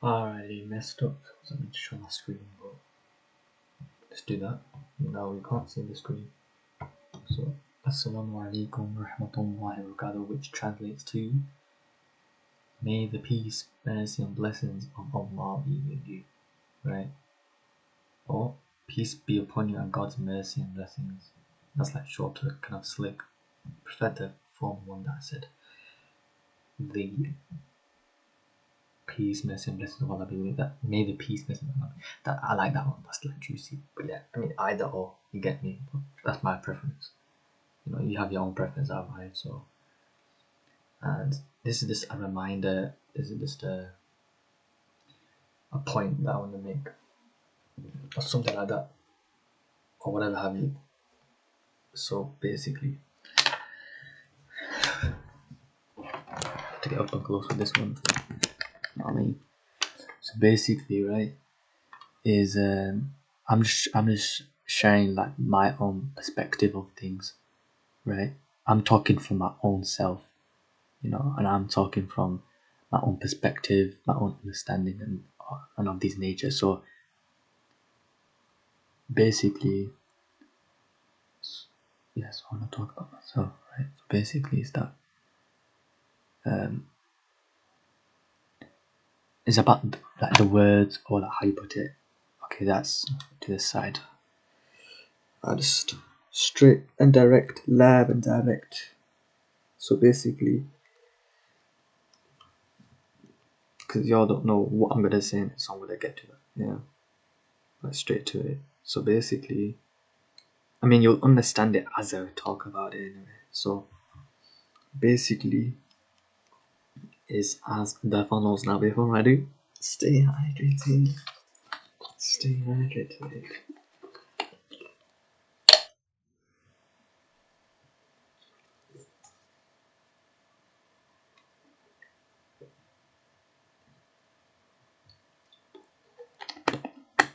Alrighty, messed up. So I meant to show my screen, but let's do that. Now we can't see the screen. So, Assalamu alaikum rahmatullahi wa barakatuh, which translates to may the peace, mercy, and blessings of Allah be with you. Right? Or peace be upon you and God's mercy and blessings. That's like shorter, kind of slick. I prefer the formal one that I said. The peace, mercy, and blessings of Allah be with you. That may the peace, mercy, and that I like that one. That's like juicy. But yeah, I mean either or. You get me. But that's my preference. You know, you have your own preference, I have mine. So, and this is just a reminder. This is just a point that I want to make, or something like that, or whatever have you. So basically, to get up and close with this one. You know what I mean? So basically, right, is I'm just sharing like my own perspective of things, right? I'm talking from my own self, you know, and I'm talking from my own perspective, my own understanding, and of these nature. So basically, yes, I want to talk about myself, right? So basically, is that it's about like the words or like how you put it. Okay, that's to the side. I just straight and direct, lab and direct. So basically, because y'all don't know what I'm gonna say, so I'm gonna get to that. Yeah, like straight to it. So basically, I mean you'll understand it as I talk about it anyway. So basically, is as the funnels now before ready. Stay hydrated. Stay hydrated.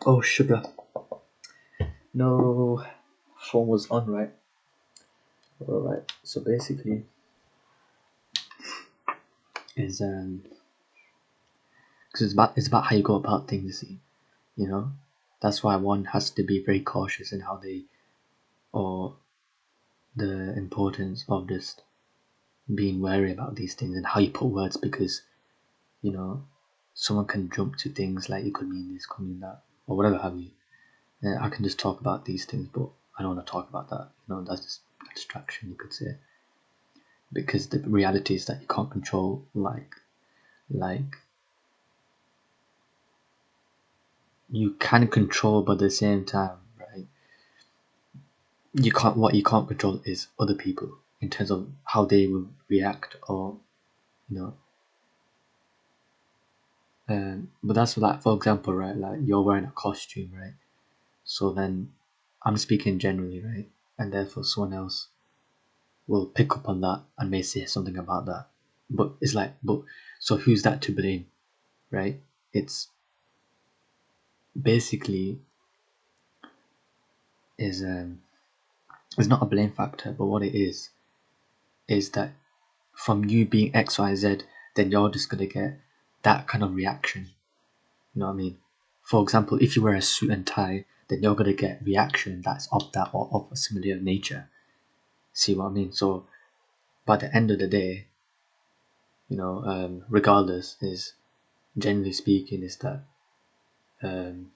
Oh, sugar. No, phone was on, right? Alright, so basically is because it's about how you go about things, you know. That's why one has to be very cautious in how they, or the importance of just being wary about these things and how you put words, because you know someone can jump to things like it could mean this, could mean that, or whatever have you. And I can just talk about these things, but I don't want to talk about that. You know, that's just a distraction, you could say, because the reality is that you can't control like you can control, but at the same time, right? What you can't control is other people in terms of how they will react, or you know. But that's like, for example, right? Like you're wearing a costume, right? So then, I'm speaking generally, right? And therefore, someone else will pick up on that and may say something about that. But it's like, so who's that to blame, right? It's basically is it's not a blame factor, but what it is that from you being X, Y, Z, then you're just gonna get that kind of reaction. You know what I mean? For example, if you wear a suit and tie, then you're gonna get reaction that's of that or of a similar nature. See what I mean? So by the end of the day, you know, regardless, is generally speaking, is that who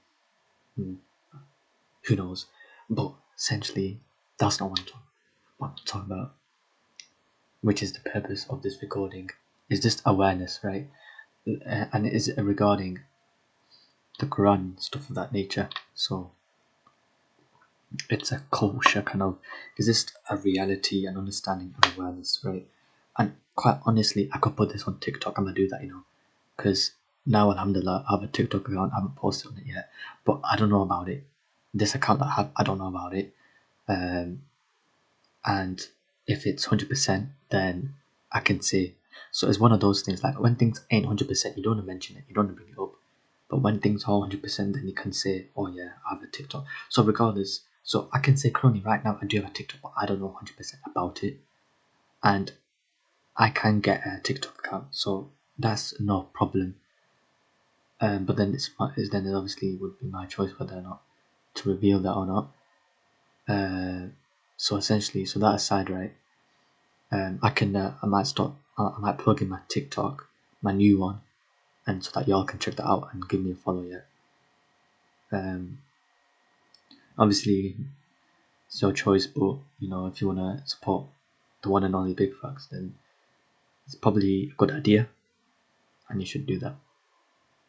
knows? But essentially, that's not what I'm talking about. Which is the purpose of this recording, is just awareness, right? And it is regarding the Quran, stuff of that nature. So it's a culture kind of, is just a reality and understanding and awareness, right? And quite honestly, I could put this on TikTok. I'm gonna do that, you know, because now alhamdulillah I have a TikTok account. I haven't posted on it yet, but I don't know about it. This account that I have, I don't know about it. And if it's 100%, then I can say. So it's one of those things, like when things ain't 100%, you don't want to mention it, you don't want to bring it up. But when things are 100%, then you can say, oh yeah, I have a TikTok. So regardless, so I can say currently right now I do have a TikTok, but I don't know 100% about it. And I can get a TikTok account, so that's no problem. But then then it obviously would be my choice whether or not to reveal that or not. So essentially, so that aside, right? I might plug in my TikTok, my new one, and so that y'all can check that out and give me a follow. Yeah. Obviously, it's your choice, but you know, if you wanna support the one and only Big Facts, then it's probably a good idea, and you should do that.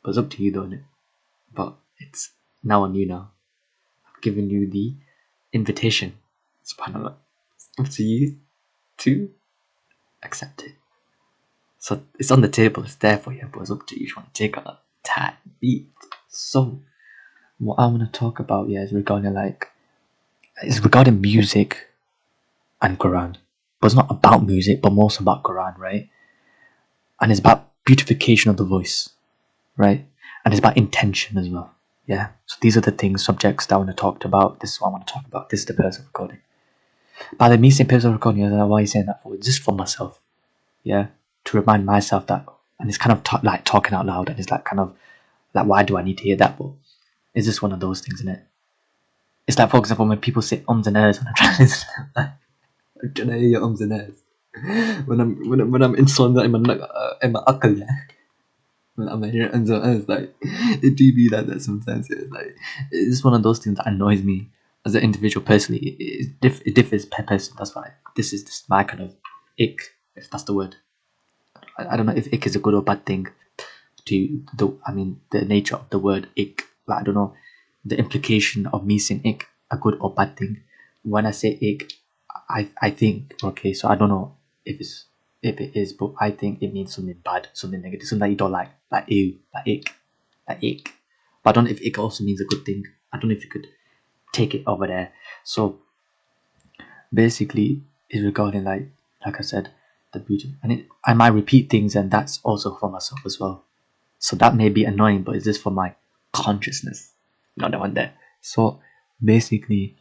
But it's up to you, though, innit? But it's now on you now. I've given you the invitation. SubhanAllah. It's up to you to accept it. So it's on the table, it's there for you, but it's up to you if you want to take on a tad beat. So what I want to talk about, is regarding music and Quran. But it's not about music, but more so about Quran, right? And it's about beautification of the voice, right? And it's about intention as well. Yeah. So these are the subjects that I want to talk about. This is what I want to talk about. This is the person recording. By the me saying person recording, why are you saying that for? It's just for myself. Yeah. To remind myself that, and it's kind of like talking out loud, and it's like kind of like, why do I need to hear that? But it's just one of those things, isn't it? It's like, for example, when people say ums and ers when I'm trying to I'm trying to hear your ums and ers. When I'm installing that in my akal, yeah. When I'm hearing ums and ers, like it do be like that sometimes. It's like it's one of those things that annoys me as an individual personally. It differs per person. That's why this is my kind of ick, if that's the word. I don't know if ick is a good or bad thing. The nature of the word ick. Like, I don't know the implication of me saying ick a good or bad thing. When I say ick, I think, okay, so I don't know if it is, but I think it means something bad, something negative, something that you don't like ew, like ick. But I don't know if ick also means a good thing. I don't know if you could take it over there. So basically, it's regarding like I said, the beauty, and I might repeat things, and that's also for myself as well. So that may be annoying, but it's just for my consciousness, not the one there. So basically,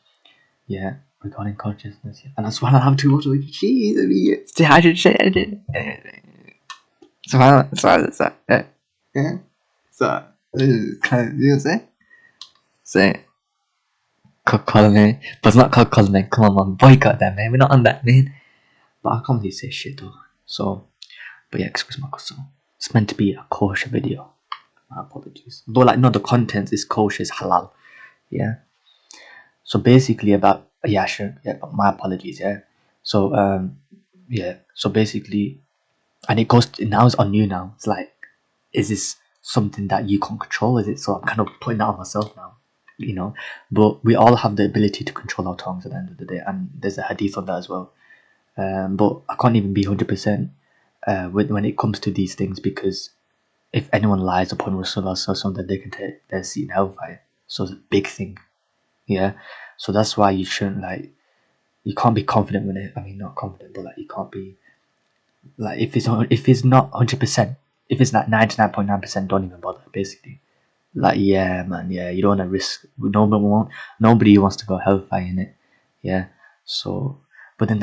regarding consciousness, and that's why I have too much of cheese. I should say it. So you say Coca-Cola, man, but it's not Coca-Cola, man. Come on, man, boycott that, man. We're not on that, man. But I can't really say shit though. So, but yeah, excuse my custom. It's meant to be a kosher video. My apologies. Though, like, no, the content is kosher, it's halal. Yeah. So basically, my apologies. Yeah. So So basically, and it goes now. It's on you now. It's like, is this something that you can't control? Is it? So I'm kind of putting that on myself now. You know, but we all have the ability to control our tongues at the end of the day, and there's a hadith on that as well. But I can't even be 100% when it comes to these things, because if anyone lies upon Rasulullah or something, they can take their seat in hellfire. So it's a big thing, yeah. So that's why you shouldn't you can't be confident when it. I mean, not confident, but like you can't be like if it's not 100%, if it's like 99.9%, don't even bother. Basically, like man, you don't want to risk. Nobody wants to go hellfire in it, yeah. So, but then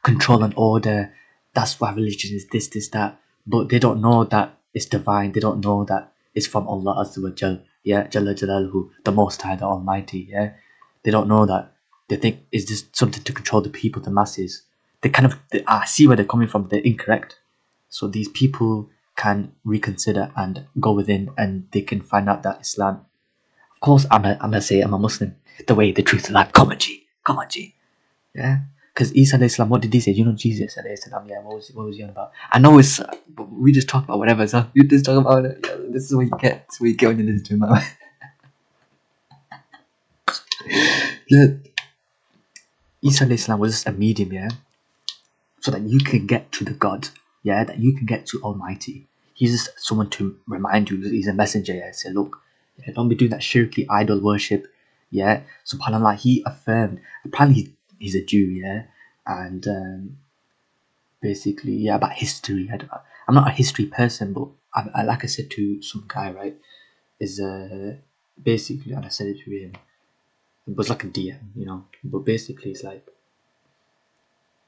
control and order. That's why religion is this, that. But they don't know that it's divine. They don't know that it's from Allah Azza wa Jal. Yeah, Jalla Jalaluhu, the Most High, the Almighty. Yeah, they don't know that. They think it's just something to control the people, the masses. I see where they're coming from. They're incorrect. So these people can reconsider and go within, and they can find out that Islam. Of course, I'm a Muslim. The way, the truth, the life. Come on, G. Yeah. Because Isa alayhi salam, what did he say? Jesus alayhi salam, what was he on about? I know we just talk about whatever, so you just talk about it. Yeah, this is what you get. This is what you get when you listen to him. Yeah. Isa alayhi salam was just a medium, yeah? So that you can get to the God, yeah? That you can get to Almighty. He's just someone to remind you that he's a messenger, yeah? Say, look, don't be doing that shirky idol worship, yeah? SubhanAllah, he affirmed, apparently he's a Jew, yeah? And basically, about history. I'm not a history person, but I like I said to some guy, right, is basically, and I said it to him, it was like a DM, but basically it's like,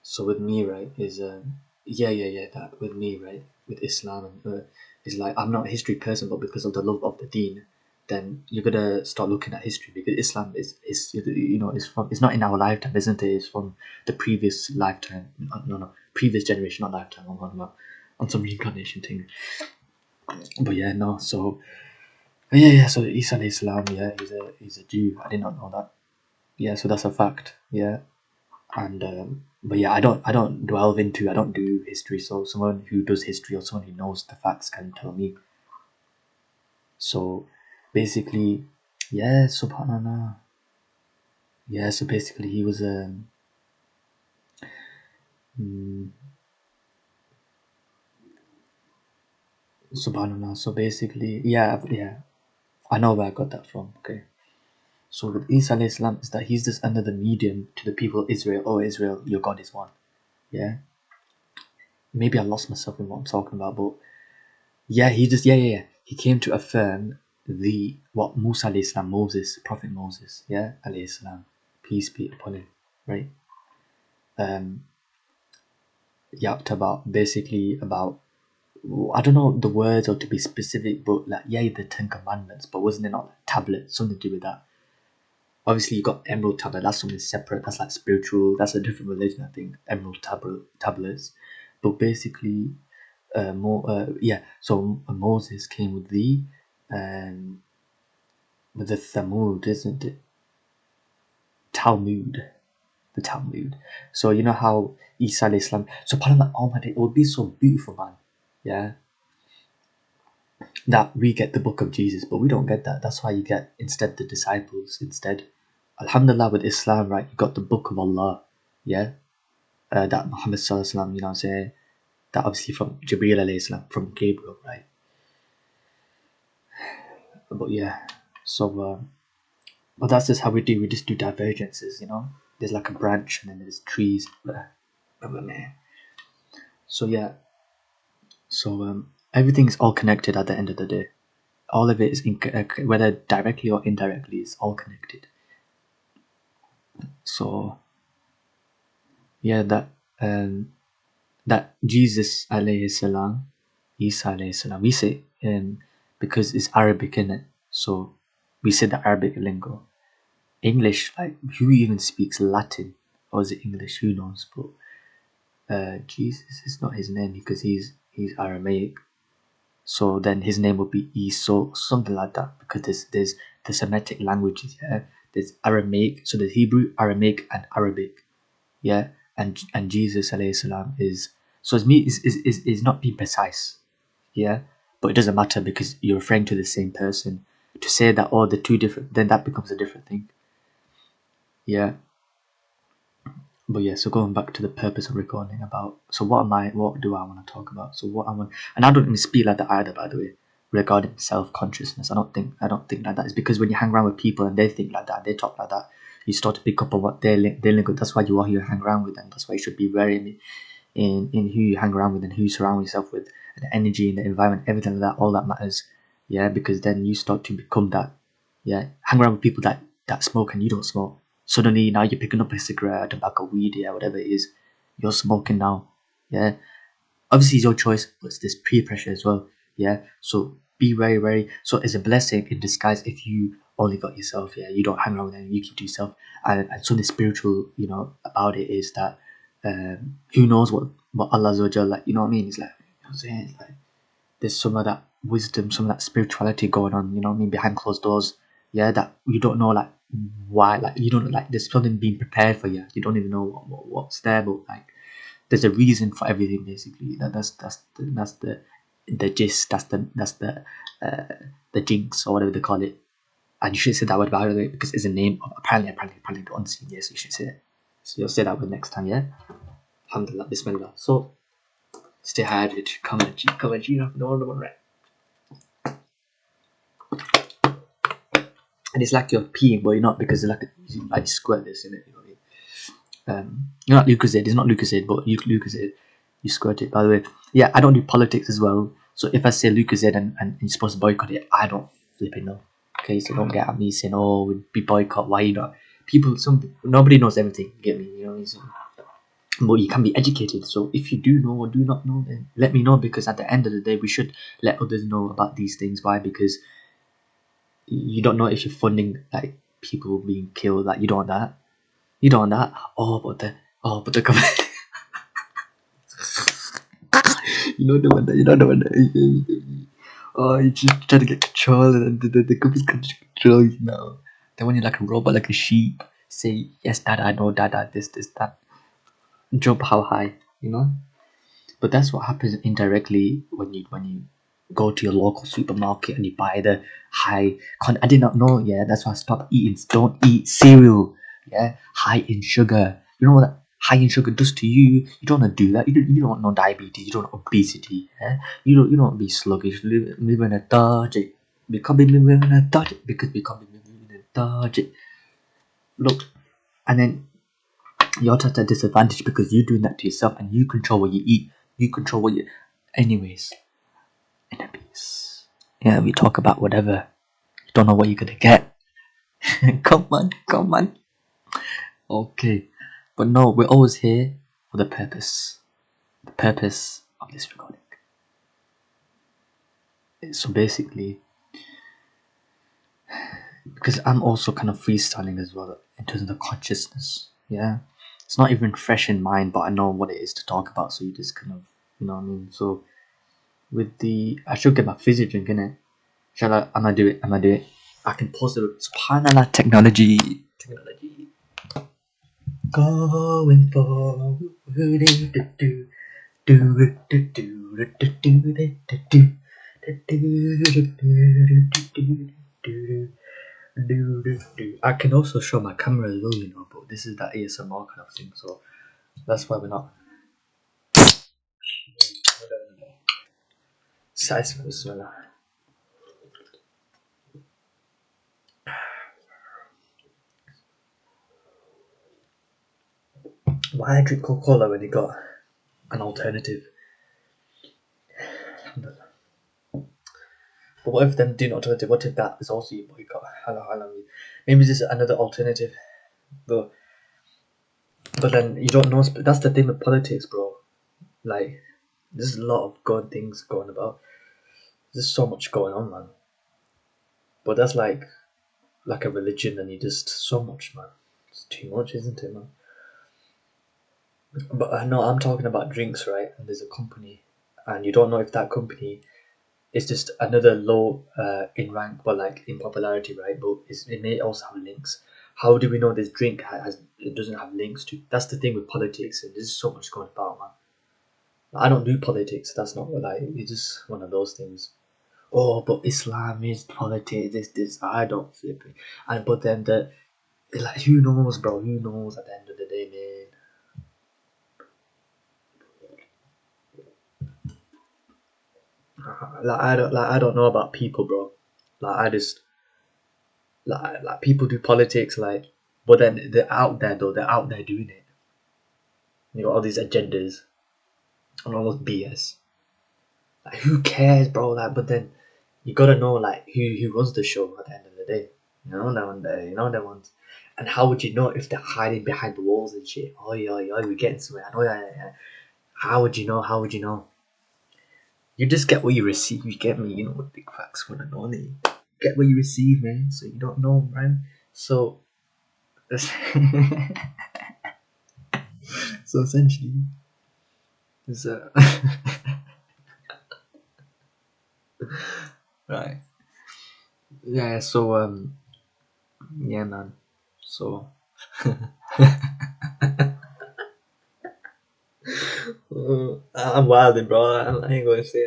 so with me, right, is that with me, right, with Islam, and It's like, I'm not a history person, but because of the love of the deen, then you're gonna start looking at history, because Islam is it's not in our lifetime, isn't it? It's from the previous lifetime. No, previous generation, not lifetime. I'm talking about on some reincarnation thing. But yeah, no. So yeah. So Isa alayhi salam, yeah, he's a Jew. I did not know that. Yeah, so that's a fact. Yeah, and but yeah, I don't delve into. I don't do history. So someone who does history or someone who knows the facts can tell me. So basically, yeah, subhanallah. Yeah, so basically he was mm, subhanallah. So basically, yeah, I know where I got that from. Okay, so with Isa alayhi salam is that he's just under the medium to the people of Israel. Oh, Israel, your God is one. Yeah, maybe I lost myself in what I'm talking about, but yeah, he came to affirm the what Musa alayhi salam, Moses, Prophet Moses, yeah, alayhi salam, peace be upon him, right? Yapped about, basically about, I don't know the words or to be specific, but like, yeah, the Ten Commandments, but wasn't it not like tablet, something to do with that? Obviously, you got Emerald Tablet, that's something separate, that's like spiritual, that's a different religion, I think, Emerald Tablets. But basically, so Moses came um, with the Thamud, isn't it? Talmud. The Talmud. So, you know how Isa alayhi salam, subhanAllah, oh my day, it would be so beautiful, man. Yeah, that we get the book of Jesus, but we don't get that. That's why you get instead the disciples. Instead, Alhamdulillah, with Islam, right? You got the book of Allah, yeah. That Muhammad sallallahu alaihi wasallam, you know, say that obviously from Jibreel alayhi salam, from Gabriel, right? But yeah, so but that's just how we do. We just do divergences, you know. There's like a branch, and then there's trees. So yeah, so everything's all connected at the end of the day. All of it is whether directly or indirectly, is all connected. So yeah, that Jesus alayhi salam, Isa alayhi salam, we say because it's Arabic in it, so we say the Arabic lingo. English, like, who even speaks Latin, or is it English? Who knows? But Jesus is not his name because he's Aramaic. So then his name would be Esau, something like that, because there's the Semitic languages. Yeah, there's Aramaic, so there's Hebrew, Aramaic, and Arabic. Yeah, and Jesus alayhi salam is, so it's me is not being precise. Yeah, but it doesn't matter because you're referring to the same person. To say that, oh, the two different, then that becomes a different thing. Yeah. But yeah, so going back to the purpose of recording about, so what do I want to talk about? So what I want, and I don't even speak like that either, by the way, regarding self-consciousness. I don't think like that. It's because when you hang around with people and they think like that, they talk like that, you start to pick up on what they're lingo. That's why you are who you hang around with, and that's why you should be very in who you hang around with and who you surround yourself with, and the energy and the environment, everything like that, all that matters. Yeah, because then you start to become that. Yeah, hang around with people that smoke and you don't smoke. Suddenly now you're picking up a cigarette, tobacco, weed, yeah, whatever it is, you're smoking now. Yeah, obviously it's your choice, but there's peer pressure as well. Yeah, so be very, very. So it's a blessing in disguise if you only got yourself. Yeah, you don't hang around with them, you keep to yourself. And something spiritual, you know, about it is that who knows what Allah Azza wa Jalla, like, you know what I mean? It's like, you know what I'm saying? It's like there's some of that wisdom, some of that spirituality going on, you know what I mean, behind closed doors. Yeah, that you don't know, like, why, like, you don't, like, there's something being prepared for you. You don't even know what's there, but like there's a reason for everything, basically. That's the gist. That's the jinx, or whatever they call it. And you should say that word, by the way, because it's a name of apparently the unseen. Yes, you should say it. So you'll say that word next time, yeah. Alhamdulillah, Bismillah. So stay hydrated. Come on, G. No one, right? And it's like you're peeing, but you're not, because it's like you squirt this in it. You know what I mean? You're not Lucozade. It's not Lucozade, but Lucozade. You squirt it. By the way, yeah, I don't do politics as well. So if I say Lucozade and you're supposed to boycott it, I don't flip it, no. Okay, so don't get at me saying, oh, we'd be boycott. Why you not? Nobody knows everything. Get me? You know. So but you can be educated. So if you do know or do not know, then let me know, because at the end of the day we should let others know about these things. Why? Because you don't know if you're funding like people being killed. Like you don't want that. You don't want that. But the government. You know the one that. You know the one that. Oh, you just try to get control, and the government's going to control you now. Then when you're like a robot, like a sheep, say yes, dad, I know, dad, this, that. Jump how high, you know. But that's what happens indirectly when you go to your local supermarket and you buy the I did not know. Yeah, that's why I stopped eating. Don't eat cereal. Yeah, high in sugar. You know what that high in sugar does to you? You don't want to do that. You don't know diabetes. You don't want obesity. Yeah? You don't want to be sluggish. Live in a lethargic. We can't be living in a lethargic because we can't be living in a lethargic. Look, and then you're at a disadvantage because you're doing that to yourself and you control what you eat. You control what you. Anyways, enemies. Yeah, we talk about whatever. You don't know what you're gonna get. Come on. Okay, but no, we're always here for the purpose. The purpose of this recording. So basically, because I'm also kind of freestyling as well in terms of the consciousness. Yeah, it's not even fresh in mind, but I know what it is to talk about. So you just kind of, you know what I mean. So with the, I should get my fizzy drink in it. Shall I? Am I do it? I can pause it. Subhanallah, technology. Going forward. I can also show my camera as well, you know, but this is that ASMR kind of thing, so that's why we're not. Size for this one. Why drink Coca-Cola when you got an alternative? But what if them do an alternative? What if that is also your boycott? Maybe this is another alternative. But then you don't know. That's the thing with politics, bro. Like, there's a lot of good things going about. There's so much going on, man. But that's like a religion, and you just so much, man. It's too much, isn't it, man? But I know I'm talking about drinks, right? And there's a company, and you don't know if that company is just another low in rank, but like in popularity, right? But it may also have links. How do we know this drink it doesn't have links to? That's the thing with politics, and there's so much going about, man. I don't do politics. That's not what it's just one of those things. Oh, but Islam is politics. This. I don't flip it. And but then like, who knows, bro? Who knows at the end of the day, man? I don't know about people, bro. Like I just like people do politics, like, but then they're out there though. They're out there doing it. You know, all these agendas and all this BS. Like, who cares, bro? Like, but then you gotta know like who runs the show at the end of the day. You know that one there. You know that ones. And how would you know if they're hiding behind the walls and shit? Oh yeah, we're getting somewhere. I know, yeah. How would you know? How would you know? You just get what you receive. You get me? You know what big facts want to know. Get what you receive, man. So you don't know, man. So, so essentially, is right. Yeah. So yeah, man. So. I'm wilding, bro. I ain't gonna say.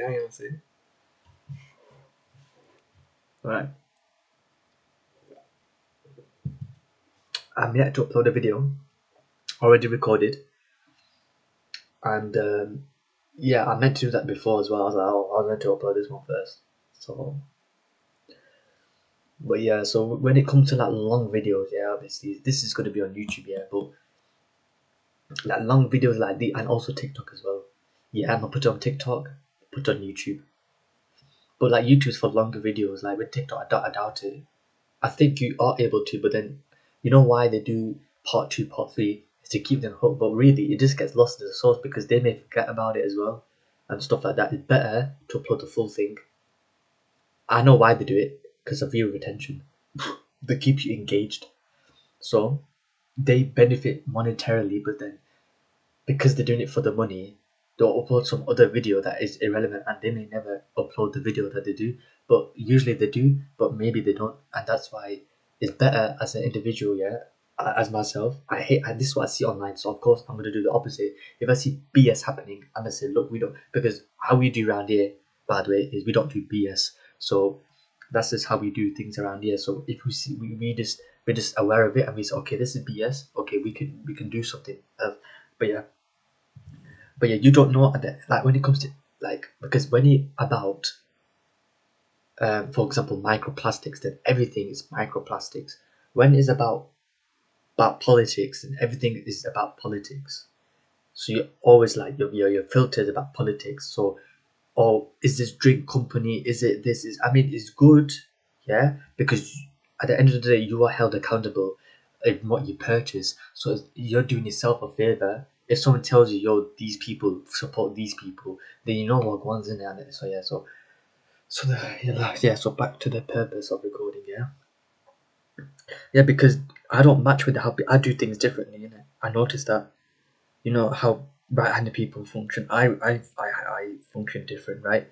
Right. I'm yet to upload a video. Already recorded. And yeah, I meant to do that before as well. I was like, oh, I was meant to upload this one first. So, but yeah, so when it comes to like long videos, yeah, obviously this is going to be on YouTube, yeah, but like long videos like the, and also TikTok as well. Yeah, I'm gonna put it on TikTok, put it on YouTube. But like YouTube's for longer videos. Like with TikTok, I doubt it. I think you are able to, but then you know why they do part 2, part 3? It's to keep them hooked, but really it just gets lost in the source because they may forget about it as well and stuff like that. It's better to upload the full thing. I know why they do it, because of viewer retention. They keep you engaged, so they benefit monetarily, but then because they're doing it for the money, they'll upload some other video that is irrelevant, and they may never upload the video that they do, but usually they do, but maybe they don't, and that's why it's better as an individual. Yeah, as myself, I hate, and this is what I see online, so of course I'm going to do the opposite. If I see BS happening, I'm going to say, look, we don't, because how we do around here, by the way, is we don't do BS. So that's just how we do things around here. So if we see, we're just aware of it, and we say, okay, this is BS, okay, we can do something else. But yeah, you don't know that, like, when it comes to, like, because when it about for example microplastics, then everything is microplastics. When it's about politics, and everything is about politics. So you're always like your filters about politics. So, or is this drink company, is it this, is, I mean, it's good, yeah, because at the end of the day you are held accountable in what you purchase. So you're doing yourself a favor. If someone tells you, yo, these people support these people, then you know what one's in there. So yeah, so back to the purpose of recording. Yeah, because I don't match with how I do things differently. I noticed that. You know how right-handed people function. I function different, right?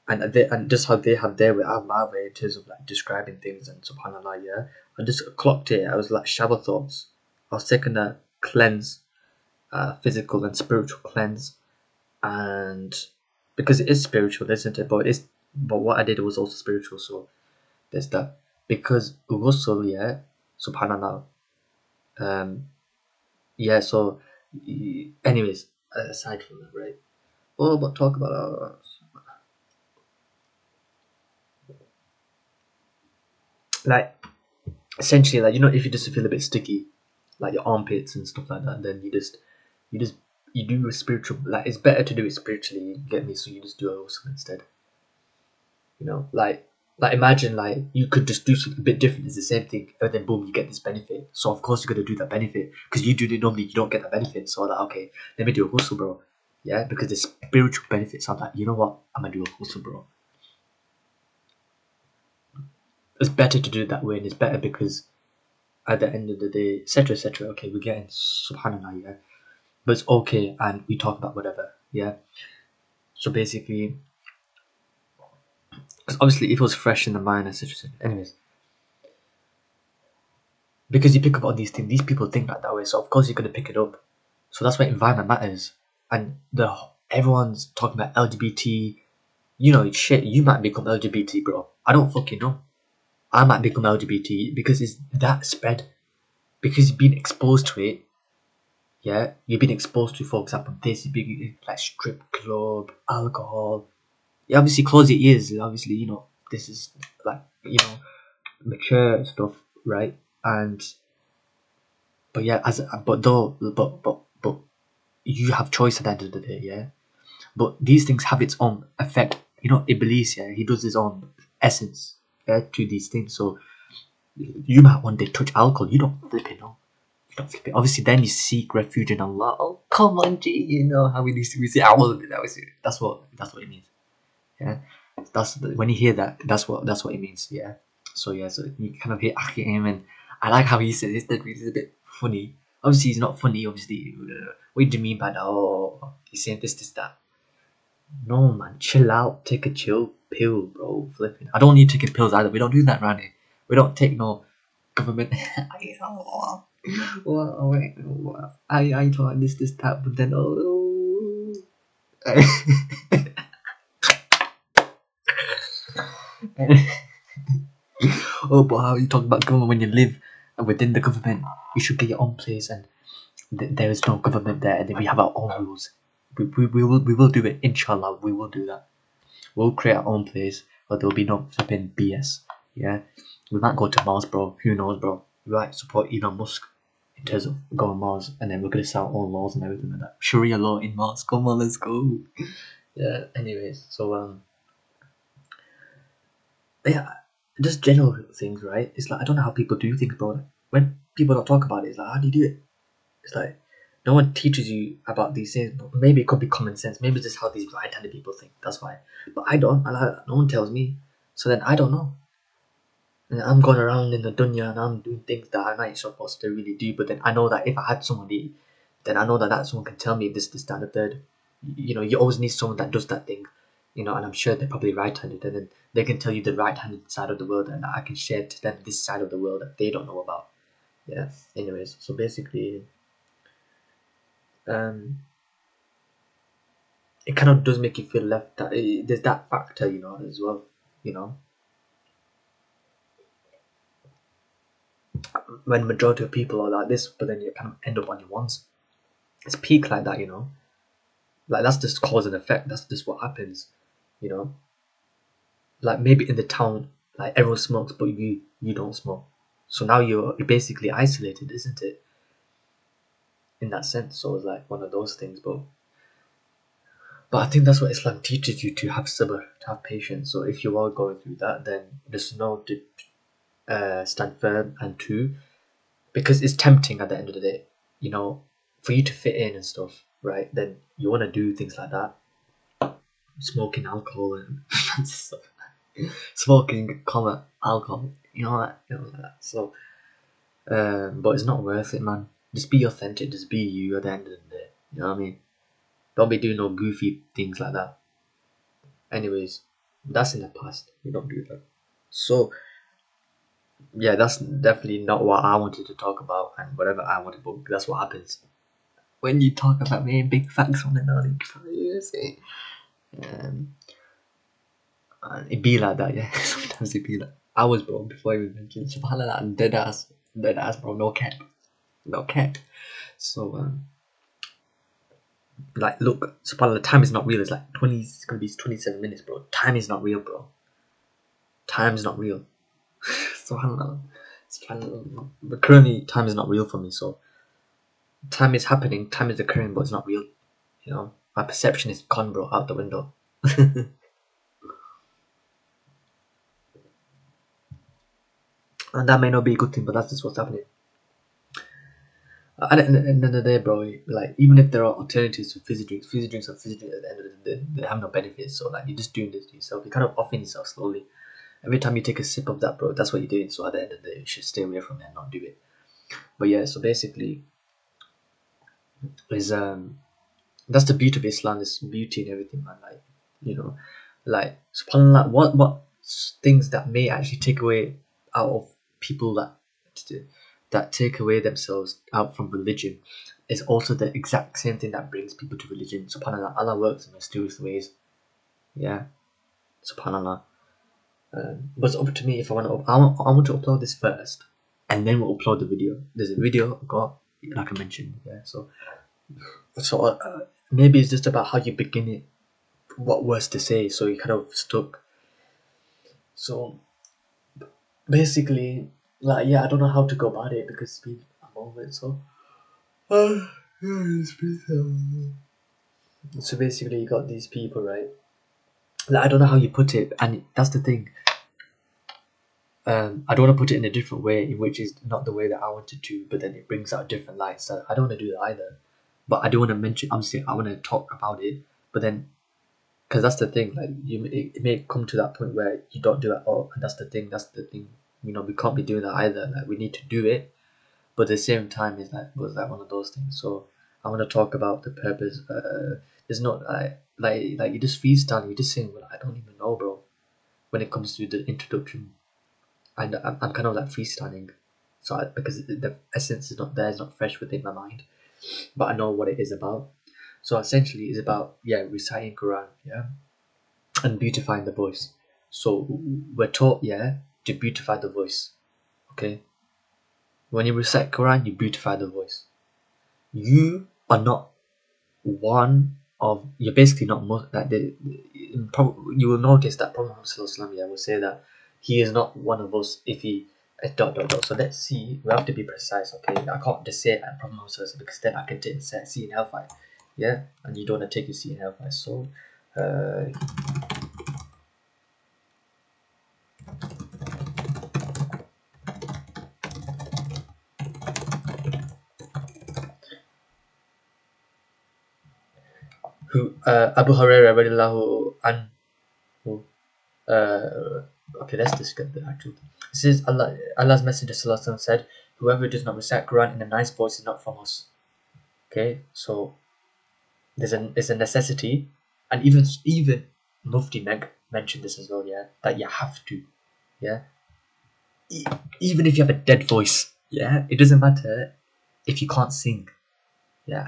And just how they have their way, I have my way in terms of like describing things, and subhanallah, yeah. I just clocked it. I was like shower thoughts. I was taking a cleanse, physical and spiritual cleanse, and because it is spiritual, isn't it? But what I did was also spiritual. So there's that. Because ghusl, yeah, subhanallah. Um, yeah. So, anyways, aside from that, right? Oh, but talk about like essentially, like, if you just feel a bit sticky, like your armpits and stuff like that, then you just you do a spiritual, like, it's better to do it spiritually. You get me? So you just do a ghusl instead. Like imagine, like, you could just do something a bit different. It's the same thing, but then boom, you get this benefit. So of course you're gonna do that benefit because you do it normally. You don't get that benefit. So like, okay, let me do a ghusl, bro. Yeah, because the spiritual benefits. I'm like, you know what? I'm gonna do a ghusl, bro. It's better to do it that way, and it's better because at the end of the day, etc., etc. Okay, we're getting subhanallah, yeah, but it's okay, and we talk about whatever, yeah. So basically, because obviously it was fresh in the mind, etc., etc. Anyways, because you pick up on these things, these people think like that way, so of course you're gonna pick it up. So that's why environment matters, and everyone's talking about LGBT. Shit, you might become LGBT, bro. I don't fucking know. I might become LGBT because it's that spread, because you've been exposed to it. Yeah, you've been exposed to, for example, this big, like, strip club, alcohol. You obviously close your ears. Obviously, this is like, mature stuff, right? And but yeah, but you have choice at the end of the day, yeah. But these things have its own effect. Iblis, yeah, he does his own essence, yeah, to these things. So you might one day touch alcohol. You don't flip it, no. You don't flip it. Obviously, then you seek refuge in Allah. Oh, come on, G. You know how we say, I will do that. That's what it means. Yeah, when you hear that, that's what it means. Yeah. So yeah, so you kind of hear Akhim, and I like how he says it. It's a bit funny. Obviously, he's not funny. Obviously, what do you mean by that? Oh, he's saying this, that. No, man, chill out. Take a chill pill, bro. Flipping. I don't need taking pills either. We don't do that around here. We don't take no government. I thought this, that, but then oh, but how you talk about government when you live within the government? You should get your own place, and there is no government there, and then we have our own rules. We will do it. Inshallah, we will do that. We'll create our own place, but there'll be no flipping BS. Yeah, we might go to Mars, bro. Who knows, bro? We might support Elon Musk in terms of going Mars, and then we're gonna set our own laws and everything like that. Sharia law in Mars. Come on, let's go. Yeah. Anyways, so yeah, just general things, right? It's like, I don't know how people do things, bro. When people don't talk about it, it's like, how do you do it? It's like, No one teaches you about these things. Maybe it could be common sense. Maybe it's just how these right-handed people think. That's why. But I don't. No one tells me. So then I don't know. And I'm going around in the dunya and I'm doing things that I'm not supposed to really do. But then I know that if I had somebody, then I know that someone can tell me this, that, and the third. You know, you always need someone that does that thing. You know, and I'm sure they're probably right-handed, and then they can tell you the right-handed side of the world, and I can share to them this side of the world that they don't know about. Yeah. Anyways, so basically, um, it kind of does make you feel left out. There's that factor, you know, as well. You know, when majority of people are like this, but then you kind of end up on your ones. It's peak like that, you know. Like that's just cause and effect. That's just what happens, you know. Like maybe in the town, like everyone smokes, but you don't smoke. So now you're basically isolated, isn't it? In that sense, so it's like one of those things. But I think that's what Islam teaches you, to have sabr, to have patience. So if you are going through that, then just know to stand firm, and two, because it's tempting at the end of the day, you know, for you to fit in and stuff, right? Then you want to do things like that, smoking alcohol and stuff, smoking, alcohol, like that. So, but it's not worth it, man. Just be authentic. Just be you at the end of the day. You know what I mean? Don't be doing no goofy things like that. Anyways, that's in the past. You don't do that. So, yeah, that's definitely not what I wanted to talk about, and whatever I wanted, but that's what happens when you talk about me big facts on the knowledge. You see, um, and it be like that, yeah. Sometimes it be like I was, bro, before I even mentioned Subhanallah, and dead ass, bro, no cap, no cap. So, like, look, Subhanallah, time is not real. It's like 20. It's gonna be 27 minutes, bro. Time is not real, bro. Time is not real. Subhanallah. Subhanallah. But currently, time is not real for me. So, time is happening, time is occurring, but it's not real. You know, my perception is gone, bro, out the window. And that may not be a good thing, but that's just what's happening. And at the end of the day, bro, like, even if there are alternatives to fizzy drinks are fizzy drinks at the end of the day, they have no benefits. So, like, you're just doing this to yourself. You're kind of offing yourself slowly. Every time you take a sip of that, bro, that's what you're doing. So, at the end of the day, you should stay away from it and not do it. But yeah, so basically, is that's the beauty of Islam, this beauty and everything, man. Like, you know, like, subhanallah, what things that may actually take away out of people that take away themselves out from religion is also the exact same thing that brings people to religion. Subhanallah, Allah works in mysterious ways. Yeah, subhanallah. But it's up to me if I want to. I want to upload this first, and then we'll upload the video. There's a video I've got, like I mentioned. Yeah, so maybe it's just about how you begin it, what words to say, so you kind of stuck. So basically, like, yeah, I don't know how to go about it because it's been a moment. So, so basically, you got these people, right? Like, I don't know how you put it, and that's the thing. I don't want to put it in a different way, which is not the way that I wanted to, but then it brings out different lights. So I don't want to do that either. But I do want to mention, obviously, I want to talk about it, but then, because that's the thing, like, it may come to that point where you don't do it at all, and that's the thing. You know, we can't be doing that either. Like, we need to do it, but at the same time, it's like, was like one of those things. So I want to talk about the purpose. It's not like you just freestyle, you're just saying, well, I don't even know, bro, when it comes to the introduction. And I'm kind of like freestyling, because the essence is not there, it's not fresh within my mind, but I know what it is about. So essentially, it's about, yeah, reciting Quran, yeah, and beautifying the voice. So we're taught, yeah, to beautify the voice. Okay, when you recite Quran, you beautify the voice. You are not one of. You're basically not most. Like you will notice that Prophet Muhammad, yeah, will say that he is not one of us if he. Dot dot dot. So let's see. We have to be precise, okay? I can't just say Prophet Muhammad, because then I can take seat in hellfire, yeah, and you don't want to take your seat in hellfire. So, uh, who Abu Huraira radiallahu anhu. Okay, let's just get the actual. It says Allah's Messenger sallallahu alaihi wasallam said, "Whoever does not recite Quran in a nice voice is not from us." Okay, so there's a necessity, and even Mufti Meg mentioned this as well. Yeah, that you have to. Yeah, even if you have a dead voice. Yeah, it doesn't matter if you can't sing. Yeah,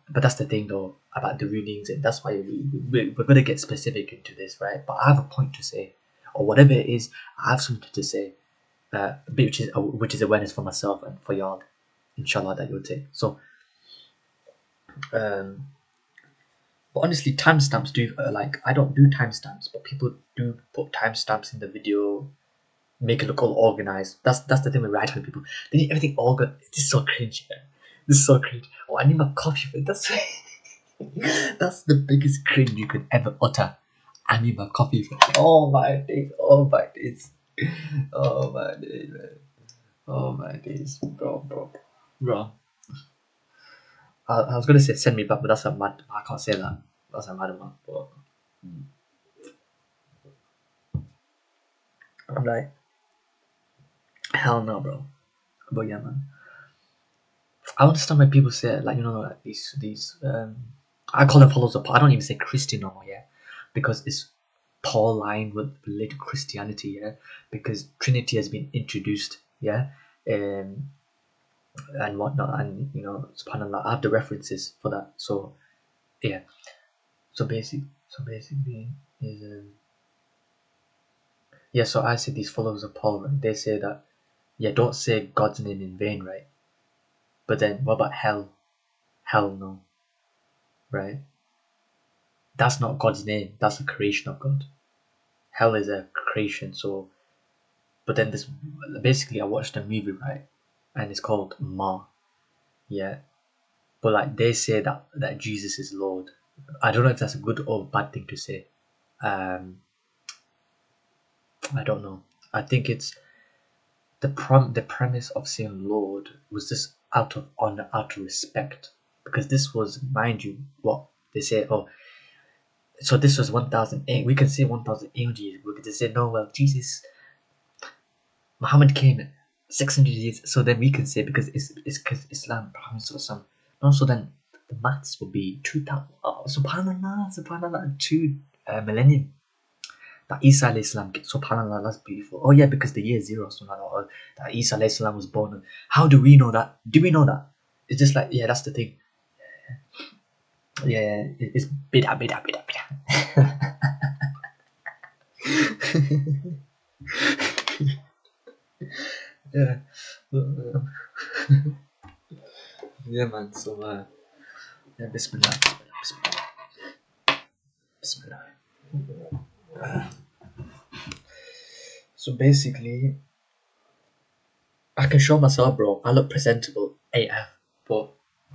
but that's the thing though about the rulings, and that's why we're gonna get specific into this, right? But I have a point to say, or whatever it is, I have something to say, which is awareness for myself and for y'all, inshallah, that you'll take. So, but honestly, timestamps do I don't do timestamps, but people do put timestamps in the video, make it look all organized. That's the thing with right hand people. They need everything organized. This is so cringe. Yeah. This is so cringe. Oh, I need my coffee. That's that's the biggest cringe you could ever utter. I need my coffee. Oh my days. Oh my days. Oh my days, man. Oh my days, bro. I was gonna say send me back, but that's a mad. I can't say that. That's a mad amount. But I'm like, hell no, bro. But yeah, man. I understand when people say like like these I call them followers of Paul. I don't even say Christian no more, yeah, because it's Pauline with related Christianity, yeah, because Trinity has been introduced, yeah, and whatnot, and subhanallah, I have the references for that. So yeah, so basically is yeah. So I say these followers of Paul, right? They say that don't say God's name in vain, right? But then what about hell? Hell no, right? That's not God's name. That's a creation of God. Hell is a creation. So, but then this basically I watched a movie, right, and it's called Ma. Yeah, but like they say that Jesus is Lord. I don't know if that's a good or bad thing to say. I don't know. I think it's the premise of saying Lord was just out of honor, out of respect, because this was, mind you, what they say. Oh, so this was 1,008. We can say 1,800 years. We could say no. Well, Muhammad came 600 years. So then we can say because it's because Islam, Muhammad Sallallahu. No, so then the maths would be 2,000. Oh, subhanallah, 2 millennium. That Isa alayhi salam, subhanallah, that's beautiful. Oh yeah, because the year zero, subhanallah, that Isa alayhi salam was born. How do we know that? Do we know that? It's just like, yeah, that's the thing. Yeah, it's bid'ah. Yeah. Yeah, man. So, yeah, Bismillah. So basically, I can show myself, bro. I look presentable AF, but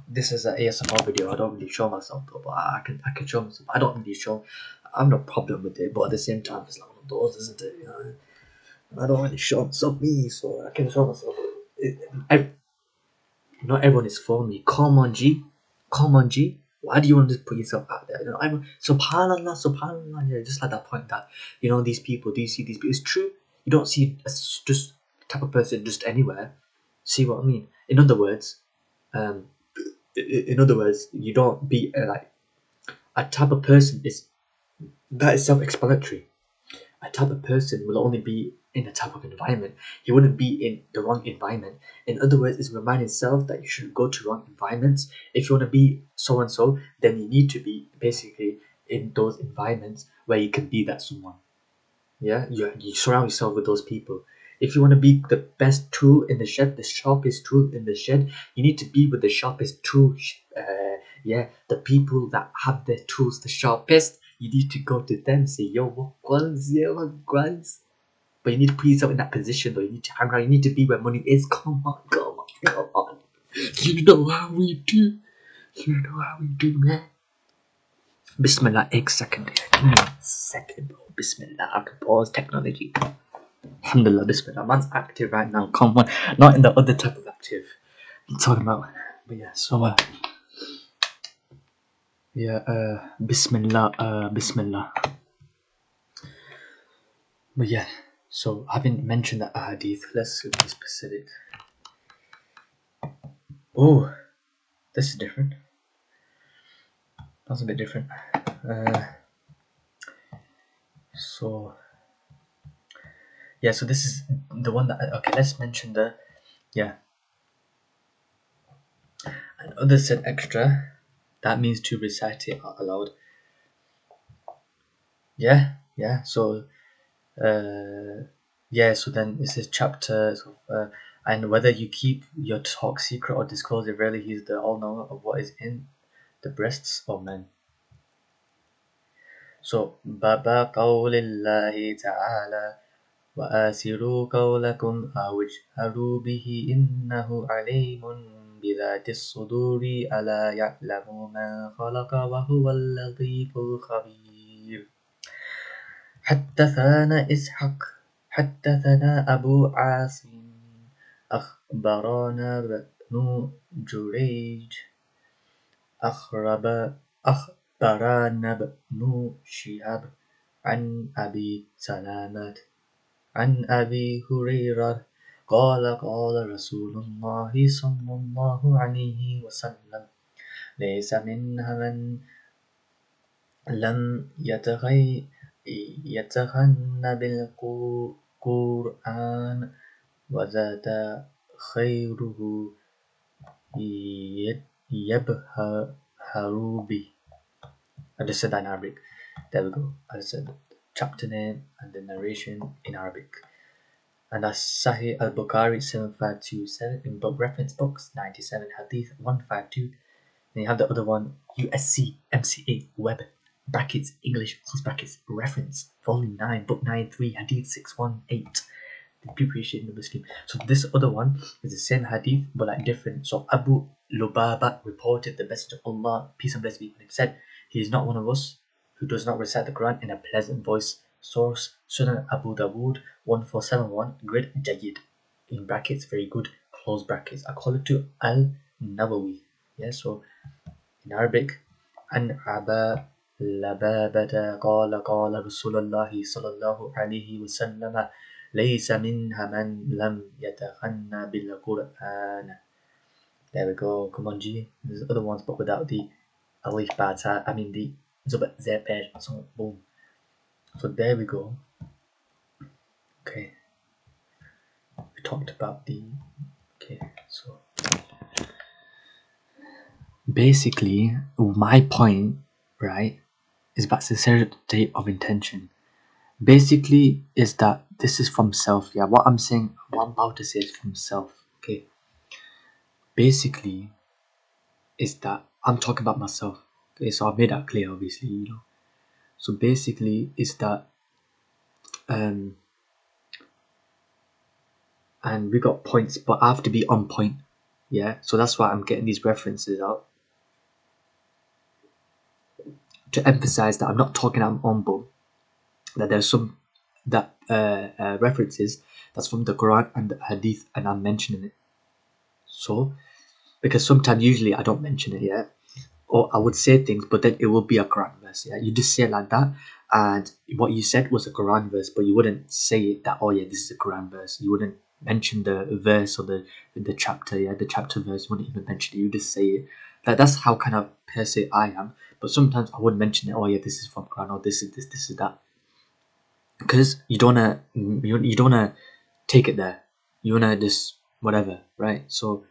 this is an ASMR video. I don't really show myself, though. But I can show myself. I don't really show. I have no problem with it, but at the same time, it's like one of those, isn't it? I don't really show myself me, so I can show myself. Not everyone is for me. Come on, G. Why do you want to put yourself out there? Subhanallah. Yeah, just like that point that these people. Do you see these people? It's true. You don't see just type of person just anywhere. See what I mean? In other words, you don't be like a type of person is self-explanatory. A type of person will only be in a type of environment. He wouldn't be in the wrong environment. In other words, it's reminding self that you shouldn't go to wrong environments. If you want to be so and so, then you need to be basically in those environments where you can be that someone. Yeah, you surround yourself with those people. If you want to be the best tool in the shed, the sharpest tool in the shed, you need to be with the sharpest tool. The people that have their tools the sharpest, you need to go to them and say, yo, what guns? But you need to put yourself in that position, though. You need to hang around. You need to be where money is. Come on. You know how we do. Man. Bismillah, egg second. Give me a second, bro. Bismillah, I can pause technology. Alhamdulillah, Bismillah. Man's active right now. Come on. Not in the other type of active I'm talking about. But yeah, so Yeah, Bismillah. But yeah, so having mentioned the hadith, let's be specific. Oh, this is different. That's a bit different. So yeah, so this is the one that okay. Let's mention the yeah. And others said extra. That means to recite it out aloud. Yeah. So yeah. So then this is chapter. And whether you keep your talk secret or disclose it, really, He's the all-knower of what is in the breasts of men. So Baba qawlillahi ta'ala وآسروا قولكم أو اجهروا به إنه عليم بذات الصدور ألا يعلم من خلق وهو اللطيف الخبير. حدثنا إسحاق حدثنا أبو عاصم أخبرنا بن جريج أخبرنا بن شهاب عن أبي سلامة عن أبي هريرة قال قال رسول الله صلى الله عليه وسلم ليس منها من لم يتغن بالقرآن وزاد خيره يبهر به. I just said that in Arabic. There we go. I just said the chapter name and the narration in Arabic. And that's Sahih al-Bukhari 7527 in book reference books 97 Hadith 152. Then you have the other one USC MCA Web brackets English close brackets reference volume 9 book 93 Hadith 618. The preparation of the Muslim. So this other one is the same hadith but like different. So Abu Lubaba reported the Messenger of Allah, peace and blessings be upon him, said, "He is not one of us who does not recite the Quran in a pleasant voice." Source Sunan Abu Dawood 1471 grid Jayyid in brackets very good close brackets. I call it to Al-Nawawi. Yeah, so in Arabic an Aba Lababata qala qala Rasulullah sallallahu alayhi wa sallam ليس منها من لم يتغنى بالقرآن. There we go. Come on, G. There's other ones, but without the alif bata. I mean the zubat zeped. So boom. So there we go. Okay. We talked about the. Okay. So basically, my point, right, is about sincerity of intention. Basically, is that this is from self. Yeah, what I'm about to say is from self. Okay. Basically, is that I'm talking about myself. Okay, so I've made that clear, obviously, So basically, is that and we got points, but I have to be on point. Yeah, so that's why I'm getting these references out to emphasize that I'm not talking out my own book. That there's some that references that's from the Quran and the Hadith, and I'm mentioning it. So because sometimes, usually, I don't mention it. Yeah. Or I would say things, but then it will be a Quran verse. Yeah, you just say it like that, and what you said was a Quran verse, but you wouldn't say it that, oh yeah, this is a Quran verse. You wouldn't mention the verse or the chapter. Yeah, the chapter verse. You wouldn't even mention it. You just say it. That's how kind of per se I am. But sometimes I would mention it. Oh yeah, this is from Quran, or this is that. Because you don't wanna take it there. You wanna just whatever, right? So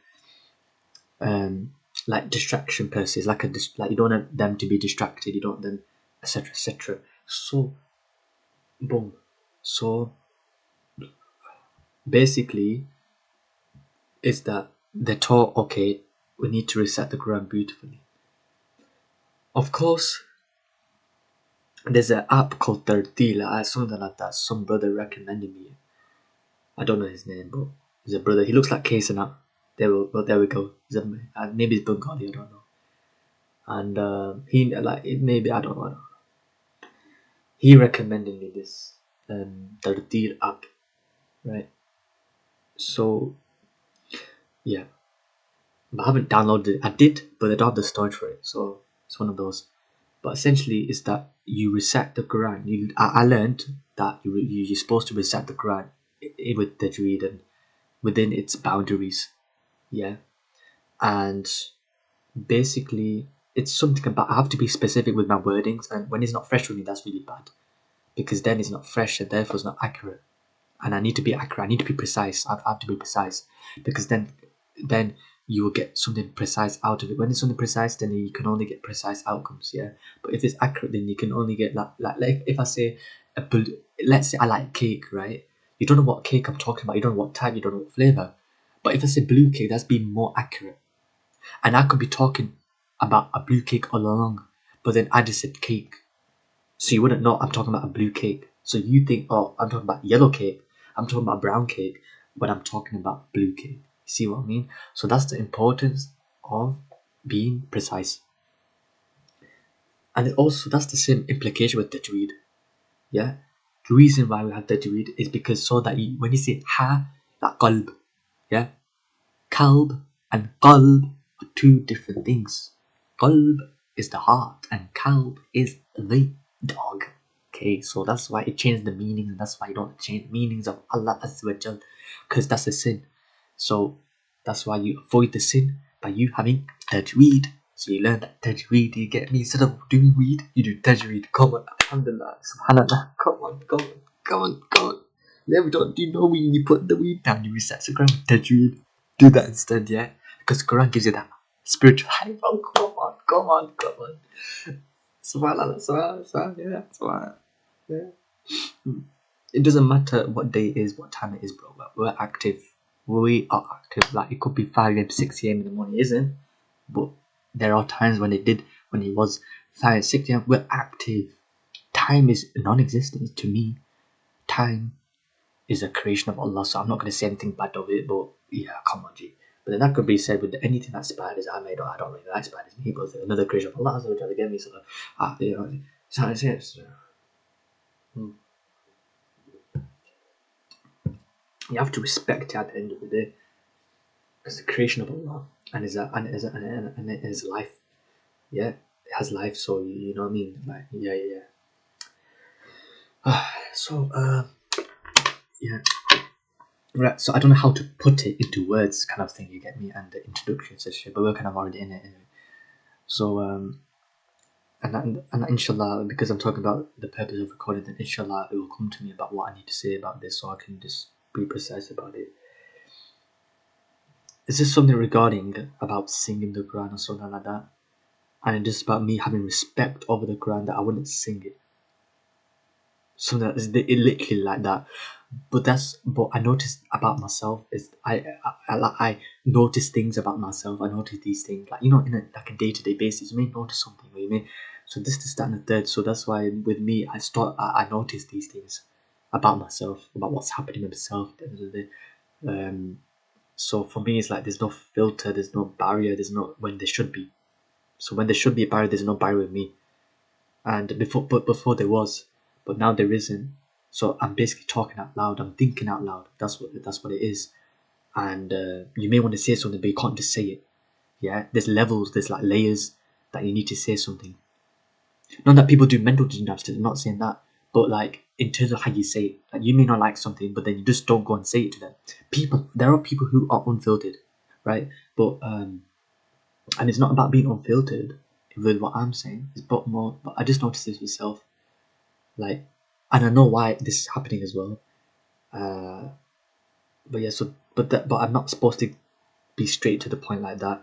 like distraction per se is like like you don't want them to be distracted, you don't want them, etc. So boom. So basically is that they're taught, okay, we need to recite the Quran beautifully. Of course, there's an app called Tartila, something like that. Some brother recommended me. I don't know his name, but he's a brother. He looks like Kesana. There we go. Maybe he's Bengali, I don't know. And he like maybe I don't know. He recommended me this Tartil app, right? So yeah, but I haven't downloaded it. I did, but I don't have the storage for it, so it's one of those. But essentially, is that you recite the Quran. I learned that you're supposed to recite the Quran with tajweed and within its boundaries. Yeah, and basically, it's something about I have to be specific with my wordings, and when it's not fresh with me, that's really bad because then it's not fresh and therefore it's not accurate. And I need to be accurate. I need to be precise. I have to be precise because then you will get something precise out of it. When it's something precise, then you can only get precise outcomes. Yeah, but if it's accurate, then you can only get like if I say let's say I like cake, right? You don't know what cake I'm talking about. You don't know what type. You don't know what flavor. But if I say blue cake, that's being more accurate. And I could be talking about a blue cake all along, but then I just said cake. So you wouldn't know I'm talking about a blue cake. So you think, oh, I'm talking about yellow cake. I'm talking about brown cake, but I'm talking about blue cake. You see what I mean? So that's the importance of being precise. And also, that's the same implication with tajweed. Yeah? The reason why we have tajweed is because so that when you say ha, like qalb, yeah? Kalb and qalb are two different things. Qalb is the heart and kalb is the dog. Okay, so that's why it changed the meaning, and that's why you don't change meanings of Allah Azza wa Jal, because that's a sin. So that's why you avoid the sin by you having tajweed. So you learn that tajweed, you get me? Instead of doing weed, you do tajweed. Come on, alhamdulillah, subhanallah, come on. Yeah, we don't do no weed, you put the weed down, you recite the Quran with tajweed. Do that instead, yeah? Because Quran gives you that spiritual hype. Oh, come on. Subhanallah, yeah. It doesn't matter what day it is, what time it is, bro. But we're active. We are active. Like, it could be 5 a.m., 6 a.m. in the morning, isn't? But there are times when it was 5, 6 a.m. We're active. Time is non-existent to me. Time is a creation of Allah, so I'm not going to say anything bad of it, but yeah, come on, G. But then that could be said with anything that's bad as I made, or I don't really like bad as me, but another creation of Allah, so trying to get me, so you know, it's you have to respect it at the end of the day. It's the creation of Allah, and it is life. Yeah, it has life, so you know what I mean? Like, yeah. Yeah. Right, so I don't know how to put it into words, kind of thing, you get me, and the introduction session, but we're kind of already in it anyway. So, and inshallah, because I'm talking about the purpose of recording, then inshallah it will come to me about what I need to say about this, so I can just be precise about it. Is this something regarding about singing the Quran or something like that? And it's just about me having respect over the Quran that I wouldn't sing it. Something that is literally like that. But I noticed about myself is I notice things about myself. I notice these things, like, you know, in a day-to-day basis. You may notice something, you may so this, that, and the third. So that's why with me, I notice these things about myself, about what's happening with myself. So for me, it's like there's no filter, there's no barrier, there's no when there should be. So when there should be a barrier, there's no barrier with me. And before there was, but now there isn't. So I'm basically talking out loud. I'm thinking out loud. That's what it is. And you may want to say something, but you can't just say it. Yeah, there's levels. There's like layers that you need to say something. Not that people do mental gymnastics. I'm not saying that, but like in terms of how you say it, like you may not like something, but then you just don't go and say it to them. There are people who are unfiltered, right? But and it's not about being unfiltered with what I'm saying. It's but I just noticed this myself. Like, and I know why this is happening as well. But yeah, but I'm not supposed to be straight to the point like that.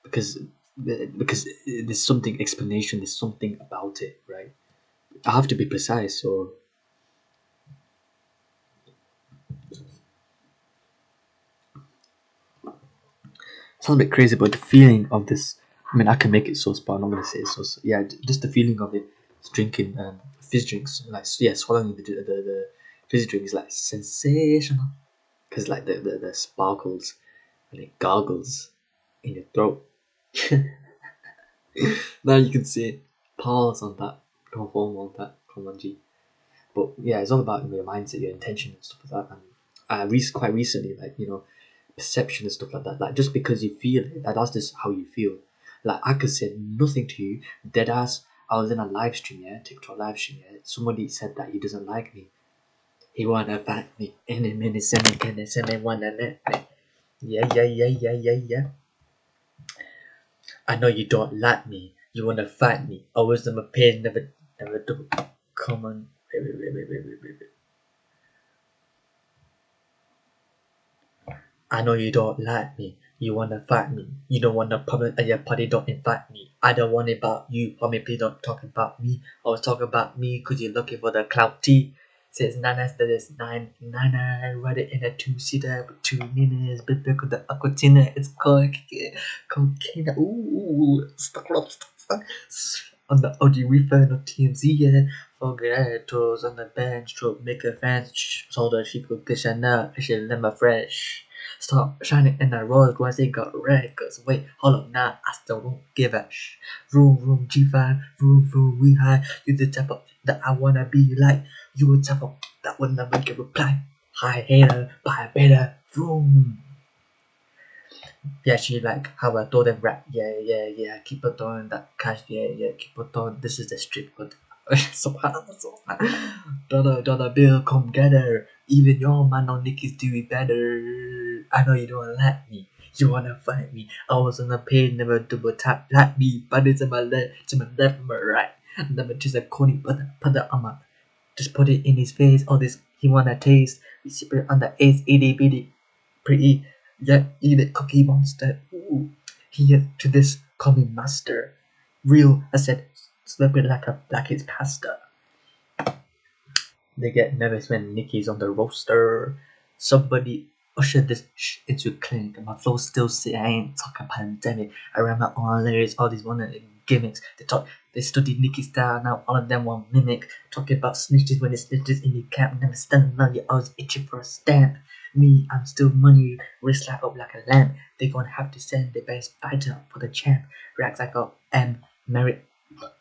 Because there's something explanation. There's something about it, right? I have to be precise. So sounds a bit crazy, but the feeling of this. I mean, I can make it sauce, but I'm not gonna say it sauce. Yeah, just the feeling of it. Drinking fizz drinks, like swallowing the fizz drink is like sensational, because like the sparkles and it gargles in your throat. Now you can see it. Pause on that. Don't form on that. Come on, G. But yeah, it's all about your mindset, your intention, and stuff like that. And quite recently, like, you know, perception and stuff like that. Like, just because you feel it, that's just how you feel. Like I could say nothing to you, dead ass. I was in a live stream, yeah, TikTok live stream, yeah. Somebody said that he doesn't like me. He wanna fight me. Any minute, send me, wanna let me. Yeah. I know you don't like me. You wanna fight me. Always never pay, never do. Come on. Wait. I know you don't like me. You wanna fight me. You don't want a problem at your party, don't invite me. I don't want it about you. Homie, please don't talk about me. I was talking about me cause you're looking for the clout T. Says Nana, that is 9. Ride it in a 2-seater with 2 minutes. But look at the aquatina. It's cocaine. Ooh, stuck up. On the OG reefer, no TMZ, yeah. Forgettos on the bench, stroke make a fence. Told her she could get Chanel, I should let my fresh. Stop shining in the Rolls Royce, they got red. Cause wait, hold up, nah, I still don't give a sh. Room, G5, room, we high. You the type of that I wanna be like. You a type of that would never get reply. High hater, buy better, room. Yeah, she like how I told them rap. Yeah. Keep it on that cash. Yeah. Keep it on. This is the street code. Dollar bill, come gather. Even your man on Nicky's doing better. I know you don't like me. You wanna fight me. I was on the page, never double tap like me. But it's to my left, my right. Never just a corny, put the on my. Just put it in his face. All this he wanna taste. We sip it on the ace, itty bitty, pretty. Yeah, eat it, Cookie Monster. Ooh, here to this, call me master. Real, I said, slip it like it's pasta. They get nervous when Nikki's on the roaster. Somebody usher this into clinic. My flow still say I ain't talking pandemic. I ran my own lyrics, all these one gimmicks. They study Nicki's style, now all of them want mimic. Talking about snitches when it's snitches in the camp. Never standing on you, always itching for a stamp. Me, I'm still money, wrist light up like a lamp. They gonna have to send the best fighter for the champ. Racks I got married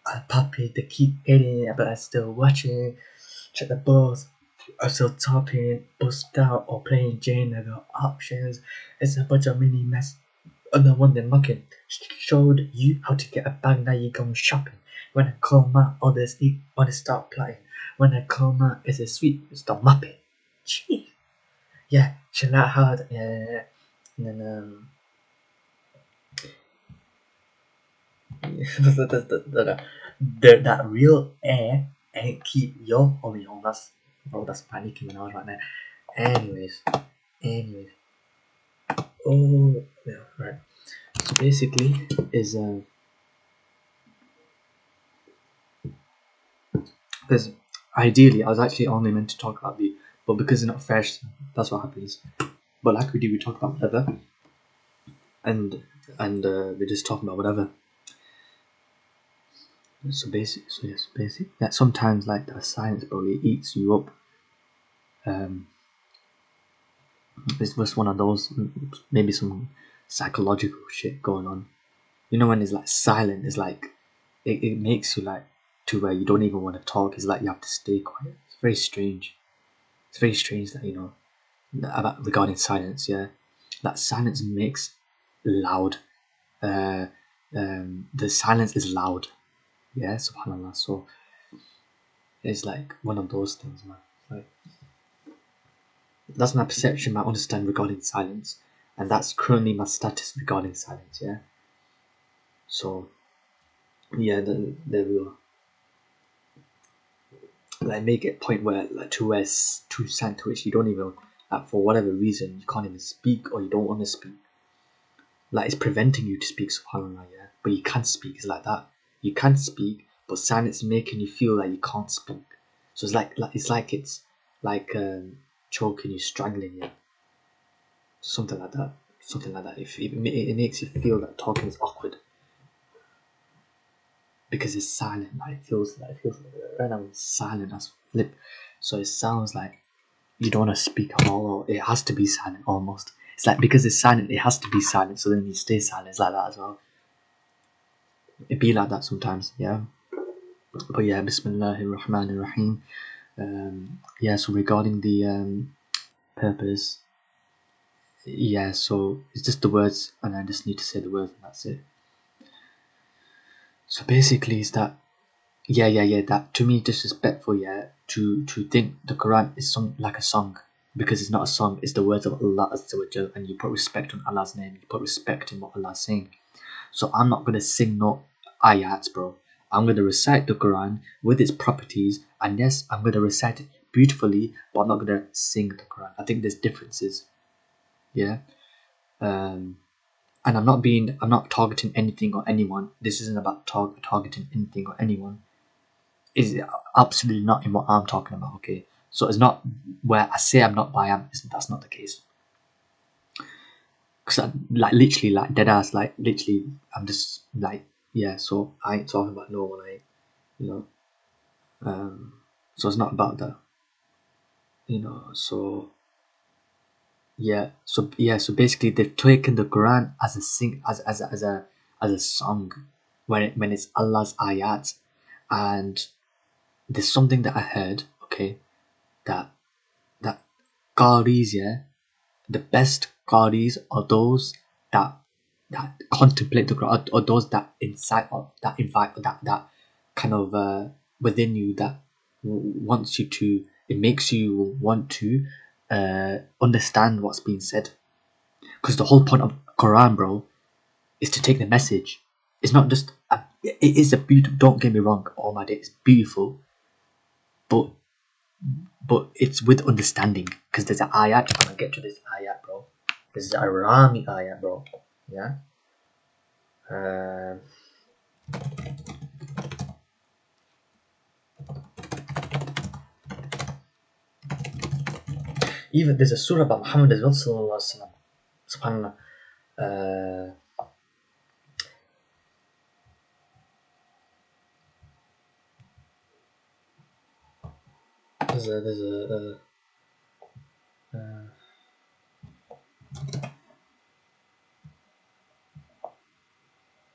a puppy. They keep hating, but I still watching. Check the balls. I'm still topping, bust out or playing Jane. I got options. It's a bunch of mini mess. Another one they're mucking. Showed you how to get a bag. Now you going shopping. When I call my other sneak, wanna start plotting. When I call my, it's a sweet, stop mopping. Jeez. Yeah, chill out hard. Yeah. And then that real air and keep your on that's Nicki Minaj right now. Anyways. Oh yeah, right. So basically is because ideally I was actually only meant to talk about but because it's not fresh, that's what happens. But like we do, we talk about whatever, and we're just talking about whatever. So basic. That sometimes like the science probably eats you up. It's just one of those, maybe some psychological shit going on. You know when it's like silent, it's like it makes you like to where you don't even want to talk. It's like you have to stay quiet. It's very strange. It's very strange that about regarding silence. Yeah, that silence makes loud. The silence is loud. Yeah, subhanallah. So it's like one of those things, man. Like that's my perception, my understanding regarding silence, and that's currently my status regarding silence. Yeah. So yeah, there we go. Like make it a point where like to extent to which you don't even like for whatever reason you can't even speak or you don't want to speak. Like it's preventing you to speak, subhanallah, yeah. But you can't speak. It's like that. You can't speak, but silence is making you feel like you can't speak. So it's like choking you, strangling you, something like that. If it makes you feel that talking is awkward because it's silent. Like it feels like right now it's silent as flip. So it sounds like you don't want to speak at all, or it has to be silent almost. It's like because it's silent, it has to be silent. So then you stay silent. It's like that as well. It be like that sometimes, yeah. But yeah, Bismillahir Rahmanir Rahim. Yeah. So regarding the purpose, yeah. So it's just the words, and I just need to say the words, and that's it. So basically, is that that to me disrespectful, to think the Quran is like a song, because it's not a song. It's the words of Allah Azza wa Jal, and you put respect on Allah's name. You put respect in what Allah's saying. So I'm not gonna sing no ayats, bro. I'm gonna recite the Quran with its properties, and yes, I'm gonna recite it beautifully, but I'm not gonna sing the Quran. I think there's differences, yeah. And I'm not targeting anything or anyone. This isn't about targeting anything or anyone. Is absolutely not in what I'm talking about. Okay, so it's not where I say I'm not biased. That's not the case. Cause like literally, like dead ass, like literally, I'm just like, yeah. So I ain't talking about no one. You know. So it's not about that. So so basically they've taken the Quran as a song when it's Allah's ayat. And there's something that I heard, okay, that qaris, the best qaris are those that contemplate the Quran, or those that incite, or that invite, or that kind of within you, that wants you to, it makes you want to understand what's being said. Because the whole point of Quran, bro, is to take the message. It's not just it is a beautiful, don't get me wrong, all my day, it's beautiful, but it's with understanding, because there's an ayat. I'm gonna get to this ayat, bro. This is a Rami ayat, bro. Yeah. Even there's a surah about Muhammad as well, sallallahu alaihi wasallam. Subhanallah. There's a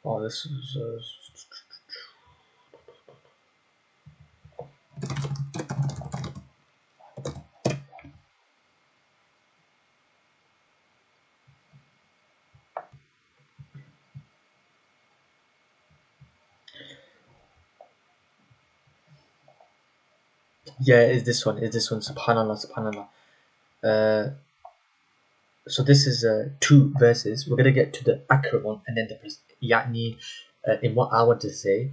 oh, this is is this one, subhanallah, subhanallah. So this is two verses. We're gonna get to the accurate one, and then the in what I want to say.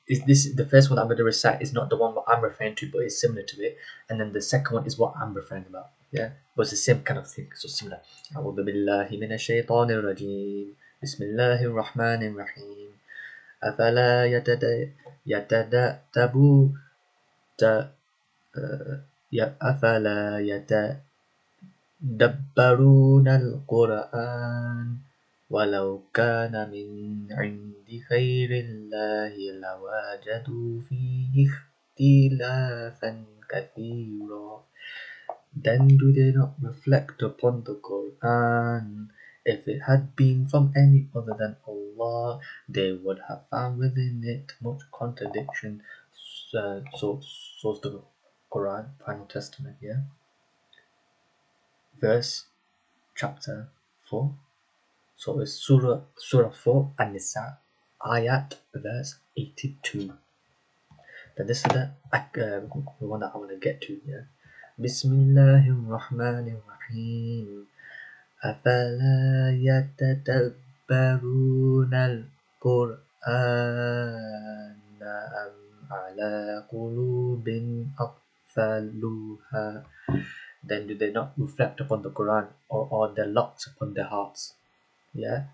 Is this the first one I'm going to recite is not the one what I'm referring to, but it's similar to it, and then the second one is what I'm referring about. Yeah, but it's the same kind of thing, so similar. أعوذ بالله من الشيطان الرجيم بسم الله الرحمن الرحيم أفلا يتدبرون أفلا يتدبرون القرآن ولو كان من عند غير الله لوجدوا فيه اختلافا كثيرا. Then do they not reflect upon the Quran? If it had been from any other than Allah, they would have found within it much contradiction. So's the Quran, Final Testament, yeah? Verse, chapter 4. So it's Surah 4 An-Nisa, Ayat, verse 82. Then this is the one that I want to get to, yeah? Bismillahirrahmanirrahim. أفلا يتدبرون القرآن أم على قلوب أقفالها. Then do they not reflect upon the Quran, or their locks upon their hearts? Yeah.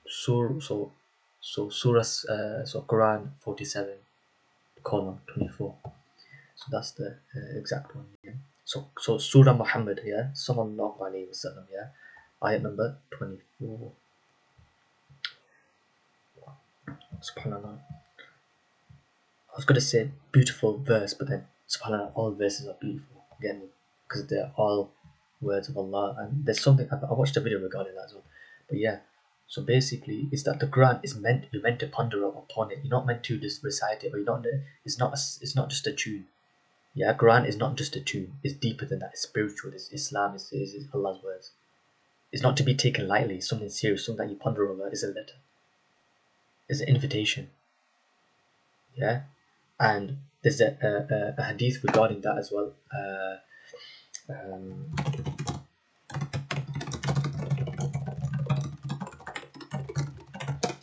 So Quran 47:24. So that's the exact one. Yeah. So Surah Muhammad, yeah, Sallallahu Alaihi Wasallam, yeah, ayat number 24. Subhanallah. I was gonna say beautiful verse, but then Subhanallah, all verses are beautiful. Get me? Because they're all words of Allah, and there's something I watched a video regarding that as well. But yeah. So basically, it's that the Quran is you're meant to ponder upon it. You're not meant to just recite it, or it's not just a tune. Yeah, Quran is not just a tune. It's deeper than that. It's spiritual. It's Islam. It's Allah's words. It's not to be taken lightly. It's something serious. Something that you ponder over. It's a letter. is an invitation. Yeah, and there's a hadith regarding that as well. Um,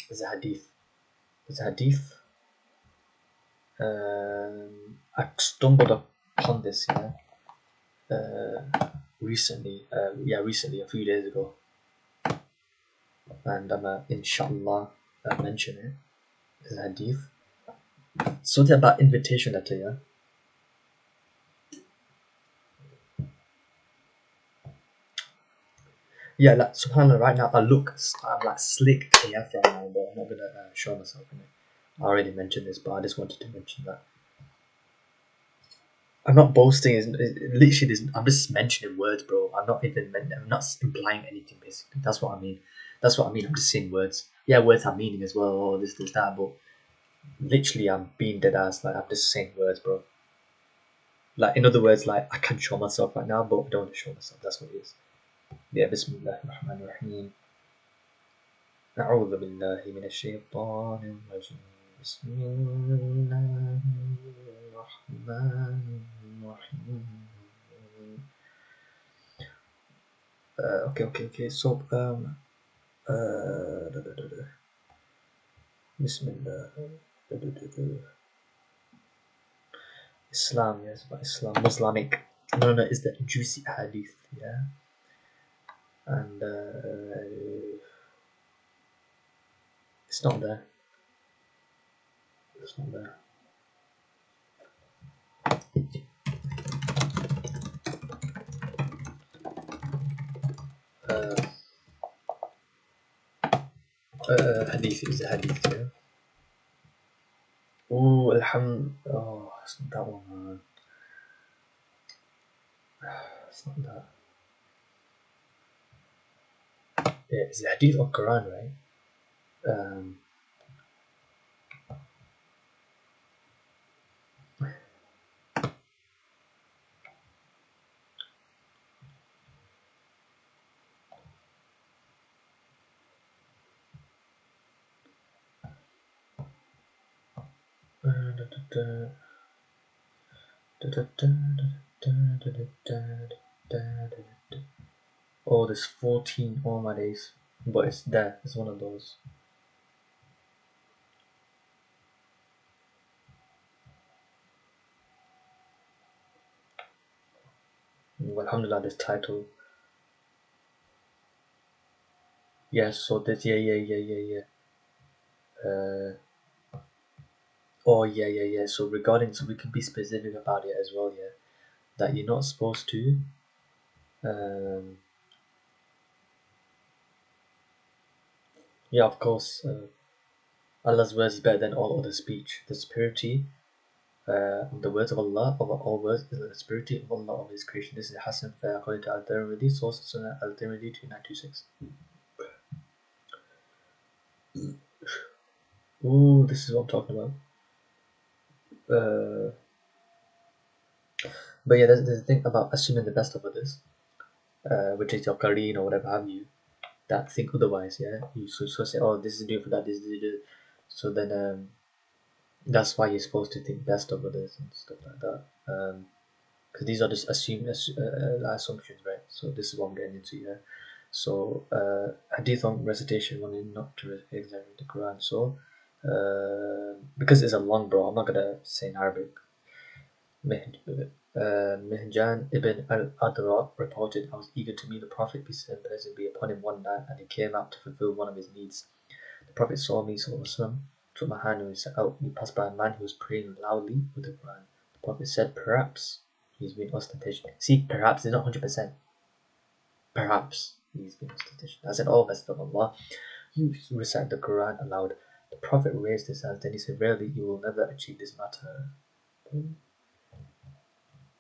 there's a hadith. There's a hadith. I stumbled upon this, recently. Recently, a few days ago, and I'm inshallah mention it. There's a hadith. Something about invitation letter, yeah. Yeah, like subhanallah, right now I'm like slick AF right now, but I'm not gonna show myself in it. I already mentioned this, but I just wanted to mention that. I'm not boasting. Literally, I'm just mentioning words, bro. I'm not implying anything. Basically, that's what I mean. I'm just saying words. Yeah, words have meaning as well. Or this, that. But literally, I'm being dead ass. Like I'm just saying words, bro. Like in other words, like I can show myself right now, but I don't want to show myself. That's what it is. Yeah, Bismillahirrahmanirrahim. أعوذ بالله من الشيطان الرجيم. بسم الله الرحمن الرحيم. Okay. So Bismillah. Islam, yes, but Islam, Islamic. No, it's the juicy hadith, yeah. And it's not there. It's not there. Hadith is a hadith, yeah. Oh, oh, it's not that one, man. It's not that. Yeah, it's a hadith of Quran, right? Oh, there's 14 all my days, but it's there. It's one of those. Alhamdulillah, this title. Yes, so this, yeah. Oh, yeah. So regarding, so we can be specific about it as well, yeah. That you're not supposed to yeah, of course, Allah's words is better than all other speech. The spirituality of the words of Allah, of all words, is the spirituality of Allah of His creation. This is Hasan according to al-Tirmidhi, source Sunan al-Tirmidhi 2926. Ooh, this is what I'm talking about. But yeah, there's the thing about assuming the best of others, which is your Qareen or whatever have you, that think otherwise, yeah. You so say, oh, this is doing for that, this is doing. So then that's why you're supposed to think best of others and stuff like that. Because these are just assumptions, right? So this is what I'm getting into, yeah. So hadith on recitation, wanting not to examine the Quran. So because it's a long, bro, I'm not gonna say in Arabic. Mihjan ibn al-Adra reported, I was eager to meet the Prophet, peace and blessing be upon him, one night, and he came out to fulfill one of his needs. The Prophet saw me, took my hand and we set out. We passed by a man who was praying loudly with the Quran. The Prophet said, perhaps he's been ostentatious. See, perhaps, it's not 100%. Perhaps he's been ostentatious. I said, oh, Messenger of Allah, you recite the Quran aloud. The Prophet raised his hands, then he said, verily, you will never achieve this matter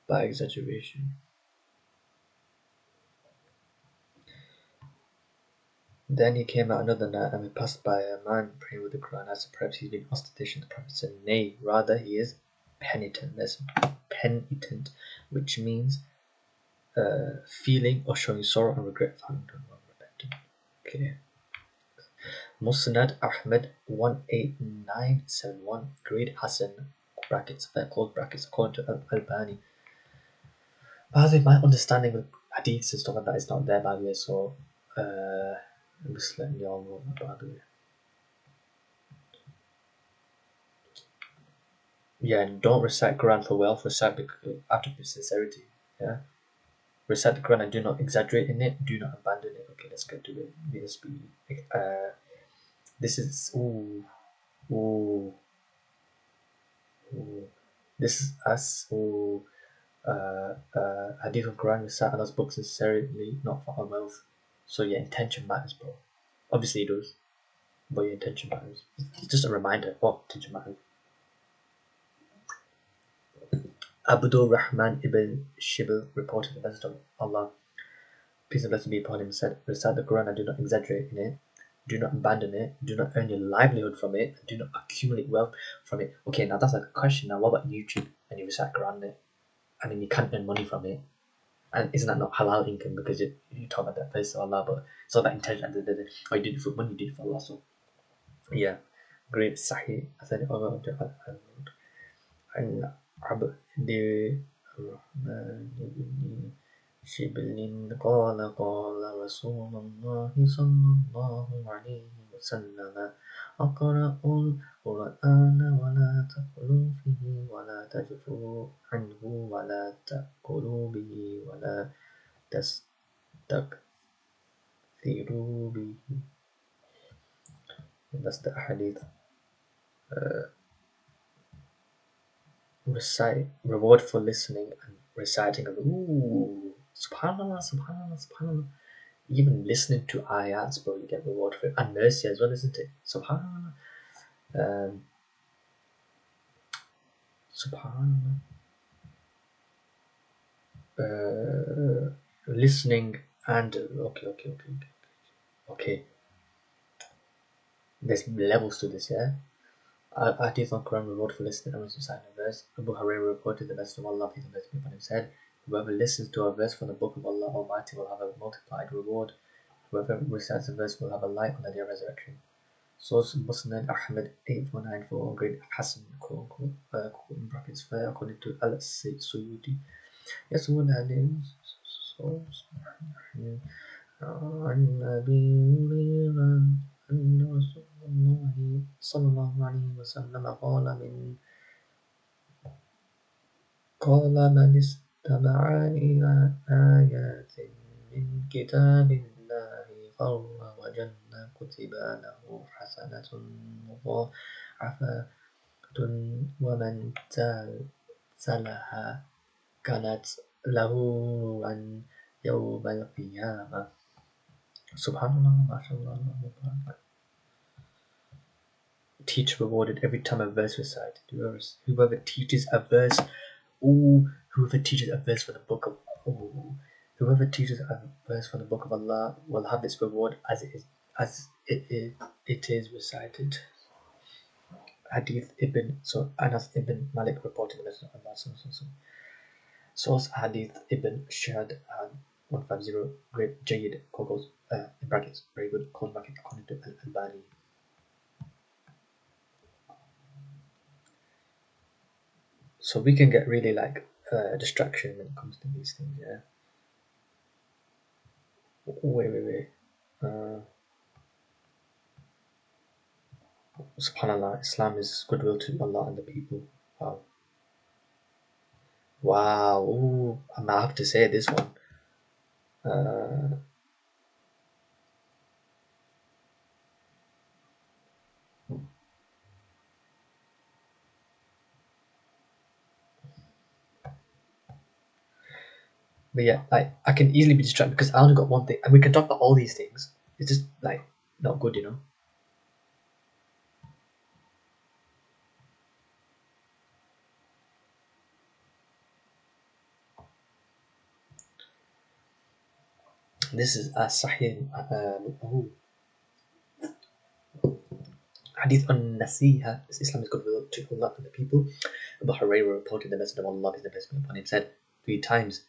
by exaggeration. Then he came out another night, and we passed by a man praying with the Quran. I said, perhaps he's been ostentatious. The Prophet said, nay, rather he is penitent. That's penitent, which means feeling or showing sorrow and regret for having done wrong, repentant. Okay. Musnad Ahmad 18971. Grade Hasan, brackets, close brackets, according to al-Albani. By the way, my understanding with hadiths and stuff like that is not there, by the way, so I'm just letting you all know that, by the way. Yeah, and don't recite Quran for wealth, recite out of sincerity. Yeah, recite the Quran and do not exaggerate in it, do not abandon it. Okay, let's get to it. This is ooh. This is us who Hadith of Quran recite Allah's books sincerely, not for our wealth. So your intention matters, bro. Obviously it does, but your intention matters. It's just a reminder what intention matters. Abdul Rahman ibn Shibl reported the message of Allah, peace and blessing be upon him, said, recite the Quran and do not exaggerate in it, do not abandon it, do not earn your livelihood from it, do not accumulate wealth from it. Okay, now that's like a question. Now what about YouTube and you recite Quran in it? I mean, you can't earn money from it. And isn't that not halal income? Because you talk about that place of Allah, but it's all that intention. Oh, you did it for money, you did it for Allah. So, yeah, great Sahih. I said it over and Abd الرحمن بن شبل قال رسول الله صلى الله عليه وسلم أقرأ القرآن ولا تغلوا فيه ولا تجفوا عنه ولا تأكلوا به ولا تستكثروا به. That's the hadith. Recite, reward for listening and reciting. Ooh, subhanallah, subhanallah, subhanallah. Even listening to ayats, bro, you get reward for it. And mercy as well, isn't it? Subhanallah. Subhanallah. Listening and okay. There's levels to this, yeah. Hadith on Quran reward for listening and reciting a verse. Abu Huraira reported the Messenger of Allah, peace and blessing be upon him, said, whoever listens to a verse from the book of Allah Almighty will have a multiplied reward. Whoever recites a verse will have a light on the day of resurrection. Source Musnad Ahmad 8494, grade Hasan, quote in brackets, fair, according to al-Suyuti. Yes, one hadith. Source عن أبي هريرة أن رسول الله صلى الله عليه وسلم قال من استمع إلى آيات من كتاب الله فهو وجنة كتب له حسنة مضاعفة ومن تلها كانت له عن يوم القيامة. Subhanallah, mashallah. Teach rewarded every time a verse recited. Whoever teaches a verse, whoever teaches a verse from the book of whoever teaches a verse from the book of Allah will have this reward as it is recited. Hadith Anas ibn Malik reported the Messenger of Allah. Source Hadith ibn Shahad 150, great Jayyid, Kogos, in brackets, very good, close bracket, according to al-Albani. So we can get really like distraction when it comes to these things, yeah. Wait. Subhanallah, Islam is goodwill to Allah and the people. Wow. Ooh, I might have to say this one. But yeah, like I can easily be distracted because I only got one thing, and we can talk about all these things. It's just like not good, you know. This is a Sahih Hadith on Nasiha. Islam is goodwill to Allah and the people. Abu Huraira reported the Messenger of Allah, peace and blessings be upon him, said 3 times,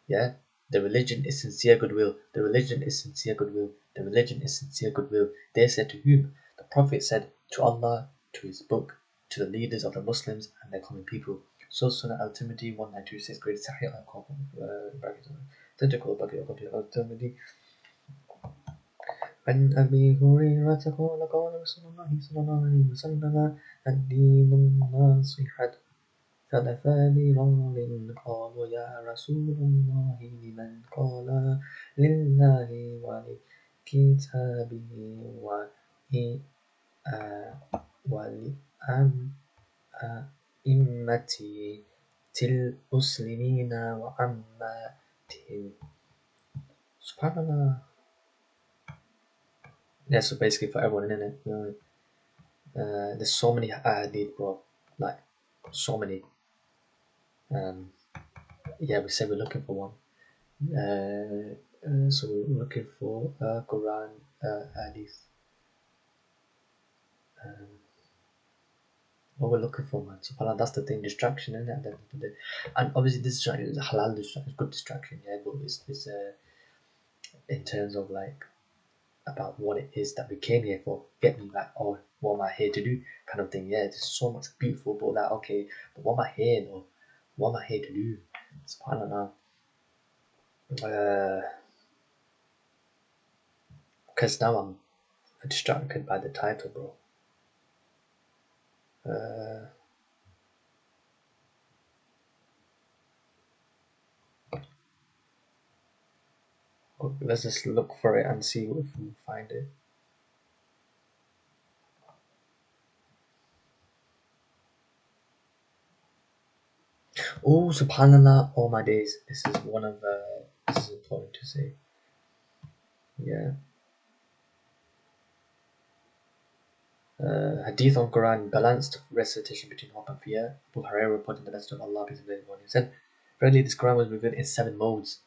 yeah, The religion is sincere goodwill. The religion is sincere goodwill. The religion is sincere goodwill. They said to whom? The Prophet said to Allah, to his book, to the leaders of the Muslims and their common people. So Sunan al-Tirmidhi 1926, great Sahih al-Tirmidhi. عن أبي هريرة قال قال رسول الله صلى الله عليه وسلم الدين النصيحة فلفال قالوا يا رسول الله لمن قال لله ولكتابه ولأئمة المسلمين وعامتهم. Subhanallah. Yeah, so basically for everyone in it, there's so many hadith, bro, like so many. Yeah, we said we're looking for one. So we're looking for Quran hadith. What we're looking for, man. Subhanallah, that's the thing. Distraction, isn't it? At the end of the day. And obviously, this distraction is a halal distraction, it's good distraction, yeah. But it's in terms of like about what it is that we came here for. Get me like, oh, what am I here to do? Kind of thing. Yeah, there's so much beautiful, but like, okay, but what am I here though? What am I here to do? Subhanallah. Because now I'm distracted by the title, bro. Let's just look for it and see if we can find it. Oh, subhanallah, all my days. This is one of this is important to say. Yeah. Hadith on Quran, balanced recitation between hope and fear. Abu Huraira reported the message of Allah, peace and blessings upon him, said, verily this Quran was revealed in 7 modes,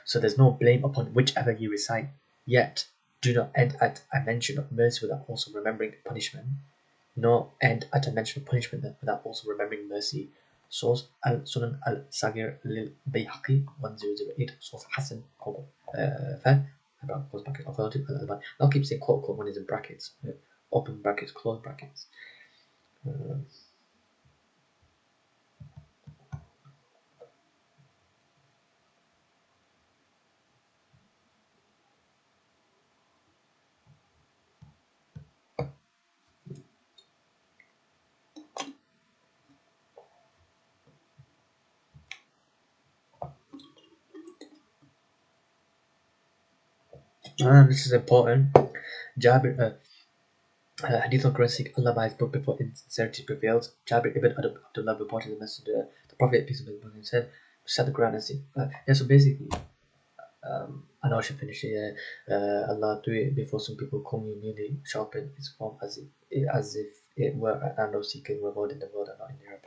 so there's no blame upon whichever you recite. Yet do not end at a mention of mercy without also remembering punishment, nor end at a mention of punishment without also remembering mercy. Source Sunan al-Sagir lil-Bayhaqi 1008. Source Hasan fan about close brackets authority al-Albani. I'll keep saying quote when it's in brackets, open brackets, close brackets. This is important. Jabir, Hadith on Quran seek Allah by his book before insincerity prevails. Jabir ibn Abdullah reported the messenger, the Prophet, peace and blessings, said, recite the Quran and see. Yeah, so basically, I know I should finish it. Allah do it before some people come immediately sharpen its form as if it were an arrow seeking reward in the world and not in Europe.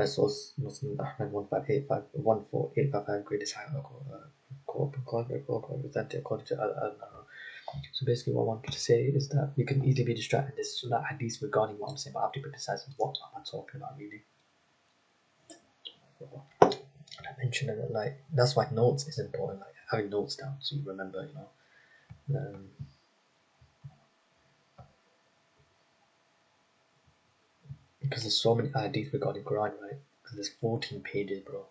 Source Muslim Ahmed 14855 greatest high according to Al-Albani. So basically what I wanted to say is that we can easily be distracted. This Sunnah hadith regarding what I'm saying, but I have to be precise with what am I talking about really. I mentioned that like that's why notes is important, like having notes down so you remember, because there's so many hadith regarding Quran, right? Because there's 14 pages, bro.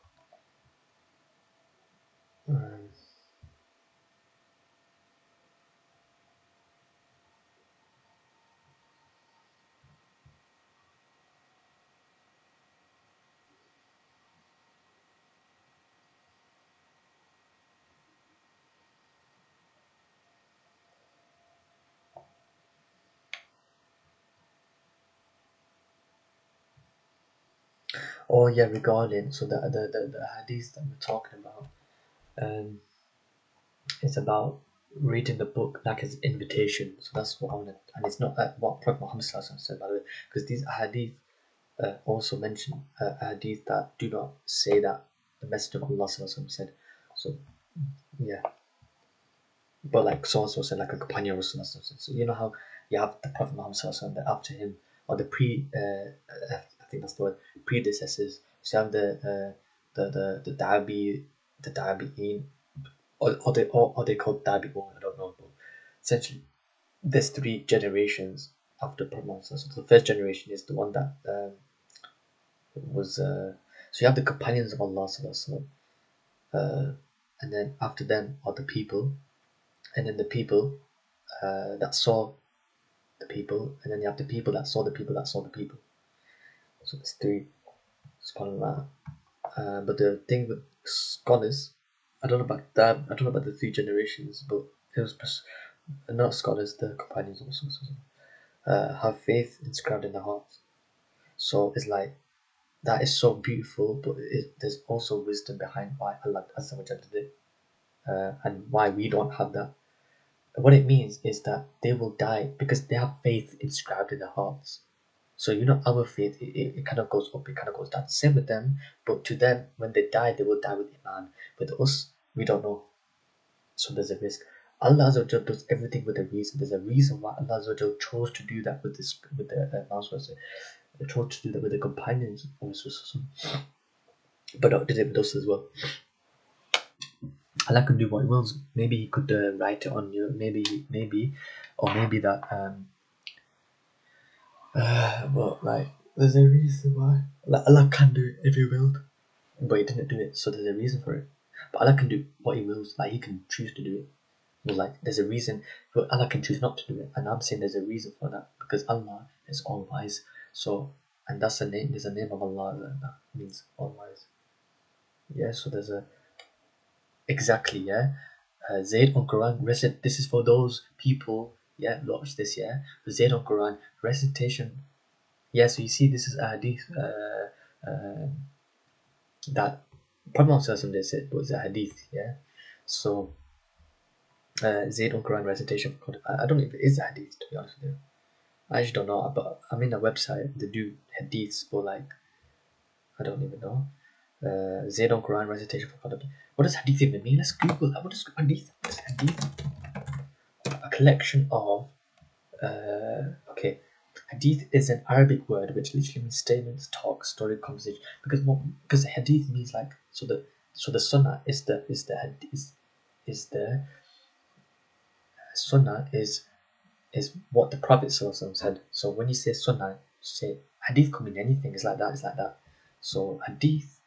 Oh yeah, regarding so the hadith that we're talking about, it's about reading the book like as invitation. So that's what I want to, and it's not what Prophet Muhammad said, by the way, because these hadith also mention hadith that do not say that the Messenger of Allah said. So yeah, but like so and so said, like a companion of Rasulullah. So you know how you have the Prophet Muhammad that after him, or the I think that's the word, predecessors. So you have the Tabi'in, or they called Tabi'un, I don't know. But essentially, there's 3 generations after Prophet Muhammad. So the first generation is the one that was so you have the companions of Allah Sallallahu and then after them are the people, and then the people that saw the people, and then you have the people that saw the people that saw the people. So it's 3. SubhanAllah. But the thing with scholars, I don't know about that. I don't know about the 3 generations, but it was not scholars, the companions also have faith inscribed in their hearts. So it's like that is so beautiful, but there's also wisdom behind why Allah Azza wa Jalla did it, and why we don't have that. What it means is that they will die because they have faith inscribed in their hearts. So our faith, it kind of goes up, it kind of goes down. Same with them, but to them, when they die, they will die with Iman. With us, we don't know. So there's a risk. Allah Azza wa Jalla does everything with a reason. There's a reason why Allah Azza wa Jalla chose to do that with the chose to do that with the companions of Rasul, but did it with us as well. Allah can do what He wills. Maybe He could write it on you. Maybe that. But like, there's a reason why Allah can do it if He willed, but He didn't do it. So there's a reason for it. But Allah can do what He wills. Like He can choose to do it. But like, there's a reason. But Allah can choose not to do it, and I'm saying there's a reason for that because Allah is all wise. So, and that's a name. There's a name of Allah that means all wise. Yeah. So there's a exactly. Yeah. Zayd on Quran recite. This is for those people. Yeah. Watch this. Yeah. Zayd on Quran recitation. Yeah, so you see, this is a hadith that Prophet Muhammad said was a hadith, yeah. So, Zayd on Quran recitation. I don't know if it is a hadith, to be honest with you. I actually don't know, but I'm in a website, they do hadiths, but like, I don't even know. Zayd on Quran recitation for Qadr. What does hadith even mean? Let's Google that. What is hadith? What is hadith? A collection of, okay. Hadith is an Arabic word which literally means statements, talk, story, conversation. Because hadith means like so the sunnah is the sunnah is what the Prophet said. So when you say sunnah, you say hadith could mean anything. It's like that. So hadith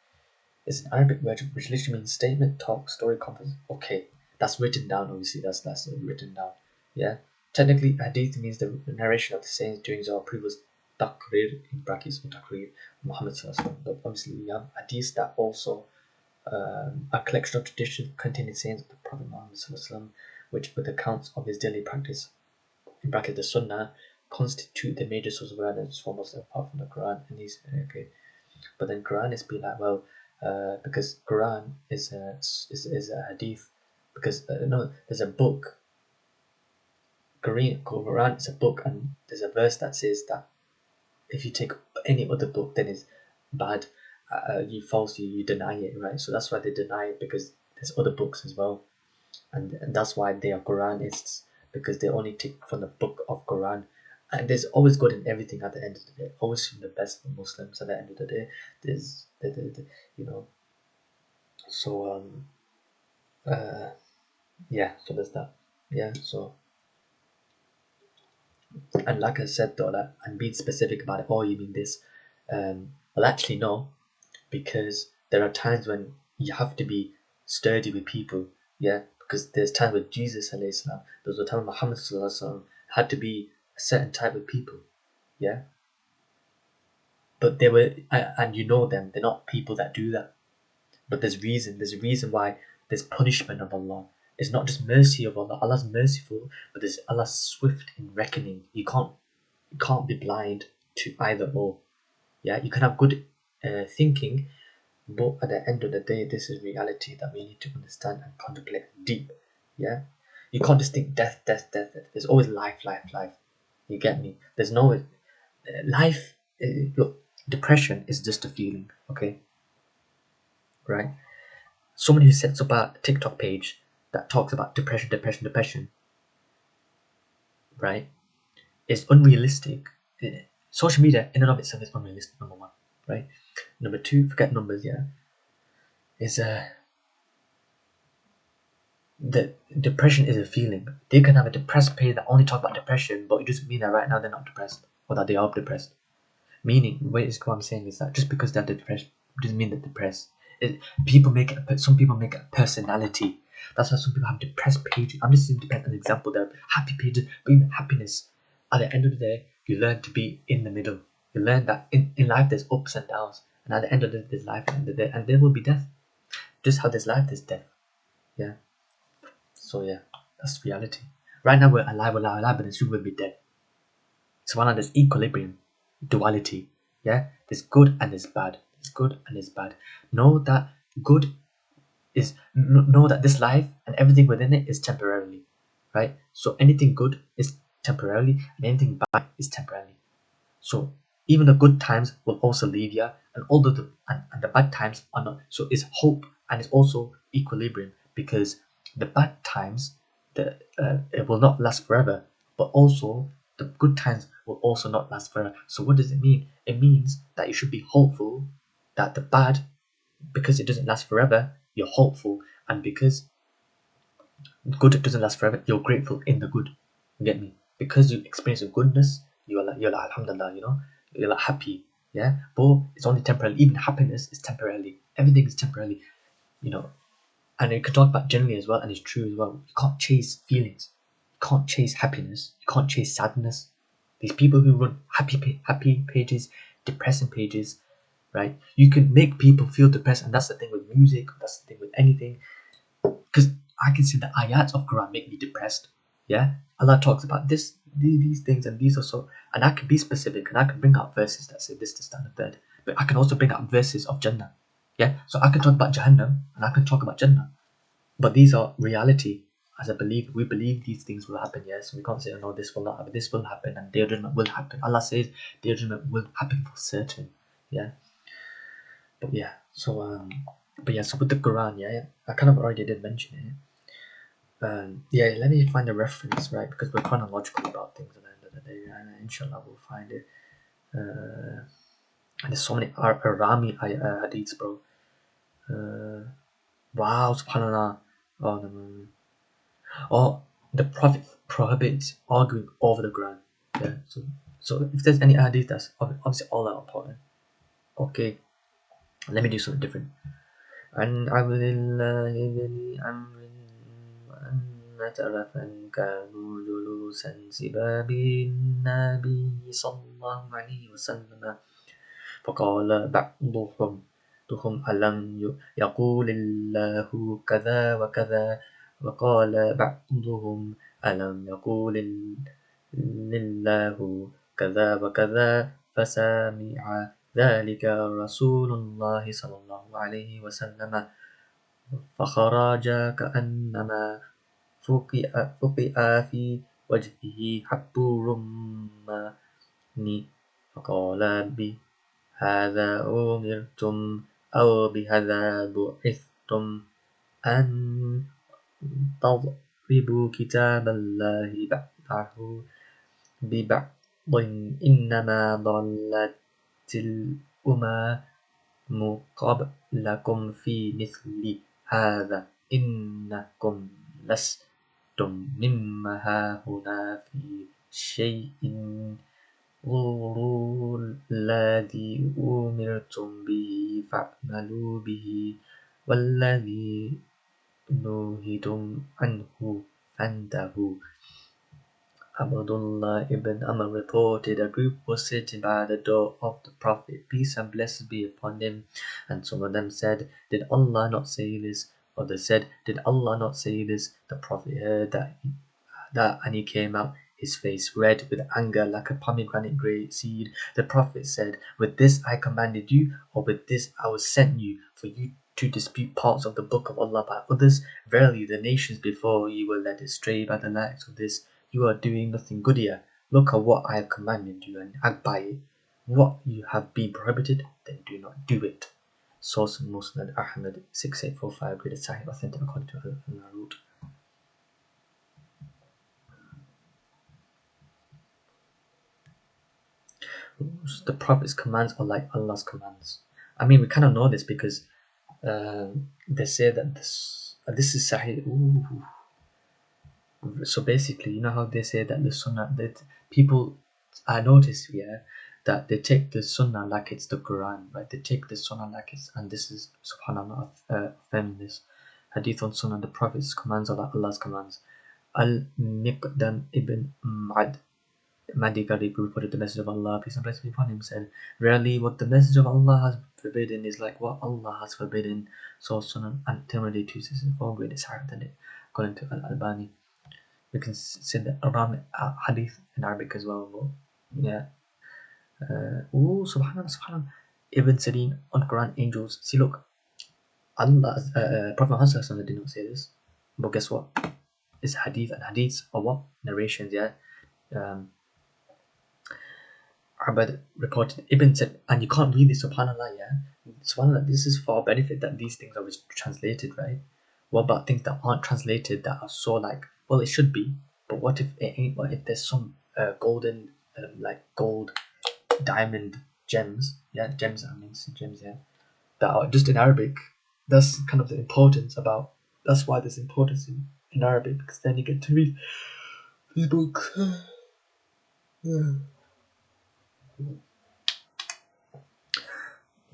is an Arabic word which literally means statement, talk, story, conversation. Okay, that's written down. Obviously, that's written down. Yeah. Technically, hadith means the narration of the sayings, doings, or previous taqrir, in brackets, or taqrir, Muhammad Sallallahu Alaihi Wasallam. But obviously, we have hadith that also a collection of traditions containing sayings of the Prophet Muhammad Sallallahu Alaihi Wasallam, which with accounts of his daily practice, in brackets, the Sunnah, constitute the major source of awareness for Muslims apart from the Quran. And these, okay, but then Quran is be like, well, because Quran is a hadith, because no, there's a book. Quran is a book, and there's a verse that says that if you take any other book, then it's bad. You false, you deny it, right? So that's why they deny it, because there's other books as well, and that's why they are Quranists, because they only take from the book of Quran. And there's always good in everything at the end of the day. Always from the best of Muslims at the end of the day. There's So yeah. So there's that. Yeah. So. And like I said though, that and being specific about it, oh, you mean this? Well, actually no, because there are times when you have to be sturdy with people, yeah. Because there's times with Jesus alayhi salam, there was a time when Muhammad sallallahu alaihi wasallam had to be a certain type of people, yeah. But they were, and you know them, they're not people that do that. But there's a reason why there's punishment of Allah. It's not just mercy of Allah. Allah's merciful, but there's Allah's swift in reckoning. You can't be blind to either or. Yeah, you can have good thinking, but at the end of the day, this is reality that we need to understand and contemplate deep. Yeah, you can't just think death. There's always life. You get me? There's no life. Look, depression is just a feeling. Okay, right? Someone who sets up a TikTok page that talks about depression, right, is unrealistic. Social media in and of itself is unrealistic, number one, right? Number two, forget numbers, yeah, is that depression is a feeling. They can have a depressed page that only talk about depression, but it doesn't mean that right now they're not depressed or that they are depressed. Meaning, what I'm saying is that just because they're depressed doesn't mean they're depressed. Some people make it a personality. That's why some people have depressed pages. I'm just using depressed as an example. There are happy pages, but even happiness. At the end of the day, you learn to be in the middle. You learn that in life there's ups and downs, and at the end of the day, there's life, and there will be death. Just how there's life, there's death. Yeah. So yeah, that's reality. Right now we're alive, but then soon we'll be dead. So one of this equilibrium, duality. Yeah, there's good and there's bad. There's good and there's bad. Know that good know that this life and everything within it is temporarily, right? So anything good is temporarily, and anything bad is temporarily. So even the good times will also leave you, and although and the bad times are not. So it's hope and it's also equilibrium, because the bad times it will not last forever, but also the good times will also not last forever. So what does it mean? It means that you should be hopeful that the bad, because it doesn't last forever, you're hopeful, and because good doesn't last forever, you're grateful in the good. You get me? Because you experience the goodness, you're like alhamdulillah, you're like happy, yeah. But it's only temporary. Even happiness is temporarily. Everything is temporarily, you know. And you can talk about generally as well, and it's true as well. You can't chase feelings. You can't chase happiness. You can't chase sadness. These people who run happy pages, depressing pages, right? You can make people feel depressed, and that's the thing with music. That's the thing with anything. Because I can see the ayats of Quran make me depressed. Yeah, Allah talks about these things, and these are so, and I can be specific, and I can bring out verses that say this, and the third. But I can also bring out verses of Jannah. Yeah, so I can talk about Jahannam, and I can talk about Jannah. But these are reality. As a believer, we believe these things will happen. Yes, we can't say, oh, no, this will not happen. This will happen, and their judgment will happen. Allah says their judgment will happen for certain. Yeah. But yeah, so with the Quran, yeah, I kind of already did mention it. Yeah, let me find a reference, right? Because we're chronological about things at the end of the day, and inshallah we'll find it. And there's so many Arami hadiths, bro. Wow, subhanallah. Oh, no. Oh, the Prophet prohibits arguing over the Quran. Yeah, so if there's any hadith, that's obviously all are important. Okay, let me do something different. عن عبد الله بن عمرو أن ترفا كانوا جلوسا سباب النبي صلى الله عليه وسلم فقال بعضهم ألم يقول الله كذا وكذا وقال بعضهم ألم يقول الله كذا وكذا فسمع ذلك رسول الله صلى الله عليه وسلم فخرج كأنما فقئ في وجهه حب رمان فقال بهذا أمرتم أو بهذا بعثتم أن تضربوا كتاب الله بعضه ببعض إنما ضلت الأمم قبلكم في مثل هذا إنكم لستم مما هاهنا في شيء غرور الذي أمرتم به فاعملوا به والذي نهيتم عنه فانتهوا. Abdullah ibn Amr reported a group was sitting by the door of the Prophet, peace and blessings be upon him, and some of them said, Did Allah not say this? Others said, Did Allah not say this? The Prophet heard that and he came out, his face red with anger like a pomegranate grape seed. The Prophet said, With this I commanded you, or with this I was sent you, for you to dispute parts of the book of Allah by others. Verily the nations before you were led astray by the likes of this. You are doing nothing good here. Look at what I have commanded you and act by it. What you have been prohibited, then do not do it. Source Musnad Ahmad 6845, graded Sahih, authentic according to al-Narut. The Prophet's commands are like Allah's commands. I mean, we kind of know this because they say that This is Sahih. Ooh. So basically, you know how they say that the Sunnah, that people, I noticed, yeah, that they take the Sunnah like it's the Quran, right? They take the Sunnah like it's, and this is, subhanAllah, affirming this. Hadith on Sunnah, the Prophet's commands are like Allah's commands. Al-Miqdam ibn Madi Garib reported the message of Allah, peace and blessings be upon him, said, "Rarely what the message of Allah has forbidden is like what Allah has forbidden." So Sunan al-Tirmidhi 264 great is higher than it, according to al-Albani. We can say that around Hadith in Arabic as well. But yeah. Subhanallah, subhanallah. Ibn Sirin on Quran angels. See, look, Allah, Prophet Muhammad did not say this, but guess what? It's Hadith, and Hadiths are what? Narrations, yeah. Abad reported, Ibn said, and you can't read this, subhanallah, yeah. Subhanallah, this is for our benefit that these things are translated, right? What about things that aren't translated that are so like, well, it should be, but what if it ain't? What if there's some golden, like gold, diamond gems, yeah, gems, I mean, gems, yeah, that are just in Arabic? That's kind of the importance about, that's why there's importance in Arabic, because then you get to read these books.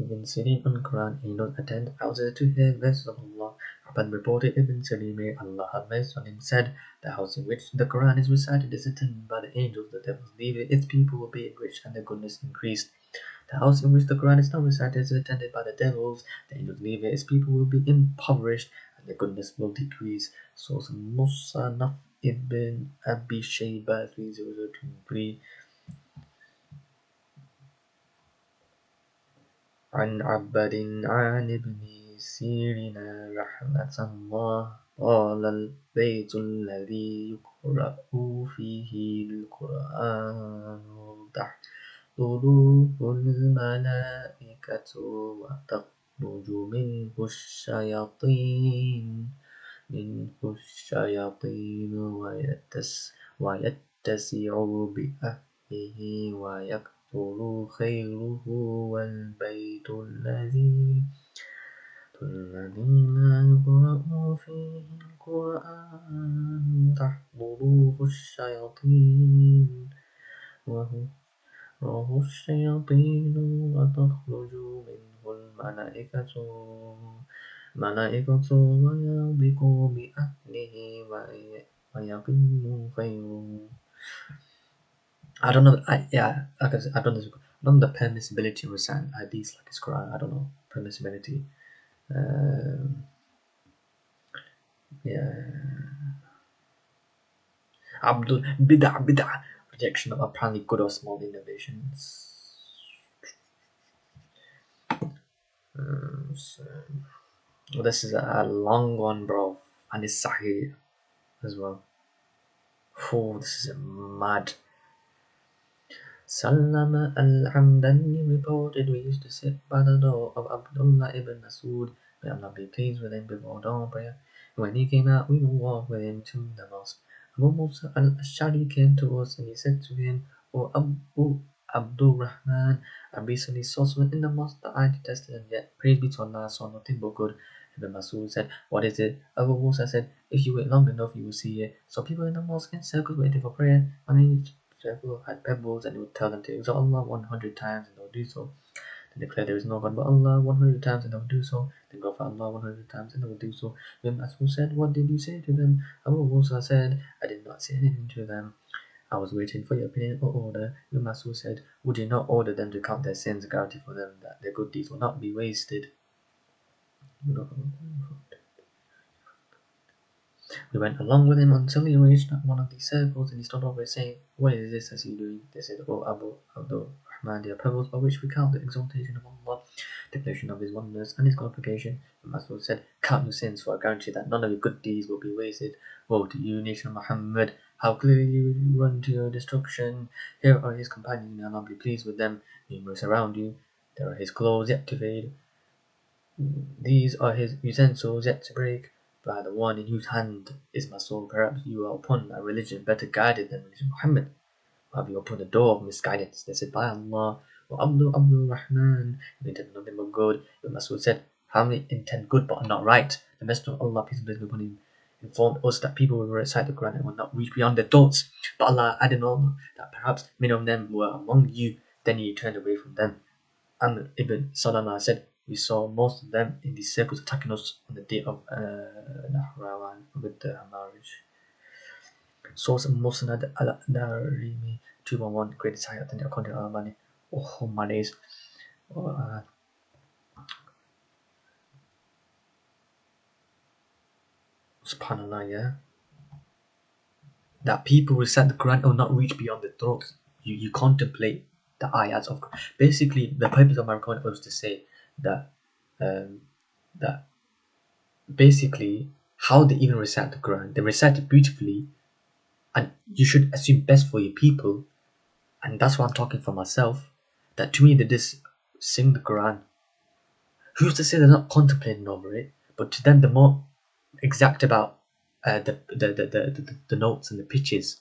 Ibn Sirin on Quran, he not attend houses to hear verses of Allah. Abban reported Ibn Sirin, may Allah have mercy on him, said, the house in which the Quran is recited is attended by the angels, the devils leave it, its people will be enriched and their goodness increased. The house in which the Quran is not recited is attended by the devils, the angels leave it, its people will be impoverished and their goodness will decrease. Source Musannaf Ibn Abi Shayba 3023. عن عبد عن ابن سيرين رحمة الله قال البيت الذي يقرأ فيه القرآن تحضره الملائكة وتخرج منه الشياطين ويتسع بأهله ويكثر خيره والبيت الذي لا يقرأ فيه القرآن تحضره الشياطين الشياطين وتخرج منه الملائكة ويضيق بأهله ويقل خيره. I don't know. Like I said, I don't know. I don't know the permissibility of reciting hadith like it's Quran. I don't know permissibility. Yeah. Abdul bid'ah rejection of apparently good or small innovations. Well, this is a long one, bro, and it's Sahih as well. Oh, this is a mad. Salama al-Hamdani reported we used to sit by the door of Abdullah ibn Masud, may Allah be pleased with him, before dawn prayer. When he came out, we would walk with him to the mosque. Abu Musa al-Ashari came to us and he said to him, O Abu Abdul Rahman, I recently saw someone in the mosque that I detested, and yet, praise be to Allah, I saw nothing but good. Ibn Masud said, what is it? Abu Musa said, if you wait long enough, you will see it. So people in the mosque in circles waiting for prayer, and each circle had pebbles, and he would tell them to exalt Allah 100 times, and they would do so. Then declare there is no God but Allah 100 times, and they would do so. Then go for Allah 100 times, and they would do so. Ibn Masud said, what did you say to them? Abu Musa said, I did not say anything to them. I was waiting for your opinion or order. Ibn Masud said, would you not order them to count their sins and guarantee for them that their good deeds will not be wasted? We went along with him until he reached one of these circles, and he stood over it, saying, what is this as you doing? They said, O Abu Abdul Rahman, they are pebbles by which we count the exaltation of Allah, declaration of his wonders and his glorification. And Masud said, count your sins, for I guarantee that none of your good deeds will be wasted. Woe to you, nation of Muhammad, how clearly you run to your destruction. Here are his companions, may Allah be pleased with them, numerous around you. There are his clothes yet to fade. These are his utensils yet to break. By the one in whose hand is my soul, perhaps you are upon a religion better guided than religion of Muhammad. Have you opened the door of misguidance? They said, by Allah, wa Abdul Rahman, you intend nothing but good. Ibn Masud said, how many intend good but are not right. The Messenger of Allah, peace and blessings be upon him, informed us that people will recite the Quran and will not reach beyond their thoughts. But Allah added on that perhaps many of them were among you, then you turned away from them. And Ibn Salama said, we saw most of them in these circles attacking us on the day of Nahrawan with the marriage. Source Musnad al-Darimi 211, great Sahih authentic according to al-Albani. Oh my days. Subhanallah, yeah. That people recite the Quran will not reach beyond the throats. You contemplate the ayats of Quran. Basically, the purpose of my recording was to say that that basically how they even recite the Quran. They recite it beautifully, and you should assume best for your people. And that's why I'm talking for myself. That to me, they just sing the Quran. Who's to say they're not contemplating over it? But to them, they're more exact about the notes and the pitches,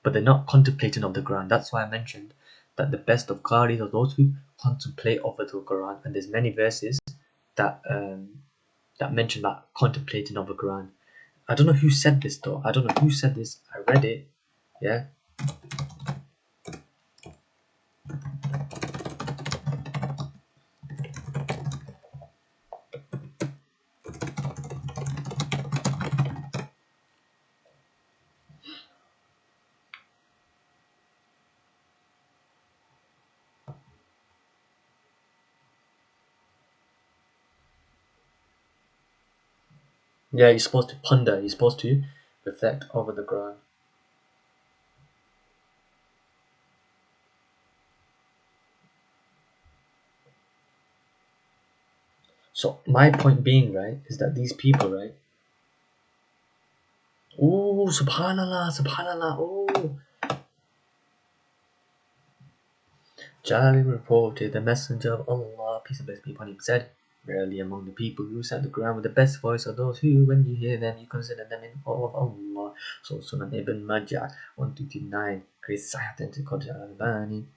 but they're not contemplating of the Quran. That's why I mentioned that the best of qaris are those who contemplate over the Quran, and there's many verses that that mention that contemplating of the Quran. I don't know who said this though. I don't know who said this. I read it. Yeah. Yeah, you're supposed to ponder. You're supposed to reflect over the Quran. So my point being, right, is that these people, right? Oh, subhanallah, subhanallah. Oh. Jabir reported, the Messenger of Allah, peace and blessings be upon him, said, rarely among the people who recite the Quran with the best voice are those who, when you hear them, you consider them in awe of Allah. So Sunan Ibn Majah 129, great Sahih authentic according to al-Albani.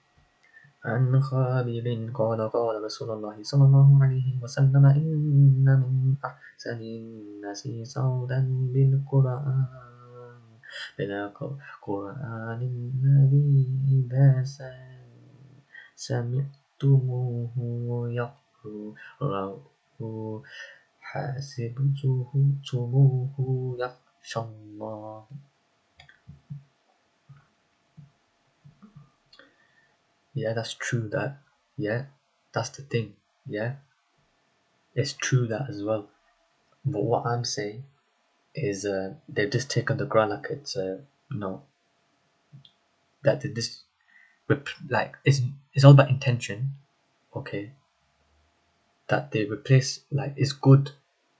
عن خابب قال قال رسول الله صلى الله عليه وسلم إن من أحسن الناس صوتا بالقرآن بالقرآن الذي باسا سمعتموه يقرأ حسبتموه يخشى الله. Yeah, that's true that. Yeah, that's the thing. Yeah, it's true that as well. But what I'm saying is they've just taken the Quran like it's that they just like it's all about intention. Okay, that they replace, like, it's good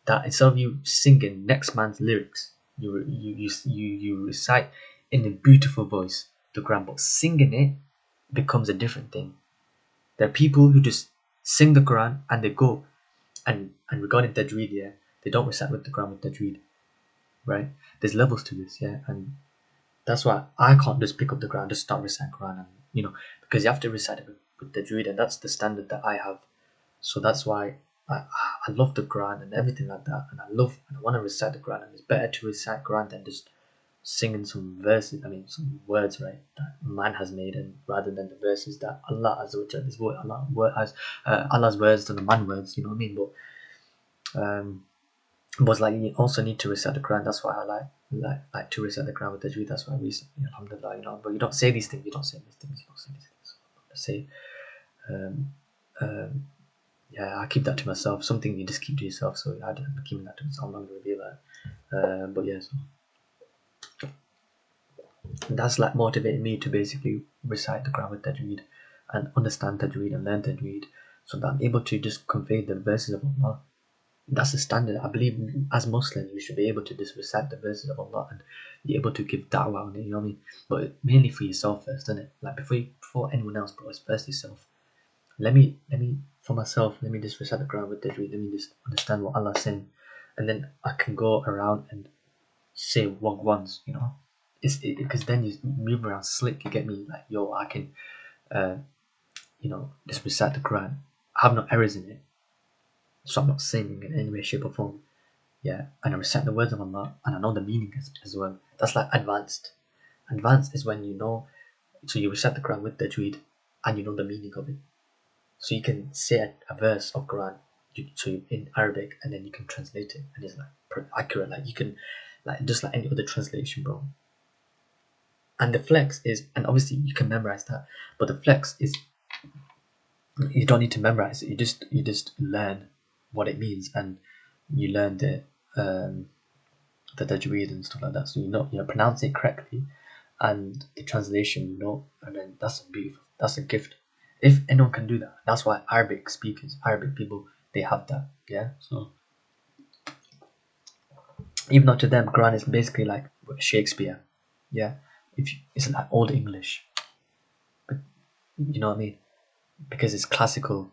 that instead of you singing next man's lyrics, you recite in a beautiful voice the Quran, but singing it becomes a different thing. There are people who just sing the Quran and they go and regarding tajweed, yeah, they don't recite with the Quran with tajweed, right? There's levels to this, yeah, and that's why I can't just pick up the Quran, just start reciting Quran, and because you have to recite it with tajweed, and that's the standard that I have. So that's why I love the Quran and everything like that, and I want to recite the Quran, and it's better to recite Quran than just singing some verses, some words, right, that man has made, and rather than the verses that Allah Azza wa Jalla, this word Allah has Allah's words and the man words, you know what I mean? But like you also need to recite the Quran. That's why I like to recite the Quran with tajweed. That's why we say, alhamdulillah, but you don't say these things. You don't say these things. Say, yeah, I keep that to myself. Something you just keep to yourself. So I'm keeping that to myself. I'm not going to reveal that. But yeah, so that's like motivating me to basically recite the Quran with tajweed and understand tajweed and learn tajweed, so that I'm able to just convey the verses of Allah. That's the standard. I believe as Muslims we should be able to just recite the verses of Allah and be able to give da'wah on it, you know what I mean? But mainly for yourself first, isn't it? Like before anyone else, bro, it's first yourself. Let me for myself, let me just recite the Quran with tajweed, let me just understand what Allah's saying, and then I can go around and say ones, because then you move around slick, you get me? Like, yo, I can just recite the Quran, I have no errors in it, So I'm not singing in any way, shape, or form. Yeah, and I recite the words of Allah, and I know the meaning as well. That's like advanced. Advanced is when you know, so you recite the Quran with tajweed, and you know the meaning of it. So you can say a verse of Quran in Arabic, and then you can translate it, and it's like accurate. Like you can, like just like any other translation, bro. And the flex is, and obviously you can memorize that, but the flex is, you don't need to memorize it. You just learn what it means, and you learn the tajweed and stuff like that. So you pronounce it correctly, and the translation, and then that's beautiful. That's a gift. If anyone can do that, that's why Arabic speakers, Arabic people, they have that. Yeah. So even though to them, Quran is basically like Shakespeare. Yeah. It's like old English, but you know what I mean, because it's classical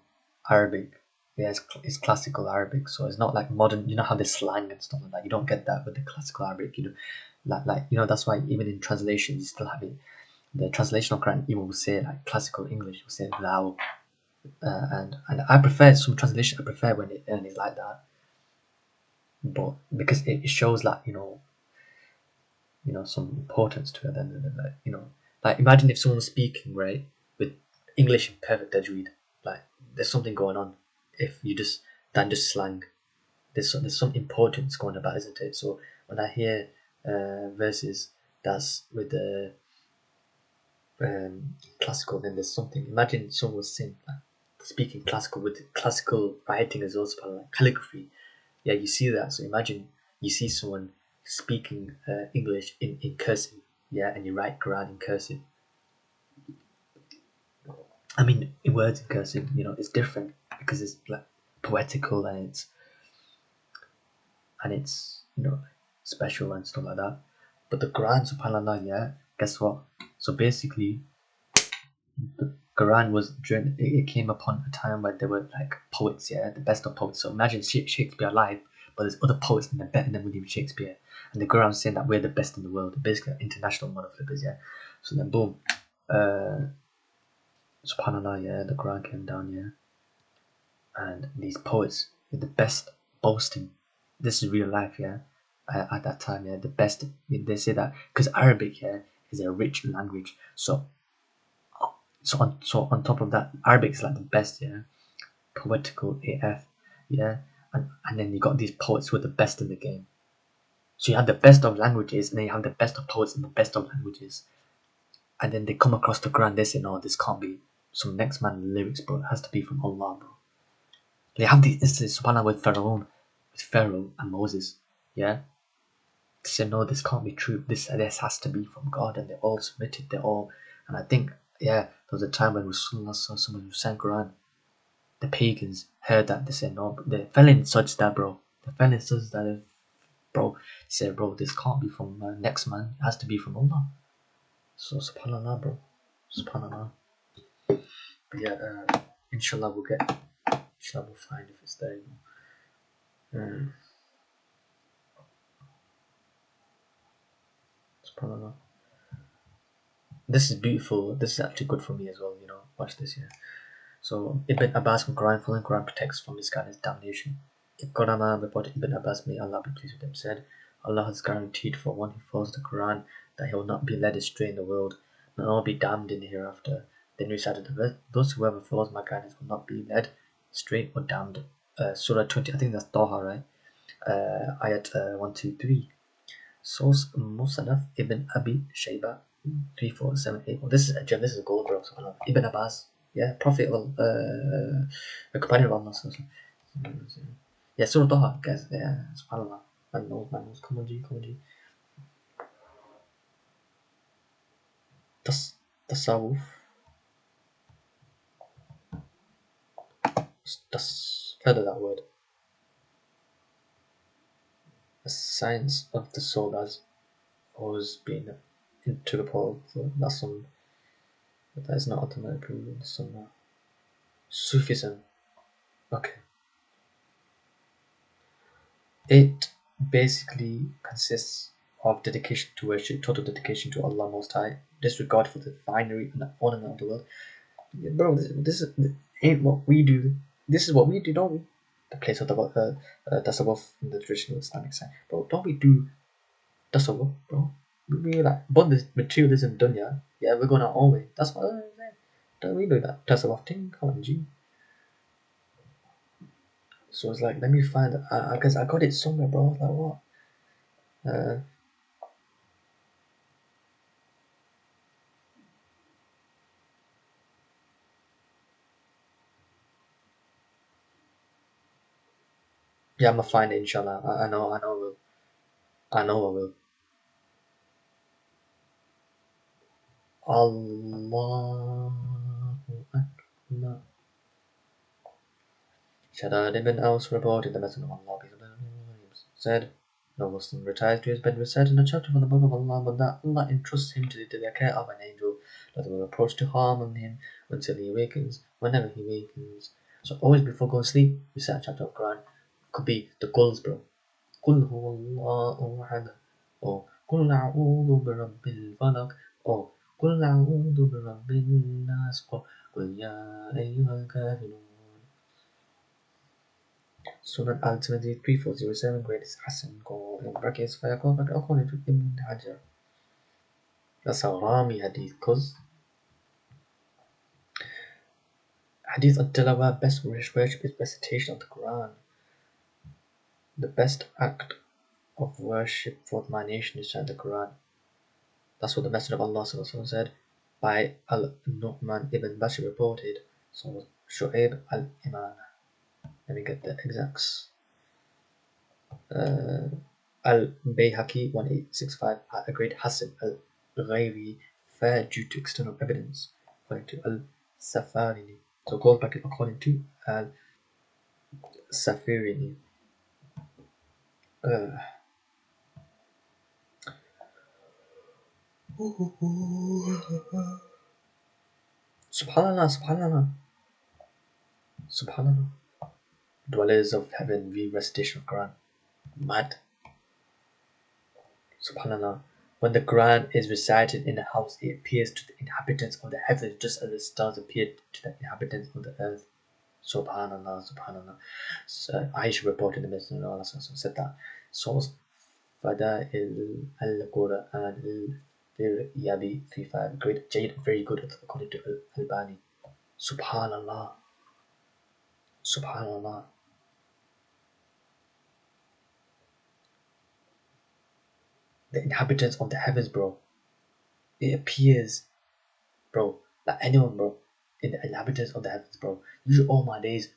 Arabic. Yeah, it's classical Arabic, so it's not like modern. You know how they slang and stuff like that. You don't get that with the classical Arabic. That's why even in translation you still have it. The translation of Quran even will say like classical English. Will say thou, and I prefer some translation. I prefer when it is like that, but because it shows like some importance to it. And like imagine if someone was speaking right with English in perfect tajweed. Like there's something going on. If you just than just slang, there's some importance going about, isn't it? So when I hear verses that's with the classical, then there's something. Imagine someone was speaking classical with classical writing as well, like calligraphy. Yeah, you see that. So imagine you see someone speaking English in cursive. Yeah, and you write Quran in cursive. I mean, in words in cursive, it's different because it's like poetical, and it's special and stuff like that. But the Quran, subhanallah, yeah, guess what? So basically, the Quran was it came upon a time where there were like poets, yeah, the best of poets. So imagine Shakespeare alive, but there's other poets that are better than William Shakespeare, and the Quran saying that we're the best in the world, basically international monoflippers, yeah. So then boom, subhanallah, yeah, the Quran came down, yeah, and these poets were the best boasting. This is real life, yeah. At that time, yeah, the best. They say that because Arabic, yeah, is a rich language. So on top of that, Arabic is like the best, yeah, poetical AF, yeah, and then you got these poets who are the best in the game. So you have the best of languages, and then you have the best of poets and the best of languages, and then they come across the Quran. They say, no, this can't be some next man lyrics, bro. It has to be from Allah, bro. They have these instances, subhanAllah, with Pharaoh and Moses, yeah. They said, no, this can't be true. This has to be from God, and they all submitted. And I think, yeah, there was a time when Rasulullah saw someone who sang Quran. The pagans heard that. They said, no, but they fell in such that, bro. They fell in such that, bro. They said, bro, this can't be from next man. It has to be from Allah. So, subhanallah, bro. Subhanallah. But yeah, inshallah, we'll find if it's there. SubhanAllah. This is beautiful. This is actually good for me as well, Watch this here. So Ibn Abbas from Quran, following Quran protects from misguidance, damnation. Qurama reported Ibn Abbas, may Allah be pleased with him, said, Allah has guaranteed for one who follows the Quran that he will not be led astray in the world, nor be damned in the hereafter. Then recited the verse, those whoever follows my guidance will not be led astray or damned. Surah 20, I think that's Taha, right? Ayat 1, 2, 3. Source Musannaf Ibn Abi Shayba 3478. Oh, this is a gem. This is a gold, bro. Ibn Abbas, yeah, Prophet of a companion of Allah. Yeah, Surah Taha, guys. Yeah, Subhanallah. Man knows. Come on, G. Tasawwuf. Further that word. The science of the soul has always been into the pole. So that is not automatically some Sufism. Okay. It basically consists of dedication to worship, total dedication to Allah Most High, disregard for the finery and the ornament of the world. Yeah, bro, this ain't what we do. This is what we do, don't we? the place of the tasawwuf in the traditional Islamic side. Bro, don't we do tasawwuf, bro? We like, but the materialism dunya, yeah, we're going our own way. That's what I'm saying. Don't we do that tasawwuf thing? Come on, G. So it's like, let me find, because I got it somewhere, bro. Like, what? Yeah, I'm gonna find it, inshallah. I know, I will. I know I will. Allahu Akbar. Shaddad ibn Aus reported the Messenger of Allah said, no Muslim retires to his bed reciting a chapter from the Book of Allah, but that Allah entrusts him to the care of an angel that will approach to harm him until he awakens, whenever he awakens. So always before going to sleep, recite a chapter of Quran. Could be the Quls, bro. Qul huwallahu ahad. Or Qul a'udhu bi rabbil falaq. Or Qul a'udhu bi rabbin nas. Or Qul ya ayyuhal kafirun. Sunan al-Tirmidhi 3407, greatest Hasan, go in brackets, according to Ibn Hajar. That's a Rami hadith, cause hadith al-Tilawa, best worship is recitation of the Quran. The best act of worship for my nation is to recite the Quran. That's what the Messenger of Allah said. By al-Nu'man ibn Bashir reported. So Shu'aib al-Iman. Let me get the exacts. Al-Bayhaqi 1865, a great Hasan al-Ghayri, fair due to external evidence, according to al-Safarini. So goes back according to al-Safarini. Subhanallah, subhanallah, subhanallah. Dwellers of heaven, read recitation of Quran. Mad. Subhanallah. When the Quran is recited in a house, it appears to the inhabitants of the heavens just as the stars appear to the inhabitants of the earth. Subhanallah, subhanallah. So Aisha reported the Messenger of Allah said that. Source Fada'il al-Quran al-Yabi 35. Great, Jade, very good according to al-Albani. Subhanallah. Subhanallah. The inhabitants of the heavens, bro. It appears, bro, like anyone, bro, in the inhabitants of the heavens, bro. Usually all my days,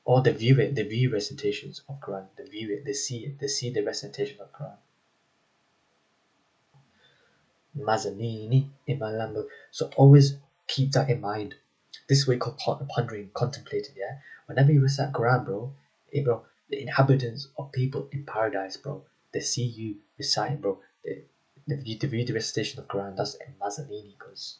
or they view it, they view recitations of Quran, they view it, they see the recitations of Quran. Mazanini imalambo. So always keep that in mind. This is what we call pondering, contemplating, yeah? Whenever you recite Quran, bro, the inhabitants of people in paradise, bro, they see you reciting, bro. They view the recitation of Quran, that's Mazanini, because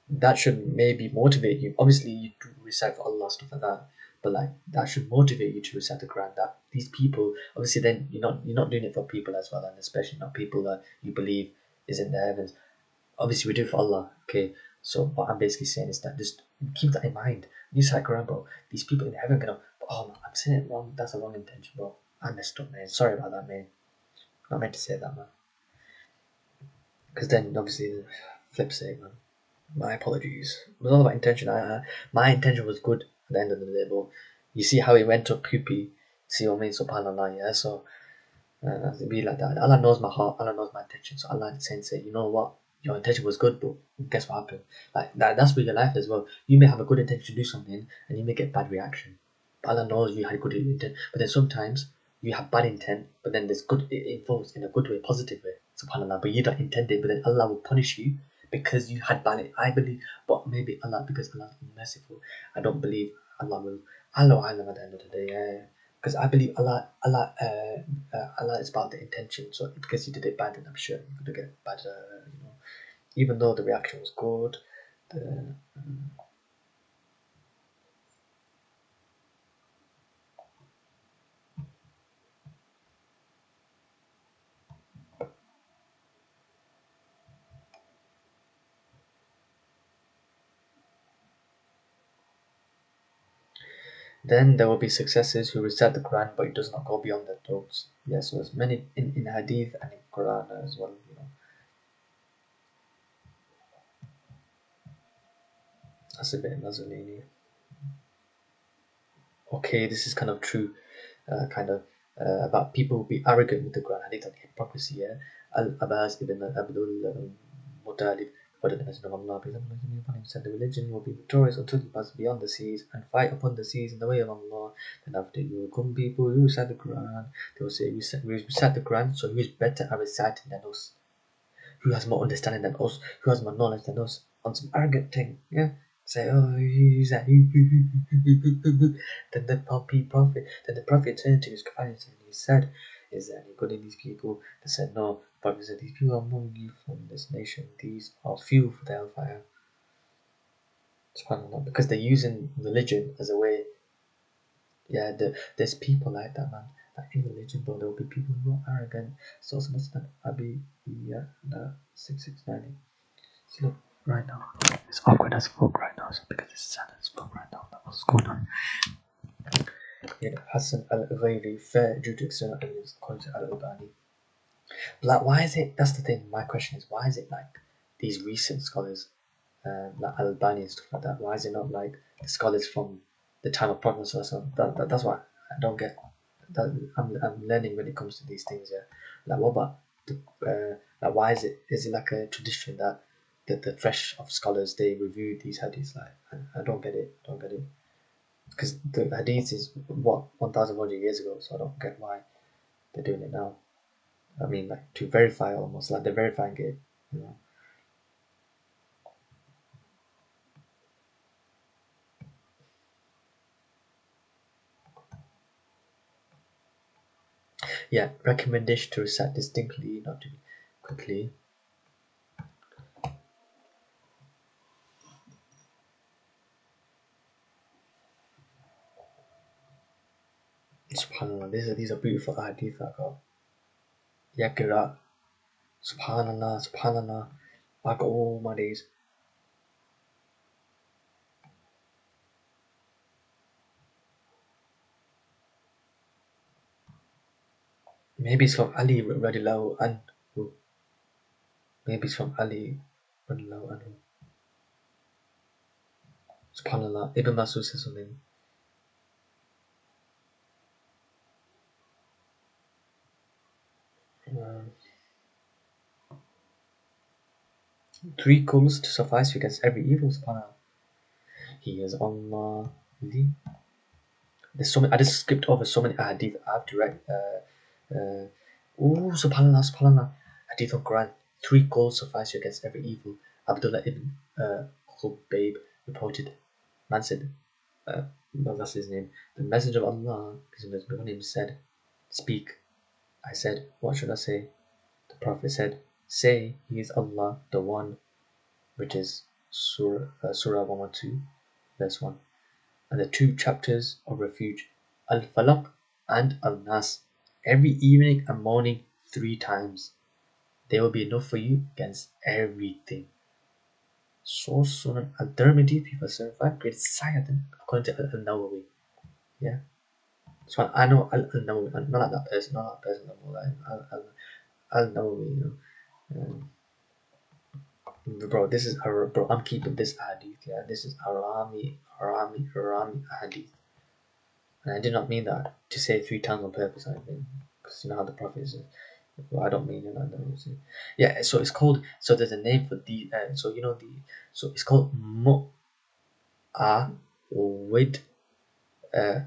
that should maybe motivate you. Obviously, you do recite for Allah, stuff like that, but like that should motivate you to recite the Quran. That these people, obviously, then you're not doing it for people as well, and especially not people that you believe is in the heavens. Obviously, we do it for Allah. Okay, so what I'm basically saying is that just keep that in mind. You recite Quran, bro. These people in heaven gonna, oh man, I'm saying it wrong. That's a wrong intention, bro. I messed up, man. Sorry about that, man. Not meant to say that, man. Because then obviously the flip side, man. My apologies. It was all about intention. My intention was good at the end of the day, but you see how it went up poopy. See what I mean? Subhanallah, yeah. So it be like that. Allah knows my heart. Allah knows my intention. So Allah is saying, say, you know what? Your intention was good, but guess what happened? Like that's with your life as well. You may have a good intention to do something, and you may get bad reaction. But Allah knows you had good intent. But then sometimes you have bad intent, but then there's good. It involves in a good way, positive way. Subhanallah. But you don't intend it, but then Allah will punish you because you had bad. I believe, but maybe Allah, because Allah is merciful. I don't believe Allah will. Allah at the end of the day. Yeah. Because I believe Allah is about the intention. So because you did it bad, then I'm sure you're gonna get bad. Even though the reaction was good, the, Then there will be successors who recite the Quran, but it does not go beyond their throats. Yeah, so there's many in Hadith and in Quran as well. That's a bit Nazarene. Okay, this is kind of true, about people who be arrogant with the Quran, Hadith, and hypocrisy. Yeah, Al-Abbas ibn Abdul Muttalib, but the Messenger of Allah, peace and blessings be upon him, said, the religion will be victorious until you pass beyond the seas and fight upon the seas in the way of Allah. Then after you will come people who recite the Quran. They will say, we recite the Quran, so who is better at reciting than us? Who has more understanding than us? Who has more knowledge than us? On some arrogant thing, yeah? Say, oh, he's like, then the prophet turned to his companions and he said, is there any good in these people? They said, no. The prophet said, these people are among you from this nation. These are few for the hellfire. SubhanAllah. Because they're using religion as a way. Yeah, there's people like that, man. Like in religion, though, there will be people who are arrogant. So much that Abi, yeah, 6690. See, look, right now, it's awkward as fuck right now, so because it's sad as fuck right now. What's going on? Yeah, Hasan al-Ghayri, fair due to external evidence, according to al-Albani. But like, why is it? That's the thing. My question is, why is it like these recent scholars, like al-Albani and stuff like that? Why is it not like the scholars from the time of Prophet or something? That's what I don't get. I'm learning when it comes to these things. Yeah, like what about like why is it? Is it like a tradition that the fresh of scholars they review these hadiths? Like I don't get it. Don't get it. Because the hadith is what 1,100 years ago, so I don't get why they're doing it now. I mean, like to verify almost like they're verifying it. Yeah, recommendation to recite distinctly, not to quickly. Subhanallah, these are beautiful hadith I got. Yakira, Subhanallah, Subhanallah. I got all my days. Maybe it's from Ali radiallahu anhu. Maybe it's from Ali radiallahu anhu. Subhanallah. Ibn Masud says something. Three calls to suffice you against every evil, subhanallah. He is Allah. There's so many. I just skipped over so many hadith. I have to write. Subhanallah, Subhanallah. Hadith of Quran. Three calls suffice you against every evil. Abdullah ibn Khubayb reported. Man said, well, that's his name. The Messenger of Allah, peace and blessings be upon him, said, speak. I said, what should I say? The Prophet said, say, he is Allah, the One, which is Surah 112, verse 1. And the two chapters of refuge, al-Falaq and al-Nas, every evening and morning 3 times. They will be enough for you against everything. So Sunan al-Tirmidhi, people 75, great Sayyid, according to al-Nawawi. Yeah. So I know al-Nawawi, not like that person, not that person, al-Nawawi, Bro, this is bro. I'm keeping this hadith. Yeah, this is Arami hadith, and I did not mean that to say 3 times on purpose. I think because you know how the Prophet is. Well, I don't mean it like that. Yeah, so it's called. So there's a name for the. So you know the. So it's called Mu'awid.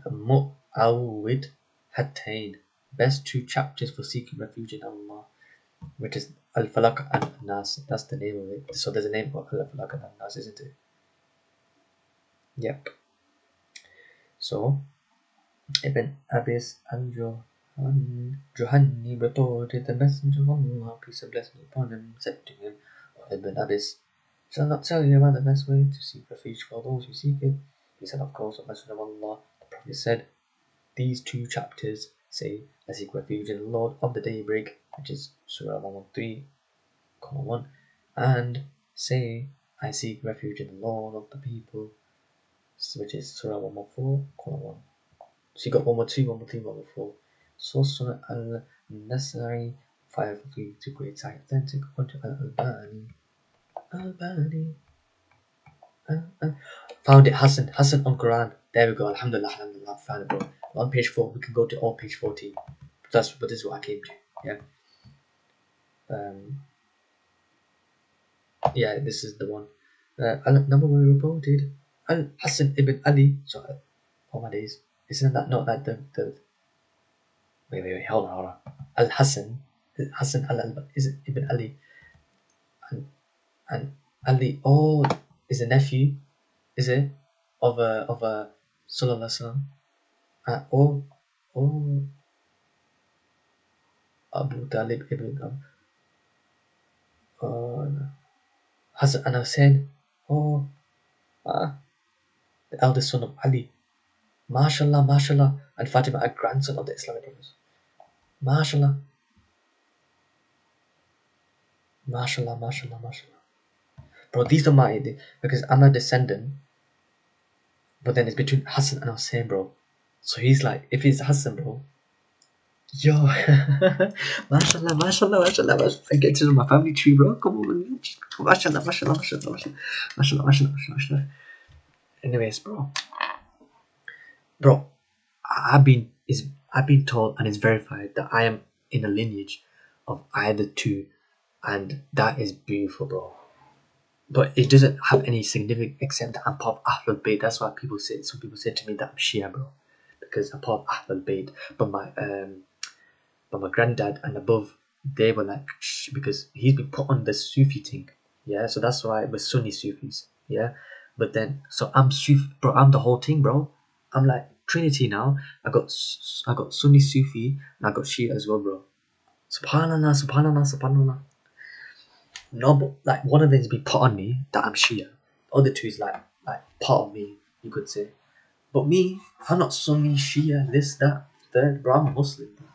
Mu'awid Hatain. Best 2 chapters for seeking refuge in Allah, which is al-Falaq and al-Nas. That's the name of it. So there's a name for al-Falaq and al-Nas, isn't it? Yep. So Ibn Abbas al-Juhani reported the Messenger of Allah, peace and blessing upon him, said to him, O Ibn Abbas, shall I not tell you about the best way to seek refuge for those who seek it? He said, of course, O Messenger of Allah. The Prophet said, these 2 chapters say, I seek refuge in the Lord of the daybreak, which is Surah 113:1, and say, I seek refuge in the Lord of the people, which is Surah 114:1. So you got 1 more 2, 1 more 3, 1 more 4. Source Sunan al-Nasai 5 3 to great site authentic according to al-Albani. Albani. Found it, Hasan on Quran. There we go. Alhamdulillah, alhamdulillah. Found it, bro. On page 4, we can go to all page 14. But this is what I came to. Yeah. Yeah, this is the one. Number one reported Hasan ibn Ali. So, oh my days. Isn't that not like the wait, hold on. Hasan is it ibn Ali, and Ali, oh, is a nephew, is it, of a Sallallahu Alaihi Wasallam. Oh, Abu Talib ibn Hasan and Hussein. Oh, the eldest son of Ali. Mashallah, and Fatima, a grandson of the Islamic prophets. Mashallah. Bro, these are my, because I'm a descendant, but then it's between Hassan and Hussein, bro. So he's like, if he's Hassan, bro, yo, mashallah, I get to know my family tree, bro. Come on, mashallah. Anyways, bro, I've been told and it's verified that I am in a lineage of either two, and that is beautiful, bro. But it doesn't have any significance except that I'm part of Ahlul Bayt. That's why some people say to me that I'm Shia, bro, because I'm part of Ahlul Bayt. But my granddad and above, they were like, shh, because he's been put on the Sufi thing, yeah. So that's why we're Sunni Sufis, yeah. But then, so I'm Sufi, bro. I'm the whole thing, bro. I'm like Trinity now. I got Sunni Sufi and I got Shia as well, bro. Subhanallah. No, but like one of them's been put on me that I'm Shia. The other two is like part of me, you could say. But me, I'm not Sunni, Shia, this, that, third, bro. I'm a Muslim, bro.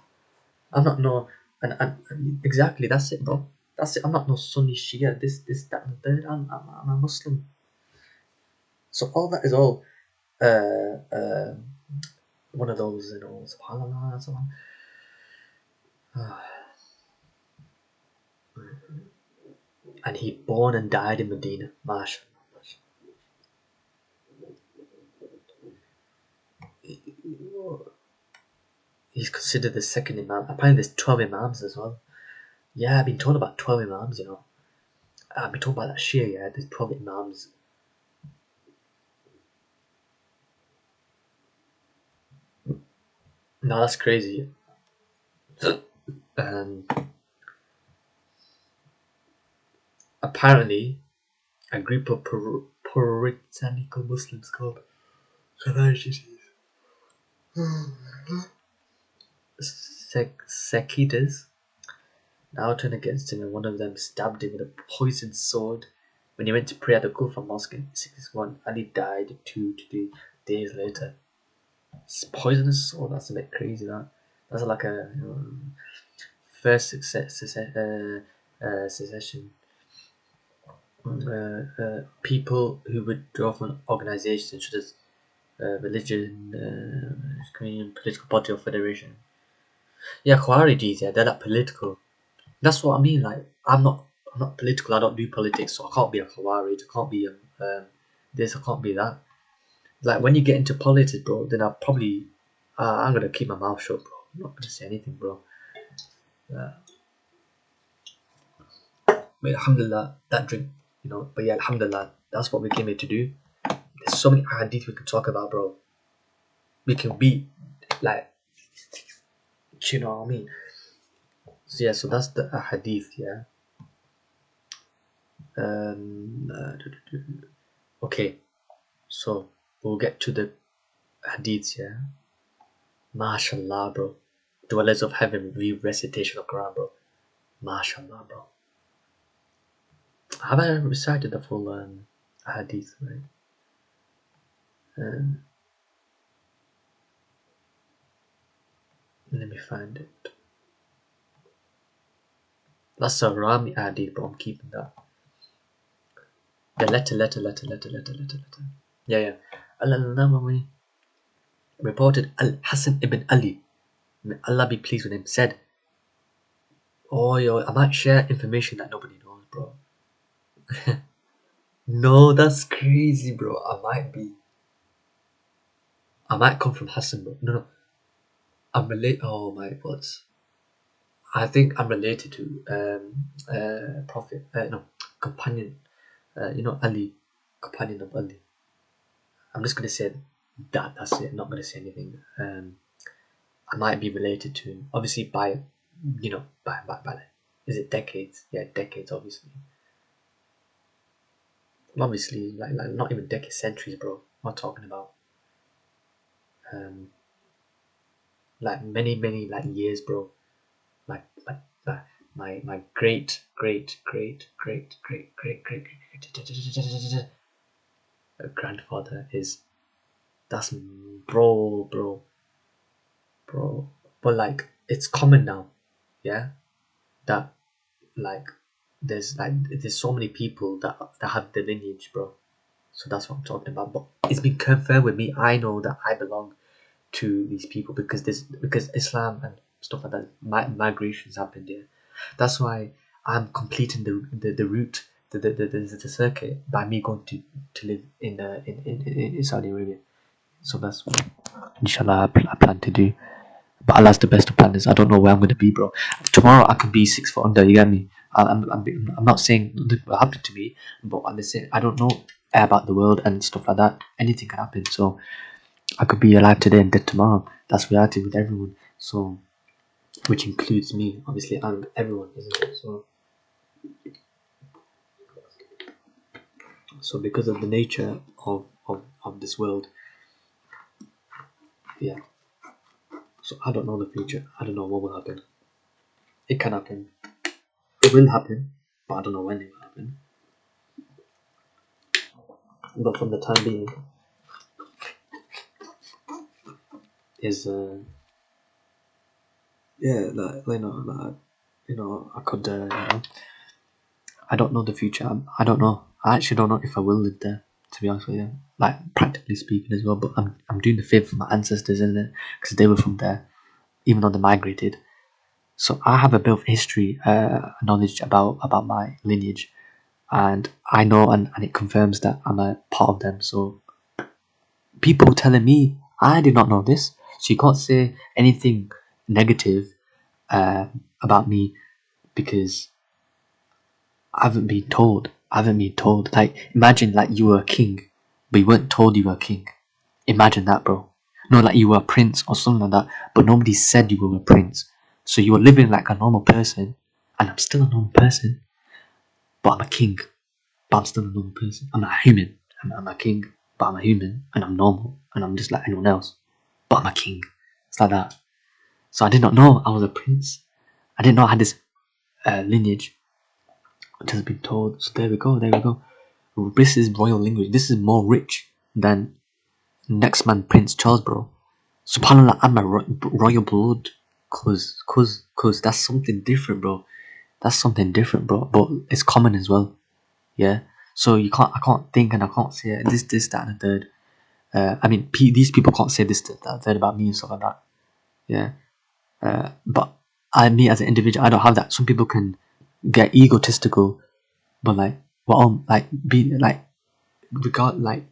I'm not no, and exactly, that's it, bro. That's it. I'm not no Sunni, Shia, this, that, and the third. I'm a Muslim. So all that is all one of those, subhanallah, and so on. And he born and died in Medina. MashaAllah. He's considered the second Imam. Apparently there's 12 Imams as well. Yeah, I've been told about 12 Imams, I've been told about that Shia, yeah, there's 12 Imams. No, that's crazy. Apparently, a group of puritanical Muslims called Sekitas now turned against him, and one of them stabbed him with a poisoned sword when he went to pray at the Kufa mosque in 61, and he died 2 to 3 days later. It's poisonous sword, that's a bit crazy. That's like a first secession. People who withdraw from organizations such as religion, political party or federation. Yeah, Khawarijis, yeah, they're like political. That's what I mean. Like, I'm not political. I don't do politics, so I can't be a Khawarij. I can't be this. I can't be that. Like, when you get into politics, bro, then I'm gonna keep my mouth shut, bro. I'm not gonna say anything, bro. But alhamdulillah, that drink, But yeah, alhamdulillah, that's what we came here to do. There's so many hadith we can talk about, bro. We can be like, you know what I mean? So yeah, so that's the hadith, yeah. Okay, so we'll get to the hadiths, yeah. Mashallah, bro. Dwellers of heaven read recitation of Quran, bro. Mashallah, bro. Have I recited the full hadith, right? Let me find it. That's a Rami hadith, bro. I'm keeping that. The letter. Yeah. Al-Albani. reported Hasan ibn Ali, may Allah be pleased with him, said, "Oh, yo, I might share information that nobody knows, bro." No, that's crazy, bro. I might come from Hassan, bro. No, I'm related. Oh my God. I think I'm related to Prophet. No, companion. Ali, companion of Ali. I'm just gonna say that. That's it. I'm not gonna say anything. I might be related to him, obviously by, like, is it decades? Yeah, decades, obviously. Obviously, like not even decades, centuries, bro. I'm not talking about like many like years, bro. Like my great grandfather is, that's, bro. But like it's common now, yeah, that like there's so many people that have the lineage, bro. So that's what I'm talking about. But it's been confirmed with me. I know that I belong to these people because Islam and stuff like that, migrations happened here. That's why I'm completing the route, the circuit by me going to live in Saudi Arabia. So that's what, inshallah, I plan to do. But Allah's the best of planners. I don't know where I'm going to be, bro. Tomorrow I could be 6 foot under. You get me? I'm not saying nothing will happen to me, but I'm just saying I don't know about the world and stuff like that. Anything can happen. So I could be alive today and dead tomorrow. That's reality with everyone. So, which includes me, obviously, and everyone, isn't it? So because of the nature of this world, yeah. So I don't know the future. I don't know what will happen. It can happen. It will happen, but I don't know when it will happen. But from the time being, is yeah, I could, I don't know the future. I don't know. I actually don't know if I will live there, to be honest with you. Like practically speaking as well. But I'm doing the favour for my ancestors, isn't it? Because they were from there, even though they migrated. So I have a bit of history, knowledge about my lineage, and I know, and it confirms that I'm a part of them. So people telling me I did not know this, so you can't say anything negative about me because I haven't been told. I haven't been told. Like, imagine like you were a king, but you weren't told you were a king. Imagine that, bro. No, like you were a prince or something like that, but nobody said you were a prince. So you were living like a normal person, and I'm still a normal person, but I'm a king. But I'm still a normal person. I'm a human. I'm a king, but I'm a human, and I'm normal, and I'm just like anyone else. But I'm a king. It's like that. So I did not know I was a prince. I didn't know I had this lineage. It has been told. So there we go. There we go. This is royal language. This is more rich than next man Prince Charles, bro. Subhanallah, I'm a royal blood. Cause that's something different, bro. That's something different, bro. But it's common as well. Yeah. So I can't think and I can't say this, that, and the third. I mean, these people can't say this, that, and third about me and stuff like that. Yeah. But me as an individual, I don't have that. Some people can get egotistical, but like, well, like be like, regard like,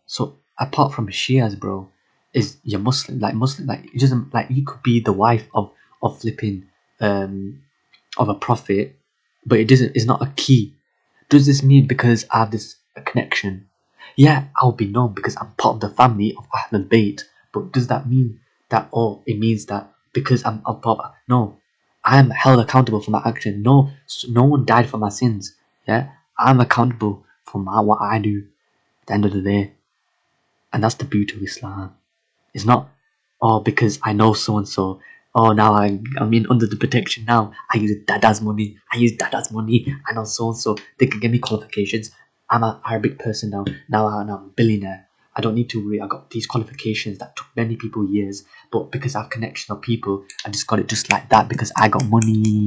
so apart from Shias, bro, is you're Muslim, like it doesn't, like you could be the wife of flipping of a prophet, but it doesn't. It's not a key. Does this mean because I have this connection? Yeah, I'll be known because I'm part of the family of Ahlul Bayt. But does that mean that? Oh, it means that because I'm a part. No, I am held accountable for my action. No, no one died for my sins. Yeah, I'm accountable for what I do. At the end of the day, and that's the beauty of Islam. It's not, oh, because I know so and so. Oh, now I'm in under the protection now. I use Dada's money. I know so and so. They can give me qualifications. I'm an Arabic person now. Now I'm a billionaire. I don't need to worry. I got these qualifications that took many people years, but because I have connection of people, I just got it just like that because I got money.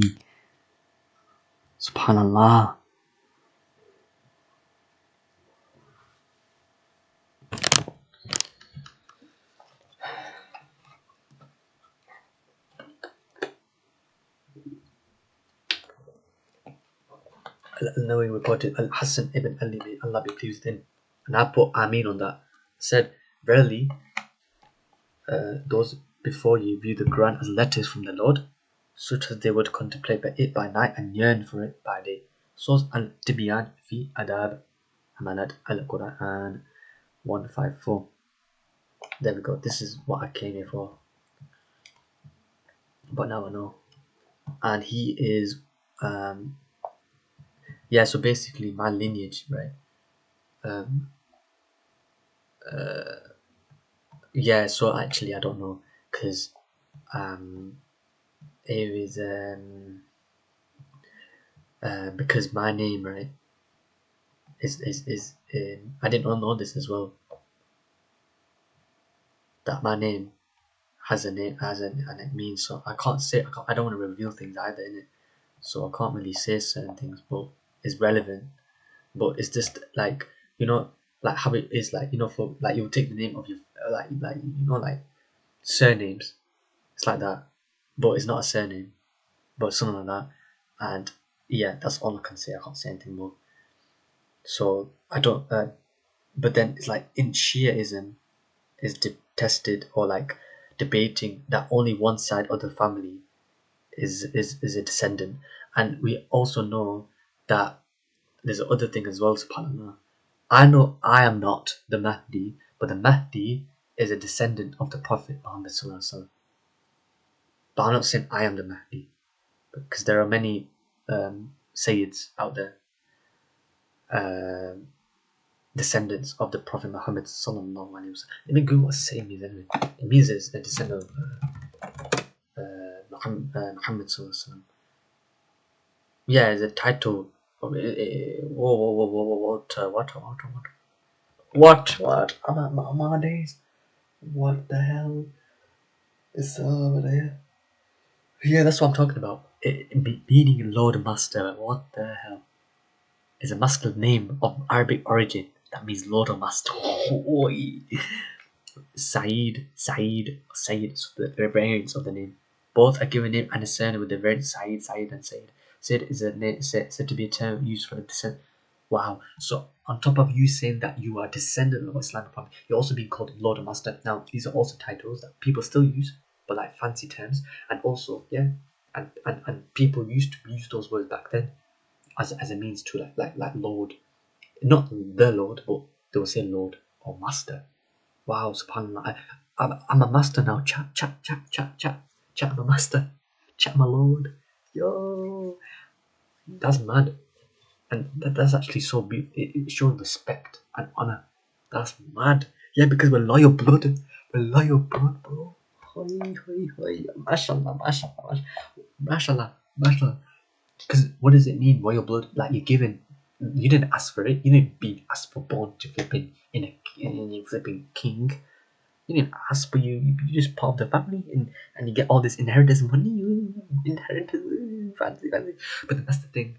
Subhanallah. Al-Nawawi reported Al-Hasan ibn Ali, may Allah be pleased with him, and I put Ameen on that, said, verily, those before you view the Quran as letters from the Lord, such as they would contemplate it by night and yearn for it by day. Source Al-Tibyan fi Adab Hamalat Al-Quran 154. There we go. This is what I came here for. But now I know. And he is, yeah, so basically my lineage, right? Yeah, so actually I don't know, because it was, because my name, right, is I didn't know this as well, that my name has a name, and it means, so I can't say, I don't want to reveal things either, innit? So I can't really say certain things, but it's relevant. But it's just like, you know, like how it is, like, you know, for like you'll take the name of your, like you know, like surnames. It's like that, but it's not a surname, but something like that. And yeah, that's all I can say. I can't say anything more. So I don't. But then it's like in Shiaism is detested, or like debating that only one side of the family is a descendant, and we also know that there's another thing as well. Subhanallah. I know I am not the Mahdi, but the Mahdi is a descendant of the Prophet Muhammad Sallallahu Alaihi Wasallam. But I'm not saying I am the Mahdi, because there are many Sayyids out there, descendants of the Prophet Muhammad Sallallahu Alaihi Wasallam. Let me Google what Sayyid means anyway. It means it's a descendant of Muhammad Sallallahu Alaihi Wasallam. Yeah, it's a title. What? I'm at my days. What the hell is over there? Yeah, that's what I'm talking about. Meaning Lord Master. What the hell? Is a masculine name of Arabic origin that means Lord or Master. Saeed, so the variants of the name. Both are given name and a surname with the variant Saeed, and Saeed. Said is a name said to be a term used for a descent. Wow. So on top of you saying that you are a descendant of Islamic Prophet, you're also being called Lord or Master. Now these are also titles that people still use, but like fancy terms. And also, yeah, and people used to use those words back then as a means to like Lord. Not the Lord, but they will say Lord or Master. Wow, subhanAllah. I'm a master now. Chat. I'm a master. Chat, my Lord. Yo. That's mad. And that's actually so beautiful. It shows respect and honor. That's mad. Yeah, because we're loyal blood. We're loyal blood, bro. Hoi. Mashallah. Because what does it mean, royal blood? Like you're given, you didn't ask for it. You didn't be asked for born to flipping in a flipping king. You didn't ask, but you just part of the family, and you get all this inheritance money. Inheritance, fancy. But then that's the thing.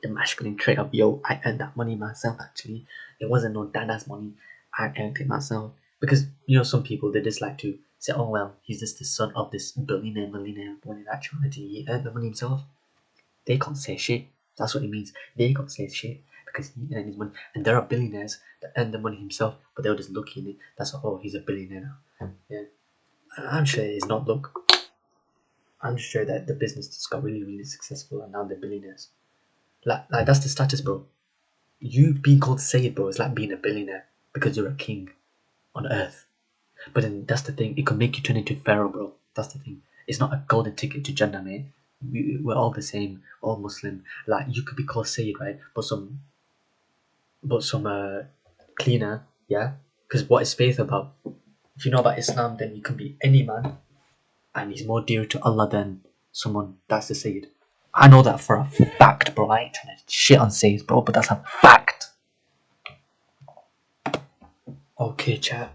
The masculine trait of I earned that money myself. Actually, it wasn't no dada's money. I earned it myself. Because you know, some people they just like to say, oh well, he's just the son of this billionaire. When in actuality, he earned the money himself. They can't say shit. That's what it means. They can't say shit because he earned his money. And there are billionaires that earn the money himself, but they were just lucky in it. That's what, oh, he's a billionaire now. Yeah. I'm sure he's not luck. I'm sure that the business just got really successful and now they're billionaires. Like that's the status, bro. You being called Sayyid, bro, is like being a billionaire because you're a king on earth. But then that's the thing. It could make you turn into Pharaoh, bro. That's the thing. It's not a golden ticket to Jannah, mate. We're all the same, all Muslim. Like you could be called Sayyid, right? But some cleaner, yeah. Because what is faith about? If you know about Islam, then you can be any man, and he's more dear to Allah than someone that's the Sayyid. I know that for a fact, bro. I ain't trying to shit on Sayyids, bro, but that's a fact. Okay, chat.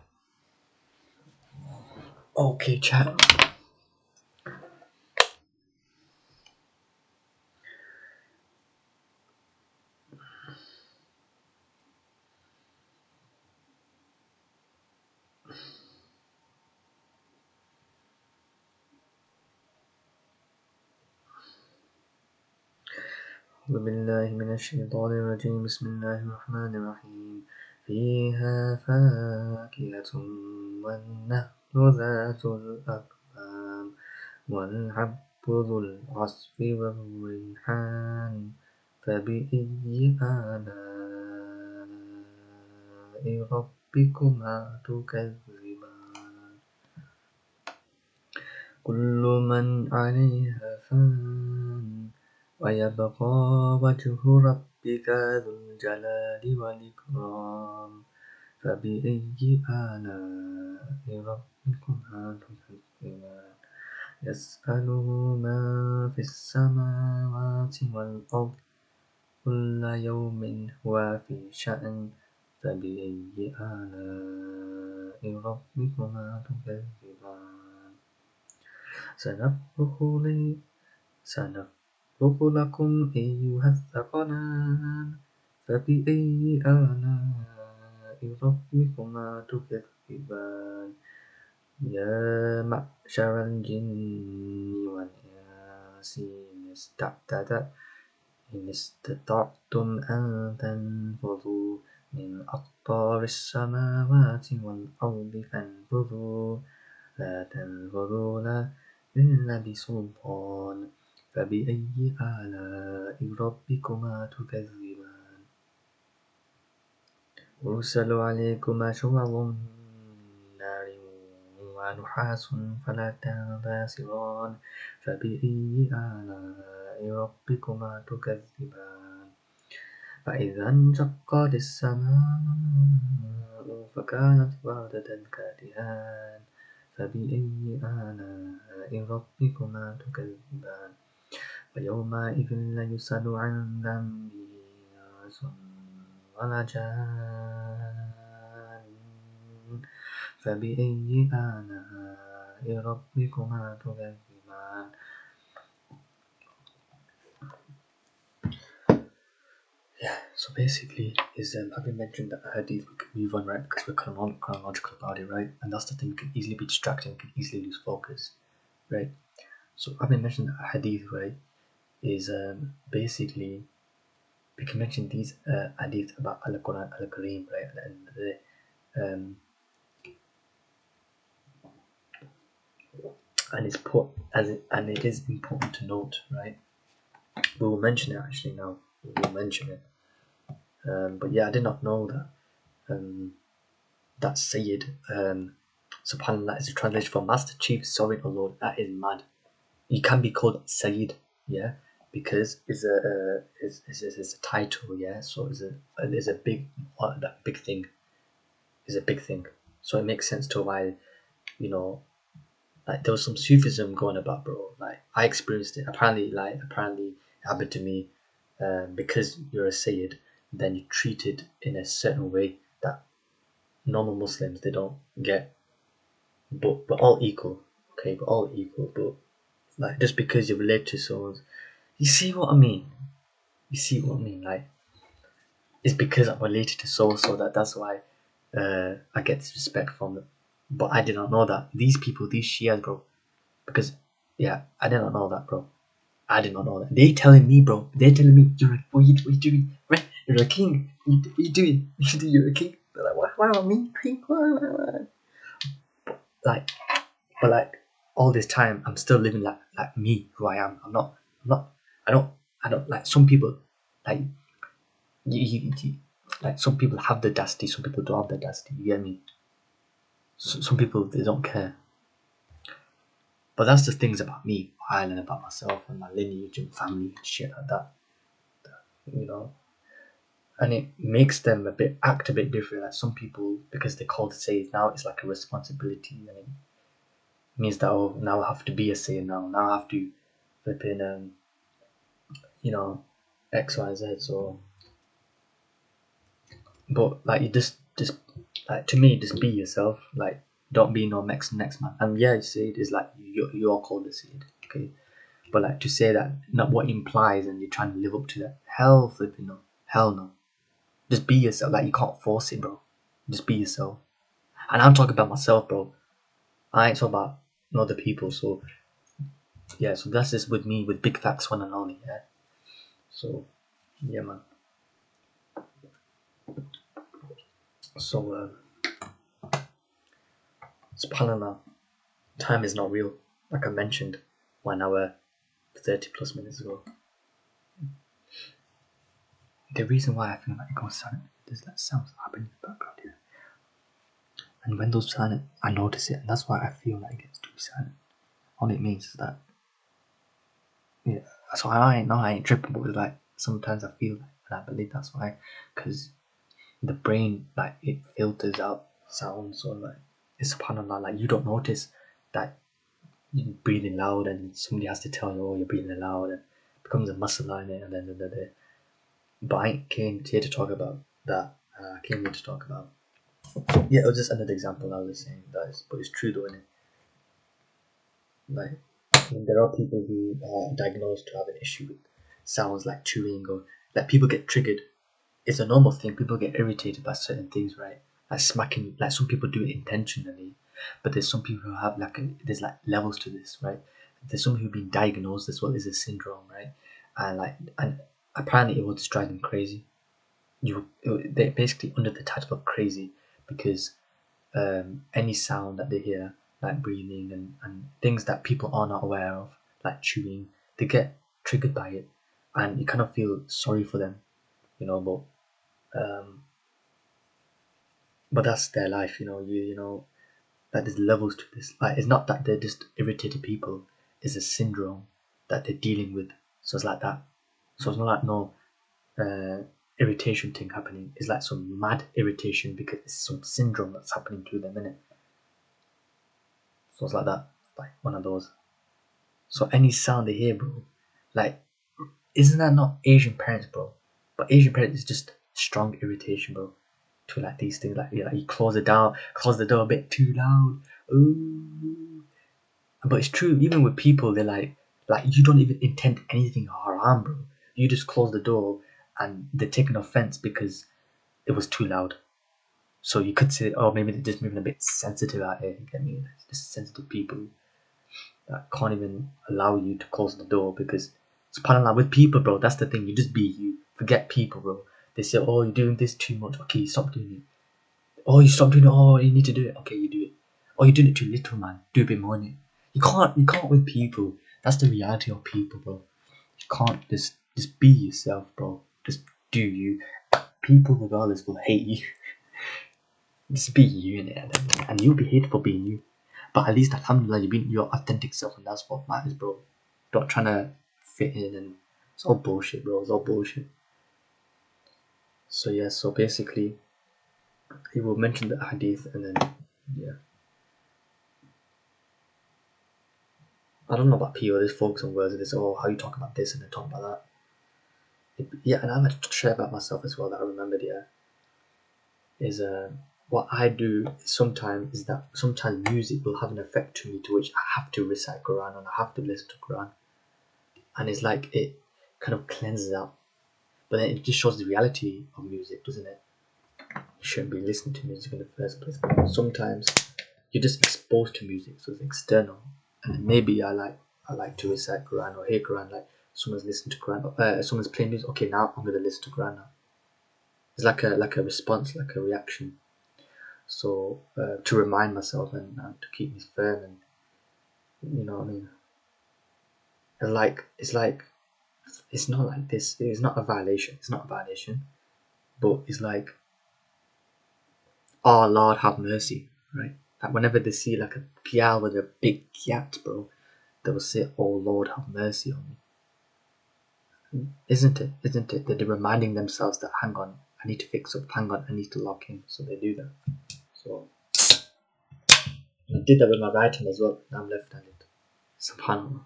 أعوذ بالله من الشيطان الرجيم بسم الله الرحمن الرحيم فيها فاكهة والنخل ذات الأكمام والحب ذو العصف والريحان فبأي آلاء ربكما تكذبان كل من عليها فان ويبقى وجه ربك ذو الجلال والإكرام فبأي آلاء ربكما تكذبان يسأله من في السماوات والأرض كل يوم هو في شأن فبأي آلاء ربكما تكذبان سنفرغ لكم أيها الثقلان فبأي آلاء ربكما تكذبان يا معشر الجن والإنس إن استطعتم أن تنفذوا من أقطار السماوات والأرض فانفذوا لا تنفذون إلا بسلطان فبأي آلاء ربكما تكذبان يرسل عليكما شواظ من نار ونحاس فلا تنتصران فبأي آلاء ربكما تكذبان فإذا انشقت السماء فكانت وردة كالدهان فبأي آلاء ربكما تكذبان فيومئذ لا يسأل عن ذنبه إنس ولا جان فبأي آلاء ربكما تكذبان. Yeah, so basically is having mentioned that hadith, we can move on, right, because we're chronological about it, right, and that's the thing, we can easily be distracted, we can easily lose focus, right. So having mentioned that hadith, right, is basically we can mention these hadith about al-Quran al-Kareem, right, and it is important to note, right. We will mention it actually now. We will mention it. But yeah, I did not know that that Sayyid, subhanallah, is a translation for Master Chief Sovereign or Lord. That is mad. He can be called Sayyid, yeah, because it's a title, yeah. So it's a big that big thing. Is a big thing. So it makes sense to why, you know, like there was some Sufism going about, bro. Like I experienced it. Apparently it happened to me. Because you're a Sayyid, then you're treated in a certain way that normal Muslims they don't get. But all equal, okay? But all equal. But like just because you relate to souls, you see what I mean? You see what I mean? Like it's because I'm related to souls, so that's why I get this respect from them. But I did not know that these people, these Shias, bro. Because yeah, I did not know that, bro. I did not know that. They telling me, bro. They're telling me, what you doing? Right? You're a king. What you doing? You're a king. They're like, why am I me? King? Like, but like all this time, I'm still living like me, who I am. I'm not. I don't like some people. Like you like some people have the dusty. Some people don't have the dusty. You get me? So, some people they don't care. But that's the things about me. I learn about myself and my lineage and family and shit like that. You know, and it makes them act a bit different. Like some people, because they're called Sayyid now, it's like a responsibility, and it means that now I have to be a Sayyid now. Now I have to flip in, you know, X, Y, Z. So, but like you just like to me, just be yourself. Like don't be no next man. And yeah, Sayyid is like you're called a Sayyid, okay. But like to say that, not what implies, and you're trying to live up to that. Hell flipping no, hell no. Just be yourself. Like you can't force it, bro. Just be yourself. And I'm talking about myself, bro. I ain't talking about other people. So yeah, so that's just with me, with big facts one and only. Yeah. So Yeah, man. So, subhanAllah, time is not real. Like I mentioned 1 hour, 30 plus minutes ago. The reason why I feel like it goes silent, there's like sounds happening in the background here. And when those silent, I notice it, and that's why I feel like it gets too silent. All it means is that, yeah. So I ain't tripping, but it's like sometimes I feel like, and I believe that's why, because the brain, like, it filters out sounds, or like, it's subhanAllah, like you don't notice that you're breathing loud and somebody has to tell you, oh, you're breathing loud, and it becomes a muscle in it at the end of the day. But I came here to talk about that. I came here to talk about, yeah, it was just another example I was saying that is, but it's true though, isn't it? Like, when there are people who are diagnosed to have an issue with sounds like chewing, or like people get triggered. It's a normal thing. People get irritated by certain things, right? Like smacking. Like some people do it intentionally, but there's some people who have there's like levels to this, right? There's some who've been diagnosed as well as a syndrome, right? And apparently it would just drive them crazy. They're basically under the title of crazy because any sound that they hear, like breathing and things that people are not aware of, like chewing, they get triggered by it, and you kind of feel sorry for them, you know. But that's their life, you know. You know that there's levels to this. Like, it's not that they're just irritated people; it's a syndrome that they're dealing with. So it's like that. So it's not like no uh, irritation thing happening. It's like some mad irritation because it's some syndrome that's happening to them, innit? So it's like that, like one of those. So any sound they hear, bro, like, isn't that not Asian parents, bro? But Asian parents is just strong irritation, bro. To like these things, like, you close it down, close the door a bit too loud. Ooh. But it's true, even with people, they're like you don't even intend anything haram, bro. You just close the door and they're taking offense because it was too loud. So you could say, oh, maybe they're just moving a bit sensitive out here. You get me? Like, just sensitive people that can't even allow you to close the door because, subhanAllah, with people, bro, that's the thing. You just be you. Forget people, bro. They say, oh, you're doing this too much. Okay, stop doing it. Oh, you stop doing it. Oh, you need to do it. Okay, you do it. Oh, you're doing it too little, man. Do a bit more. You can't with people. That's the reality of people, bro. You can't just be yourself, bro. Just do you. People, regardless, will hate you. Just be you in it, and you'll be hated for being you. But at least, alhamdulillah, you've been your authentic self, and that's what matters, bro. Not trying to fit in, and it's all bullshit, bro. It's all bullshit. So yeah, so basically, he will mention the hadith, and then yeah, I don't know about people. There's folks and words. They say, oh, how you talk about this and then talk about that. Yeah, and I'm gonna share about myself as well that I remembered. Yeah, is what I do sometimes is that sometimes music will have an effect to me to which I have to recite Quran and I have to listen to Quran, and it's like it kind of cleanses out. But then it just shows the reality of music, doesn't it? You shouldn't be listening to music in the first place. Sometimes you're just exposed to music, so it's external. And maybe I like to recite Quran or hear Quran, like someone's listening to Quran, someone's playing music. Okay, now I'm gonna listen to Quran now. It's like a response, like a reaction. So to remind myself and to keep me firm, and you know what I mean. And it's not like this. It's not a violation. It's not a violation, but it's like, oh Lord, have mercy, right? Like whenever they see like a gyal with a big cat, bro, they will say, oh Lord, have mercy on me. Isn't it? Isn't it? That they're reminding themselves that, hang on, I need to fix up. Hang on, I need to lock in. So they do that. So I did that with my right hand as well. Now I'm left-handed. Subhanallah.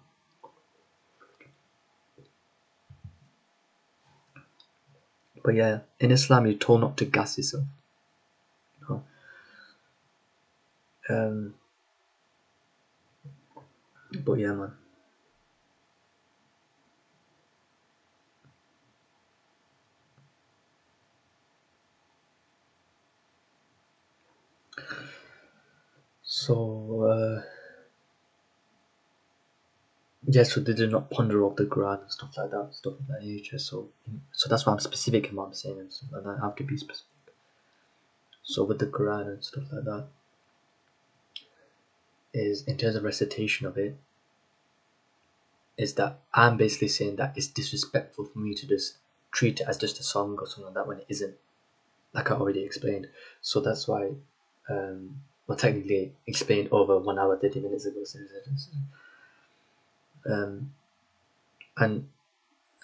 But yeah, in Islam, you're told not to gas yourself. You know? But yeah, man. So Yeah, so they did not ponder over the Quran and stuff like that, stuff of that nature. So that's why I'm specific in what I'm saying and stuff like that. I have to be specific. So with the Quran and stuff like that, is in terms of recitation of it, is that I'm basically saying that it's disrespectful for me to just treat it as just a song or something like that when it isn't, like I already explained. So that's why, well, technically explained over 1 hour 30 minutes ago. Um, and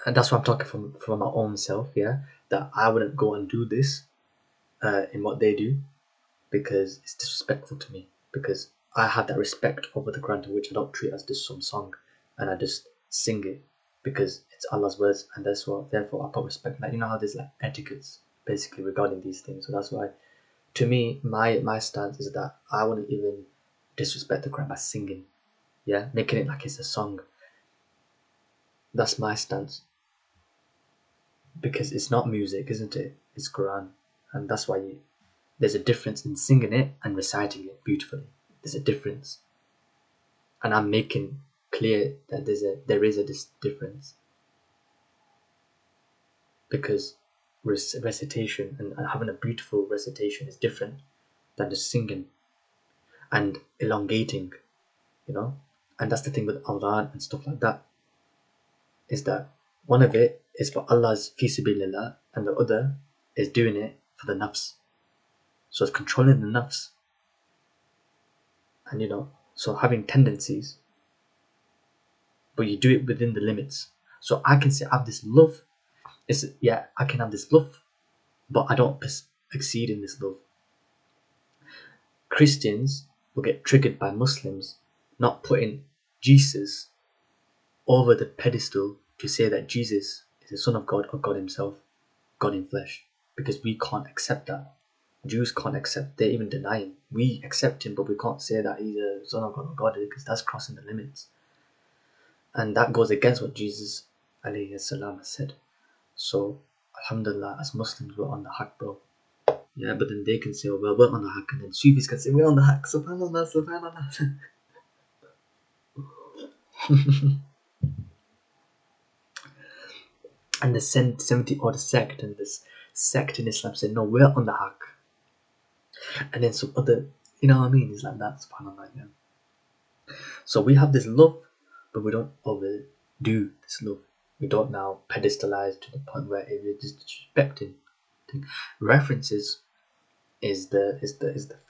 that's why I'm talking from my own self, yeah, that I wouldn't go and do this in what they do, because it's disrespectful to me, because I have that respect over the Quran, which I don't treat as just some song, and I just sing it because it's Allah's words, and that's what, therefore I put respect. Like, you know how there's like etiquettes basically regarding these things. So that's why, to me, my stance is that I wouldn't even disrespect the Quran by singing, yeah, making it like it's a song. That's my stance, because it's not music, isn't it? It's Quran, and that's why there's a difference in singing it and reciting it beautifully. There's a difference, and I'm making clear that there is a difference, because recitation and having a beautiful recitation is different than just singing and elongating, you know. And that's the thing with Adhan and stuff like that, is that one of it is for Allah's fi sabilillah, and the other is doing it for the nafs. So it's controlling the nafs, and so having tendencies, but you do it within the limits. So I can say I have this love. I can have this love, but I don't exceed in this love. Christians will get triggered by Muslims not putting Jesus over the pedestal to say that Jesus is the Son of God or God Himself, God in flesh, because we can't accept that. Jews can't accept, they even deny Him. We accept Him, but we can't say that He's a Son of God or God, because that's crossing the limits. And that goes against what Jesus alayhi salam has said. So, alhamdulillah, as Muslims, we're on the haq, bro. Yeah, but then they can say, oh, well, we're on the haq, and then Sufis can say, we're on the haq. Subhanallah, subhanallah. And the 70 odd sect, and this sect in Islam say, no, we're on the haq. And then some other, you know what I mean? It's like that, subhanallah, yeah. So we have this love, but we don't overdo this love. We don't now pedestalize to the point where it is disrespecting. References is the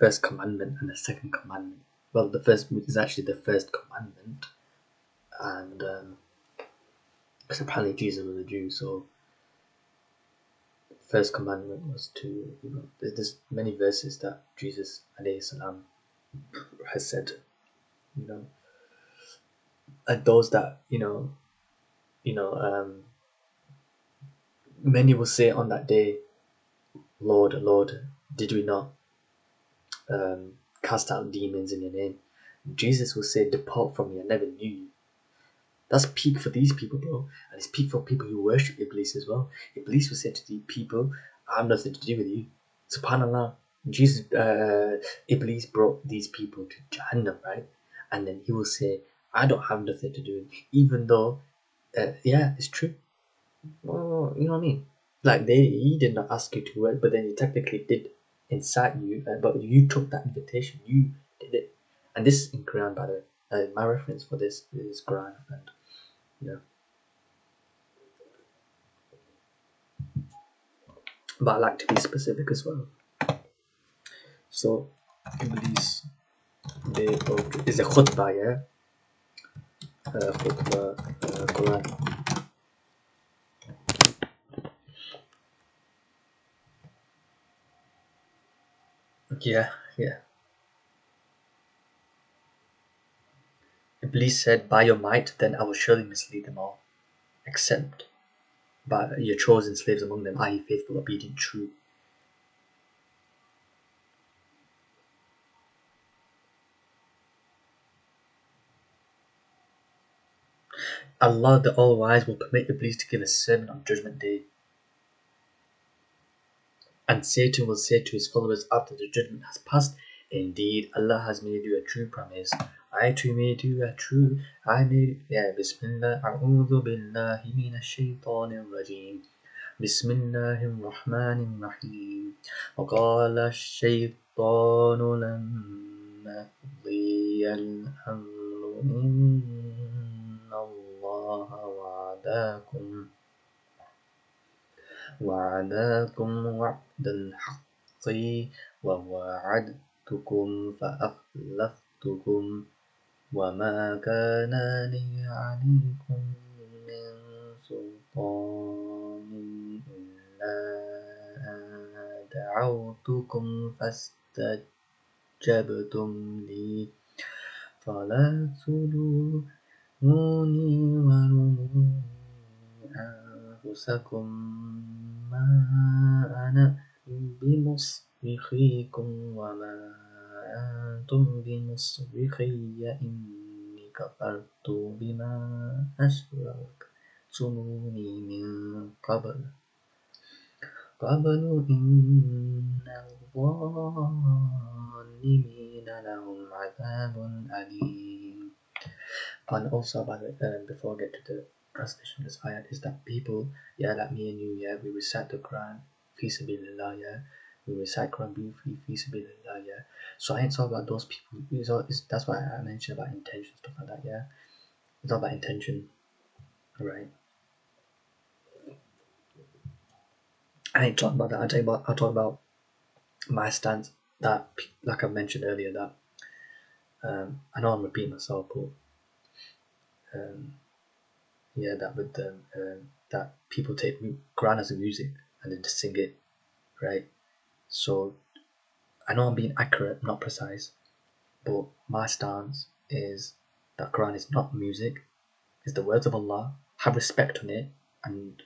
first commandment and the second commandment. Well, the first is actually the first commandment, and because apparently Jesus was a Jew, so the first commandment was to, there's many verses that Jesus alayhi salam has said, and those that many will say on that day, Lord, Lord, did we not cast out demons in your name? Jesus will say, depart from me, I never knew you. That's peak for these people, bro. And it's peak for people who worship Iblis as well. Iblis will say to the people, I have nothing to do with you. SubhanAllah. Jesus, Iblis brought these people to Jahannam, right? And then he will say, I don't have nothing to do with it. Even though, yeah, it's true. Oh, you know what I mean? Like, he did not ask you to work, but then he technically did incite you, but you took that invitation, you did it. And this is in Quran, by the way. My reference for this is Quran, and yeah. But I like to be specific as well. So, Iblis, is a khutbah, yeah? Khutbah, Quran. Yeah, yeah. Iblis said, by your might, then I will surely mislead them all, except by your chosen slaves among them, i.e. faithful, obedient, true. Allah the All-Wise will permit Iblis to give a sermon on Judgment Day. And Satan will say to his followers after the judgment has passed, indeed, Allah has made you a true promise. I too may do a true. I may. Yeah. Bismillah. A'udhu billahi minash shaitanir rajim. بسم الله الرحمن الرحيم وقال الشيطان لما قضي الأمر إن الله وعدكم وعد الحق ووعدتكم فأخلفتكم وما كان لي عليكم من سلطان إلا أن دعوتكم فاستجبتم لي فلا تلوموني ولوموا أنفسكم ما أنا بمصرخكم وما أنتم بمصرخي إني كفرت بما أشركتموني من قبل إن الظالمين لهم عذاب أليم. And also, by the way, before I get to the translation of this ayat, is that people, like me and you, we recite the Quran, fi sabilillah, we recite Quran briefly, fi sabilillah, so I ain't talking about those people. That's why I mentioned about intention, stuff like that, it's all about intention, right? I ain't talking about that. I talk about my stance that, like I mentioned earlier, that I know I'm repeating myself, but that with that people take Quran as a music and then just sing it, right? So I know I'm being accurate, not precise, but my stance is that Quran is not music, it's the words of Allah. Have respect on it, and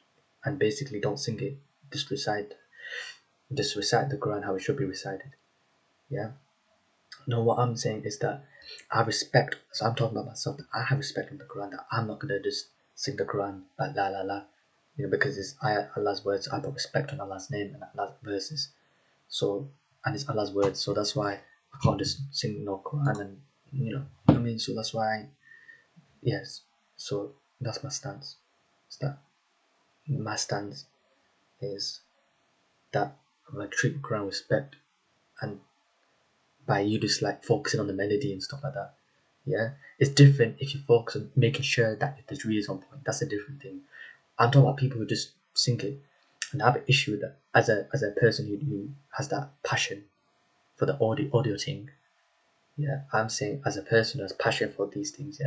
basically don't sing it. Just recite the Quran how it should be recited. No, what I'm saying is that I have respect. So I'm talking about myself. That I have respect of the Quran. That I'm not gonna just sing the Quran like la la la, because it's Allah's words. I put respect on Allah's name and Allah's verses. So, and it's Allah's words. So that's why I can't just sing no Quran, and what I mean. So that's why, yes. So that's my stance. My stance is that I'm gonna treat the Quran with respect, and by you just like focusing on the melody and stuff like that. It's different if you focus on making sure that the tajweed is on point. That's a different thing. I'm talking about people who just sing it, and I have an issue with that as a person who has that passion for the audio thing. I'm saying as a person who has passion for these things,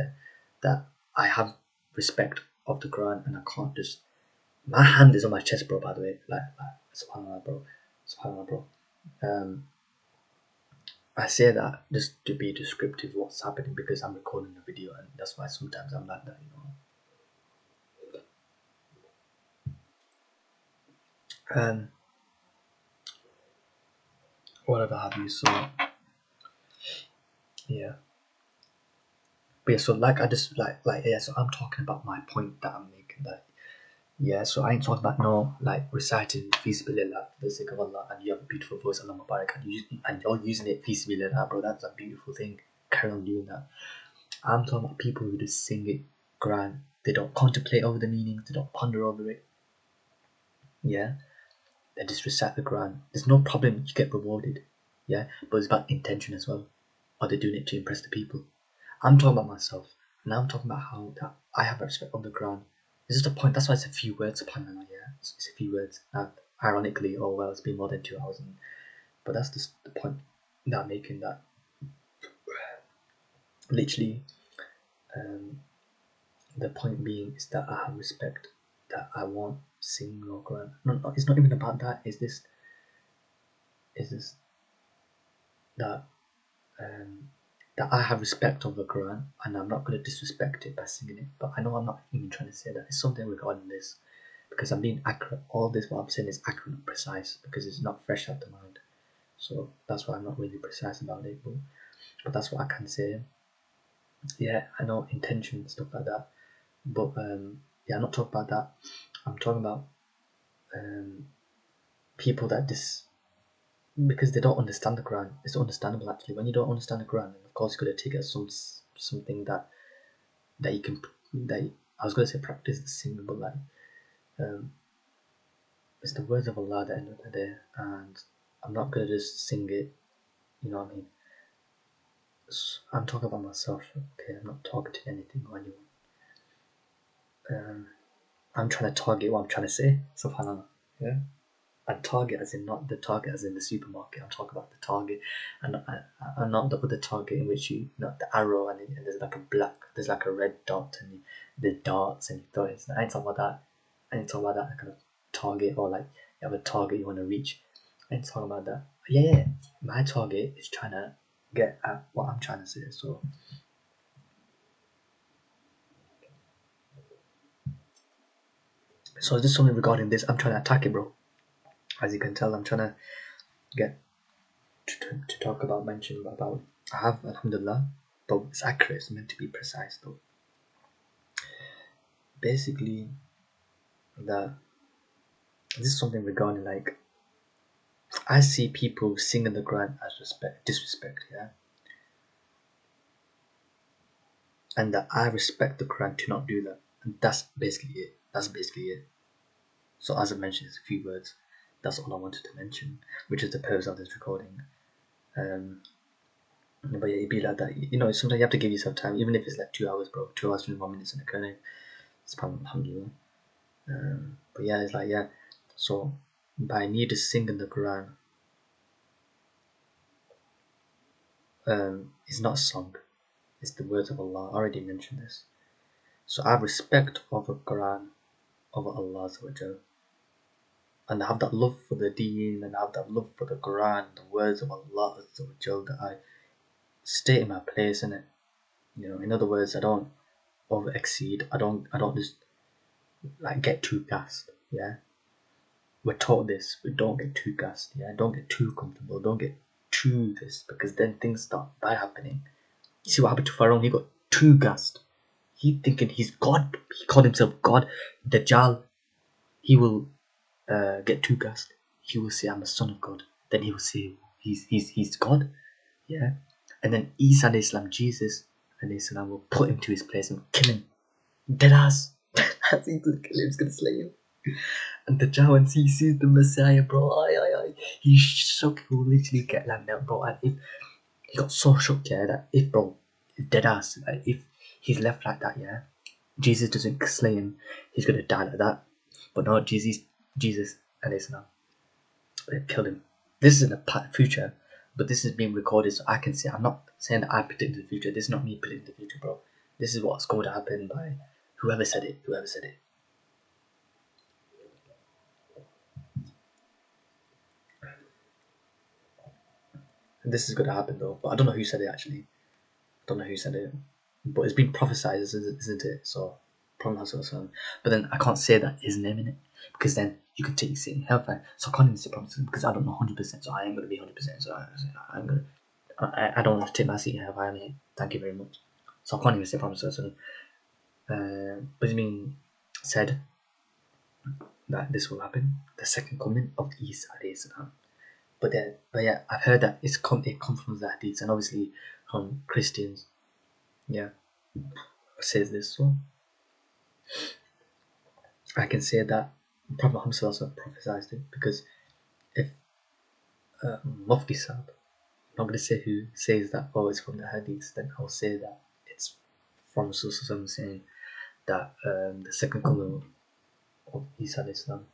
that I have respect of the Quran, and I can't just. My hand is on my chest, bro. By the way, like subhanallah, bro. I say that just to be descriptive of what's happening, because I'm recording the video, and that's why sometimes I'm like that, whatever have you. So but so like I just so I'm talking about my point that I'm making, that so I ain't talking about no like reciting fi sabilillah for the sake of Allah, and you have a beautiful voice, Allah Mubarak, and you're using it fi sabilillah, bro. That's a beautiful thing. Carry on doing that. I'm talking about people who just sing it Quran. They don't contemplate over the meaning. They don't ponder over it. They just recite the Quran. There's no problem. You get rewarded. But it's about intention as well. Are they doing it to impress the people? I'm talking about myself, and I'm talking about how that I have respect of the Quran. This is the point. That's why it's a few words, subhanAllah. It's a few words. Ironically, it's been more than 2 hours, but that's just the point that I'm making. That literally, the point being is that I have respect. That I won't sing no Quran. No, it's not even about that. Is this that that I have respect of the Quran, and I'm not going to disrespect it by singing it. But I know I'm not even trying to say that. It's something regarding this, because I'm being accurate. All this what I'm saying is accurate and precise, because it's not fresh out the mind. So that's why I'm not really precise about it. But that's what I can say. I know intention and stuff like that. But I'm not talking about that. I'm talking about people that because they don't understand the Quran. It's understandable actually. When you don't understand the Quran, of course you're going to take it as some something that you can, that I was going to say practice the singing, but like it's the words of Allah at the end of the day, and I'm not going to just sing it, you know what I mean? I'm talking about myself, okay? I'm not talking to anything or anyone. I'm trying to target what I'm trying to say, subhanAllah, yeah? And target as in not the target as in the supermarket. I'm talking about the target, and not the other target in which you not the arrow and there's like there's like a red dot and the darts and you throw it. I ain't talking about that. I ain't talking about that kind of target, or like you have a target you want to reach. I ain't talking about that. Yeah. My target is trying to get at what I'm trying to say. So is this something regarding this? I'm trying to attack it, bro. As you can tell, I'm trying to get to talk about, mention about. I have, alhamdulillah, but it's accurate. It's meant to be precise, though. Basically, this is something regarding, like, I see people singing the Quran as disrespect, yeah, and that I respect the Quran to not do that, and that's basically it. So as I mentioned, it's a few words. That's all I wanted to mention, which is the purpose of this recording. But yeah, it'd be like that. You know, sometimes you have to give yourself time, even if it's like 2 hours, bro. 2 hours, 21 minutes in the Quran. It's alhamdulillah. But yeah, it's like, yeah. So by me to sing in the Quran, it's not a song. It's the words of Allah. I already mentioned this. So I have respect of the Quran, of Allah, and I have that love for the Deen, and I have that love for the Quran, the words of Allah, that I stay in my place in it. You know, in other words, I don't over exceed. I don't just like get too gassed. Yeah, we're taught this. We don't get too gassed. Yeah, don't get too comfortable. Don't get too this, because then things start bad happening. You see what happened to Pharaoh? He got too gassed. He thinking he's God. He called himself God. Dajjal. He will get too gassed. He will say, "I'm the son of God." Then he will say, "He's God." Yeah, and then Isa alayhi salam, Jesus alayhi salam, will put him to his place and kill him. Dead ass. He's gonna kill him. He's gonna slay him. And the Dajjal, once he sees the Messiah, bro, he's shook. He will literally get like that, bro. And if he got so shook, yeah, that if, bro, dead ass, like, if he's left like that, yeah, Jesus doesn't slay him, he's gonna die like that. But no, Jesus, alayhi salam, they killed him. This is in the future, but this is being recorded, so I can say. I'm not saying that I predicted the future. This is not me predicting the future, bro. This is what's going to happen by whoever said it. And this is going to happen, though. But I don't know who said it, actually. I don't know who said it. But it's been prophesied, isn't it? So, Prophet Muhammad. But then I can't say that his name in it, because then you could take your seat in hellfire. So I can't even say Prophet, because I don't know 100%. So I ain't going to be 100%. So I'm going to. I don't want to take my seat in hellfire. I mean, thank you very much. So I can't even say Prophet. But it's been said that this will happen, the second coming of Isa alayhi salam. But yeah, I've heard that it comes from the Hadith, and obviously from Christians. Yeah, says this, so I can say that Prophet Muhammad also prophesied it, because if Mufti Sahib, I'm not going to say who says that, it's from the Hadith, then I'll say that it's from Rasul saying that the second coming of Isa alayhi salam.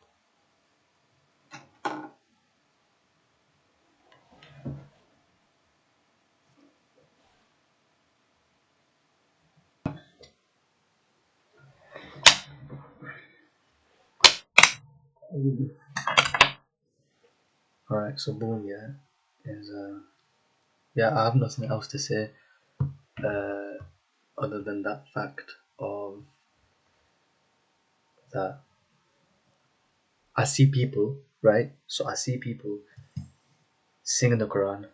Alright, so boom, yeah, is I have nothing else to say other than that fact of that I see people, right? So I see people singing the Quran.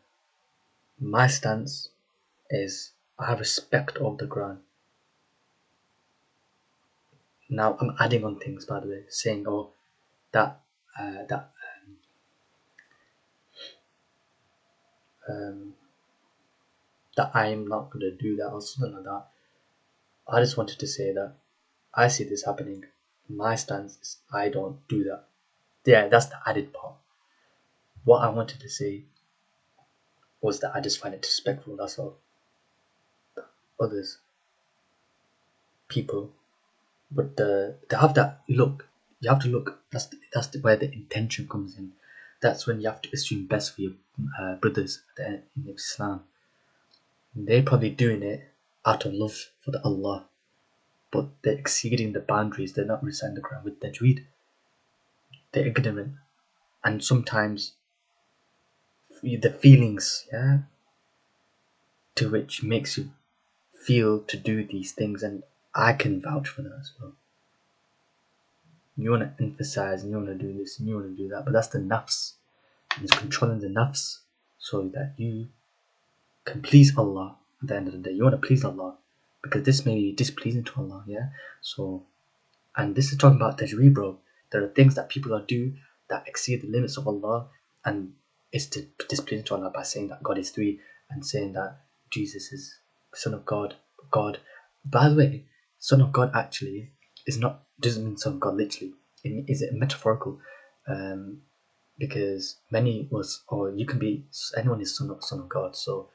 My stance is I have respect of the Quran. Now I'm adding on things, by the way, saying, that that I am not going to do that or something like that. I just wanted to say that I see this happening. My stance is I don't do that. Yeah, that's the added part. What I wanted to say was that I just find it disrespectful, that's all. Others, people, but they have that look. You have to look. That's where the intention comes in. That's when you have to assume best for your brothers in Islam. They're probably doing it out of love for the Allah, but they're exceeding the boundaries. They're not reciting the Quran with tajweed. They're ignorant, and sometimes the feelings, yeah, to which makes you feel to do these things, and I can vouch for that as well. You want to emphasize, and you want to do this, and you want to do that, but that's the nafs. It's controlling the nafs so that you can please Allah at the end of the day. You want to please Allah because this may be displeasing to Allah, yeah? So, and this is talking about tajweed, bro. There are things that people do that exceed the limits of Allah, and it's displeasing to Allah by saying that God is three and saying that Jesus is Son of God. God, by the way, Son of God actually doesn't mean Son of God literally. It is metaphorical, because many was, or you can be, anyone is son of God. So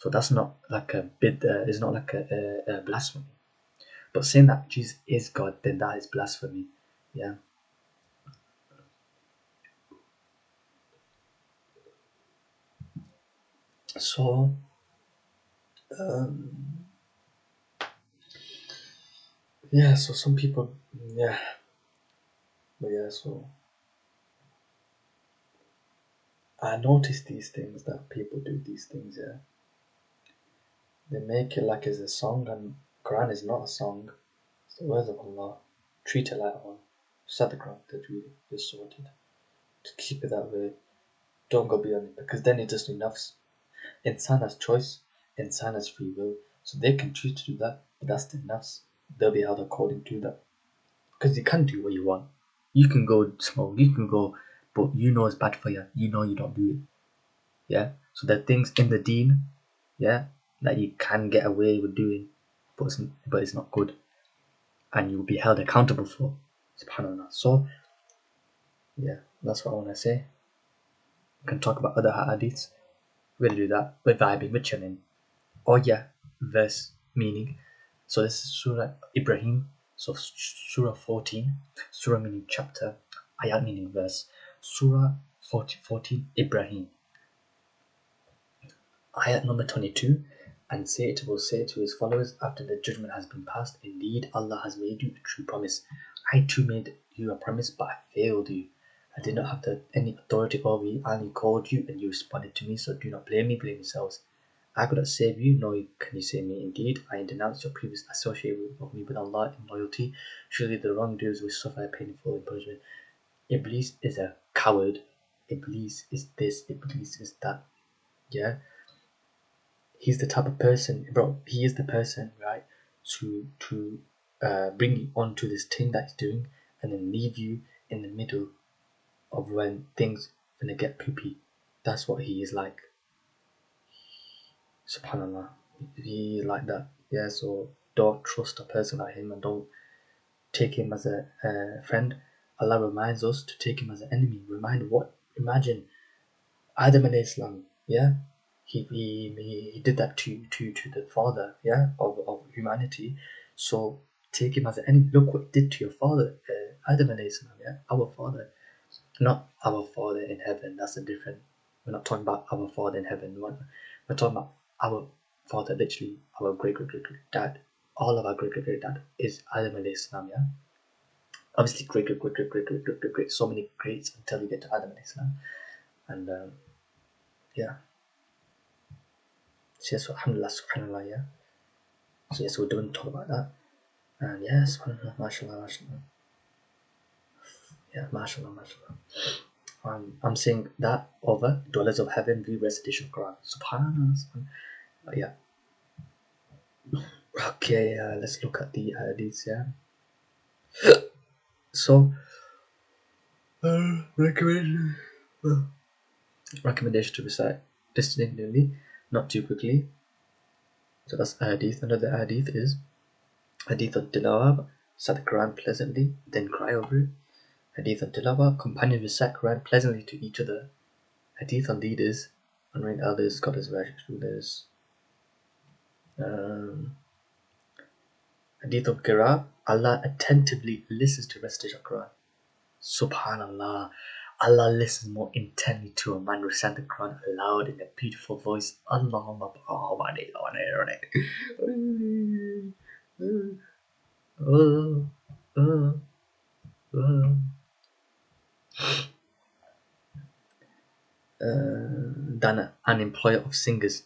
that's not like a bit. It's not like a blasphemy. But saying that Jesus is God, then that is blasphemy. Yeah. So, yeah. So some people, yeah. But yeah. So I notice these things that people do these things. Yeah. They make it like it's a song, and Quran is not a song. It's the words of Allah. Treat it like one. Set the Quran that we just sorted. To keep it that way. Don't go beyond it, because then it just enough. Insan has choice, Insan has free will, so they can choose to do that, but that's the nafs. They'll be held according to that. Because you can do what you want. You can go smoke, you can go, but you know it's bad for you. You know you don't do it. Yeah? So there are things in the deen, yeah, that you can get away with doing, but it's not good. And you'll be held accountable for. SubhanAllah. So, yeah, that's what I want to say. We can talk about other hadiths. We're going to do that with vibing, with chilling. Oh yeah, verse meaning. So this is Surah Ibrahim. So Surah 14. Surah meaning chapter. Ayat meaning verse. Surah 14 Ibrahim. Ayat number 22. And it will say to his followers after the judgment has been passed, indeed Allah has made you a true promise. I too made you a promise, but I failed you. I did not have any authority over you. I only called you and you responded to me, so do not blame me, blame yourselves. I could not save you, nor can you save me. Indeed, I denounced your previous association of me with Allah in loyalty. Surely the wrongdoers will suffer a painful punishment. Iblis is a coward. Iblis is this. Iblis is that. Yeah, he's the type of person, bro. He is the person, right, to bring you onto this thing that he's doing, and then leave you in the middle of when things gonna get poopy. That's what he is like. SubhanAllah. He like that. Yeah, so don't trust a person like him, and don't take him as a friend. Allah reminds us to take him as an enemy. Imagine Adam alayhi salam, yeah? He did that to the father, yeah, of humanity. So take him as an enemy. Look what he did to your father, Adam alayhi salam, yeah? Our father. Not our father in heaven, that's a different. We're not talking about our father in heaven. We're talking about our father, literally our great dad. All of our great dad is Adam alayhi salam, yeah. Obviously, great. So many greats until you get to Adam alayhi salam, and yeah. So yes, alhamdulillah, subhanallah, yeah. So yes, we don't talk about that, and yes, subhanallah, mashallah, mashallah, yeah, mashallah, mashallah. I'm saying that over dwellers of heaven view recitation of Quran. Subhanallah, subhanallah. Yeah. Okay, let's look at the hadiths, yeah. So, recommendation to recite distinctly, not too quickly. So that's hadith. Another hadith is hadith of Tilawah, recite the Quran pleasantly, then cry over it. Hadith of Tilawah, companions recite Quran pleasantly to each other. Hadith on leaders, unranked elders, scholars, virtuous rulers. Hadith of Qira, Allah attentively listens to recitation of Quran. Subhanallah, Allah listens more intently to a man recite the Quran aloud in a beautiful voice. Allahumma than an employer of singers.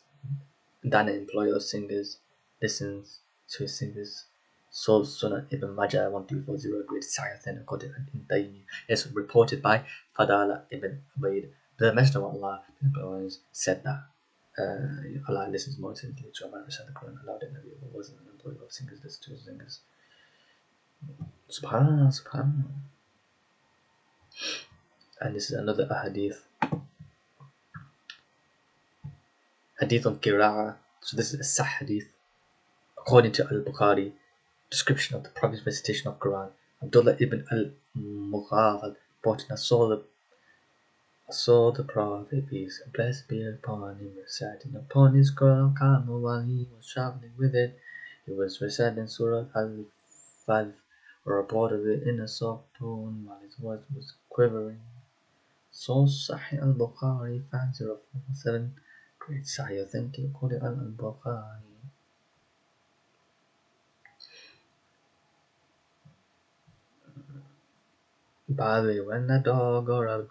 Than an employer of singers listens to his singers. So Sunan Ibn Majah 1240 great Sahih according in Daini is reported by Fadala ibn Khubayb. The Messenger of Allah said that Allah listens more intently to a man recite the Quran aloud than who wasn't an employer of singers listen to his singers. Subhanallah, subhanallah. And this is another hadith. Hadith on Qira'ah. So this is a Sahih hadith. According to al-Bukhari, description of the Prophet's recitation of Quran. Abdullah ibn al-Khubayb reported, I saw the Prophet, peace and blessed be upon him, reciting upon his camel while he was traveling with it. He was reciting Surah al-Falaq or a part of it in a soft tone while his voice was quivering. So Sahih al-Bukhari 5047, great Sahih authentic according to al-Bukhari. By the way, when a dog or a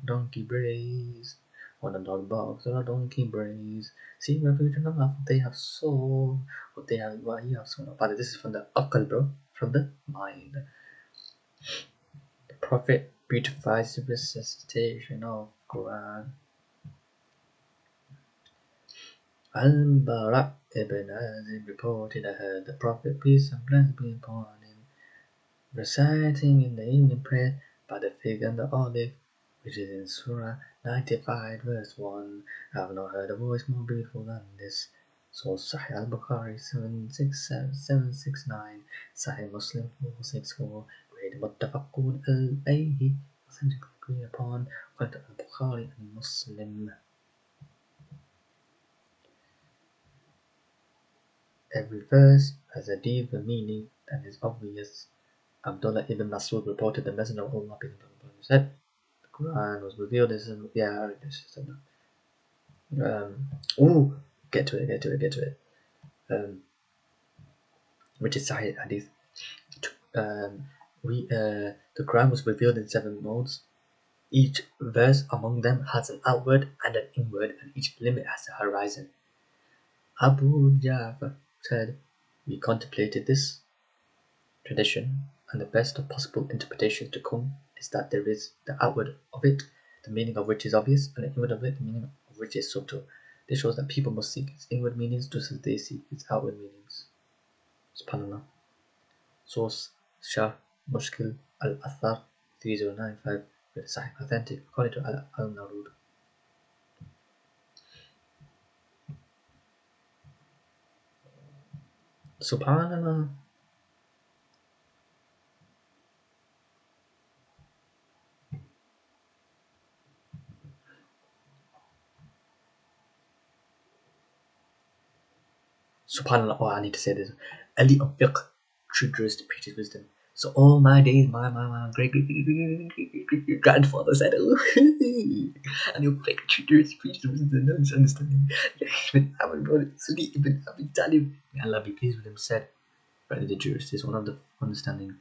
donkey brays, when a dog barks or a donkey brays, see refuge in the mouth, they have soul, what they have, what you have soul. By the way, this is from the akal, bro, from the mind. The Prophet beautifies the recitation of Quran. Al-Bara ibn Azib reported, I heard the Prophet, peace and blessings be upon him, reciting in the evening prayer by the fig and the olive, which is in Surah 95 verse 1. I have not heard a voice more beautiful than this. So Sahih al-Bukhari 769, Sahih Muslim 464, great muttafaqun alayhi, authentically agreed upon, according to al-Bukhari and Muslim. Every verse has a deeper meaning than is obvious. Abdullah ibn Mas'ud reported the Messenger of Allah said, the Quran was revealed as get to it. Which is Sahih Hadith. The Quran was revealed in 7 modes. Each verse among them has an outward and an inward, and each limit has a horizon. Abu Ja'far said, we contemplated this tradition, and the best of possible interpretation to come is that there is the outward of it, the meaning of which is obvious, and the inward of it, the meaning of which is subtle. This shows that people must seek its inward meanings just as they seek its outward meanings. SubhanAllah. Source Shah Mushkil al-Athar 3095 with Sahih authentic according to al-Narud. SubhanAllah. SubhanAllah. Oh, I need to say this. Ali of Fiqh triggers to preach his wisdom. So all my days, my great grandfather said, oh, and your Fiqh triggers to preach his wisdom. No misunderstanding. Ibn Abi Talib, may Allah be pleased with him, said, rather the jurist is one of the understanding.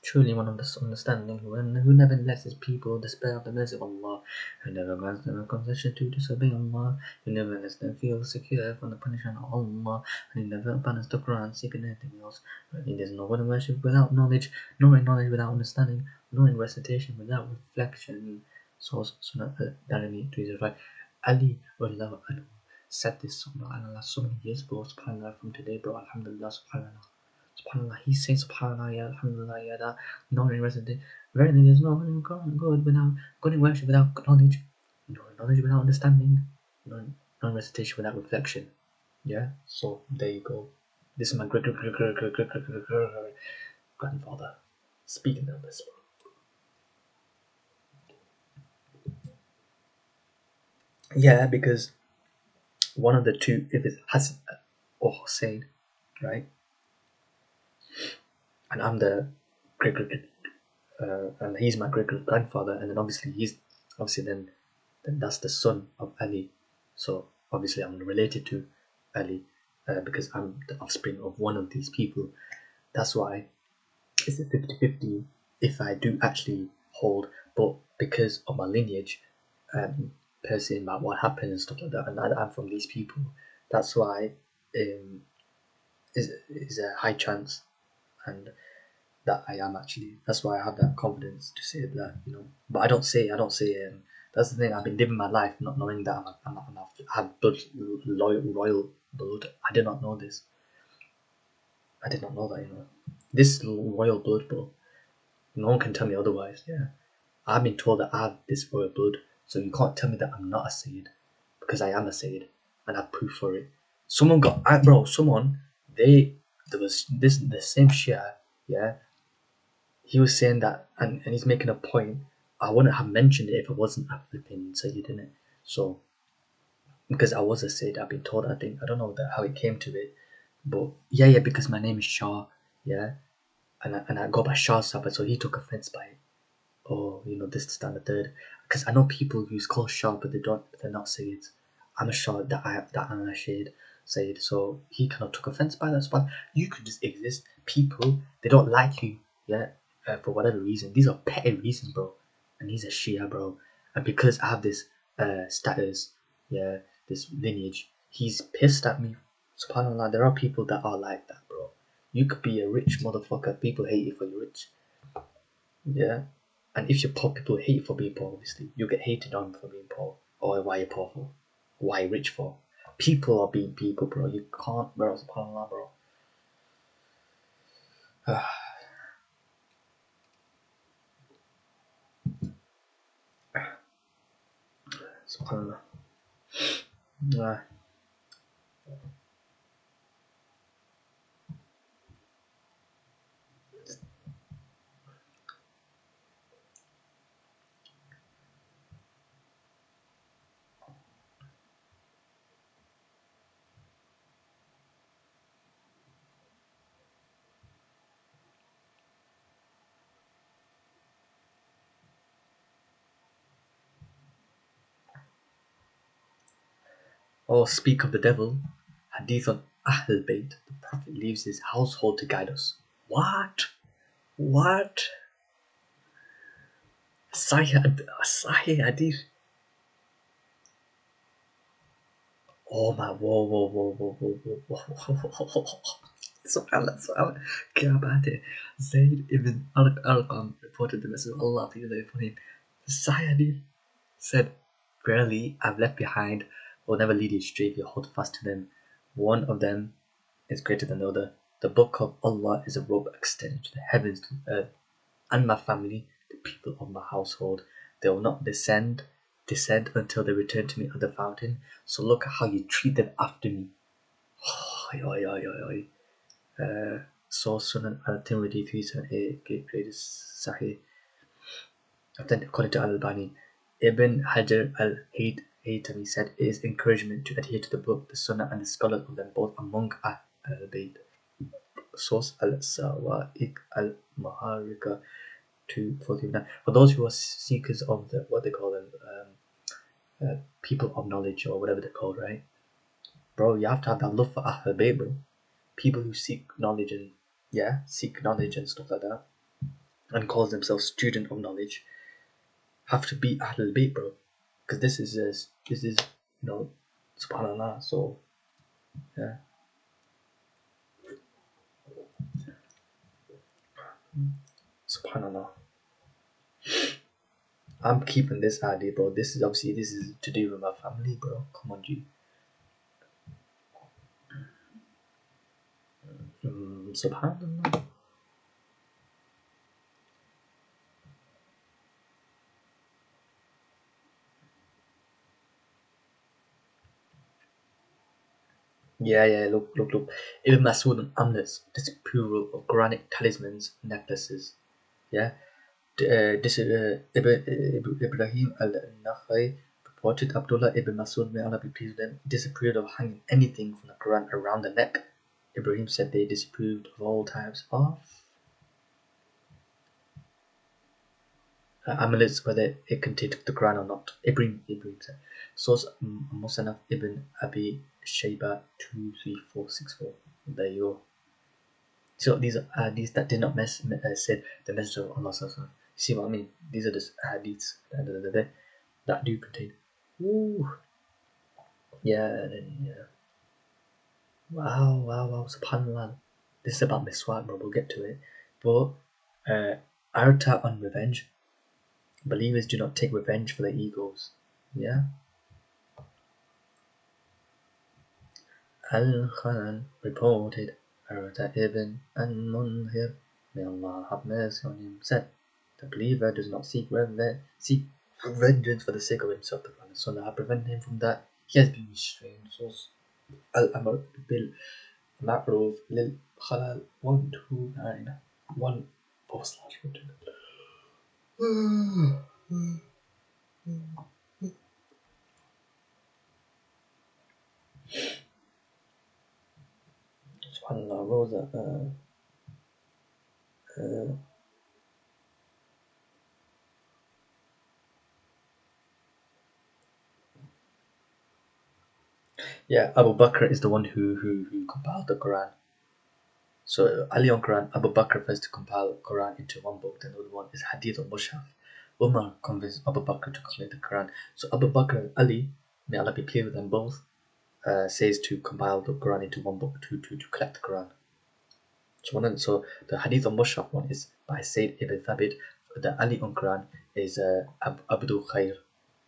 Truly one of the understanding who never lets his people despair of the mercy of Allah, who never grants them a concession to disobey Allah, who never lets them feel secure from the punishment of Allah, and he never abandons the Quran seeking anything else. He does not want to worship without knowledge, nor in knowledge without understanding, nor in recitation without reflection. Source Sunan al-Darimi 305. Ali Wallahu Anhu said this subhanAllah so many years ago, subhanAllah, from today, bro, alhamdulillah, subhanAllah. SubhanAllah, he's saying SubhanAllah, ya Alhamdulillah, ya that, knowing resident. Verily, there's no good without good in worship without knowledge, no knowledge without understanding, no recitation without reflection. Yeah, so there you go. This is my grandfather speaking of this. Yeah, because one of the two, if it's Hasan or Hussein, right? And I'm the great great, and he's my great great grandfather, and then obviously then that's the son of Ali. So obviously I'm related to Ali because I'm the offspring of one of these people. That's why it's a 50-50 if I do actually hold, but because of my lineage, per se, about what happened and stuff like that, and I'm from these people, that's why um, is a high chance, and that I am actually. That's why I have that confidence to say that, But I don't say. That's the thing. I've been living my life not knowing that I have blood, royal blood. I did not know this. I did not know that. This royal blood, bro. No one can tell me otherwise. Yeah, I've been told that I have this royal blood, so you can't tell me that I'm not a Sayyid because I am a Sayyid and I have proof for it. Someone got, bro. Someone there was this the same Shia, yeah. He was saying that, and he's making a point. I wouldn't have mentioned it if I wasn't a flipping Sayyid in it. So because I was a Sayyid, I've been told. I don't know how it came to it, but yeah, because my name is Shah, yeah, and I go by Shah Sabah, so he took offense by it. Oh, this, that, and the third. Because I know people who's called Shah, but they're not Sayyids. I'm a Shah that I'm a shade Sayyid, so he kind of took offense by that. But you could just exist. People, they don't like you, yeah, for whatever reason. These are petty reasons, bro. And he's a Shia, bro. And because I have this status, yeah, this lineage, he's pissed at me. Subhanallah, there are people that are like that, bro. You could be a rich motherfucker. People hate you for you're rich. Yeah. And if you're poor, people hate you for being poor, obviously. You get hated on for being poor. Or why you're poor for. Why you're rich for. People are being people, bro. You can't, bro. SubhanAllah, bro. SubhanAllah. Ah. Oh, speak of the devil. Hadith on Ahl Bayt. The Prophet leaves his household to guide us. What? What? Sahih Hadith. Oh my, whoa. SubhanAllah. क्या बात है. Zayd ibn Arqam reported the message of Allah, peace be upon him. Sahih Hadith said, "Verily, I've left behind will never lead you astray if you hold fast to them. One of them is greater than the other. The book of Allah is a rope extended to the heavens, to the earth, and my family, the people of my household, they will not descend until they return to me at the fountain. So look at how you treat them after me." So Sunan al-Tirmidhi 378, greatest Sahih, according to al-Albani. Ibn Hajar al-Haytami said, "It is encouragement to adhere to the book, the Sunnah, and the scholars of them both among al-Bayt." Source al-Sawa'iq al-Maharika 249. For those who are seekers of the, what they call them, people of knowledge or whatever they're called, right? Bro, you have to have that love for Ahlul Bayt, bro. People who seek knowledge and stuff like that, and calls themselves student of knowledge, have to be Ahlul Bayt, bro. Because this is subhanallah. So yeah, subhanallah. I'm keeping this idea, bro. This is to do with my family, bro. Come on, G. Subhanallah. Yeah. Look. Ibn Masud and amulets. This is plural of Quranic talismans, necklaces. Yeah. This is Ibrahim al-Nakhai reported Abdullah ibn Masud, may Allah be pleased with him, disapproved of hanging anything from the Quran around the neck. Ibrahim said they disapproved of all types of amulets, whether it contained the Quran or not. Ibrahim said. Source Musannaf ibn Abi Shayba 23464. There you go. So these are hadiths that did not said the Messenger of Allah. See what I mean? These are the hadiths that do contain. Ooh. Yeah. Wow. Subhanallah. This is about miswak, bro. We'll get to it. But Arta on revenge. Believers do not take revenge for their egos. Yeah. Al-Khanan reported Arta ibn al-Munhir, may Allah have mercy on him, said, the believer does not seek vengeance for the sake of himself. The Prophet and Sunnah have prevented him from that. He has been restrained. Source Al-Amr bil Ma'ruf lil Khalal 1291 /. SubhanAllah, what was that? Yeah, Abu Bakr is the one who compiled the Quran. So Ali on Quran, Abu Bakr first to compile Quran into one book, then the other one is Hadith or Mushaf. Umar convinced Abu Bakr to complete the Quran. So Abu Bakr and Ali, may Allah be pleased with them both, says to compile the Quran into one book to collect the Quran. So the Hadith of Mushaf one is by Sayyid ibn Thabit. The Ali on Quran is Abdul Khair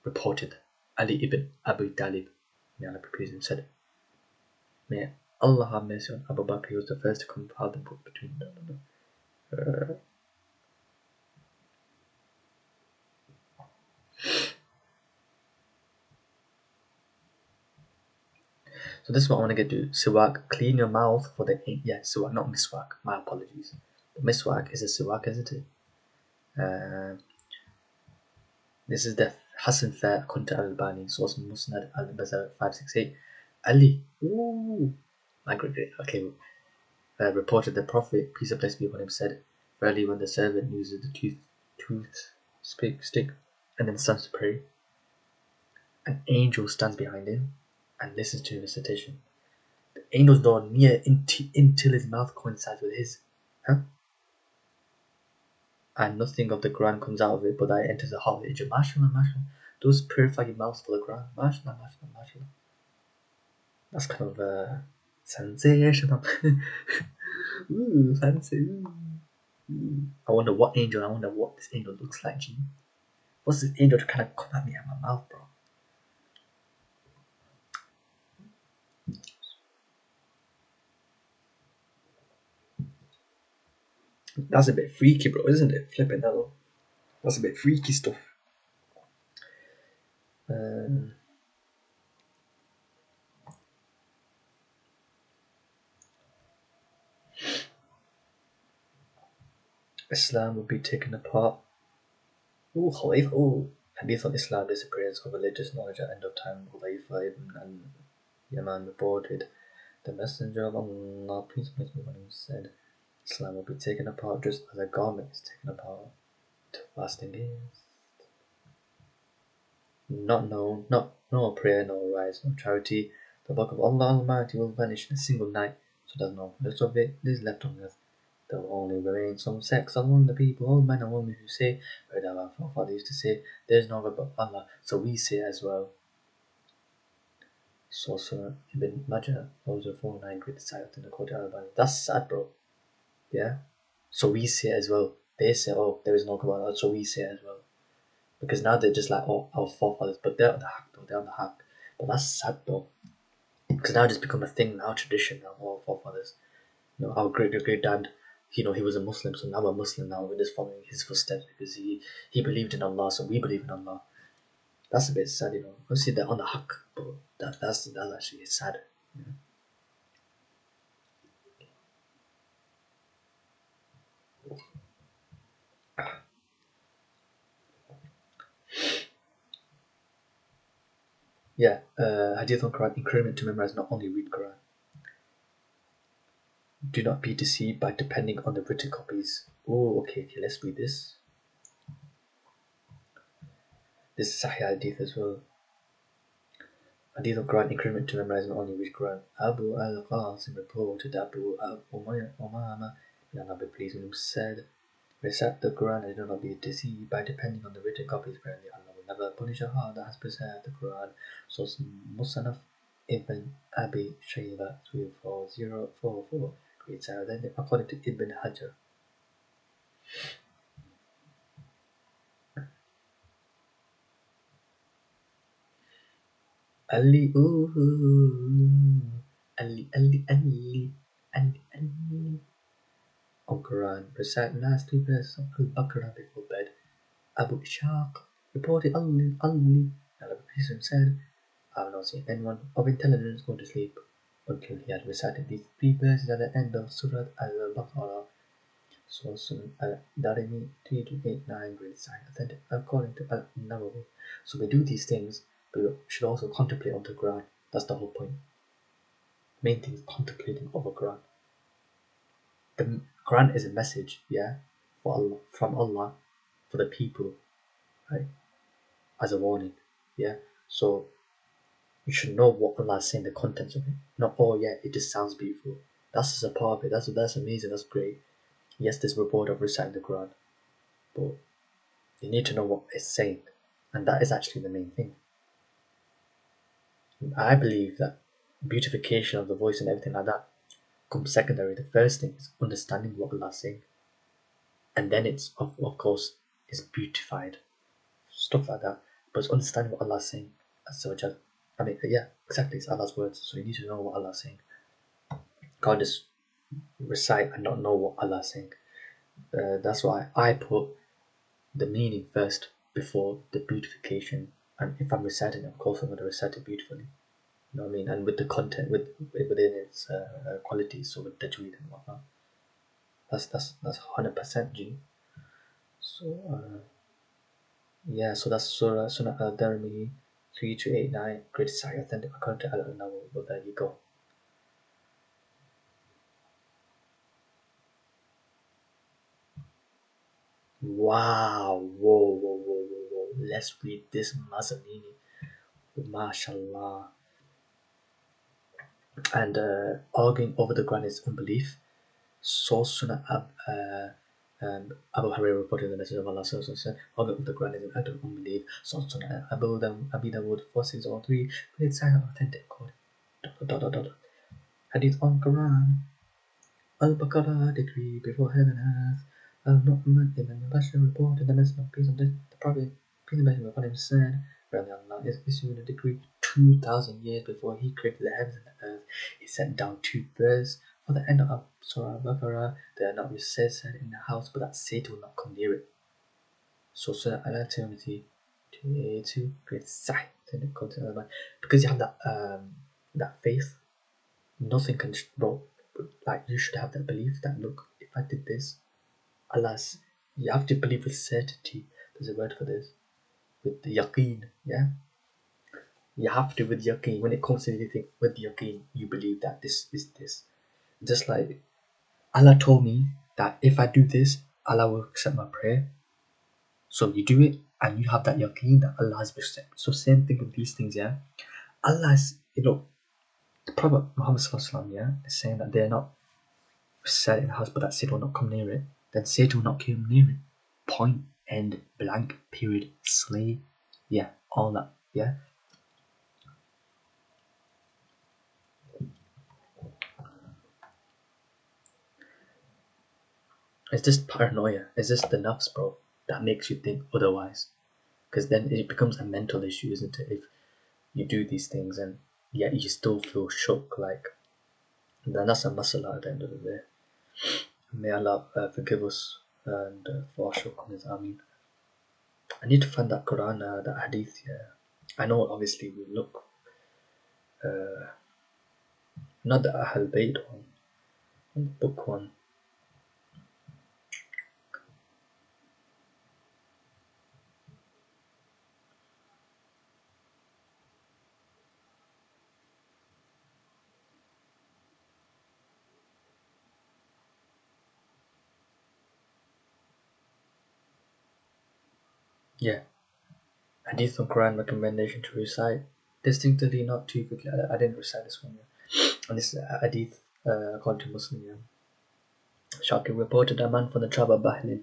reported. Ali ibn Abi Talib, may Allah be pleased with him, said, may Allah have mercy on Abu Bakr, he was the first to compile the book between them. So this is what I want to get to. Siwak, clean your mouth for the siwak, not miswak. My apologies. The miswak is a siwak, isn't it? This is the Hasan Fair according to al-Albani, source Musnad al-Bazar 568. Ali, reported the Prophet, peace and blessings be upon him, said, verily when the servant uses the toothstick and then stands to pray, an angel stands behind him and listens to recitation. The angel's not near until his mouth coincides with his, and nothing of the Quran comes out of it, but that it enters the heart of the angel. MashaAllah. Those purify your mouth for the Quran. MashaAllah. That's kind of sensational. Ooh, fancy. Ooh. I wonder what this angel looks like, G. What's this angel to kind of come at me at my mouth, bro? That's a bit freaky, bro, isn't it? Flipping that up. That's a bit freaky stuff. Islam will be taken apart. Hadith on Islam, disappearance of religious knowledge at end of time. Huraira ibn Yaman reported, the Messenger of Allah, peace be upon him, said, Islam will be taken apart just as a garment is taken apart. Fasting is no prayer, no rise, no charity. The book of Allah Almighty will vanish in a single night, so that no rest of it is left on earth. There will only remain some sects among the people, all men and women, who say, heard our forefathers used to say, there is no God but Allah, so we say as well. Sorcerer Ibn Majah, 409, great recite in the Quran al-Albani. That's sad, bro. Yeah? So we say as well. They say, oh, there is no God but Allah, so we say as well. Because now they're just like, oh, our forefathers, but they're on the hack, though. They're on the hack. But that's sad, though. Because now it's become a thing, now tradition, now our forefathers. You know, our great dad, he was a Muslim, so now we're Muslim now, we're just following his footsteps because he believed in Allah, so we believe in Allah. That's a bit sad, Obviously they're on the hack, but that's actually sad. Yeah, Hadith on Quran, encouragement to memorize, not only read Quran. Do not be deceived by depending on the written copies. Oh, okay, let's read this. This is Sahih Hadith as well. Hadith of Quran, encouragement to memorize and only read Quran. Abu al-Qasim reported Abu Umama, may Allah be pleased with him, said, recite the Quran and do not be deceived by depending on the written copies. Apparently Allah will never punish a heart that has preserved the Quran. So Musannaf Ibn Abi Shayba 34044 creates out then according to Ibn Hajar. Ali Ali Ali Ali Ali Ali on Quran. Recite the last two verses of Al-Baqarah before bed. Abu Ishaq reported Ali said, I have not seen anyone of intelligence go to sleep until he had recited these three verses at the end of Surah Al-Baqarah. So Sunan al-Darimi 3289 grade sign authentic according to Al-Nawawi. So we do these things, but we should also contemplate on the Quran. That's the whole point. Main thing is contemplating over Quran. The Quran is a message, yeah, for Allah, from Allah, for the people, right? As a warning, yeah. So you should know what Allah is saying, the contents of it. Not, oh yeah, it just sounds beautiful. That's just a part of it. That's amazing. That's great. Yes, there's reward of reciting the Quran, but you need to know what it's saying, and that is actually the main thing. I believe that beautification of the voice and everything like that comes secondary. The first thing is understanding what Allah is saying, and then it's of course is beautified, stuff like that. But it's understanding what Allah is saying. So I mean, yeah, exactly. It's Allah's words, so you need to know what Allah is saying. Can't just recite and not know what Allah is saying. That's why I put the meaning first before the beautification. And if I'm reciting, of course, I'm going to recite it beautifully. You know what I mean? And with the content, within its qualities, so with tajweed and whatnot. That's 100% G. So yeah, so that's Surah Sunan al-Darimi 3289, great Sahih authentic according to Al-Nawawi. Well, there you go. Wow, whoa. Let's read this Mazamini. MashaAllah. And arguing over the Quran is unbelief. Source Sunan Abu Huraira reported the message of Allah said, arguing over the Quran is an act of unbelief. Source Sunan Abi Dawud 4603, but it's authentic code. Hadith on Quran. Al-Baqarah decree before heaven and earth. Al-Nu'man ibn Bashir reported the message of peace on the Prophet, peace and blessings upon him, said, verily Allah is issuing a decree 2,000 years before He created the heavens and the earth. He sent down two birds for the end of Surah Al-Baqarah. They are not said in the house, but that Satan will not come near it. So Surah Al-Tirmidhi 282, great Sahih, because you have that faith, nothing can like you should have that belief that look, if I did this, alas, you have to believe with certainty. There's a word for this, with the yaqeen, yeah. You have to with yaqeen when it comes to anything. With yaqeen, you believe that this is this. Just like Allah told me that if I do this, Allah will accept my prayer. So you do it, and you have that yaqeen that Allah has accepted. So same thing with these things, yeah. Allah is, the Prophet Muhammad Sallallahu yeah, is saying that they're not set in the house, but that Satan will not come near it, then Satan will not come near it. Point, end, blank, period, slay, yeah, all that, yeah. It's just paranoia. It's just the nafs, bro, that makes you think otherwise. Because then it becomes a mental issue, isn't it? If you do these things and yet you still feel shook, like, then that's a masala at the end of the day. May Allah forgive us and for our shortcomings. I mean, I need to find that Quran, that Hadith. Yeah, I know. Obviously, we look not the Ahl Bayt one, the book one. Yeah, Hadith on Quran recommendation to recite distinctly, not too quickly. I didn't recite this one yet. And this Hadith, according to Muslim, yeah. Shakir reported a man from the tribe of Bahil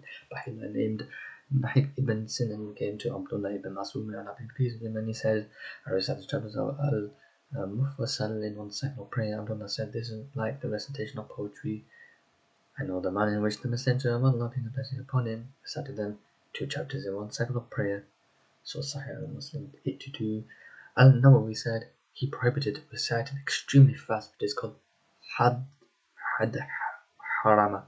named Nahib ibn Sinan came to Abdullah ibn Mas'ud, may Allah be pleased with him, and he said, I recited the chapters of al-Mufassal in 1 second of prayer. Abdullah said, this is like the recitation of poetry. I know the manner in which the Messenger of Allah, being the blessing upon him, recited them 2 chapters in 1 second of prayer. So Sahih al-Muslim 82. Al-Nawawi said he prohibited reciting extremely fast, but it's called had harama.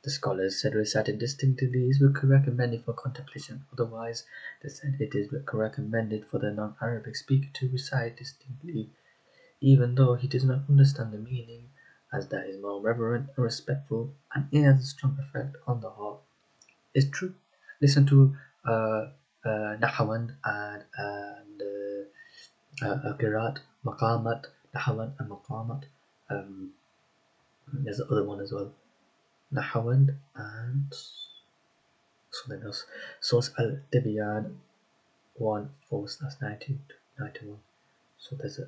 The scholars said reciting distinctly is recommended for contemplation. Otherwise, they said it is recommended for the non-Arabic speaker to recite distinctly, even though he does not understand the meaning, as that is more reverent and respectful, and it has a strong effect on the heart. It's true. Listen to Nahawan and Qirat, Maqamat, Nahawan and Maqamat. There's the other one as well. Nahawan and something else. Source al-Tibyan 1/4/91. So there's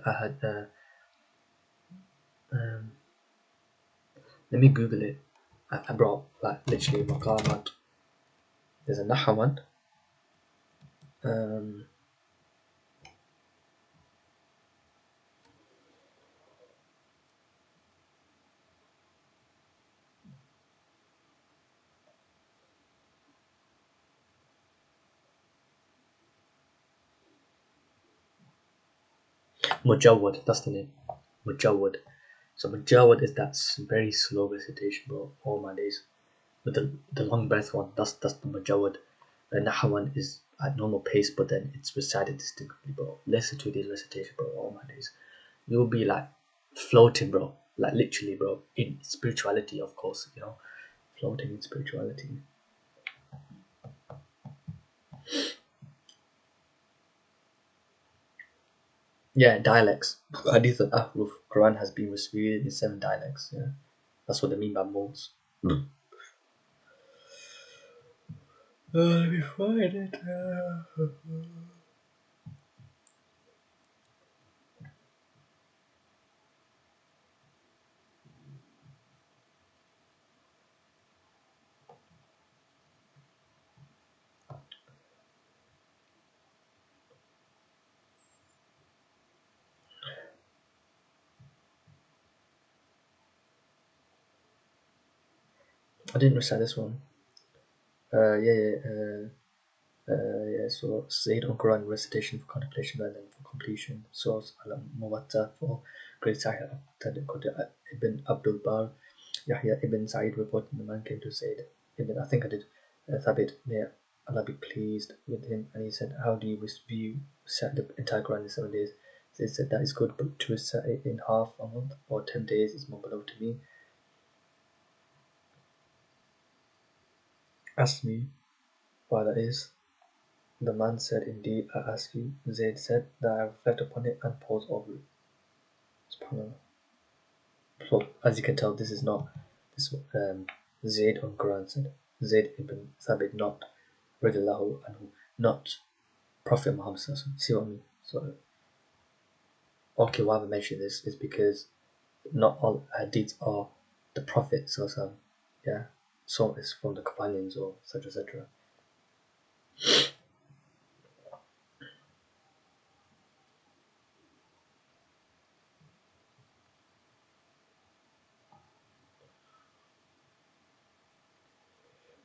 I had let me Google it. I brought like literally Maqamat. There's a Nahawan. Mujawwad, that's the name. Mujawwad. So Mujawwad is that very slow recitation, bro. All my days. With the long breath one, that's the Mujawwad. The Nahawan is at normal pace, but then it's recited distinctly, bro. Listen to these recitations, bro. All my days. You'll be like floating, bro. Like literally, bro. In spirituality, of course, you know. Floating in spirituality. Yeah, dialects. Hadith al-Ahruf. Quran has been revealed in 7 dialects. Yeah, that's what they mean by modes. Let me find it. I didn't recite this one. So Zayd on Quran recitation for contemplation rather than for completion. Source al-Muwatta for Great Sahih ibn Abdul Bar. Yahya ibn Sa'id reported the man came to Zayd ibn, I think I did, Thabit, may Allah be pleased with him, and he said, how do you recite the entire Quran in 7 days? So he said, that is good, but to recite it in half a month or 10 days is more beloved to me. Ask me why that is. The man said, indeed, I ask you. Zayd said, that I reflect upon it and pause over it. SubhanAllah. So, as you can tell, this is not this Zayd on Quran said. Zayd ibn Thabit, not radiallahu anhu, not Prophet Muhammad. See what I mean? So, okay, why I mention this is because not all hadiths are the Prophet. Yeah, some is from the companions or etc. etc.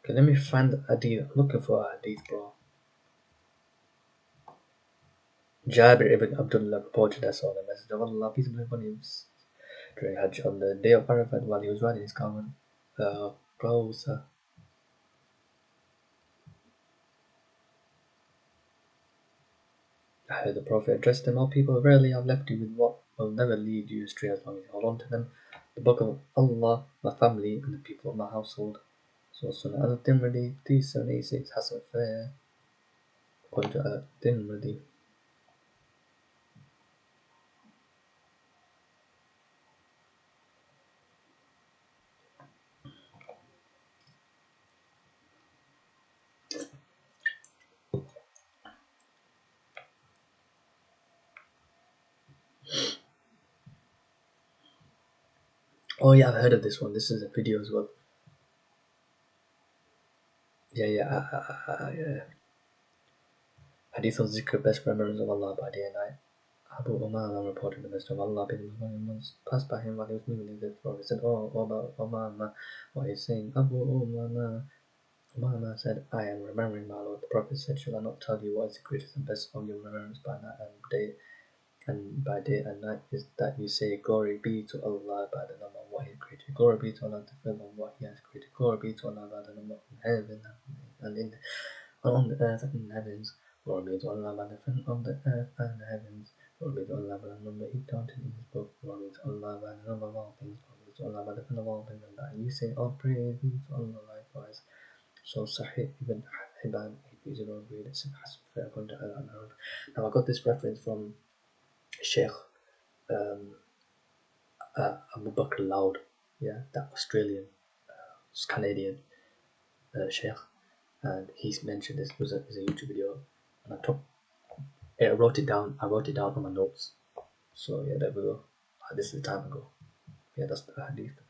Okay, let me find the hadith. I'm looking for a hadith, bro. Jabir ibn Abdullah reported that saw the Messenger of Allah, peace be upon him, during Hajj on the day of Arafat while he was riding his camel closer. I heard the Prophet address them, all people, verily I have left you with what will never lead you astray as long as you hold on to them, the book of Allah, my family, and the people of my household. So Sunan al-Tirmidhi 3786 Hasan Fair. According to al-Tirmidhi. Oh yeah, I've heard of this one. This is a video as well. Yeah. Hadith of Zikr, best remembrance of Allah by day and night. Abu Umama reported the Messenger of Allah bin Muhammad once passed by him while he was moving in the floor. He said, "Oh, Umama, what are you saying?" Abu Umama said, "I am remembering my Lord." The Prophet said, "Shall I not tell you what is the greatest and best of your remembrance by night and day? And by day and night is that you say, Glory be to Allah by the number of what He has created. Glory be to Allah the fill of what He has created. Glory be to Allah by the number of heaven and on the earth and in the heavens. Glory be to Allah by the fill of the earth and the heavens. Glory be to Allah by the number He counted in His book. Glory be to Allah by the number of all things. Glory be to Allah by the fill of all things. And that you say, all praise be to Allah likewise." So Sahih ibn Hibban, 830, agreed. It's Hasan according to al-Albani. Now I got this reference from Sheikh Abu Bakr Loud, that Australian, Canadian Sheikh, and he's mentioned this was a YouTube video, and I wrote it down. I wrote it down on my notes. So yeah, there we go. This is a time ago. Yeah, that's the hadith.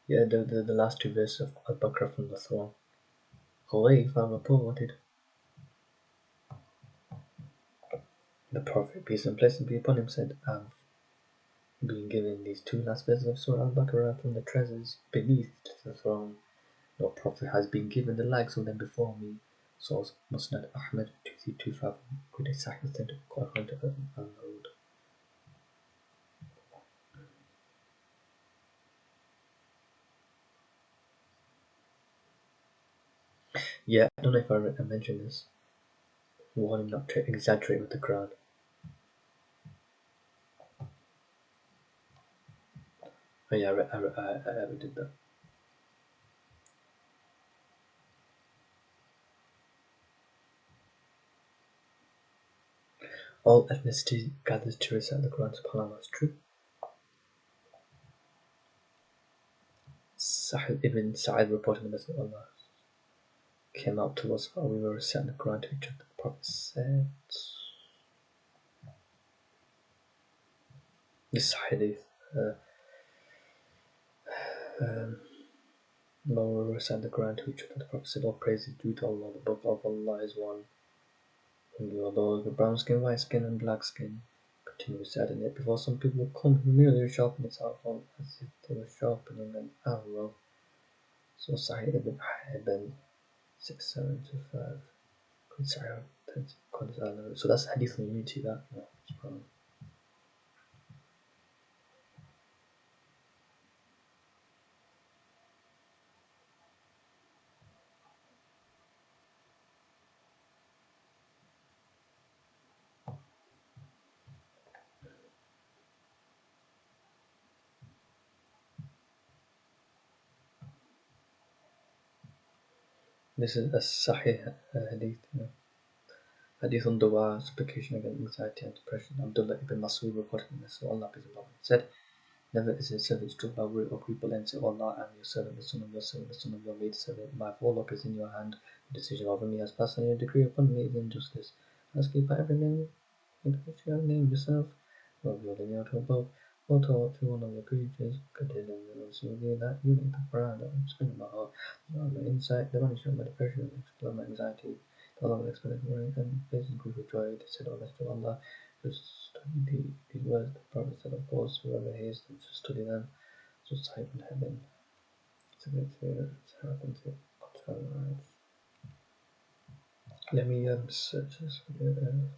Yeah, the last two verses of Al-Baqarah from the throne. Huraira reported, the Prophet, peace and blessing be upon him, said, "I've been given these two last verses of Surah Al-Baqarah from the treasures beneath the throne. No Prophet has been given the likes of them before me." Source Musnad Ahmad 2325, Great Sahih Center, Quran Al-Road. Yeah, I don't know if I mentioned this. Warning not to exaggerate with the Quran. Oh yeah, I did that. All ethnicity gathers to recite the Quran, subhanAllah, is true. Sahih ibn Sa'id reported the Messenger of Allah came out to us while we were reciting the Quran to each other. The Prophet said, this hadith, while we were reciting the Quran to each other, the Prophet said, "All praise is due to Allah, the book of Allah is one. And you are those with brown skin, white skin, and black skin." Continue reciting it before some people will come who merely sharpen its outline as if they were sharpening an arrow. So Sahih ibn Hibban 6725. So that's hadith on unity, that. Yeah, this is a Sahih hadith. Hadith on dua, supplication against anxiety and depression. Abdullah ibn Mas'ud reported this. Allah said, "Never is a servant struck by worry or people and say, Allah, I am your servant, the son of your servant, the son of your maid servant. My forelock is in your hand. The decision over me has passed, and your decree upon me is injustice. Ask you by every name, in which you have named yourself, of your living out above, or taught to one of your creatures, contained in the Rasul, that you make the Quran, that spin in my heart, my insight, the vanishing of my depression, explore my anxiety, the love of explanatory, and places grief with joy, to say, Allah, to Allah, just study these words. The Prophet said, of course, whoever hears them, just study them, just type in heaven. Let me search this video.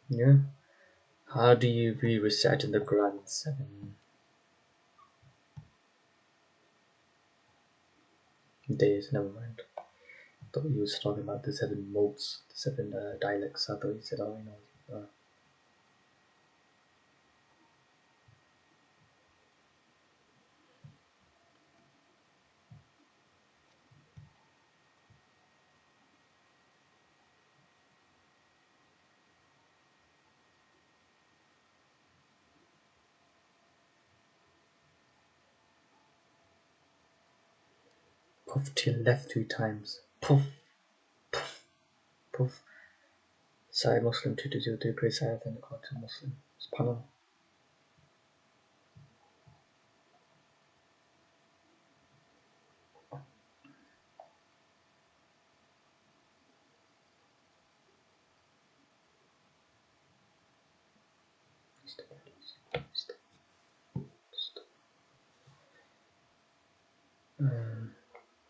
Yeah. How do you be reciting the Quran in 7 days? Never mind. I thought you was talking about the 7 modes, the 7 dialects. I thought you said, oh, you know. 'Puff to your left 3 times. Puff, puff, puff. Sahih Muslim 2202, great Sahih then according to Muslim. SubhanAllah.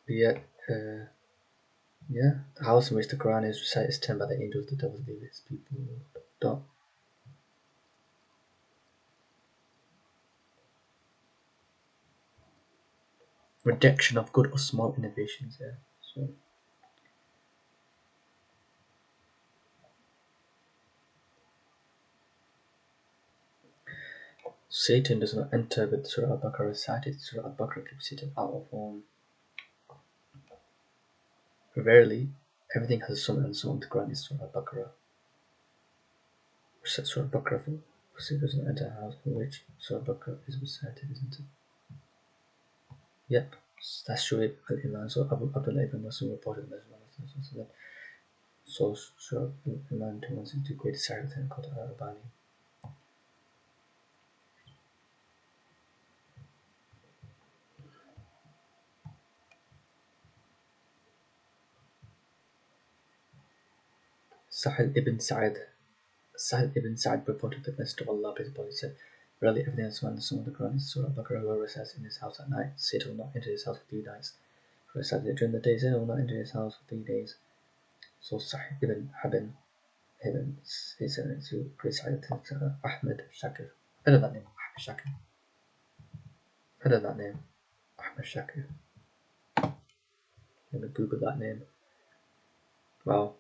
Yeah, uh, yeah. The house in which the Quran is recited is turned by the angels, the devils leave its people. Don't. Rejection of good or small innovations, yeah. So Satan does not enter with Surah Al-Baqarah recited. Surah Al-Baqarah keeps Satan out of Rarely, everything has a sunnah and so on. The Quran is Surah Al-Baqarah. Surah Al-Baqarah Satan does not enter a house in which Surah Al-Baqarah is recited, isn't it? Yep, that's true. Al-Iman. So Abdullah ibn Khubayb reported that. So Surah Al-Iman 2162 great Sahih then called al-Albani. Sahih ibn Sa'id reported that Messenger of Allah, peace be upon him, said, "Verily, everything that's found in the Sunnah of the Quran is Surah Al-Baqarah. Whoever recites in his house at night, Satan will not enter his house for 3 nights. Whoever recites it during the day, Satan will not enter his house for 3 days." So Sahih ibn Habib, he said it to great Sa'id Ahmed Shakir. Heard of that name, Ahmed Shakir. Heard of that name, Ahmed Shakir. Let me Google that name. Wow,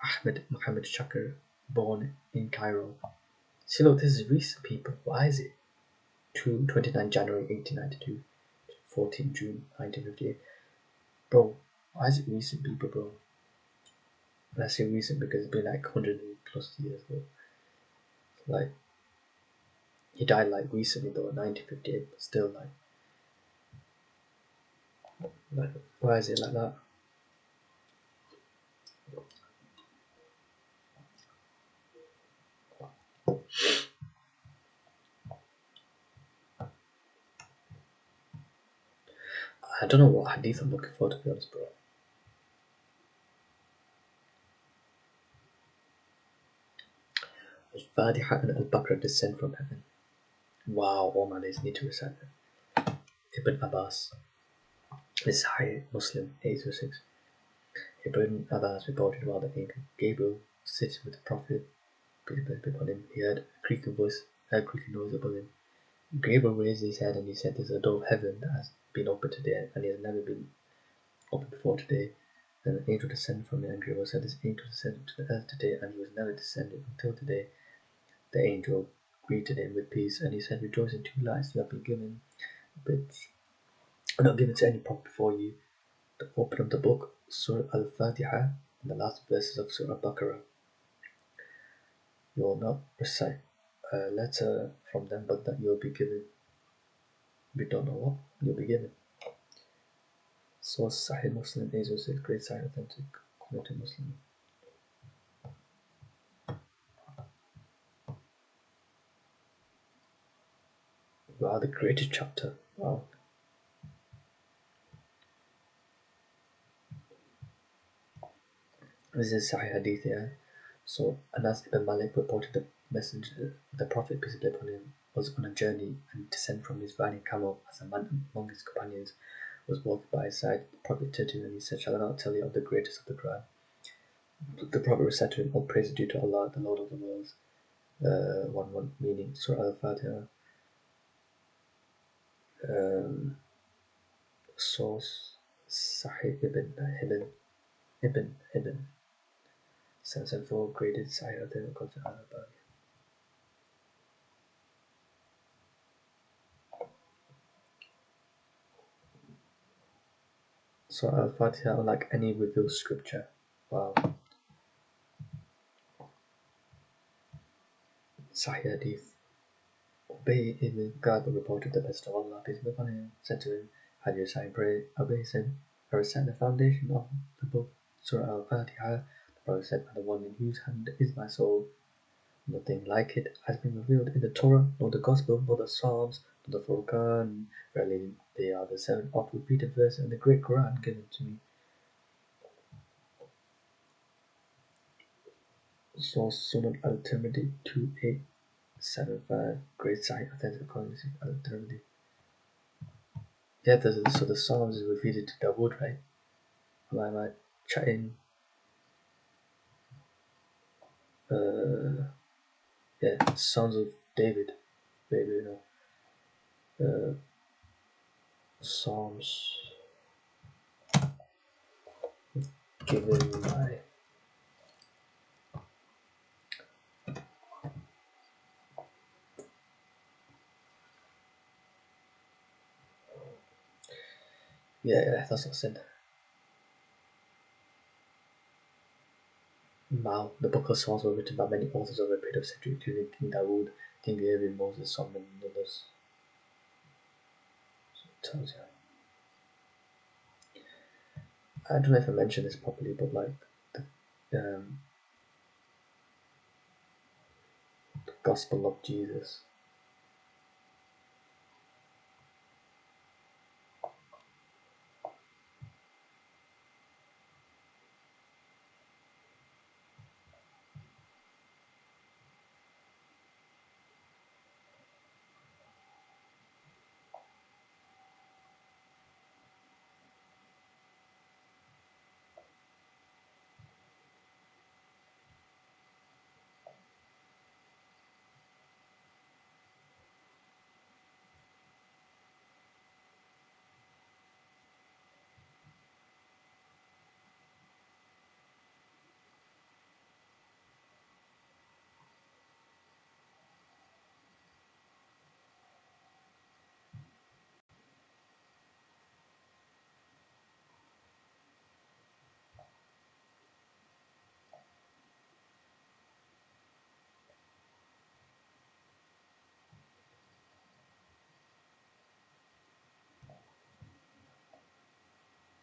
Ahmed Muhammad Shakir, born in Cairo. See, look, this is recent, people. Why is it 29 January 1892, 14 June 1958? Bro, why is it recent, people, bro? And I say recent because it's been like 100 plus years, bro. Like, he died like recently, though, in 1958, but still, like, why is it like that? I don't know what hadith I'm looking for, to be honest, bro. Al-Fatiha and Al-Baqarah descend from heaven. Wow, all my days need to recite that. Ibn Abbas. This Sahih Muslim 806. Ibn Abbas reported while the angel Gabriel sitting with the Prophet, peace be upon him, he heard a creaking noise above him. Gabriel raised his head and he said, "There's a door of heaven that has been opened today, and it has never been opened before today." Then an angel descended from it, and Gabriel said, "This angel descended to the earth today, and he was never descended until today." The angel greeted him with peace, and he said, "Rejoice in 2 lights you have been given, but not given to any prophet before you. To open up the book, Surah Al-Fatiha, and the last verses of Surah Al-Baqarah. You will not recite a letter from them, but that you will be given. We don't know what you'll be given." Source Sahih Muslim 806, great Sahih authentic, according to Muslim. Wow, the greatest chapter. Wow. This is Sahih Hadith, yeah. So Anas ibn Malik reported the messenger, the Prophet, peace be upon him, was on a journey and descended from his riding camel as a man among his companions was walking by his side. The Prophet turned to him and he said, "Shall I not tell you of the greatest of the Quran?" The Prophet recited to him, "All praise is due to Allah, the Lord of the worlds. one meaning. Surah Al-Fatiha. Source Sahih ibn 774 graded Sahih al-Albani. So Al-Fatiha, unlike any revealed scripture. Wow. Sahih Hadith. Ubay ibn Khubayb reported the Messenger of Allah, peace be upon him, said to him, "How do you recite and pray?" Ubay said, "I recite the foundation of the book, Surah Al-Fatiha." The Prophet said, "And the one in whose hand is my soul. Nothing like it has been revealed in the Torah, nor the Gospel, nor the Psalms, nor the Furqan. Verily, they are the 7 oft-repeated verses in the great Quran given to me." Source Sunan al-Tirmidhi 2875. Great Sahih authentic according to al-Tirmidhi. Yeah, so the Psalms is repeated to Dawood, right? Am I chatting? Yeah, Sons of David. Maybe, you know. Psalms given by yeah, that's what I said. Wow, the book of Psalms was written by many authors over a period of centuries, including King Dawood, King David, Moses, Solomon, and others. So it tells you. I don't know if I mentioned this properly, but like the Gospel of Jesus.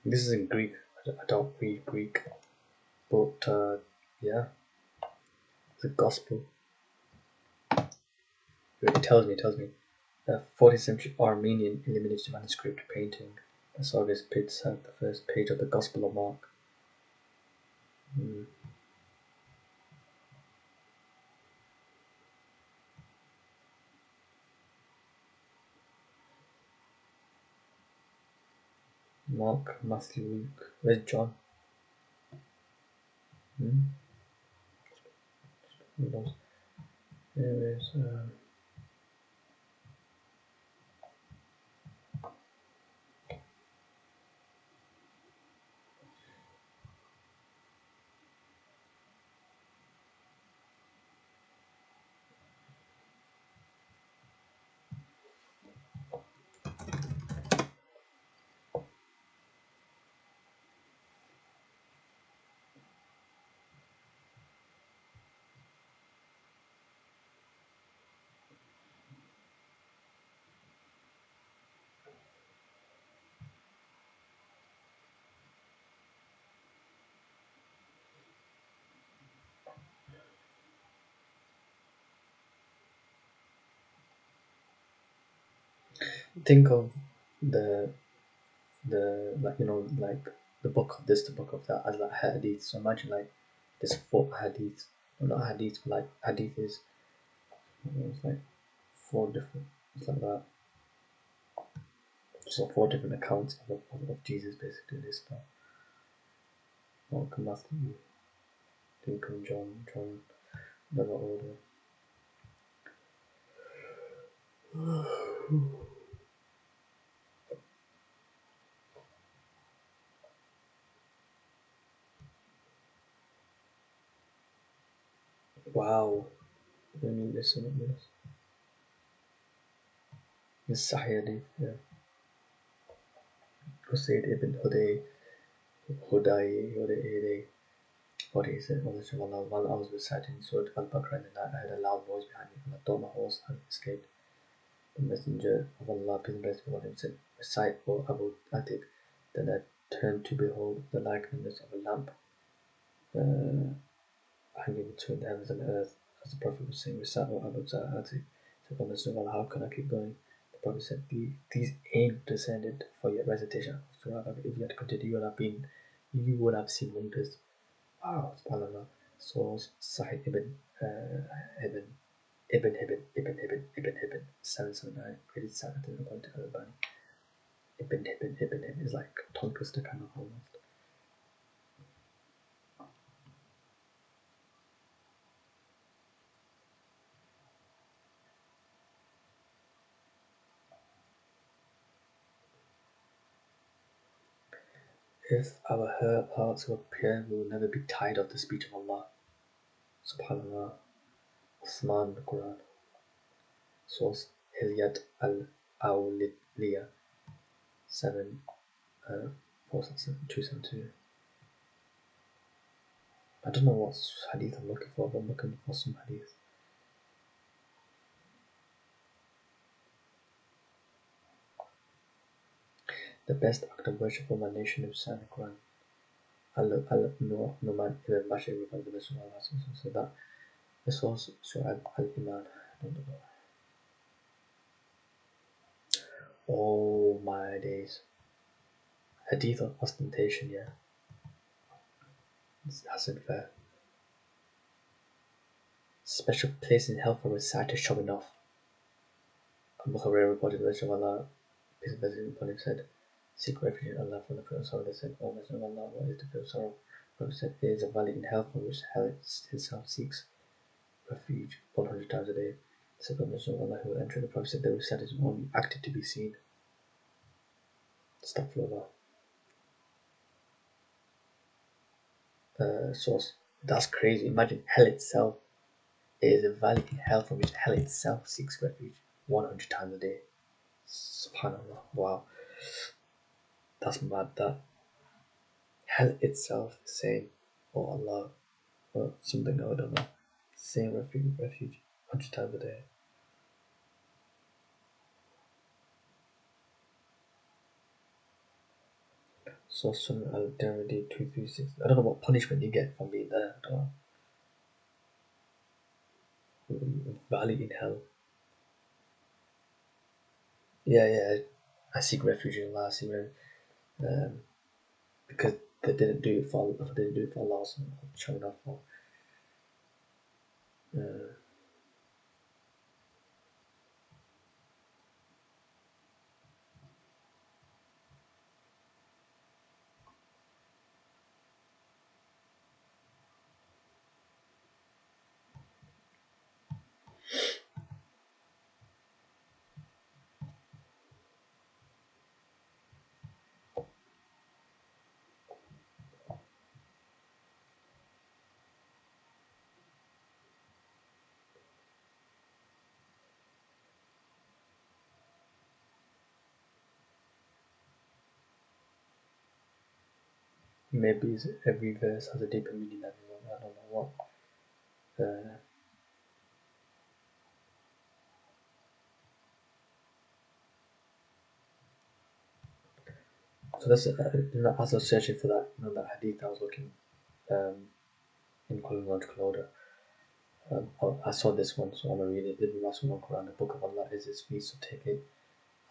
This is in Greek. I don't read Greek, but yeah, the Gospel. It tells me. 14th century Armenian illuminated manuscript painting by Saugus Pitts at the first page of the Gospel of Mark. Mark, Matthew, Luke. Where's John? Who knows? There is. Think of the like like the book of this, the book of that as like hadith. So imagine like there's 4 hadiths, or not hadiths, but like hadith is it's like 4 different. It's like that. So 4 different accounts of Jesus basically. This stuff. Mark, Matthew, Luke, and John, the order. Wow. Let me listen to this. It's Sahih Hadith, yeah. Usaid ibn Hudayy, what he said, while I was reciting Surah Al-Baqarah in the night, I heard a loud voice behind me, and I thought my horse had escaped. The messenger of Allah, peace and blessings be upon him, said, recite, O Abu Atik. Then I turned to behold the likeness of a lamp hanging between the heavens and the earth. As the Prophet was saying, recite, O Abu Atik. Said, O Messenger of Allah, how can I keep going? The Prophet said, these ain't descended for your recitation. Surah, if you had continued, you would have seen wonders. Wow, subhanAllah. Source Sahih Ibn 779, created Saturday according to al-Albani. Ibn is like tongue twister kind of almost. If our hearts were pure, we will never be tired of the speech of Allah. Subhanallah. Uthman, the Quran. Source Hilyat al-Awliya 272. I don't know what hadith I'm looking for, but I'm looking for some hadith. The best act of worship for my nation is the Quran. Numan ibn Bashir reported the Messenger of Allah said that the source Surah al-Iman. Oh my days. Hadith of ostentation, yeah. It's Hasan fair. Special place in hell for reciters showing off. Abu Huraira reported the Messenger of Allah, peace and blessings upon him, said, seek refuge in Allah from the pure sorrow. They said, O Messenger of Allah, what is the pure sorrow? The Prophet said, there is a valley in hell from which hell itself seeks refuge 100 times a day. The second Messenger of Allah who will enter, the Prophet said, the reciters will only acted to be seen. Astaghfirullah. Source. That's crazy. Imagine hell itself. There is a valley in hell from which hell itself seeks refuge 100 times a day. Subhanallah. Wow. That's mad. That hell itself is saying, oh Allah, or something I don't know. Saying refuge 100 times a day. So Sunan al-Tirmidhi 236. I don't know what punishment you get from being there. I don't know. Valley in hell. Yeah. I seek refuge in Allah. Because they didn't do it for Allah, so I'm showing off for. Maybe every verse has a deeper meaning than everyone. I don't know what. So that's as I was searching for that, that hadith, I was looking in chronological order. I saw this one, so I'm gonna read it. The last one on Quran, the Book of Allah is His feast, so take it.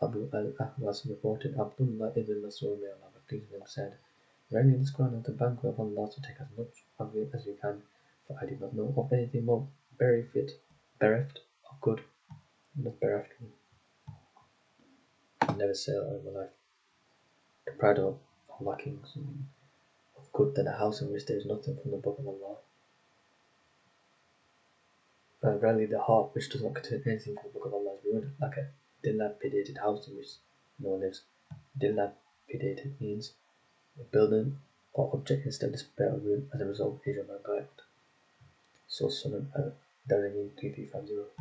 Abu al-Ahwas reported, Abdullah ibn Mas'ud, may Allah be pleased with him, said, "Verily this Quran is the banquet of Allah, so take as much of it as you can, for I did not know of anything more bereft of good." Not bereft. I never say that in my life. Deprived of lacking something of good than a house in which there is nothing from the Book of Allah. Rarely the heart which does not contain anything from the Book of Allah is ruined, like a dilapidated house in which no one lives. Dilapidated means a building or object in still despair or ruin as a result of age or neglect. So Sunan al-Darimi 3350.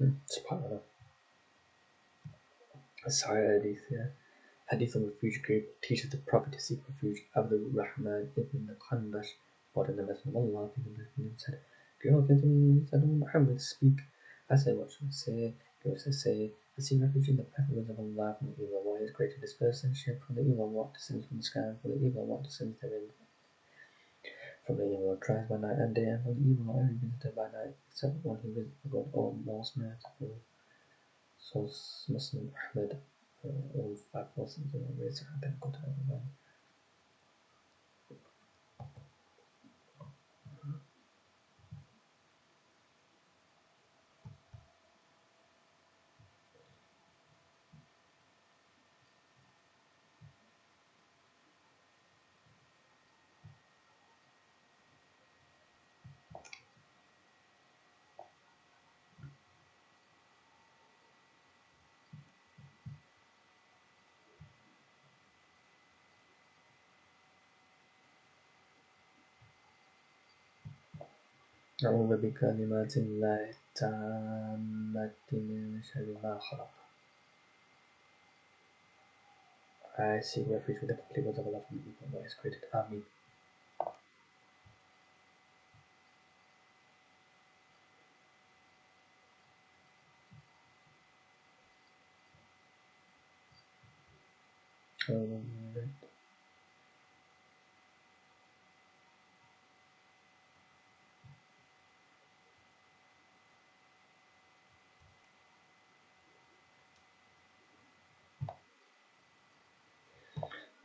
SubhanAllah. Sahih Hadith, yeah. Hadith on refuge group teaches the Prophet to seek refuge. Abdullah ibn Khubayb brought in the Messenger of Allah and said, Muhammad, speak. I said, what should I say? He also say, I seek refuge in the presence of Allah from the evil one. His greater dispersionship from the evil one descends from the sky, from the evil one descends therein. From the evil one tries by night and day, and from the evil one every visitor by night, except one who visits the God or most merciful. So Muslim Ahmed, all 5 persons in the race have been got to everyone. أعوذ بكلمات الله التامة من شر ما خلق. I seek refuge with the complete words of Allah from evil what is created. Ameen.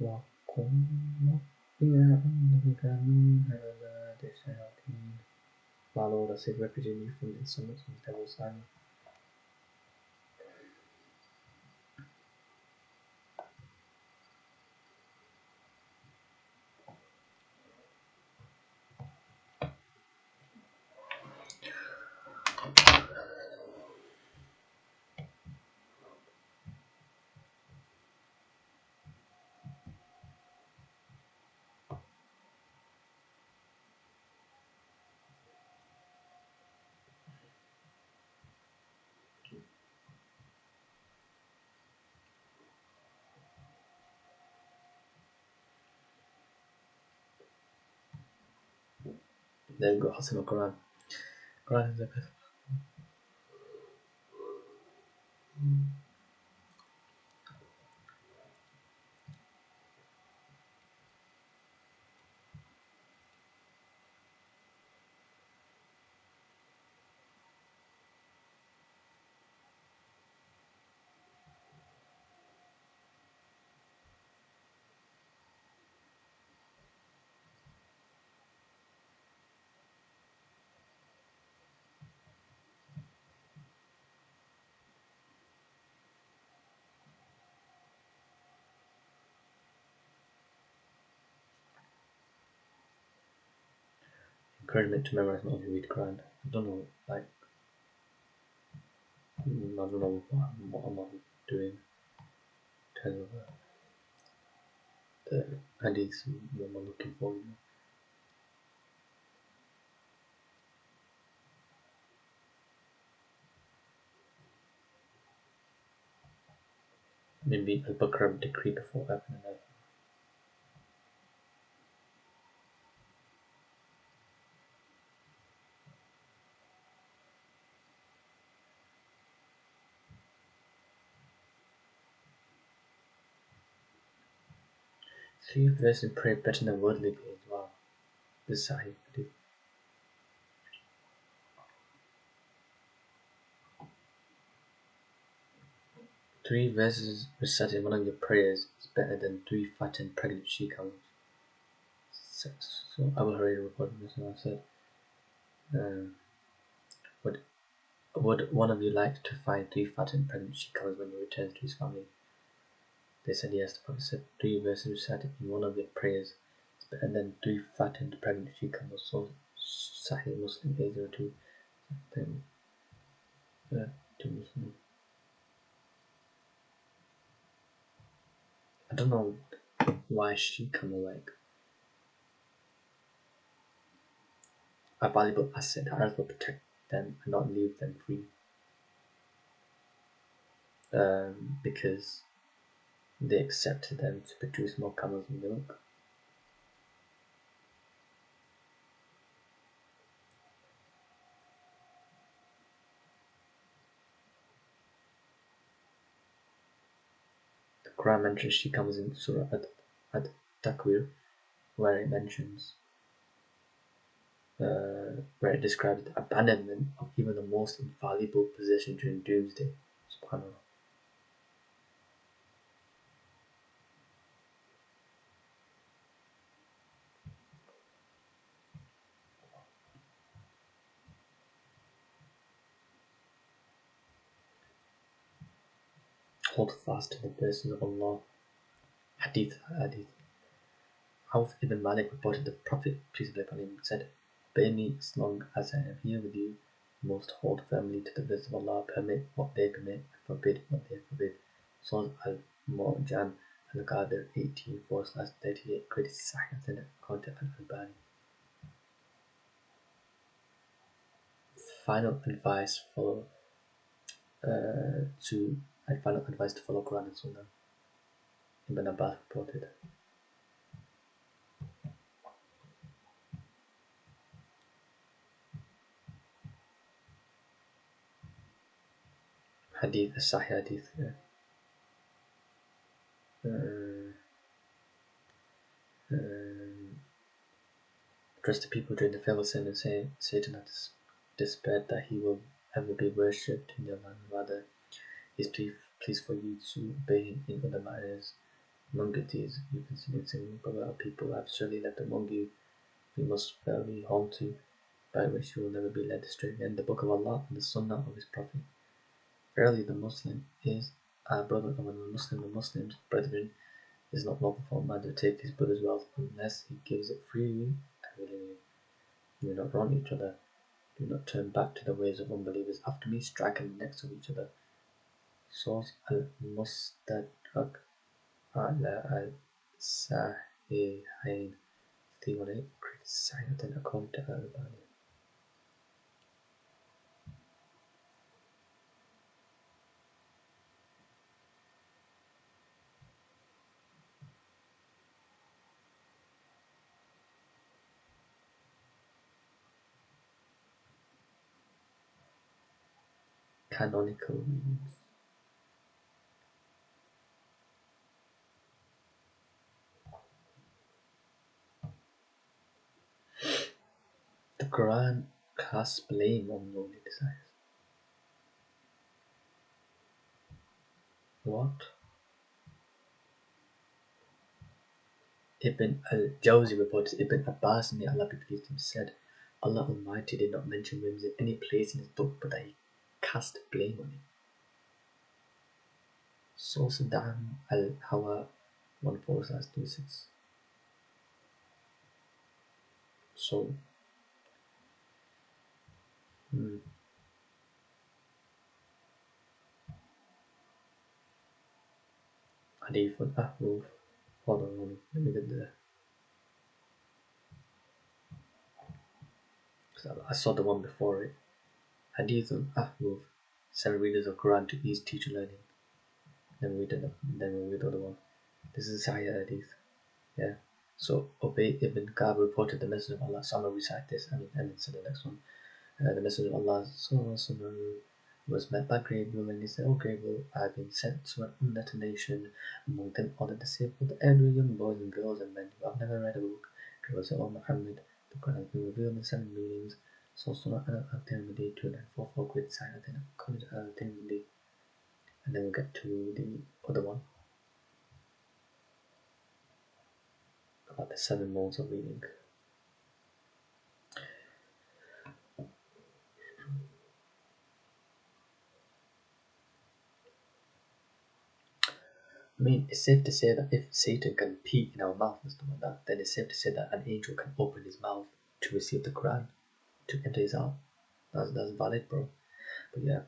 وقل ربي أعوذ بك من همزات الشياطين. My Lord, I seek refuge in you from the insolence of the devil's hand. There you go, Hasan al-Quran. Quran is the best. Encouragement to memorize not only read Quran. I don't know, like, I don't know what I'm doing in terms of the hadiths and what I'm looking for, you know. Maybe al-Bakr decree before heaven and earth. Three verses pray better than worldly gains. Wow. This is Sahih Hadith. 3 verses recited in one of your prayers is better than 3 fat and pregnant she-camels. So Abu Huraira reported this and I said, would one of you like to find 3 fat and pregnant she-camels when he returns to his family? They said yes, the Prophet said 3 verses recited in one of your prayers is better than 3 fattened pregnant she camels. So Sahih Muslim 802. Then, to Muslim. I don't know why she camel like a valuable asset. Allah will protect them and not leave them free. Because they accepted them to produce more camels and milk. The Quran mentions she comes in Surah At-Takwir, where it mentions, where it describes the abandonment of even the most invaluable possession during doomsday. SubhanAllah. Hold fast to the blessings of Allah. Hadith. Auf ibn Malik reported the Prophet, peace be upon him, said, "Obey me as long as I am here with you. You must hold firmly to the blessings of Allah, permit what they permit, and forbid what they forbid." Surah Al-Mu'jan, Al-Qadir 18/38, credited Sahih and according to al-Albani. Final advice to follow Quran and Sunan. Ibn Abbas reported. Hadith, a Sahih Hadith. Address the people during the farewell sermon, saying, Satan has despaired that he will ever be worshipped in your land. Rather, he is pleased for you to obey him in other matters. Among these, you consider saying, "But our people have surely left among you, we must firmly hold to, by which you will never be led astray, in the Book of Allah and the Sunnah of His Prophet. Verily, the Muslim is our brother, and when the Muslim's brethren, it is not lawful for a man to take his brother's wealth unless he gives it freely and willingly. Do not wrong each other. Do not turn back to the ways of unbelievers after me, striking the necks of each other." Source Al-Mustadrak ala al-Sahihain 318, criticized according to Al-Albani. Canonical readings. The Quran casts blame on worldly desires. What? Ibn al-Jawzi reports Ibn Abbas, may Allah be pleased with him, said, Allah Almighty did not mention whims in any place in His book, but that He cast blame on it. Source Dam al-Hawa 14/26. So, Hadith al-Ahruf. Hold on, let me get there. I saw the one before it. Hadith al-Ahruf. 7 readers of Quran to ease teacher learning. Then we'll read the other one. This is Sahih Hadith. Yeah. So Ubay ibn Ka'b reported the Messenger of Allah. So I'm going to recite this and then say the next one. The Messenger of Allah was met by Gabriel, and he said, "O Gabriel, I have been sent to an unknown nation, among them all the disabled, elderly, young boys and girls and men who have never read a book." Gabriel said, "O Muhammad, the Quran has been revealed in 7 meanings." So Sunan al-Tirmidhi 2944 quid silent and according to al-Tirmidhi. And then we'll get to the other one about the 7 modes of reading. mean, it's safe to say that if Satan can pee in our mouth and stuff like that, then it's safe to say that an angel can open his mouth to receive the Quran, to enter his heart. That's valid, bro. But yeah,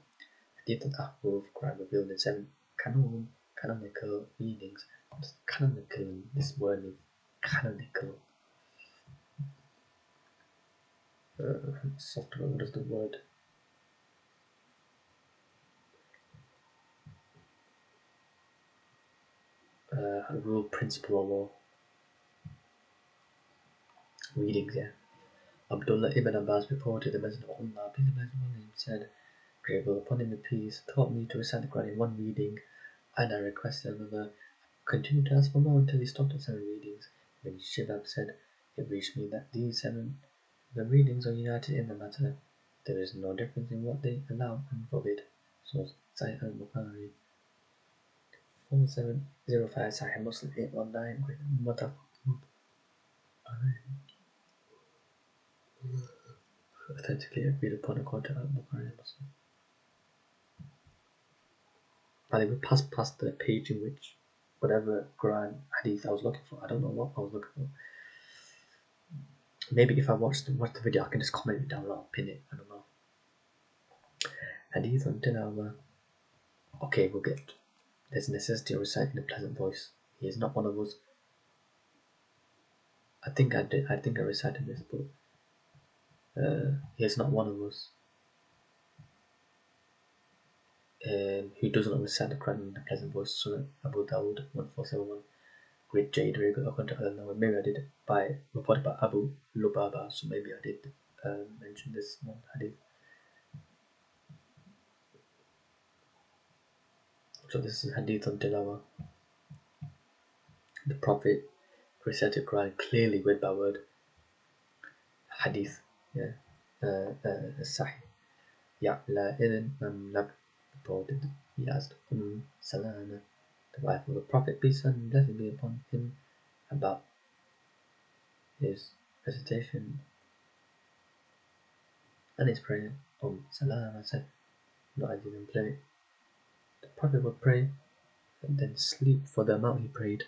Hadith al-Ahbuf, Quran revealed in 7 canonical readings. Canonical, this word is canonical. Software, what is the word? A rule, principle, or law. Readings, yeah. Abdullah ibn Abbas reported the Messenger of Allah, peace be upon him, said, "May Allah upon him the peace, taught me to recite the Quran in one reading, and I requested another. Continued to ask for more until he stopped at 7 readings. Then Shibab said, It reached me that these 7 readings are united in the matter. There is no difference in what they allow and forbid." So Sahih al-Bukhari 4705, Sahih Muslim 819, Muttafaqun authentically agreed upon according to al-Bukhari and Muslim. By the way, we passed past the page in which whatever Quran Hadith I was looking for. I don't know what I was looking for. Maybe if I watch the video, I can just comment it down or I'll pin it. I don't know. Hadith on Tilawah. Okay, we'll get. There's necessity of reciting a pleasant voice. He is not one of us. I think I did. I think I recited this, but he is not one of us who doesn't recite the Quran in a pleasant voice. Sunan Abu Dawud 1471. Great Jade, very good. I don't know. Maybe I did reported by Abu Lubaba, so maybe I did mention this one hadith. So this is hadith on Tilawah. The Prophet recited Quran clearly word by word. Hadith, yeah. Sahih. Ya'la ibn Mamlak reported. He asked Salama, the wife of the Prophet, peace and blessing be upon him, about his recitation and his prayer. Salama said, "No, I didn't pray." The Prophet would pray and then sleep for the amount he prayed.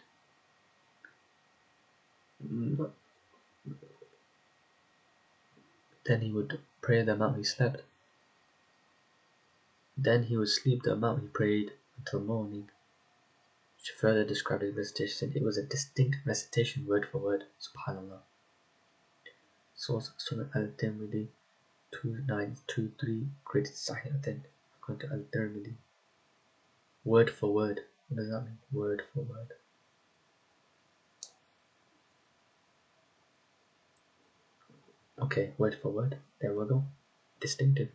Then he would pray the amount he slept. Then he would sleep the amount he prayed until morning. She further described his recitation. It was a distinct recitation, word for word. Subhanallah. Source Sunan al-Tirmidhi 2923, created Sahih authentic according to al-Tirmidhi. Word for word. What does that mean? Word for word. Okay, word for word. There we go. Distinctive.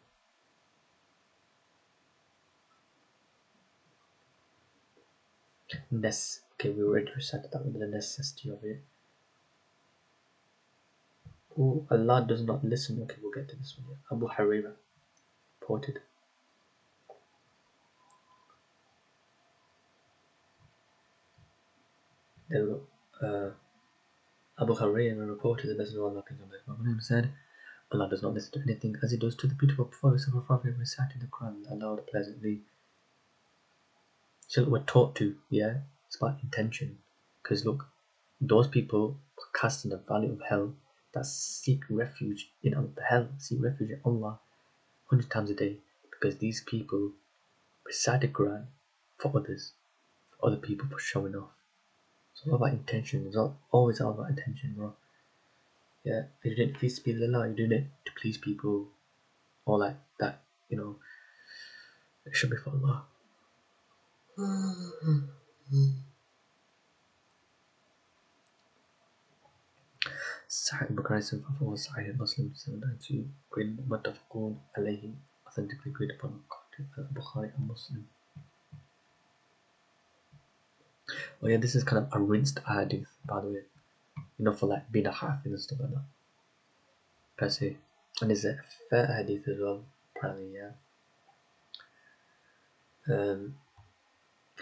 Ness. Okay, we already recited that with the necessity of it. Oh, Allah does not listen. Okay, we'll get to this one. Abu Huraira reported. There we go. Abu Huraira reported the Messenger of Allah said, Allah does not listen to anything as he does to the beautiful voice of a prophet reciting the Quran aloud pleasantly. So we're taught to, yeah? It's about intention. Because look, those people cast in the valley of hell that seek refuge in hell, seek refuge in Allah 100 times a day. Because these people recite the Quran for others, for other people, for showing off. It's all about intention. It's always all about intention, bro. Yeah, if you didn't feast people Allah, you're doing it to please people, or like that, you know, it should be for Allah. Sahih Bukhari 744, Sahih Muslim 792, Green Muttafaqun alayhi, authentically agreed upon Bukhari and Muslim. Oh yeah, this is kind of a rinsed hadith, by the way, you know, for like being a hafiz and stuff like that, per se. And it's a fair hadith as well, apparently, yeah.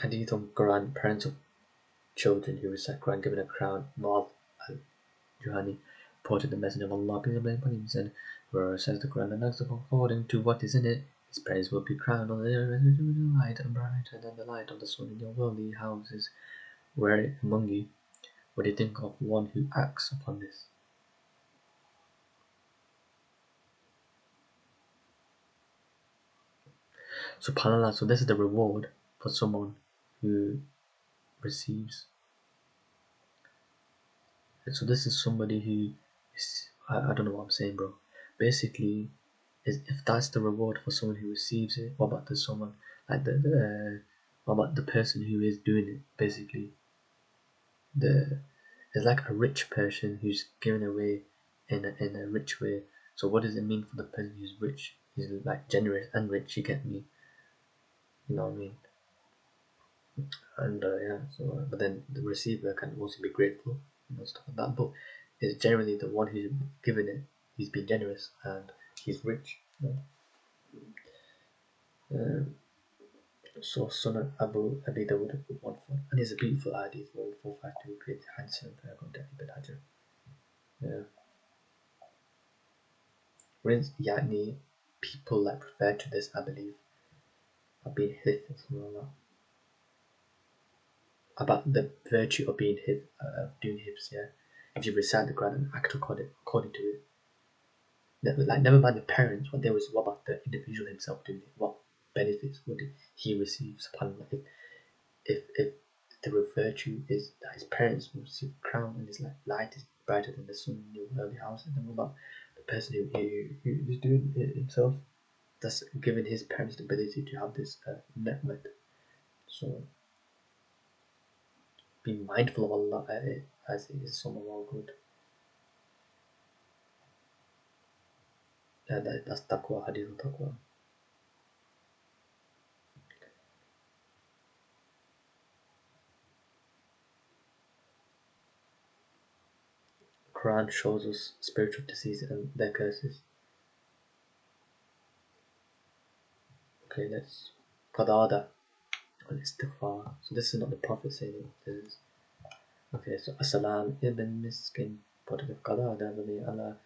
Hadith on Quran, parents of children who recite Quran given a crown. Mu'adh al-Juhani reported the Messenger of Allah, peace be upon him, said, whoever recites the Quran and acts according to what is in it His praise will be crowned on the light and brighter than the light of the sun in your worldly houses. Where among you, what do you think of one who acts upon this? SubhanAllah, so this is the reward for someone who receives. So this is somebody who is, I don't know what I'm saying, bro. Basically, if that's the reward for someone who receives it, what about someone like what about the person who is doing it? Basically, it's like a rich person who's giving away in a rich way. So what does it mean for the person who's rich? He's like generous and rich. You get me? You know what I mean? And yeah. So but then the receiver can also be grateful, stuff like that. But it's generally the one who's given it. He's been generous and he's rich. So Sunan Abu Dawud 1-4, and it's a beautiful hadith 452 great Hasan ibn Hajar. Yeah. Yani people that refer to this, I believe, have been hit about the virtue of being hit, doing hips. Yeah, if you recite the Quran and act according to it, never mind the parents. What about the individual himself doing it? What benefits would he receive? SubhanAllah. If the virtue is that his parents will receive the crown and his light is brighter than the sun in your early house, and then what about the person who is doing it himself? That's giving his parents the ability to have this network. So be mindful of Allah as it is some of our good. That's taqwa, hadith of taqwa. Quran shows us spiritual diseases and their curses. Okay, let's qadada al-istighfar. So this is not the Prophet saying it. This is okay. So As-Salam ibn Miskin, Prophet of qadada, may Allah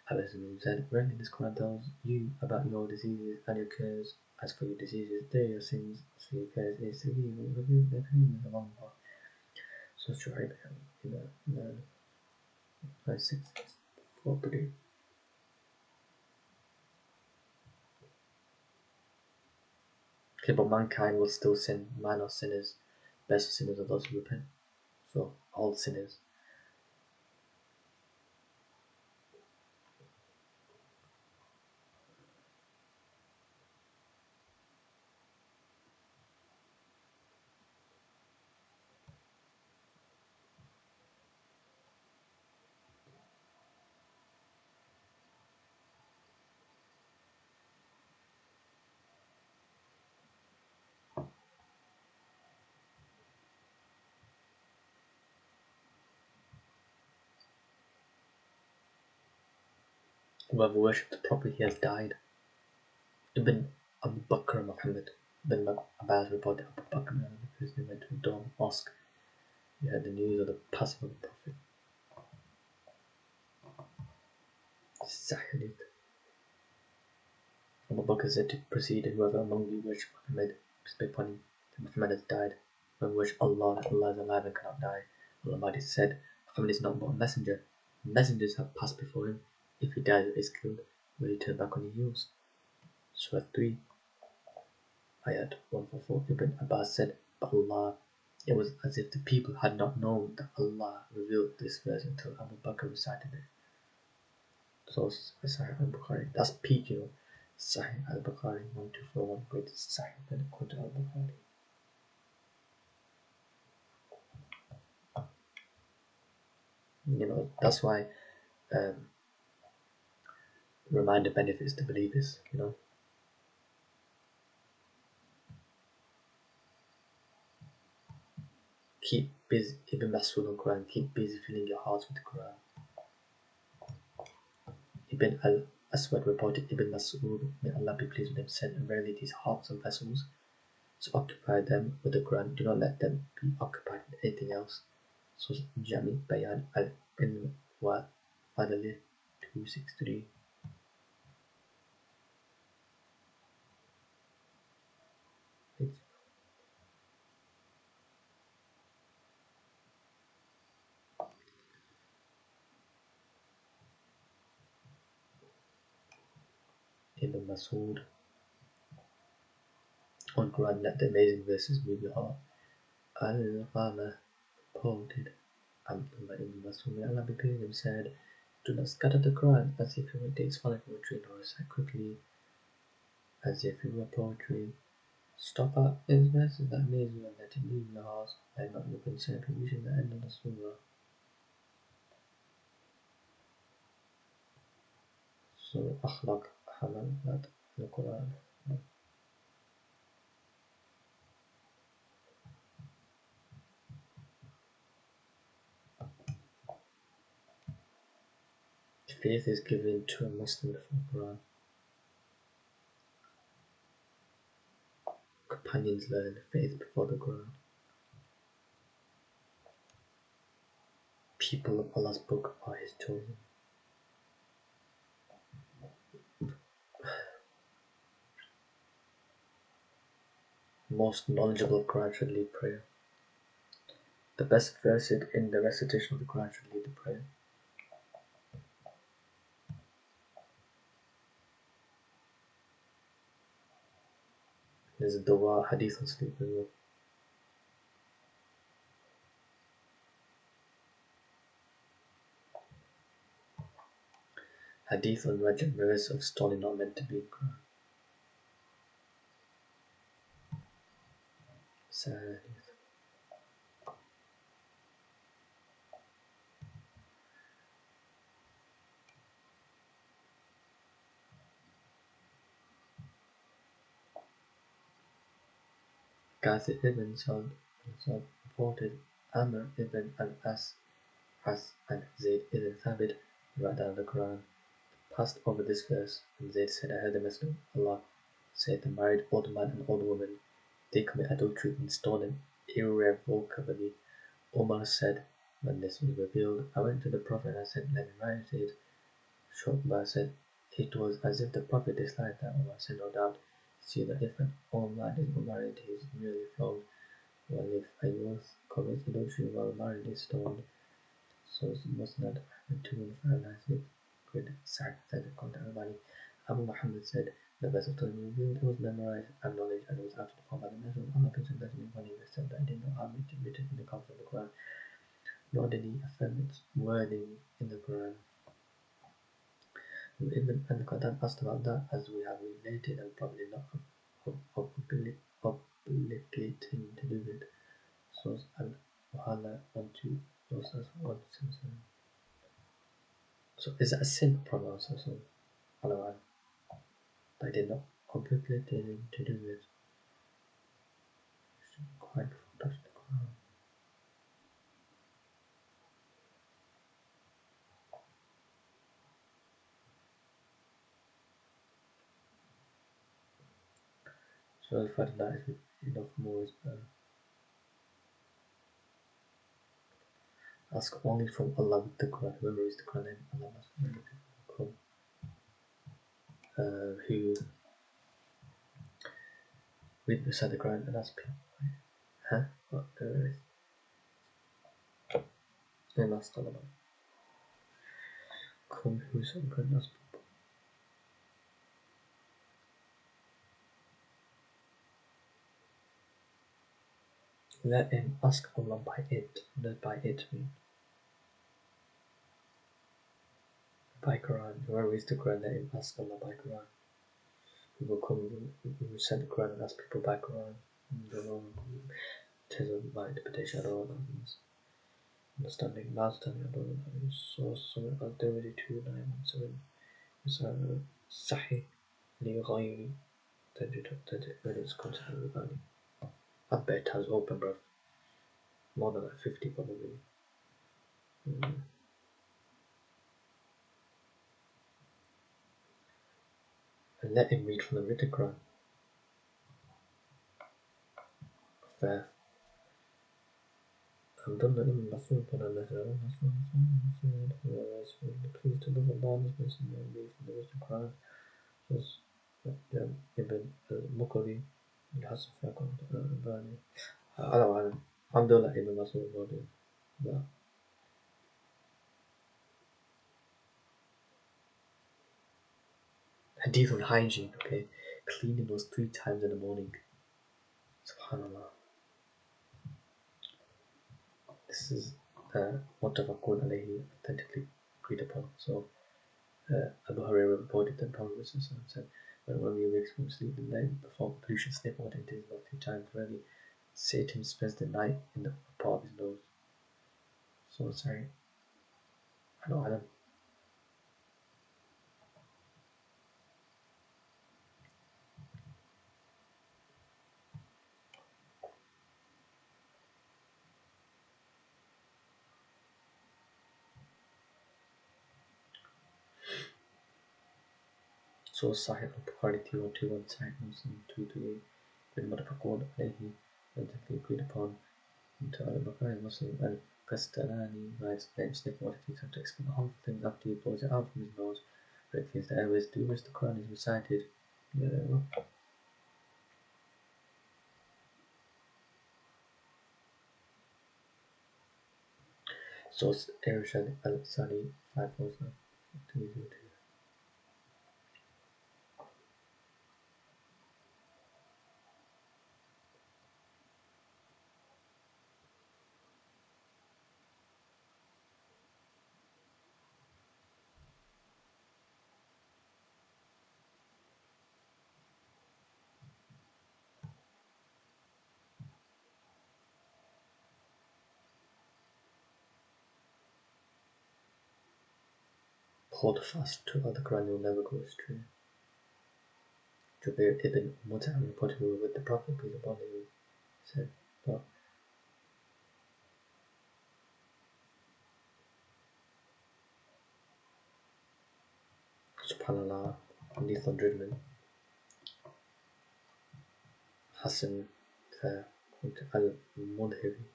have him said, "Verily this Quran tells you about your diseases and your cures. As for your diseases, they are your sins. As for your cures, it is the evil review their claims among Allah." So Shu'aib, 6 4 Okay, but mankind will still sin. Man or sinners, best sinners are those who repent. So all sinners. Whoever worshipped properly, he has died. Ibn Abu Bakr Muhammad bin Abbas reported Abu Bakr the person went to a dome mosque. He heard the news of the passing of the Prophet. Sahih. Abu Bakr said to proceed, "Whoever among you worship Muhammad, peace be upon him, Muhammad has died. Whoever worship Allah, Allah is alive and cannot die." Al-Albani said, "Muhammad is not but a messenger. Messengers have passed before him. If he dies or is killed, will he turn back on his heels?" Surah 3, Ayat 144. Ibn Abbas said, "But Allah, it was as if the people had not known that Allah revealed this verse until Abu Bakr recited it." So Sahih al-Bukhari, that's peak, Sahih al-Bukhari 1241, greatest Sahih that quoted al-Bukhari. That's why reminder benefits to believers. Keep busy, Ibn Mas'ud on Quran, keep busy filling your hearts with the Quran. Ibn al-Aswad reported Ibn Mas'ud, may Allah be pleased with him, said, "Verily these hearts are vessels, so occupy them with the Quran, do not let them be occupied with anything else." So Jami Bayan al-Ilm wa Adali 263. ibn Mas'ud on Quran, let the amazing verses move your heart. Al-Albani quoted Abdullah ibn Mas'ud, may Allah be pleased with him, said, do not scatter the Quran as if it were dates falling from a tree, nor recite quickly as if it were poetry. Stop at his verses that amaze you and let it leave your heart, and not your concern for reaching the end of the surah. So, Akhlaq, Hamalat, the Quran. Faith is given to a Muslim before Quran. Companions learn faith before the Quran. People of Allah's book are His chosen. Most knowledgeable of Quran should lead prayer. The best versed in the recitation of the Quran should lead the prayer. There's a dua, hadith on sleep as well. Hadith on Rajab mirrors of stone not meant to be in Quran. Sahih. Qazi ibn Sa'd reported Amr ibn al-As and Zayd ibn Thabit read out the Quran, passed over this verse, and Zayd said, I heard the Messenger of Allah say, the married old man and old woman, they commit adultery and stone them irrevocably. Umar said, when this was revealed, I went to the Prophet and I said, let me write it. Shu'bah said, it was as if the Prophet disliked that. Umar said, no doubt, see that if an old man is unmarried, he is merely flogged, while if a youth commits adultery while married, he is stoned. So it must not have to paralyze it. Good sack that called al-Albani. Abu Muhammad said, the verse of Torah revealed, it was memorized, acknowledged, and it was after the form by the Messenger of Allah, peace and blessing upon him, except that he did not have it written in the copies of the Quran, nor did he affirm its wording in the Quran. Ibn al-Qadan asked about that, as we have related, and probably not obligating to do it. Source al-Muhalla 12, sources 177. So is that a sin from us or something? Otherwise, they did not obligated him to do it. Quite touch the Quran. So if I that is enough more is better. Ask only from Allah with the Quran. Whoever reads the Quran, Allah must remember people who read beside the Quran and ask people, huh? What they must Allah. Come who is the Quran and ask people. Let him ask Allah by it. Not by it mean. By Quran. Whoever reads the Quran, let him ask Allah by Quran. People come who recite the Quran and ask people by Quran. Don't know. It is my interpretation. I don't know what that means. Understanding, last time I don't know that means. So al-Tirmidhi 2917 is Sahih li ghayri tajid when it's considered al-Albani. I bet it has open, bro. More than like 50 probably. And let him read from the written Quran. Fair. Abdullah ibn Khubayb put on the please to look at Allah's messenger and read from the written Quran. Was ibn al-Muqri al-Hasan al-Albani. Al-Albani. Abdullah ibn Mas'ud wrote it. Hadith on hygiene, okay? Cleaning was 3 times in the morning. Subhanallah. This is muttafaqun alayhi, authentically agreed upon. So, Abu Huraira reported that Prophet said, when we wake from sleep the night before, you should sniff what it is about 3 times. Really, Satan spends the night in the part of his nose. So sorry. I don't know. So Sahih al-Bukhari 3121, Sahih Muslim 228, bin Muttafaqun alayhi, authentically agreed upon. Into al-Bukhari Muslim al-Kastalani writes, sniff what it is to explain harmful things after he blows it out from his nose, or it clears the airways, to which the Quran is recited. Yeah. Source Irshad al-Sani 547. Hold fast to the Quran, you'll never go astray. Jubair ibn Mut'im reported with the Prophet, peace upon him, said, but subhanallah, Hadith on Dridman, Hasan al-Mudhiri.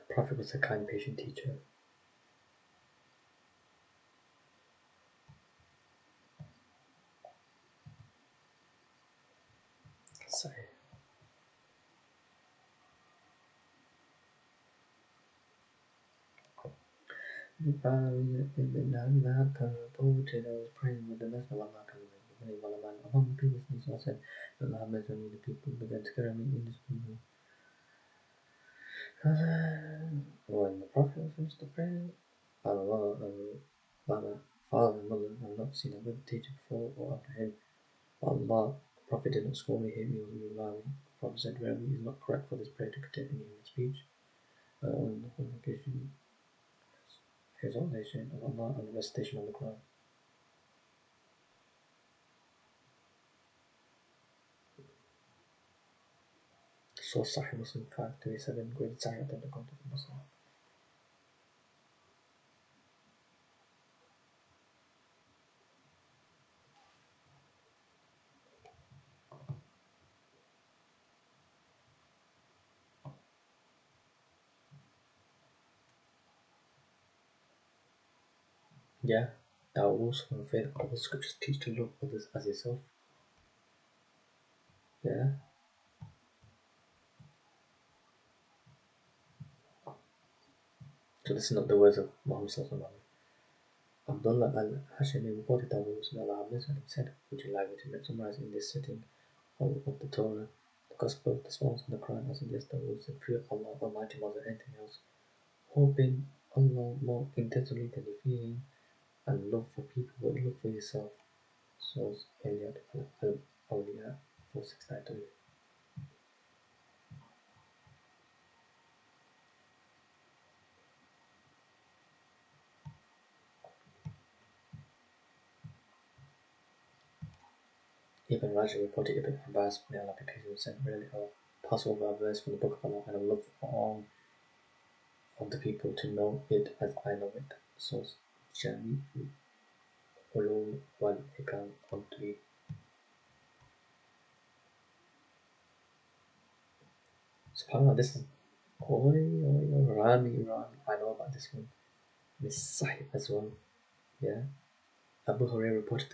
The Prophet was a kind, patient teacher. Sahih. Ibn Allah reported I was praying with the Messenger of Allah among the people, so I said, Allah has only the people began to carry me in this people. When the Prophet finished the prayer, Allah, father and mother have not seen a good teacher before or after him. Allah, the Prophet did not scold me, hate me, or revile me. The Prophet said, verily, it is not correct for this prayer to contain any human speech. The qualification, exaltation of Allah, and the recitation of the Quran. Source Sahih Muslim 527, graded Sahih than the content of Muslim. Yeah, thou also from faith all the scriptures teach to love others as yourself. Yeah. So this is not the words of Muhammad Sallallahu. Abdullah al-Hashimi reported that Allah said, would you like me to summarize in this sitting of the Torah, the Gospel, the Psalms, and the Quran, as suggest the words of fear Allah Almighty more than anything else, hoping Allah more intensely than you fear Him, and love for people but love for yourself. Source Eliot al-Awliya 4693. Ibn Rajab reported Ibn Abbas, may Allah be pleased with him, said, really, I'll pass over a verse from the Book of Allah and I'll look for of the people to know it as I know it. Source Jami Ulum wal Hikam on 3. SubhanAllah, this is Rami. I know about this one. This Sahih as well. Yeah. Abu Huraira reported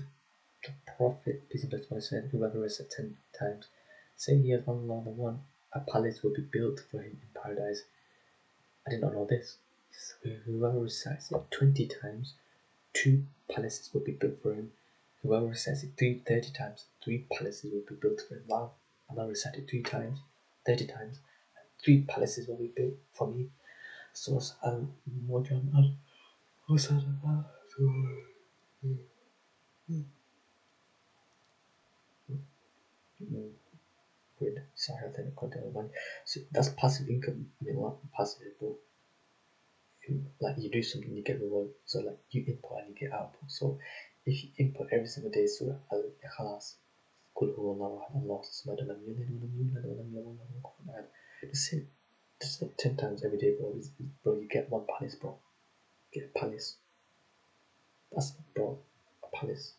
the Prophet, peace and blessings upon him, said, whoever recites 10 times, say he has Allah the One, a palace will be built for him in paradise. I did not know this. Whoever recites it 20 times, 2 palaces will be built for him. Whoever recites it 30 times, 3 palaces will be built for him. Wow, I'm going to recite it 3 times, 30 times, and 3 palaces will be built for me. Source al-Mujam al-Husan with Sahih and al-Albani. So that's passive income. I mean, what passive, but like you do something, you get reward. So like you input and you get output. So if you input every single day Surah al-Ikhlas, Qul huwallahu ahad, Allahu samad, lam yalid wa lam yulad wa lam yakul lahu kufuwan ahad. Just say 10 times every day, bro. Bro, you get 1 palace, bro. Get a palace. That's bro, a palace.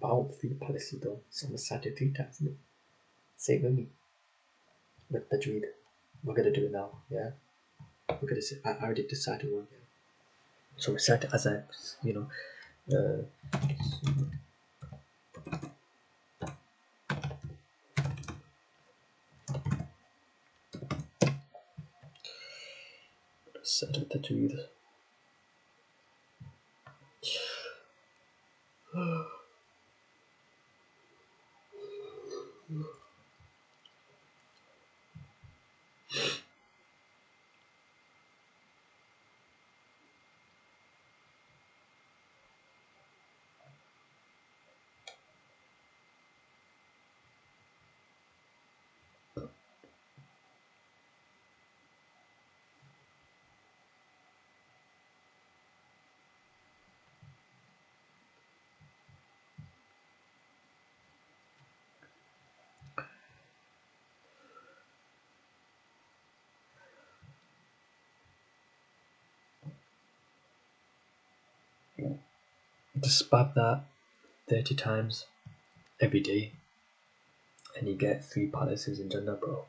But I want 3 palaces though. So I'm gonna it 3 times. Say it with me. With Tajweed. We're gonna do it now, yeah? We're gonna say, I already decided one, yeah? So recite it as I, recite it Tajweed. Just spam that 30 times every day and you get 3 palaces in Jannah, bro.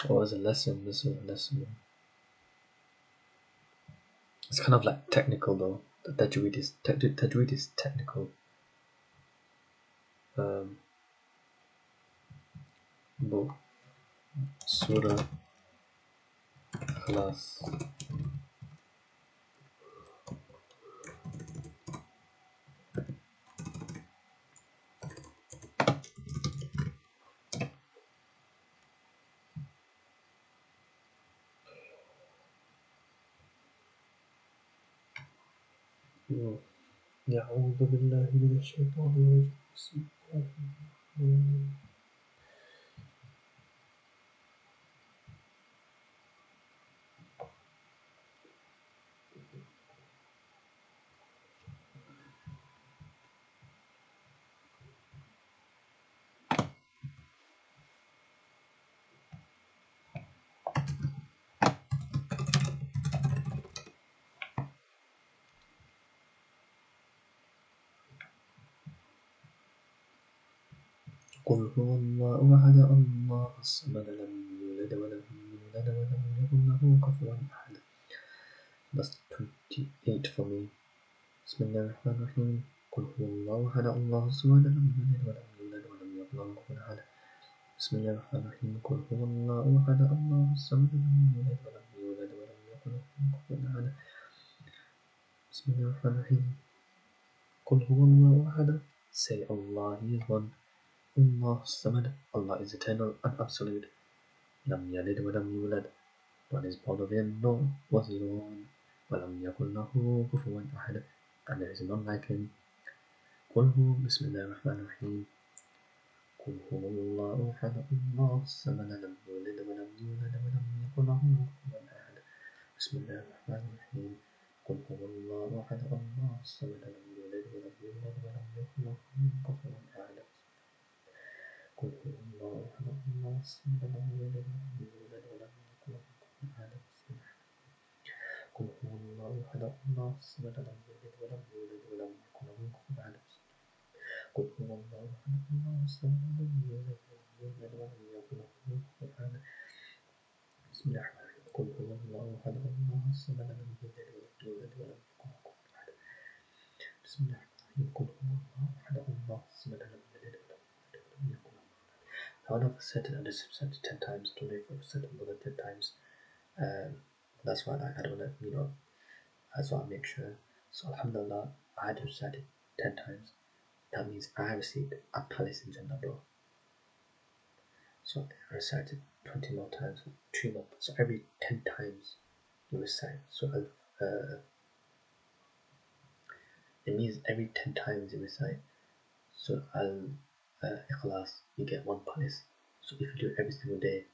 What was a lesson? This was a lesson. It's kind of like technical though. The Tajweed is technical. But Surah Ikhlas. يعوذ بالله من الشيطان الرجيم. بسم الله الرحمن قل هو الله أحد الله الصمد لم يلد ولم يولد ولم يكن له كفوا أحد. That's 28 for me. بسم الله الرحمن الرحيم. قل هو الله أحد الله الصمد لم يلد ولم يولد ولم يكن له كفوا أحد. بسم الله الرحمن الرحيم. قل هو الله أحد الله الصمد لم يلد ولم يولد ولم يكن له كفوا أحد. بسم الله الرحمن الرحيم. قل هو الله أحد. Say Allah is one. Allah Samad, Allah is eternal and absolute. Lam Yalid wa Lam Yulad, one is born of him, nor was he born. ولم يكن له كفوا أحد, and there is none like him. قل هو بسم الله الرحمن الرحيم قل هو الله أحد الله الصمد لم يلد ولم يولد ولم يكن له كفوا أحد. بسم الله الرحمن الرحيم قل هو الله أحد الله الصمد لم يلد ولم يولد ولم يكن له كفوا أحد. قل هو الله أحد الله الصمد لم يلد ولم يولد ولم يكن له كفوا أحد. قل هو الله أحد الله الصمد لم يلد ولم يولد ولم يكن له كفوا أحد. قل هو الله أحد الله الصمد لم يلد ولم يولد ولم يكن له كفوا أحد. بسم الله الرحمن الرحيم قل هو الله أحد الله الصمد لم يلد ولم يولد ولم يكن له كفوا أحد. بسم الله الرحمن الرحيم قل هو الله أحد الله الصمد لم يلد ولم يولد ولم يكن له. Now I've said it, and I've said it 10 times. Don't know if I've said it more than 10 times. That's why I don't want to, that's why I make sure. So alhamdulillah, I had recited 10 times. That means I received a palace in Jannah, bro. So I recited 20 more times, 2 more. So every 10 times you recite. So it means every 10 times you recite. So Ikhlas, you get 1 palace. So if you do it every single day,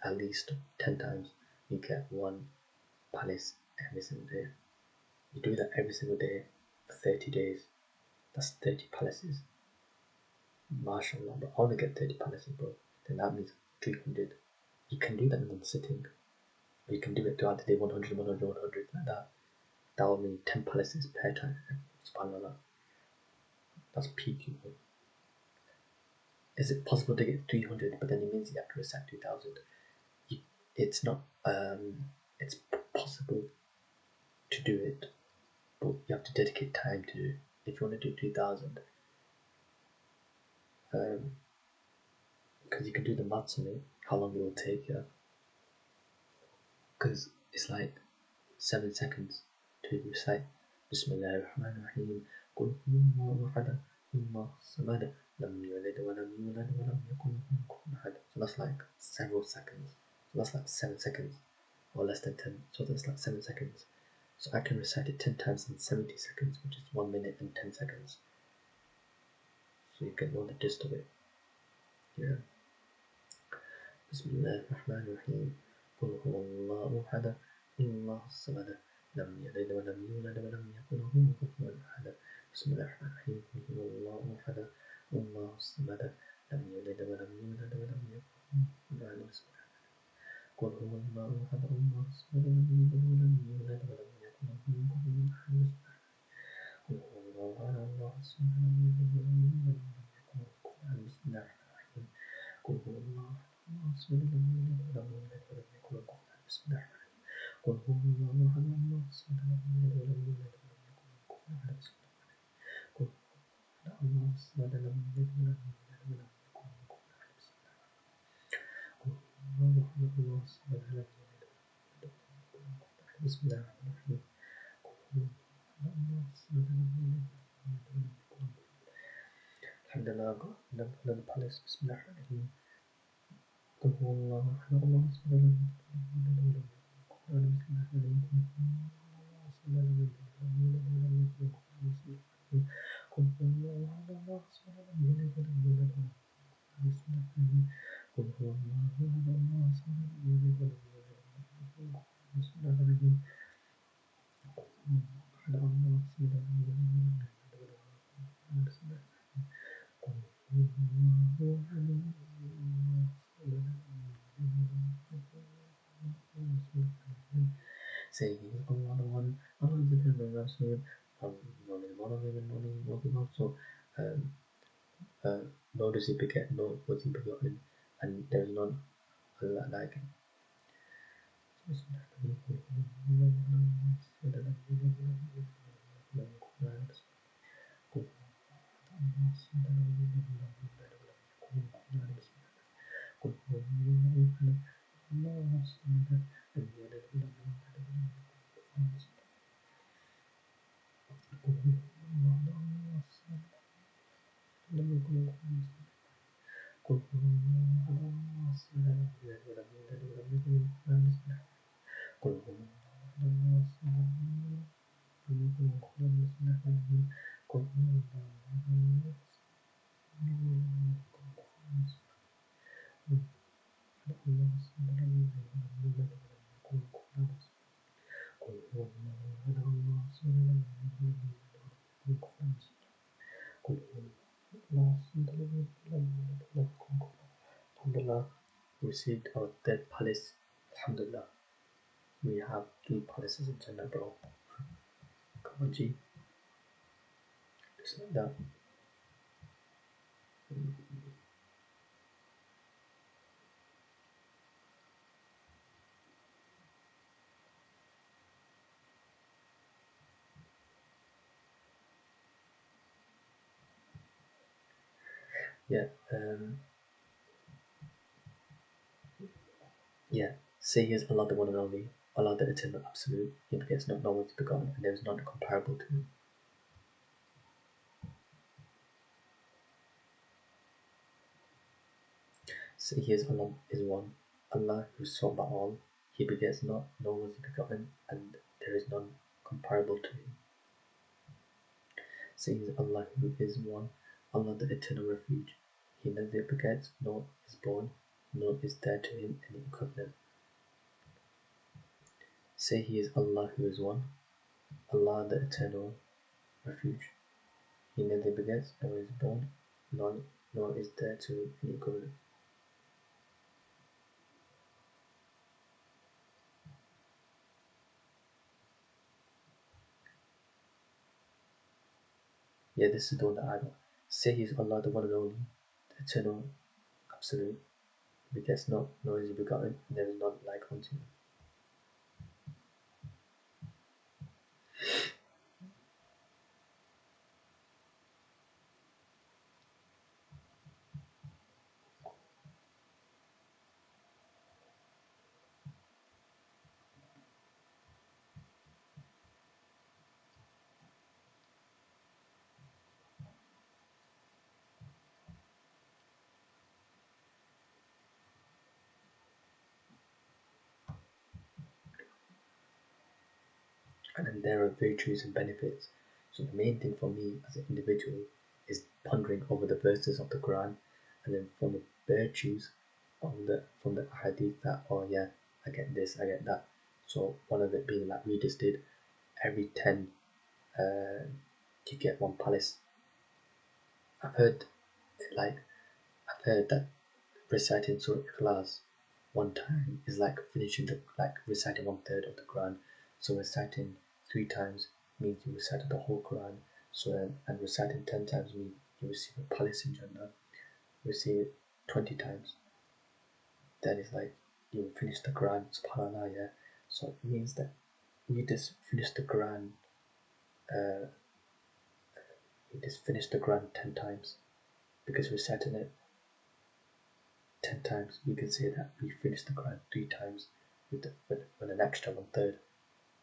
at least 10 times, you get 1 palace every single day. You do that every single day for 30 days. That's 30 palaces. MashaAllah, but I want to get 30 palaces, bro. Then that means 300. You can do that in one sitting. Or you can do it throughout the day, 100, 100, 100, like that. That will mean 10 palaces per time. SubhanAllah. That's peak, you know. Is it possible to get 300, but then it means you have to recite 2,000? It's not, it's possible to do it, but you have to dedicate time to do it. If you want to do 3,000, because you can do the maths on it, how long it will take you. Because it's like 7 seconds to recite Bismillah ar-Rahman ar-Rahim Qul huwallahu ahad Allah samad lam yalid wa lam yulad wa lam yakun lahu kufuwan ahad. So that's like several seconds. So that's like 7 seconds or less than 10. So that's like 7 seconds. So I can recite it 10 times in 70 seconds, which is 1 minute and 10 seconds. So you get all the gist of it. Yeah. Bismillah ar-Rahman ar-Rahim Qul huwallahu ahad Allah samad lam yalid wa lam yulad wa lam yakun lahu kufuwan ahad. بسم الله الرحمن الرحيم قل هو الله أحد الله الصمد لم يلد ولم يولد ولم يكن له كفوا أحد. قل هو الله أحد الله الصمد لم يلد ولم يولد ولم يكن له كفوا أحد. قل هو الله أحد الله الصمد لم يلد ولم يولد ولم يكن له كفوا أحد. بسم الله الرحمن الرحيم قل هو الله أحد الله الصمد لم يلد ولم يولد ولم يكن له كفوا أحد. بسم الله الرحمن الرحيم قل هو الله أحد الله الصمد لم يلد ولم يولد ولم يكن له كفوا أحد. الله الصمد لم يلد ولم يولد ولم يكن له كفوا أحد. قل هو الله أحد الله الصمد لم يلد ولم يولد ولم يكن له كفوا أحد. بسم الله الرحمن الرحيم قل هو الله الصمد لم يلد ولم يولد ولم يكن له كفوا أحد. الحمد لله another palace. بسم الله الرحمن الرحيم قل هو الله أحد الله الصمد لم يلد ولم يولد ولم يكن له كفوا أحد. بسم الله الرحمن الرحيم قل هو الله الصمد لم يلد ولم يولد ولم يكن له كفوا أحد. قل هو الله أحد الله الصمد لم يلد ولم يولد ولم يكن له كفوا أحد. قل هو الله أحد الله الصمد لم يلد ولم يولد ولم يكن له كفوا أحد. بسم الله الرحمن الرحيم قل هو الله أحد الله الصمد لم يلد ولم يولد ولم يكن له كفوا أحد. بسم الله الرحمن الرحيم قل هو الله أحد الله الصمد لم يلد ولم يولد ولم يكن له كفوا أحد. Saying Allah the one, Allah is the Prophet Rasul, so nor does he beget, nor was he begotten, and there is none Allah like him. received our third palace. Alhamdulillah. We have 3 palaces in Jannah, bro. Come on, G. Just like that. Yeah, yeah. Say he is Allah the one and only, Allah the eternal absolute, he begets not, no one is begotten, and there is none comparable to him. Say he is Allah is one, Allah who is sought by all, he begets not, no one is begotten, and there is none comparable to him. Say he is Allah who is one, Allah the eternal refuge, he neither begets nor is born, nor is there to him any equivalent. Say he is Allah who is one, Allah the eternal refuge, he neither begets nor is born, nor is there to him any equivalent. Yeah, this is the one that I got. Say he is Allah the one and only, the eternal absolute, he begets not, nor is he begotten, and there is none like unto him. And then there are virtues and benefits. So the main thing for me as an individual is pondering over the verses of the Quran, and then from the virtues from the hadith that, oh yeah, I get this, I get that. So one of it being like we just did, every 10 you get 1 palace. I've heard that reciting Surah Al-Nas 1 time is like reciting 1/3 of the Quran. So reciting 3 times means you recited the whole Quran. So and reciting 10 times means you receive a palace in Jannah. Receive it 20 times, then it's like you finish the Quran, subhanallah, yeah. So it means that we just finished the Quran, uh, 10 times, because reciting it 10 times, we can say that we finished the Quran 3 times with an extra 1/3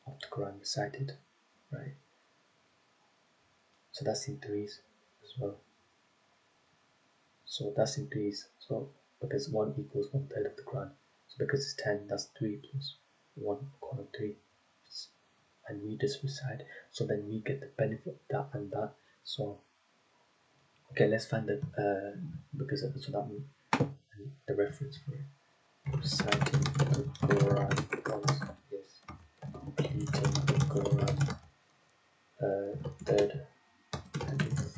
of the Quran recited, right? So that's in threes as well. So that's in threes. So because 1 equals 1/3 of the Quran. So because it's 10, that's 3 plus 1 equal 3. And we just recite. So then we get the benefit of that and that. So okay, let's find the because so that the reference for it. Reciting the Quran is completing the Quran. Third reference.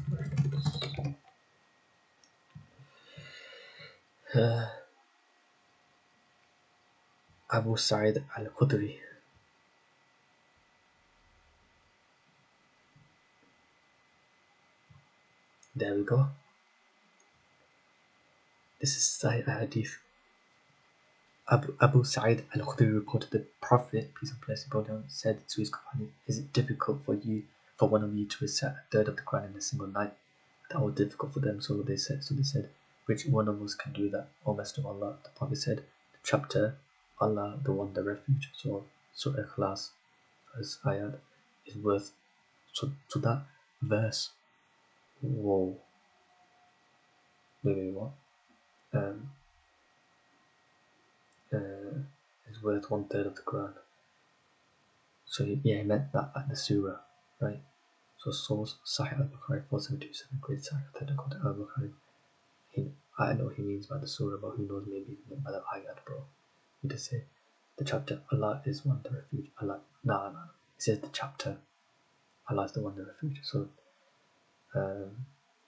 Abu Sa'id al-Khudri. There we go. This is Sahih Hadith. Abu Sa'id al-Khudri reported the Prophet, peace and blessing be upon him, said to his companion, "Is it difficult for one of you to recite 1/3 of the Quran in a single night?" That was difficult for them, so they said, "Which one of us can do that, O Messenger of Allah?" The Prophet said, "The chapter, Allah, the one, the refuge." So Surah Al-Nas, first ayat, is worth. So that verse. Whoa. Wait, what? Is worth 1/3 of the Quran. So yeah, he meant that like the surah, right? So source Sahih al-Bukhari 4727, great Sahih authentic al-Bukhari. I know he means by the surah, but who knows, maybe meant by the ayat, bro. He just say the chapter, Allah is one, the refuge. Allah, no. He says the chapter, Allah is the one, the refuge. So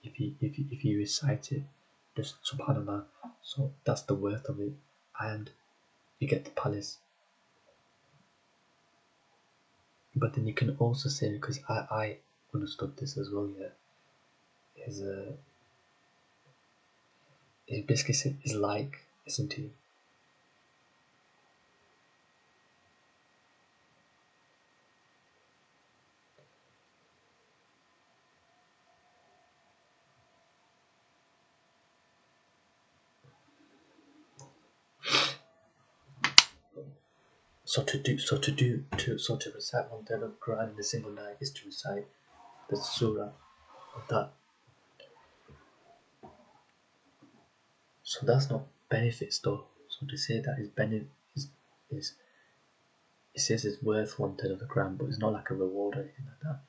if you recite it, just subhanallah, so that's the worth of it. and you get the palace. But then you can also say, because I understood this as well, yeah, it basically said is like, isn't it? So to recite one third of the Quran in a single night is to recite the surah of that. So that's not benefits though. So to say that is benefit is it says it's worth one third of the Quran, but it's not like a reward or anything like that.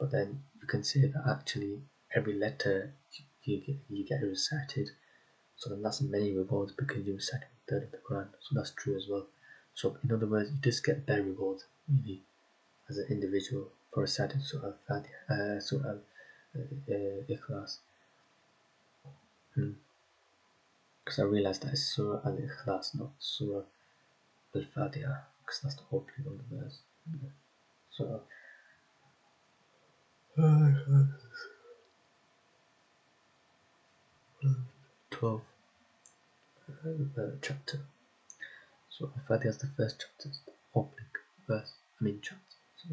But then you can say that actually every letter you get recited, so then that's many rewards because you recite one third of the Quran. So that's true as well. So in other words, you just get better rewards really as an individual for reciting Surah Al-Fatiha, Surah Al-Ikhlas. Because I realized that it's Surah Al-Ikhlas, not Surah Al-Fatiha, because that's the opening of the verse. Surah 12 chapter. So Al-Fatiha is the first chapter, it's the opening verse, chapter. So,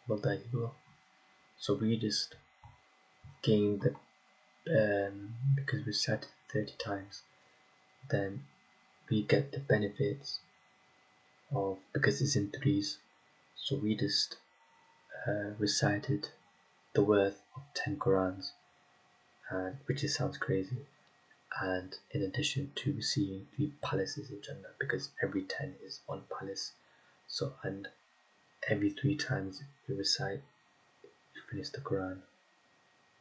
well, there you go. So we just gain the because we said it 30 times, then we get the benefits of, because it's in threes, so we just recited the worth of 10 Qurans, and which sounds crazy, and in addition to seeing 3 palaces in Jannah, because every 10 is 1 palace. So, and every 3 times you recite, you finish the Quran.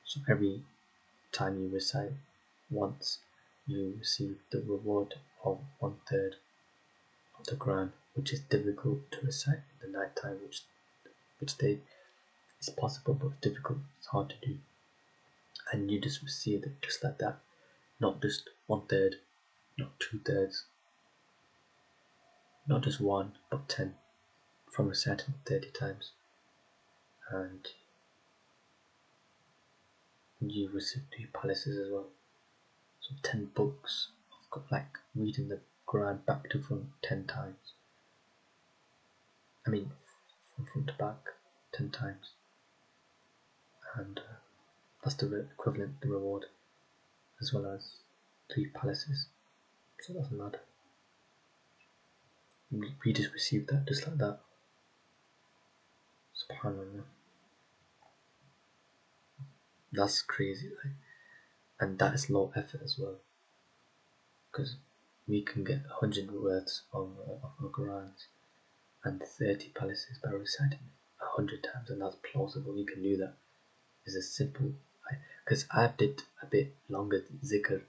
So every time you recite once, you receive the reward of 1/3 of the Quran, which is difficult to recite in the night time, which they it's possible but difficult, it's hard to do. And you just receive it just like that, not just 1/3, not 2/3, not just 1 but 10, from reciting 30 times. And you receive 3 palaces as well. So 10 books of like reading the Quran back to front 10 times. From front to back 10 times. And that's the equivalent, the reward, as well as 3 palaces. So that's mad. We just received that just like that. SubhanAllah. That's crazy, like, and that is low effort as well, because we can get 100 words of our Qurans and 30 palaces by reciting 100 times, and that's plausible. We can do that. It's a simple, because I did a bit longer zikr,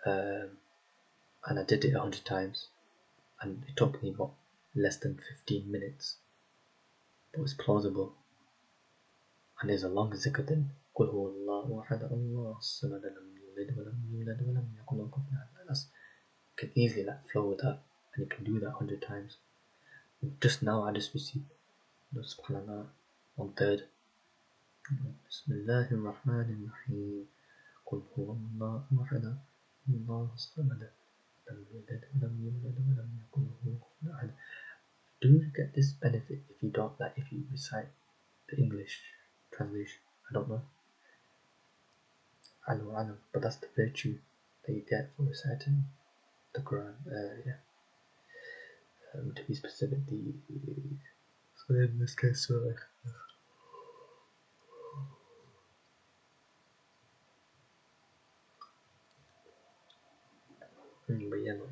and I did it 100 times, and it took me less than 15 minutes, but it's plausible, and there's a longer zikr than قل هو الله أحد الله الصمد لم يلد ولم يولد ولم يكن له كفوا أحد. You can easily flow with that, and you can do that 100 times. Just now I just received subhanallah 1/3. Bismillahir Rahmanir Rahim. قل هو الله أحد الله الصمد لم يلد ولم يولد ولم يكن له كفوا أحد. Do you get this benefit if you don't, like, if you recite the English translation? I don't know. I know, but that's the virtue that you get for reciting the Quran. To be specific, the So in this case, so like, but yeah, no.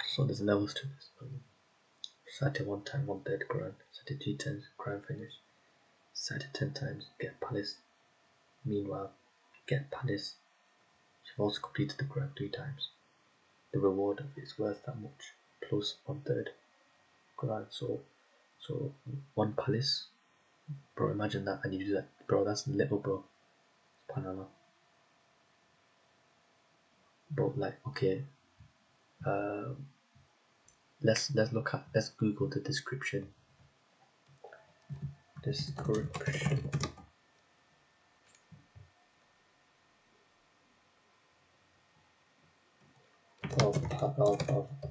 So there's levels to this. Recite 1 time, 1/3 Quran. Recite 3 times, Quran finish. Recite 10 times, get palace. Meanwhile, get palace. You've also completed the Quran 3 times. The reward of it is worth that much, plus 1/3 Quran. So 1 palace, bro. Imagine that, and you do that, bro. That's little, bro. Subhanallah. Bro, like, okay. Let's Google the description. Description of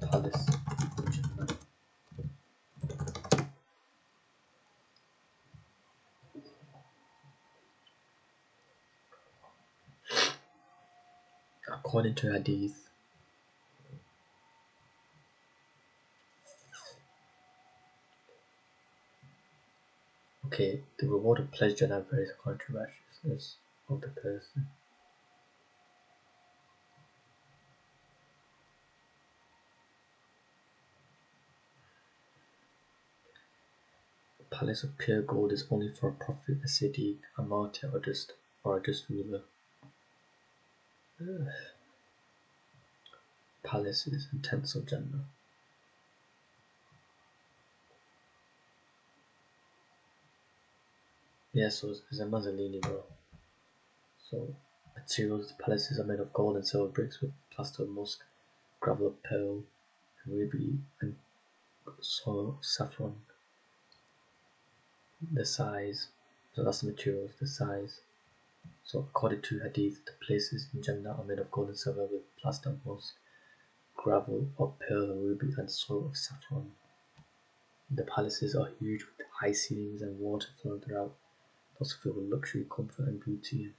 palace. According to Hadith, okay, the reward of pleasure now varies according to righteousness of the person. The palace of pure gold is only for a prophet, a siddiq, a martyr, or a just ruler. Palaces and tents of Jannah. Yeah, so it's a Mazzolini, bro. So materials, the palaces are made of gold and silver bricks with plaster of musk, gravel of pearl, and ruby, and soil saffron. The size, so that's the materials, the size. So according to Hadith, the places in Jannah are made of gold and silver with plaster of musk, gravel of pearl and ruby, and soil of saffron. The palaces are huge with high ceilings and water flowing throughout, also filled with luxury, comfort, and beauty.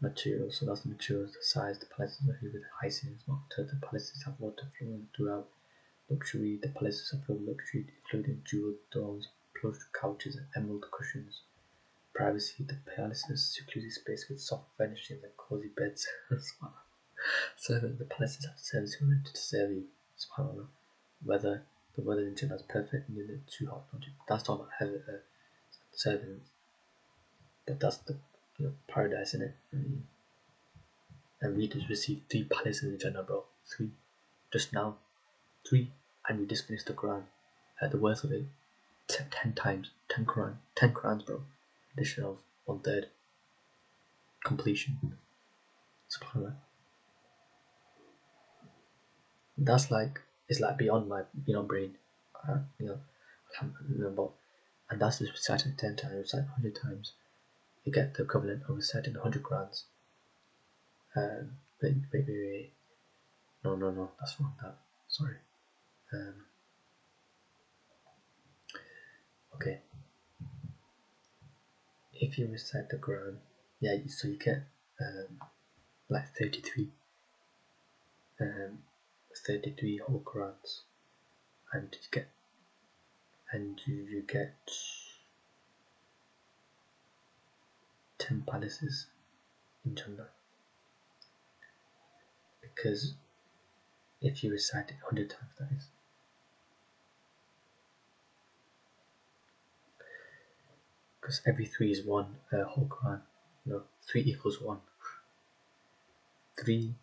Materials, so that's the materials, the size. The palaces are huge with high ceilings, the palaces have water flowing throughout. Luxury, the palaces are filled with luxury, including jeweled thrones, plush couches, and emerald cushions. Privacy, the palaces secluded space with soft furnishings and cozy beds. Servants, the palaces have servants who are ready to serve you. SubhanAllah. The weather in Jannah is perfect, neither too hot nor too cold. That's not about servants, but that's the paradise in it. And readers receive 3 palaces in Jannah, bro. 3, just now, 3, and we just finished the Quran. The worth of it, 10 times, 10 Qurans, bro. Addition of 1/3 completion. SubhanAllah. That's like, it's like beyond my brain. But and that's just recited 10 times, recited 100 times. You get the equivalent of reciting 100 Qurans. Wait. No, that's wrong. Sorry. Okay. If you recite the Quran, yeah, so you get like 33 whole Qurans, and you get 10 palaces in Jannah, because if you recite it 100 times, that is. Because every 3 is 1 whole Quran. No, 3 equals 1. 3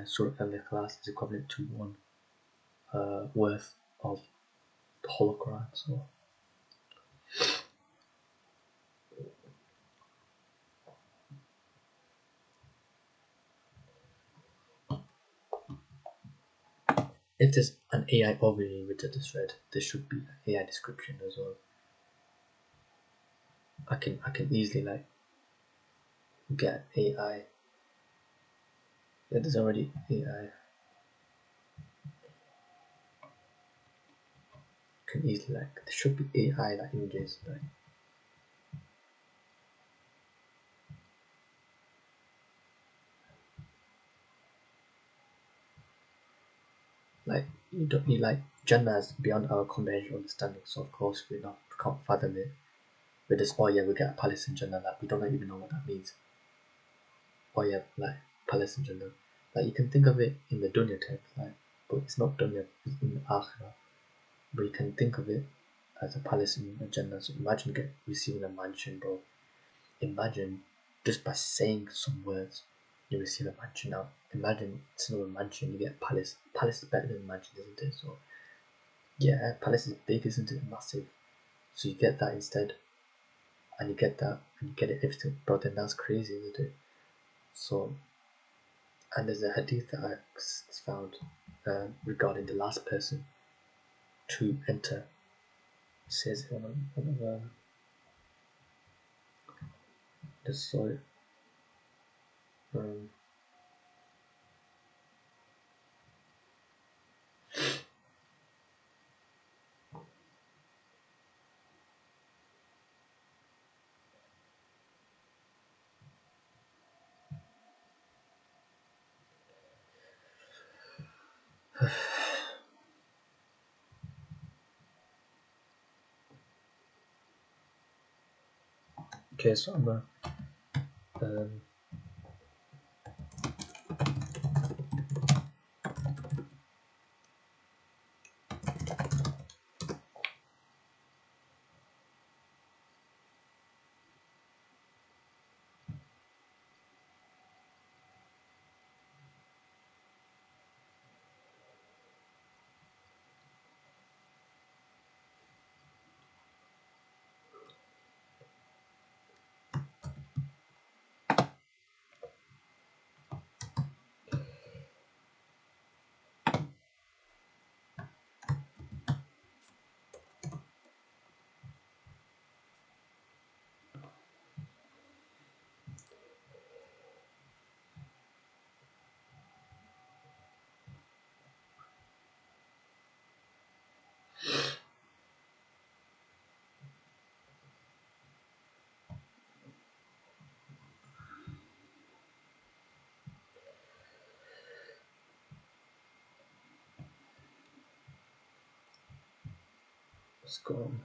Surah al-Ikhlas is equivalent to 1 worth of the whole Quran. So if there's an AI overlay with the thread, there should be an AI description as well. I can easily like get AI. Yeah, there's already AI. Can easily there should be AI like images, like like you don't need like Jannah is beyond our comprehension understanding. So of course we can't fathom it. We're just, oh yeah, we get a palace in Jannah. Like we don't even know what that means. Oh yeah, like palace in Jannah. Like you can think of it in the dunya text, like, but it's not dunya, it's in the akhirah. But you can think of it as a palace in Jannah. So imagine receiving a mansion, bro. Imagine just by saying some words, you receive a mansion. Now imagine instead of a mansion, you get a palace. Palace is better than a mansion, isn't it? So yeah, palace is big, isn't it? Massive. So you get that instead, and you get that, and you get it everything, bro. Then that's crazy, isn't it? So, and there's a hadith that I found regarding the last person to enter. It says one of the soil. Um, okay, so I'm gonna um, let's go on.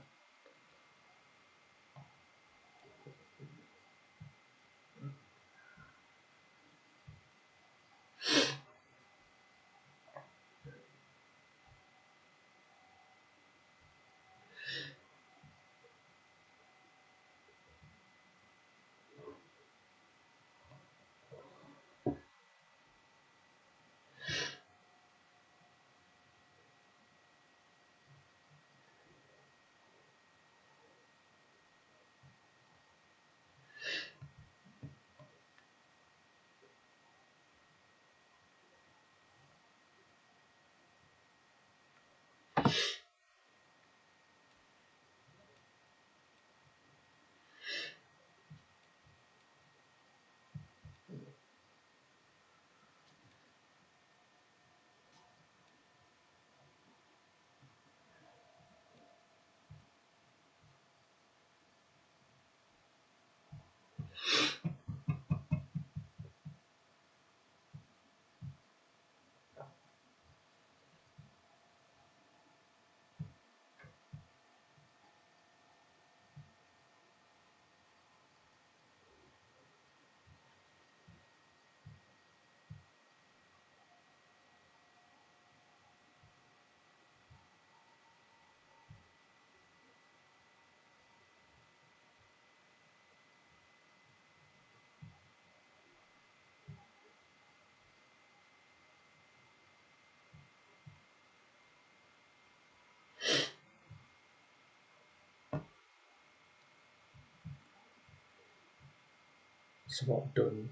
So what I've done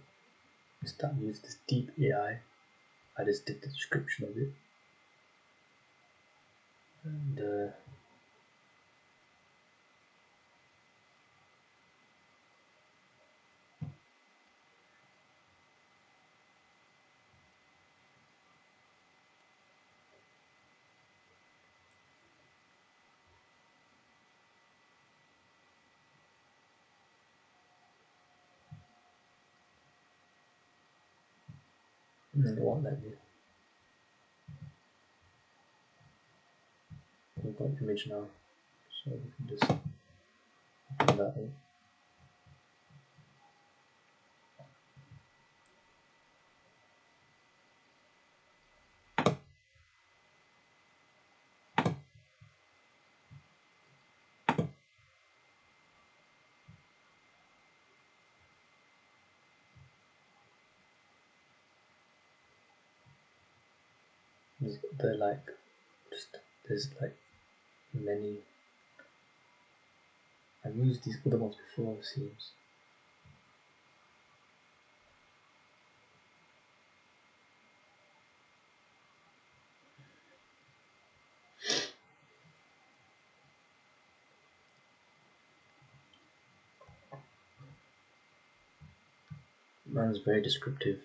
is that I used this deep AI. I just did the description of it, and it won't let me. we've got an image now, so we can just open that up. They're like, there's like many. I've used these other ones before, it seems. Mine's very descriptive.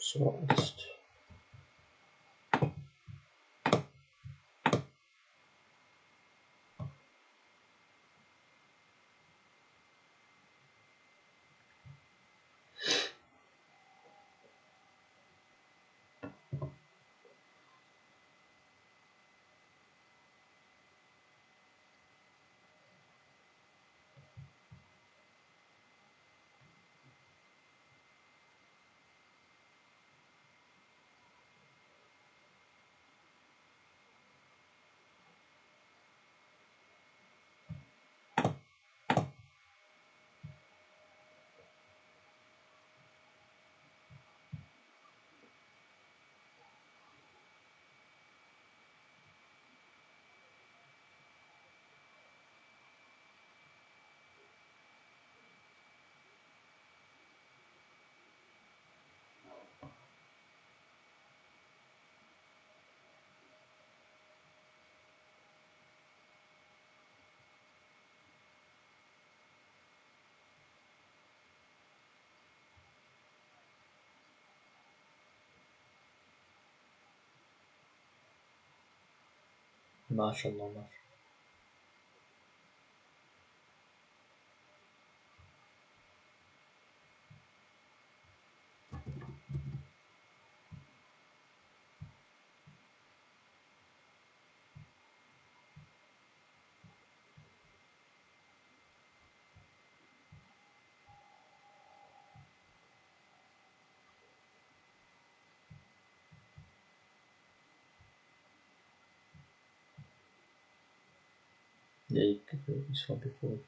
So I'll just MashaAllah. Yeah, you saw before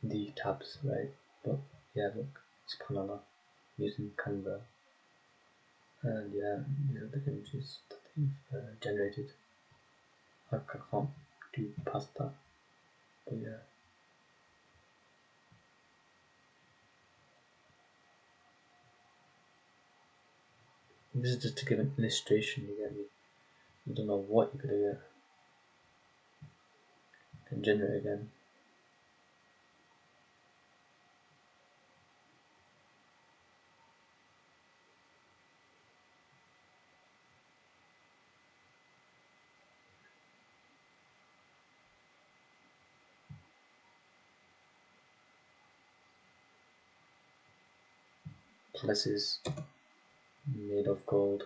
the tabs, right? But yeah, look, subhanAllah, using Canva, and yeah, these are the images that they've generated. I can't do past that, but yeah. This is just to give an illustration, you get me? You don't know what you're gonna get. And generate again. Palaces made of gold.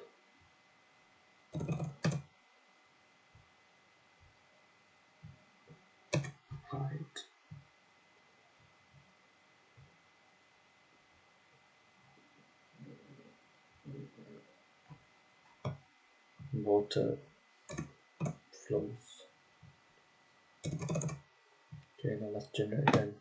Right. Water flows. Okay, now let's generate again.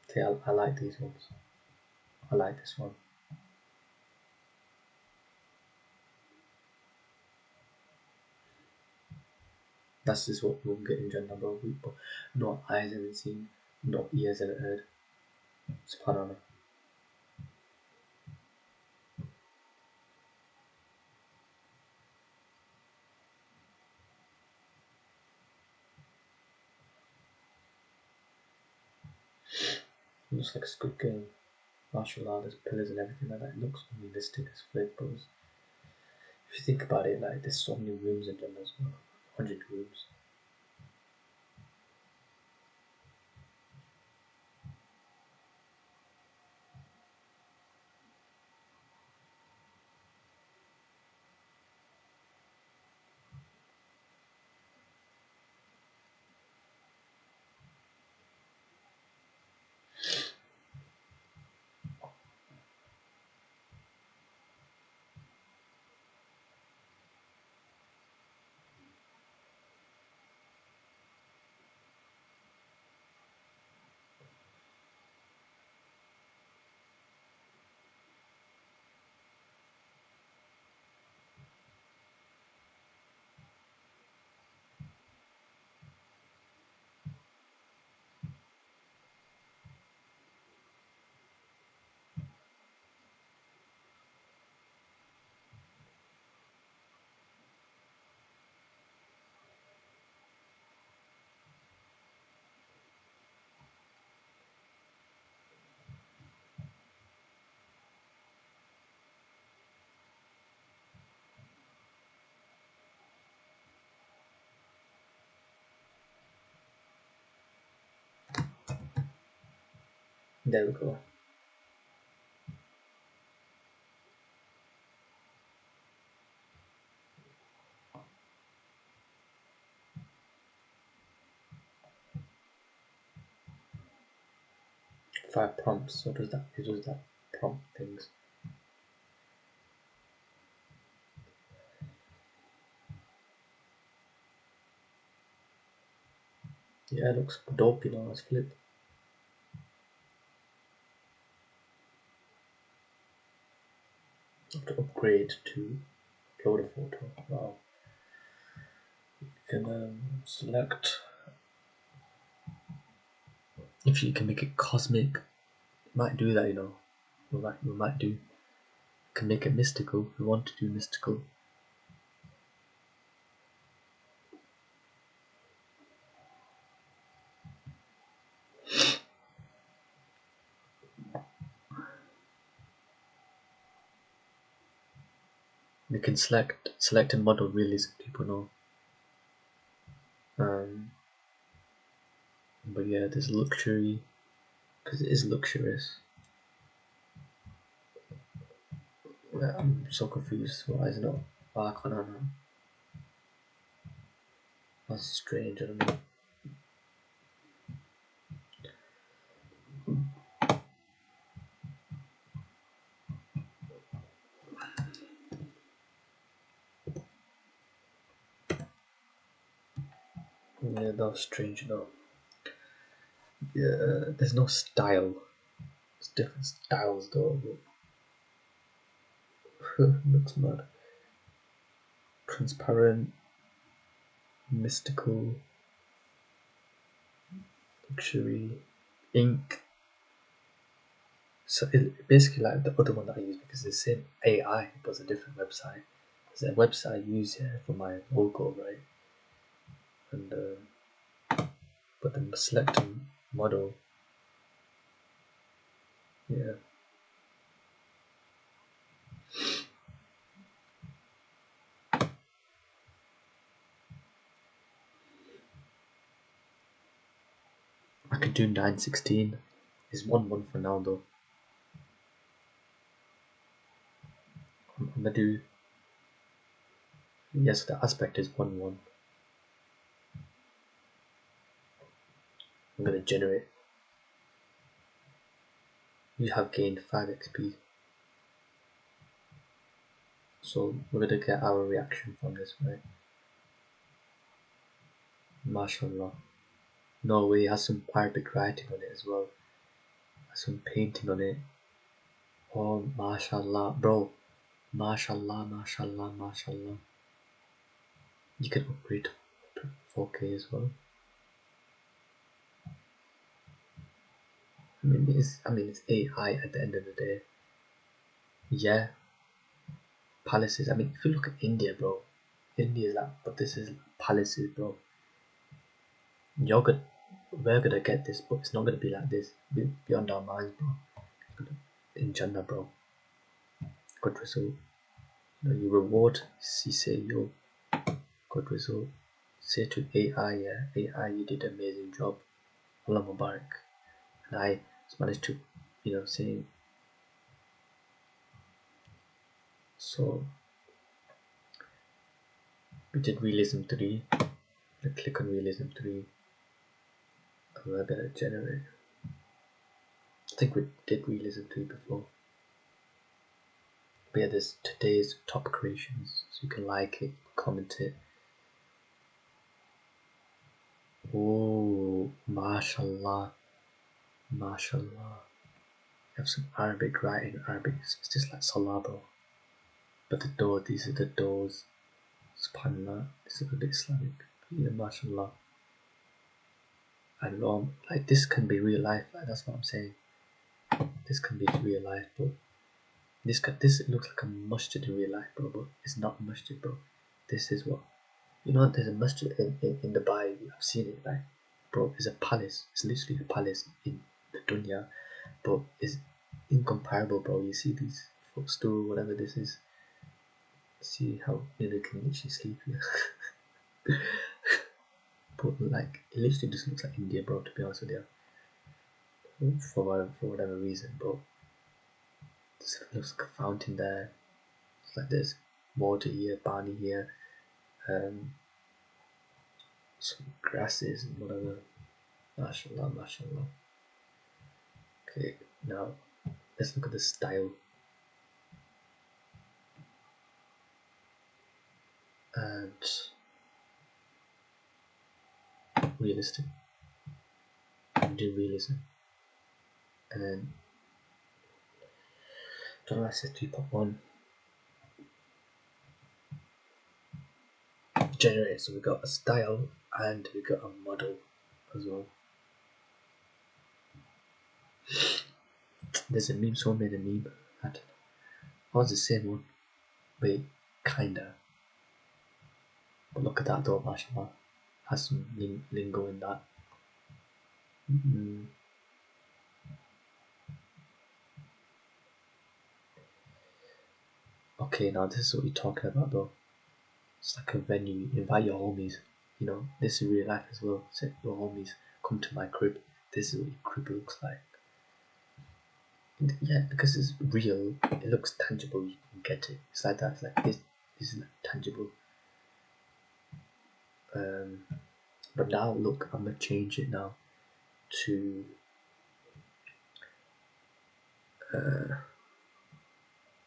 Okay, I like these ones. I like this one. That's just what we'll get in Jannah, but no eyes haven't seen, no ears ever heard. Subhanallah. Looks like a good game. mashallah, there's pillars and everything like that. It looks unrealistic as flip, but if you think about it, like there's so many rooms in them as well, 100 rooms. There we go. Five prompts. What does that? It does that prompt things. Yeah, it looks dope, you know, as flip. I have to upgrade to upload a photo. Wow. You can select if you can make it cosmic. Might do that, you know. We might do. Can make it mystical. We want to do mystical. We can select a model really, so people know. But yeah, there's luxury because it is luxurious. Yeah, I'm so confused. Why is it not? Why can't I know? That's strange. I don't know. Yeah, that was strange enough. Yeah, there's no style. There's different styles though. Looks mad. Transparent, mystical, luxury, ink. So it basically like the other one that I use because it's the same AI, but it's a different website. It's a website I use here for my logo, right? And but then selecting model, yeah. I could do 916. It's 1-1 for now though. I'm gonna do. Yes, the aspect is 1-1. I'm gonna generate. You have gained 5 XP. So we're gonna get our reaction from this, right? MashaAllah. No way, it has some Arabic writing on it as well. Has some painting on it. Oh, MashaAllah, bro. MashaAllah, MashaAllah, MashaAllah. You can upgrade to 4K as well. I mean, it's AI at the end of the day. Yeah. Palaces. I mean, if you look at India, bro. India is like, but this is palaces, bro. We're gonna get this, but it's not gonna be like this. Beyond our minds, bro. in Jannah, bro. Good result. You reward, you say, yo, good result. Say to AI, yeah, AI, you did an amazing job. Allah Mubarak. And I managed to, say, so we did Realism 3. I click on Realism 3. And we're gonna generate. I think we did Realism 3 before. But yeah, there's today's top creations. So you can like it, comment it. Oh, mashallah. Mashallah. You have some Arabic writing, Arabic. It's just like Salah, bro. But the door, these are the doors. SubhanAllah. This is a bit Islamic. Yeah, mashallah. And like this can be real life. Like, that's what I'm saying. This can be real life, bro. This looks like a masjid in real life, bro. But it's not a masjid, bro. This is what. There's a masjid in Dubai. I've seen it, like, bro, it's a palace. It's literally a palace in the dunya, but it's incomparable, bro. You see these footstool, whatever this is. See how you can literally sleep here. But like, it literally just looks like India, bro. To be honest with you, for whatever reason, but this looks like a fountain there. It's like there's water here, Barney here, some grasses and whatever. Mashallah, mashallah. Okay, now let's look at the style. And realistic. Do realism. And then don't know, I said 3.1. Generate. So we got a style and we got a model as well. There's a meme, someone made a meme. I don't know. Oh, it's the same one. Wait, kinda. But look at that though, mashallah. Has some lingo in that. Okay, now this is what you're talking about though. It's like a venue. You invite your homies. This is real life as well. Say your homies, come to my crib. This is what your crib looks like. Yeah, because it's real, it looks tangible. You can get it. It's like that. It's like this is like tangible. But now look, I'm gonna change it now to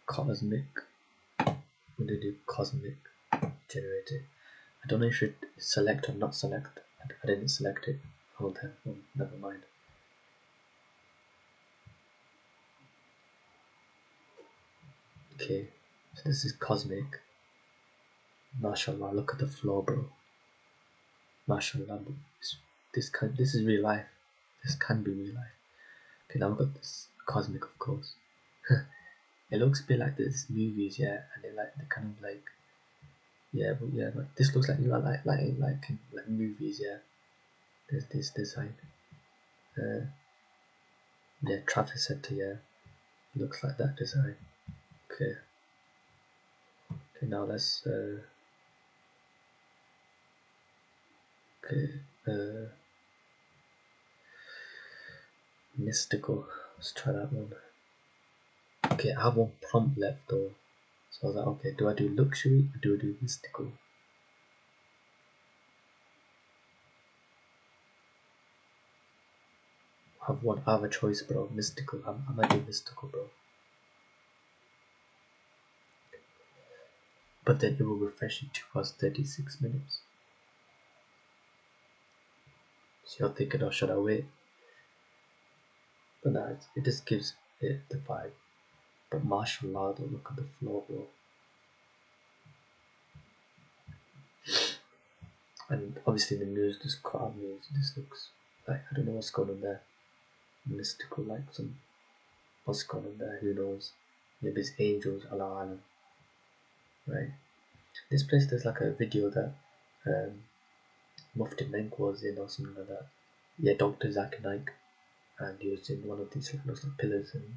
cosmic. I'm gonna do cosmic generated. I don't know if I should select or not select. I didn't select it. Hold on, never mind. Okay, so this is cosmic. Mashallah, look at the floor, bro. Mashallah, this is real life. This can be real life. Okay, now we've got this cosmic, of course. It looks a bit like this movies, yeah, and they kind of like, but this looks like like movies, yeah. There's this design. Yeah, traffic center, yeah. It looks like that design. Okay. Okay, now let's mystical. Let's try that one. Okay, I have one prompt left though. So I was like, okay, do I do luxury or do I do mystical? I have a choice, bro. Mystical. I might do mystical, bro. But then it will refresh it to us 36 minutes. So you're thinking, oh, should I wait? But nah, it just gives it the vibe. But mashallah, don't look at the floor, bro. And obviously the music, this crowd music, this looks like, I don't know what's going on there. Mystical, like what's going on there, who knows? Maybe it's angels, Allah Alam. Right? This place, there's like a video that Mufti Menk was in or something like that. Yeah, Dr. Zakir Naik. And he was in one of these like pillars and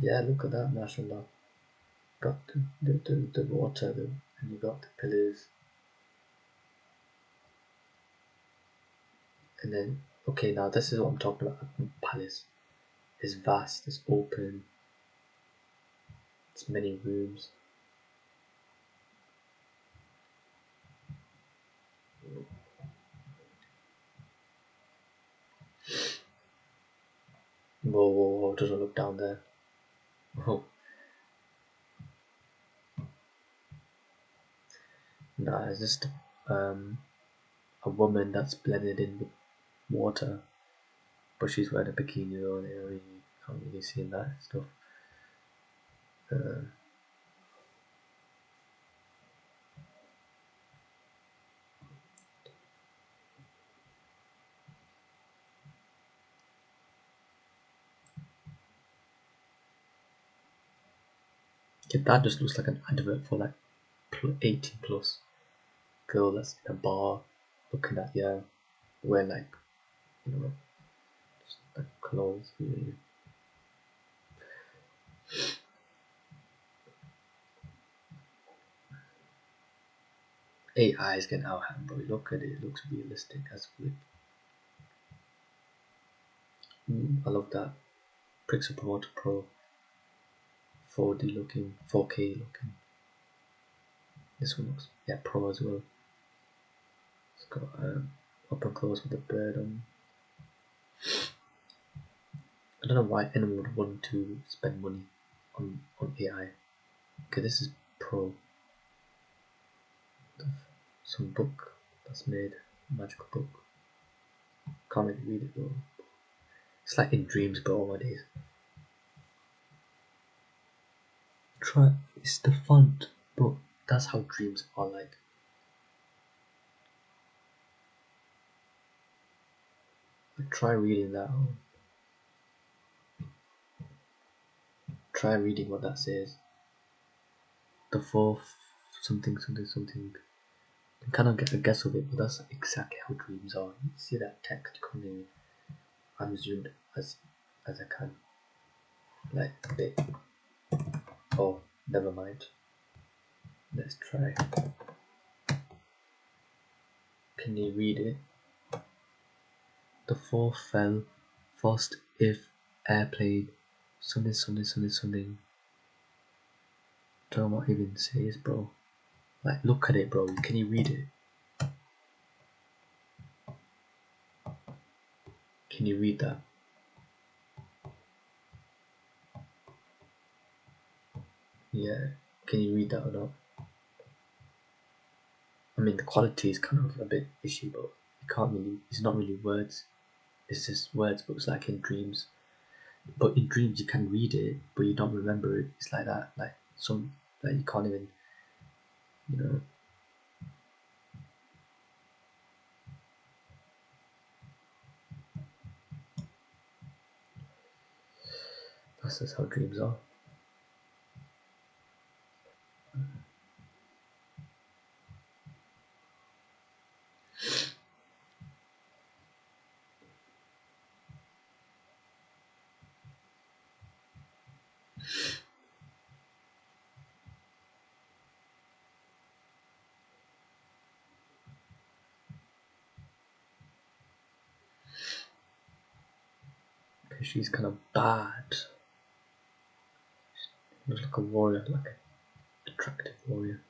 Yeah, look at that, mashallah. Got the water, and you got the pillars. And then, okay, now this is what I'm talking about. The palace is vast, it's open, it's many rooms. Whoa, whoa, whoa, doesn't look down there. Oh, nah, it's just a woman that's blended in with water, but she's wearing a bikini though, and you can't really see that stuff. Yeah, that just looks like an advert for like 18 plus girl that's in a bar looking at wearing like, you know, just like clothes. Really. AI is getting out of hand, bro. Look at it, it looks realistic as flip. I love that. Pixel Promoter Pro 4D looking, 4K looking. This one looks, yeah, Pro as well. It's got up and close with the bird on. I don't know why anyone would want to spend money on AI. Okay, this is Pro. Some book that's made, magical book. Can't really read it though. It's like in dreams, bro, nowadays. Try, it's the font, but that's how dreams are like. Try reading that. Try reading what that says. The fourth something something something. You kind of get a guess of it, but that's exactly how dreams are. You see that text, you can't really. I'm zoomed as I can. Like they. Oh, never mind. Let's try. Can you read it? The fourth fell, first if airplane, something something something something. Don't know what it even says, bro. Like, look at it, bro. Can you read it? Can you read that? Yeah. Can you read that or not? I mean, the quality is kind of a bit ishy, but you can't really. It's not really words. It's just words, but it's like in dreams. But in dreams, you can read it, but you don't remember it. It's like that. Like you can't even, you know. That's just how dreams are. Okay, she's kind of bad. She looks like a warrior, like an attractive warrior.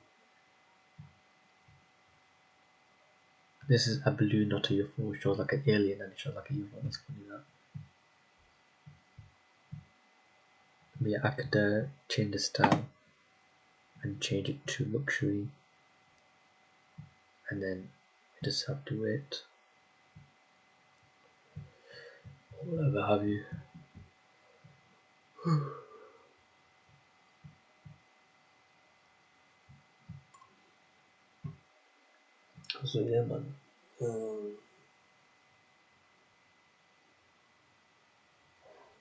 This is a balloon, not a UFO. It shows like an alien and it shows like a UFO. That's funny that. But yeah, I could change the style and change it to luxury, and then you just have to wait. Whatever have you. So yeah, man.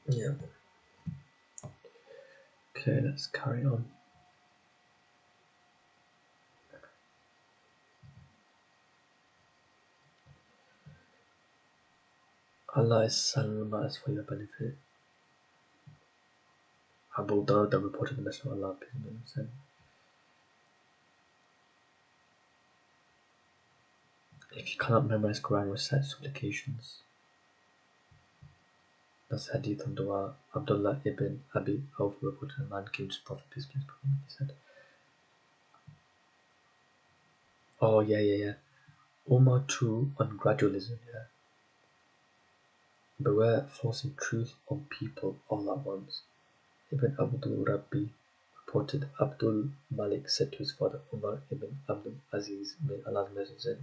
Yeah. Okay, let's carry on. Allah is silent on that is for your benefit. Abu Darda reported the Messenger of Allah said, if you cannot memorize Quran, recite supplications. That's Hadith on Dua. Abdullah ibn Abi Auf reported a man came to the Prophet, peace be upon him. He said, oh yeah. Ummah 2 on gradualism, yeah. Beware forcing truth on people all at once. Ibn Abdul Rabbi reported Abdul Malik said to his father Umar ibn Abdul Aziz, may Allah's mercy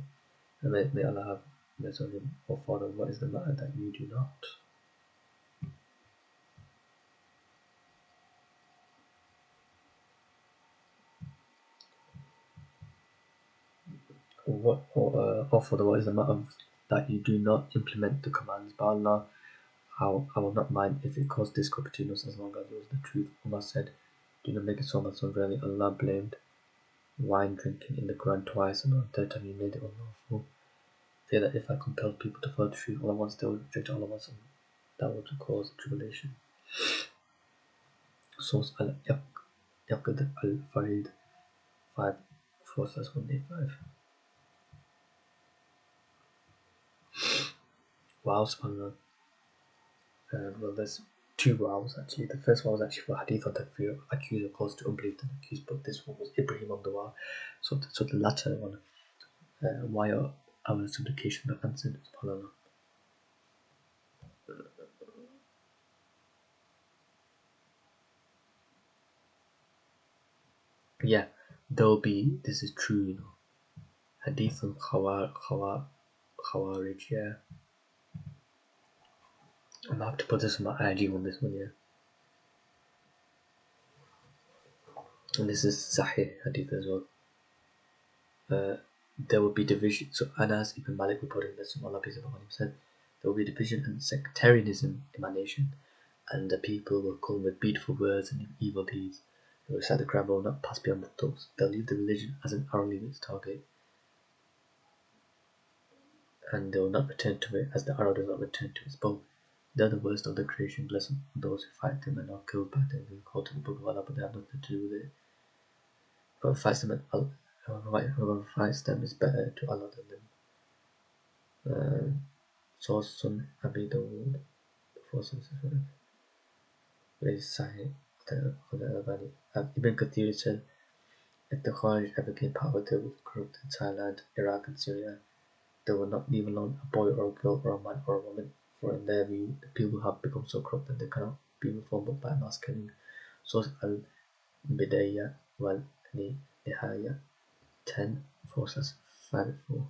and may Allah have mercy on him, O father, what is the matter that you do not? Or father, what is the matter that you do not implement the commands by Allah? I will not mind if it caused discord between us as long as it was the truth. Umar said, do not make it so much so really. Allah blamed wine drinking in the Quran twice, and on the third time he made it unlawful. Fear that if I compelled people to follow the truth all at once, they would reject all at once, and that would cause tribulation. Source Al-Yaqid al-Farid 5/4/185. Wow, subhanAllah. Well, there's two wows actually. The first one was actually for Hadith on Takfir, accuse opposed to unbelief than accused, but this one was Ibrahim on Dua. So the latter one, why are our supplication not answered? SubhanAllah. Yeah, there'll be, this is true, you know. Hadith on Khawarij, yeah. I'm gonna have to put this on my IG on this one, yeah. And this is Sahih Hadith as well. There will be division. So Anas ibn Malik reported that Allah peace upon him said, there will be division and sectarianism in my nation, and the people will come with beautiful words and evil deeds. They will recite the Quran but will not pass beyond the thoughts. They'll leave the religion as an arrow leaves its target, and they will not return to it as the arrow does not return to its bow. They are the worst of the creation. Blessed those who fight them and are killed by them, who call to the book of Allah, but they have nothing to do with it. Whoever fights them is better to Allah than them. Source Sunan Abi Dawud 477. Sahih al-Albani. Ibn Kathir said, if the Khawarij ever gain power, they will corrupt Thailand, Iraq, and Syria. They will not leave alone a boy or a girl or a man or a woman, for in their view, the people have become so corrupt that they cannot be reformed by mass killing. Source al-Bidayah wal-Nihaya 10/4/5-4.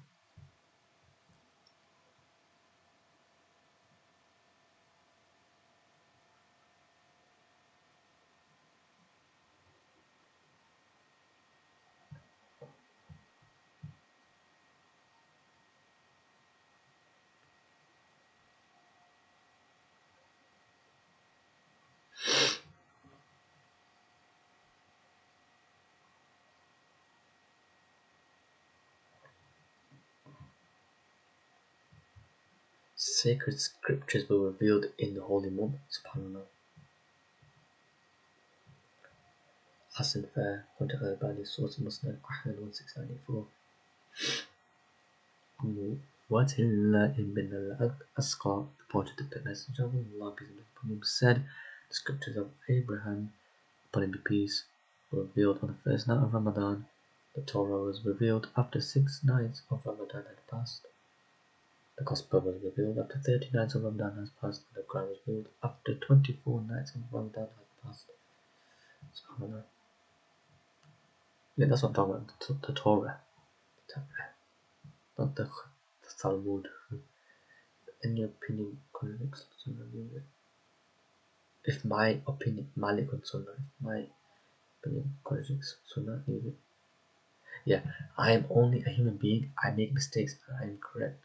Sacred scriptures were revealed in the holy month, subhanAllah. Hasan Fair, al-Albani, source Muslim, Ahmad 16984. Watilla ibn al-Asqa reported that the Messenger of Allah said, the scriptures of Abraham, upon him be peace, were revealed on the first night of Ramadan. The Torah was revealed after 6 nights of Ramadan had passed. The Gospel was revealed after 30 nights of Ramadan has passed, and the Quran was revealed after 24 nights of Ramadan had passed. SubhanAllah. Yeah, that's what I'm talking about, the Torah. Not the Talmud. Any opinion contradicts Sunnah, leave it. If my opinion, Malik on Sunnah, if my opinion contradicts Sunnah, leave it. Yeah, I am only a human being. I make mistakes and I am correct.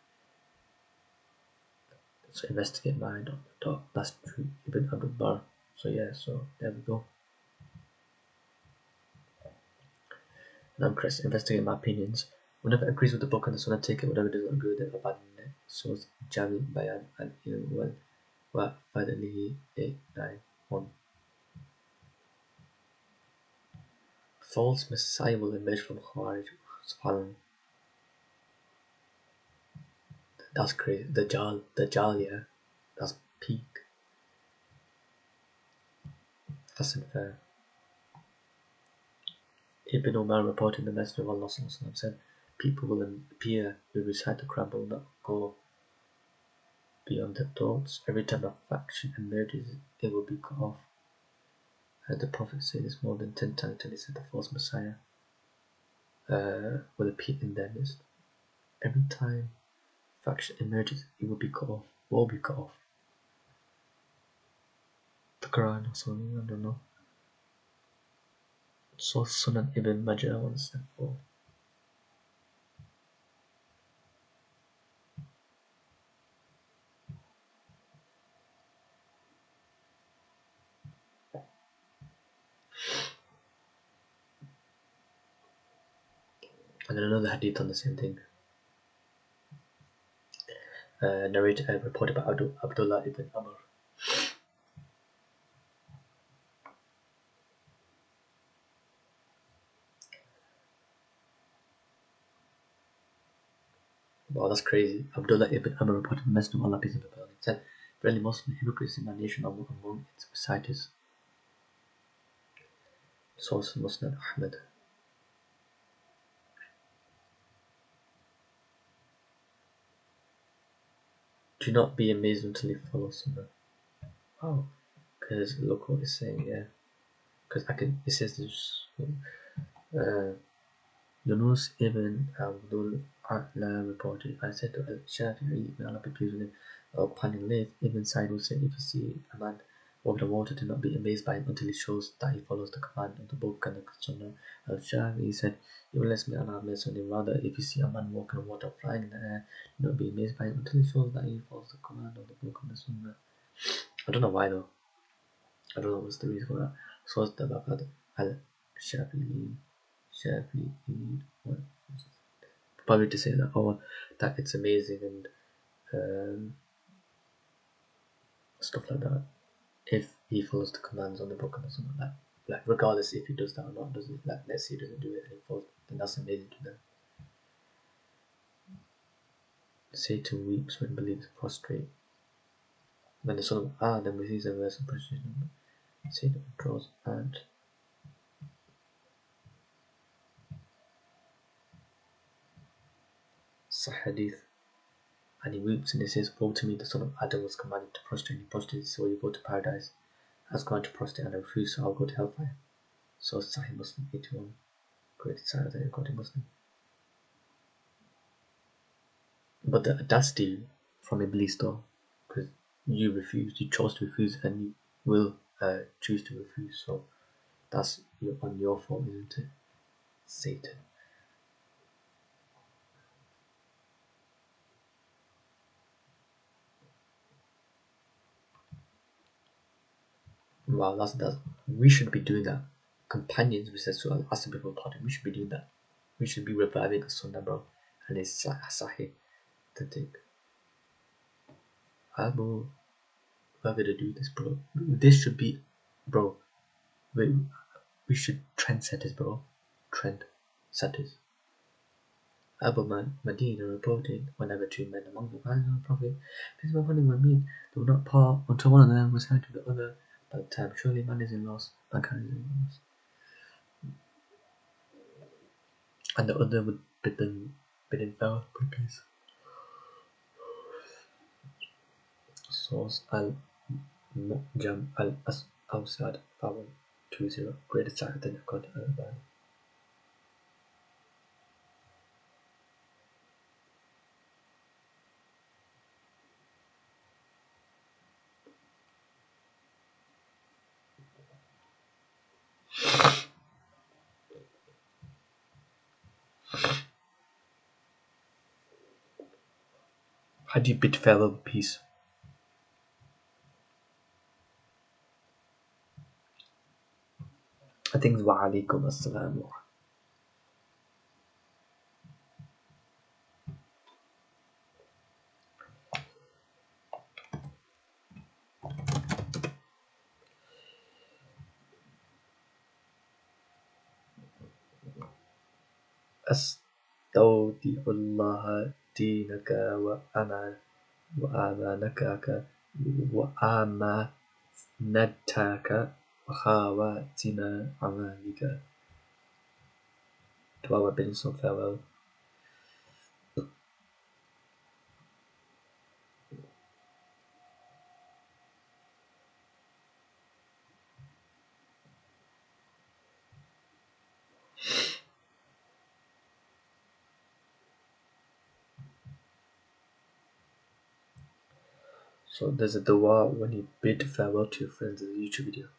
So investigate my dot. That's true. Ibn Abdul Bar. So yeah, so there we go. And I'm correct. Investigate my opinions. Whenever it agrees with the book and the Sunnah, take it. Whatever doesn't agree with it, abandon it. Source Jami Bayan al Ilm wal wa Fadlihi 891. false messiah will emerge from Khawarij. SubhanAllah. That's crazy. Dajjal, yeah. That's peak. That's unfair. Ibn Umar reported the Messenger of Allah said, people will appear who recite the Quran will not go beyond their thoughts. Every time a faction emerges, it will be cut off. I heard the Prophet say this more than 10 times until he said the false Messiah will appear in their midst. Every time a faction emerges, it will be cut off. Will be cut off. The Quran or something, I don't know. So Sunan Ibn Majah 174. And then another hadith on the same thing. Narrated and reported by Abdullah ibn Amr. Wow, that's crazy. Abdullah ibn Amr reported the Messenger of Allah peace be upon him said, "Verily, Muslim hypocrites in my nation are among its reciters." Source Musnad Ahmad. Do not be amazed until you follow Sunnah. Oh, because look what it's saying, yeah. Because it says this. Yunus ibn Abdul A'la reported, I said to Al-Shafi'i, may Allah be pleased with him, upon him live, Ibn Sa'id will say, if you see a man walking on water, do not be amazed by him until he shows that he follows the command of the book and the Sunnah. Al-Shafi'i said, even less may Allah have mercy on him. Rather, if you see a man walking on water, flying in the air, do not be amazed by him until he shows that he follows the command of the book and the Sunnah. I don't know why though. I don't know what's the reason for that. Source the Baghdad Al-Shafi'i. Probably to say that that it's amazing and stuff like that if he follows the commands on the book and something like that. Like regardless if he does that or not, doesn't like let's say he doesn't do it and he follows, then that's amazing to them. Satan weeps when believers prostrate. When the son of Adam receives a verse of precision, Satan withdraws and Hadith. And he weeps and he says, "Woe to me, the son of Adam was commanded to prostrate, and he prostrated, so you go to paradise. I was going to prostrate and I refused, so I'll go to hellfire." So Sahih Muslim 81. Great sign that got a Muslim. But the audacity from Iblis though, because you refused, you chose to refuse, and you will choose to refuse, so that's on your fault, isn't it? Satan. Wow, that's we should be doing that. Companions, we said, so as the people party, we should be doing that. We should be reviving a Sunnah, bro, and it's Sahih. Authentic. We're gonna do this, bro. This should be, bro. We should trendset this, bro. Trend setters. Abu Medina reported, whenever two men among the companions of the Prophet, peace be upon him, were meet, they would not part until one of them was said to the other. By the time, surely man is in loss, mankind is in loss. And the other would bid in farewell for peace. Source Al-Mu'jam Al-Awsad 520, greatest science than God Al-Albani. How do you bid farewell with peace? I think wa alaikum assalam. أستودع الله دينك وأمانتك وأمانتك وخواتم أعمالك. To our biddings of farewell. So there's a dua when you bid farewell to your friends in the YouTube video.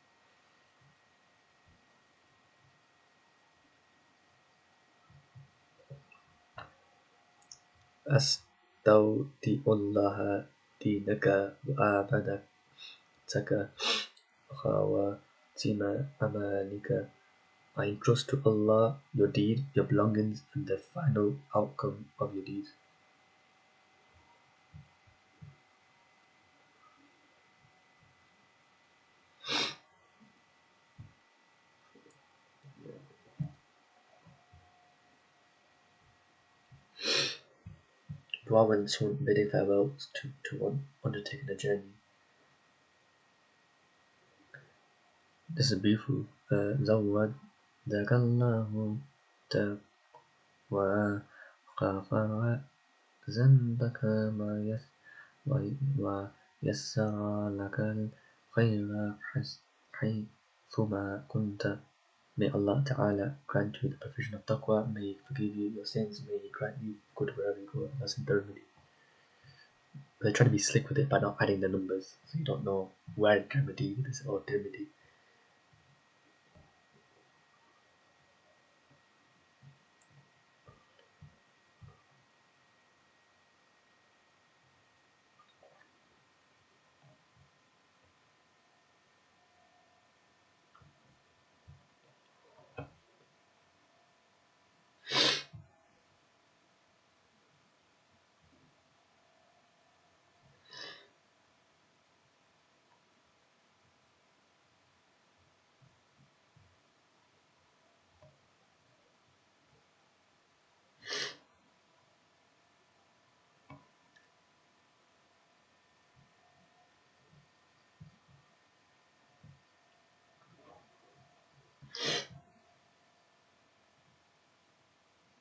أستودع الله دينك وأمانتك وخواتم أعمالك. I entrust to Allah your deed, your belongings, and the final outcome of your deeds. Dua when someone bidding farewell to one undertaking a journey. This is beautiful. زودك الله تقوى غفر ذنبك ويسر لك الخير حيثما كنت. May Allah Ta'ala grant you the provision of taqwa, may He forgive you your sins, may He grant you good wherever you go. That's in Tirmidhi. They're trying to be slick with it by not adding the numbers, so you don't know where Tirmidhi is or Tirmidhi.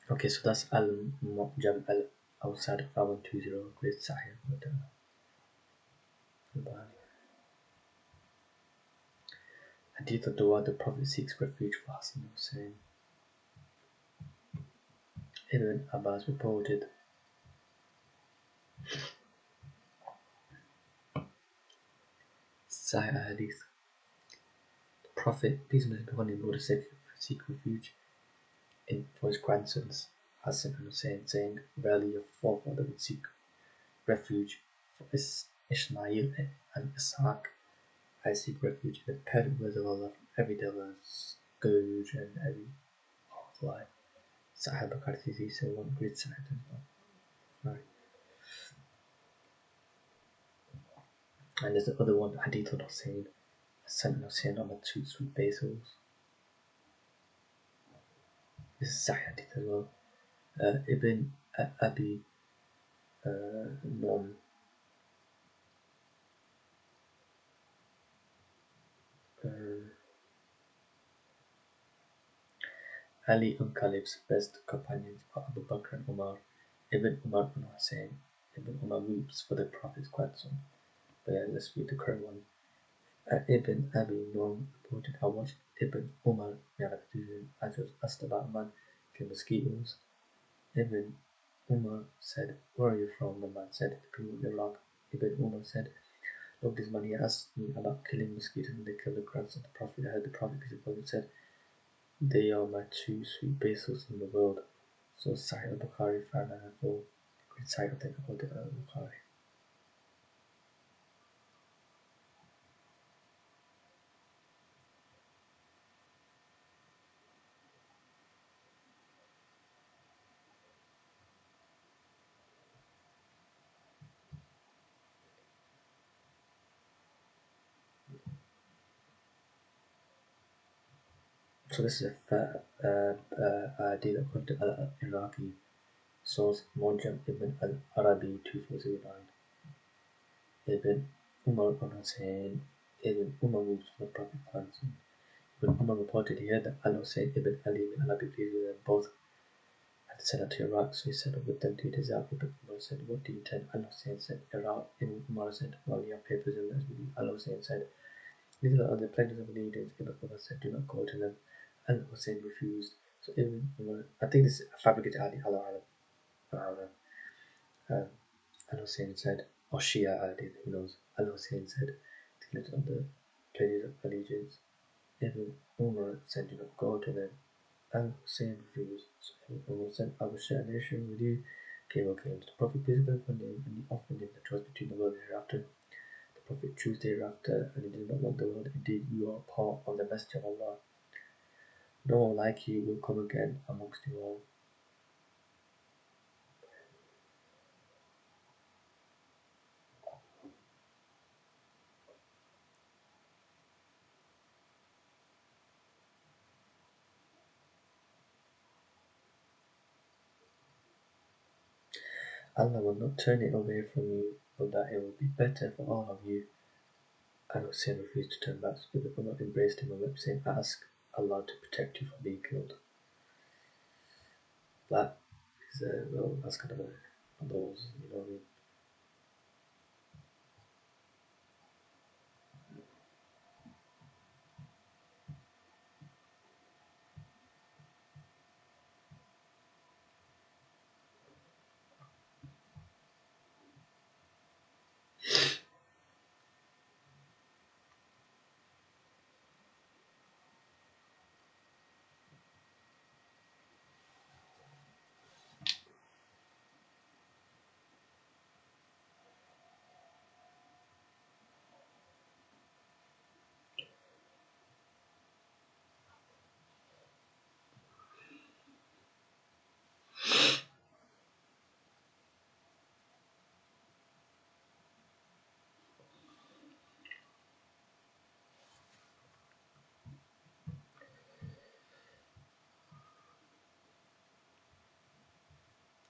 Okay, so that's al-Mu'jam outside of 5120, great Sahih. Hadith of Dua, the Prophet seeks refuge for Hasan Hussein. Ibn Abbas reported Sahih Hadith. The Prophet, peace be upon him, would seek refuge for his grandsons Hasan and Hussein, saying, verily your forefather would seek refuge for Ishmael and Ishaq. I seek refuge in the perfect words of Allah from every devil, scourge, and every lie. Sahih Bukhari so one great Sahih as well. Right. And there's the other one, Hadith of Hussein, Hasan and Hussein on the two sweet basils. This is Sahih Hadith as well. Ibn Abi Nom Ali and Khalif's best companions are Abu Bakr and Umar. Ibn Umar and Hussein. Ibn Umar weeps for the Prophet's grandson. But yeah, let's read the current one. Ibn Abi Nom reported, I watched Ibn Umar as he was asked about a man killing mosquitoes. Ibn Umar said, where are you from? The man said, the people of Iraq. Ibn Umar said, look, this man here asked me about killing mosquitoes and they killed the grandson of the Prophet. I heard the Prophet, peace be upon him, said, they are my two sweet basils in the world. So Sahih al-Bukhari 594, recite of the al-Bukhari. So this is a idea according to al-Iraqi source Mojam ibn al-Arabi 2409. Ibn Umar ibn Hussein ibn Umar moved from the Prophet Muhammad. Ibn Umar reported here that al-Hussein ibn Ali bin Allah be pleased with them both had settled to Iraq, so he settled with them 2 days after. Ibn Umar said, "What do you intend?" Al-Hussein said, "Iraq." Ibn Umar said, "Well, you have papers in this with you." Al-Hussein said, "These are the pledges of allegiance." Ibn Umar said, "Do not go to them." Al-Hussein refused. So Ibn Umar, I think this is a fabricated hadith, Allah Al-Hussein said, or Shia hadith, who knows. Al-Hussein said, "These are the pledges of allegiance." Ibn Umar said, "Do not go to them." Al-Hussein refused. So Ibn Umar said, "I will share a nation with you." Came to the Prophet, peace be upon him, and he offered him the choice between the world and hereafter. The Prophet chose the hereafter, and he did not want the world. Indeed, you are part of the Messenger of Allah. No one like you will come again amongst you all. Allah will not turn it away from you, but that it will be better for all of you. Al-Hussein refused to turn back, so Ibn Umar embraced him and wept, saying, "Ask Allah to protect you from being killed." That is, well, that's kind of those, you know what I mean?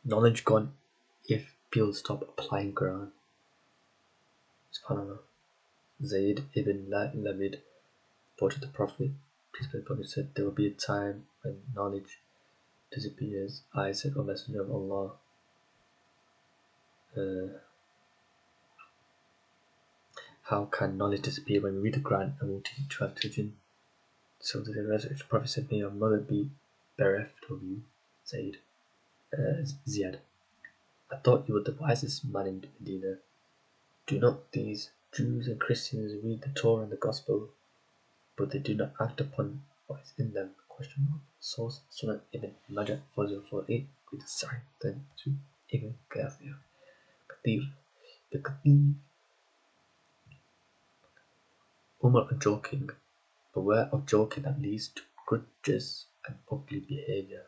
Knowledge gone if people stop applying Quran. SubhanAllah. Zayd ibn Labid reported the Prophet, peace be upon him, said, "There will be a time when knowledge disappears." I said, "O Messenger of Allah, how can knowledge disappear when we read the Quran and will teach 12 children?" So the resurrected Prophet said, "May your mother be bereft of you, Zayd." Ziyad, "I thought you were the wisest man in Medina. Do not these Jews and Christians read the Torah and the Gospel, but they do not act upon what is in them?" Source Sunan ibn Majah 4048 with the sign then to Ibn Kathir. The Kathir. Umar joking. Beware of joking that leads to grudges and ugly behavior.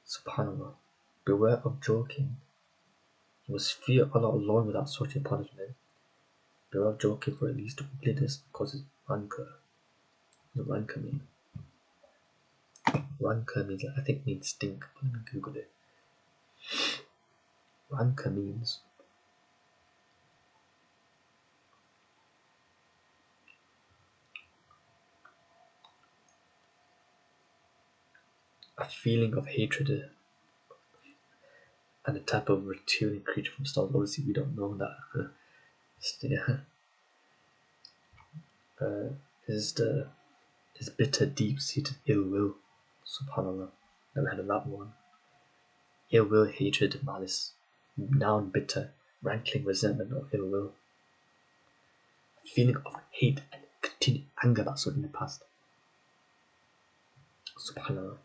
SubhanAllah. Beware of joking. You must fear Allah alone without searching punishment. Beware of joking, for it leads to ugliness and causes rancor. What does rancor mean? Rancor means, I think, means stink. Let me Google it. Rancor means a feeling of hatred and a type of reptilian creature from stars. Obviously, we don't know that. Is bitter, deep-seated ill will. SubhanAllah. Never heard of that one. Ill will, hatred, malice. Noun bitter, rankling resentment or ill will. A feeling of hate and continued anger that's in the past. SubhanAllah.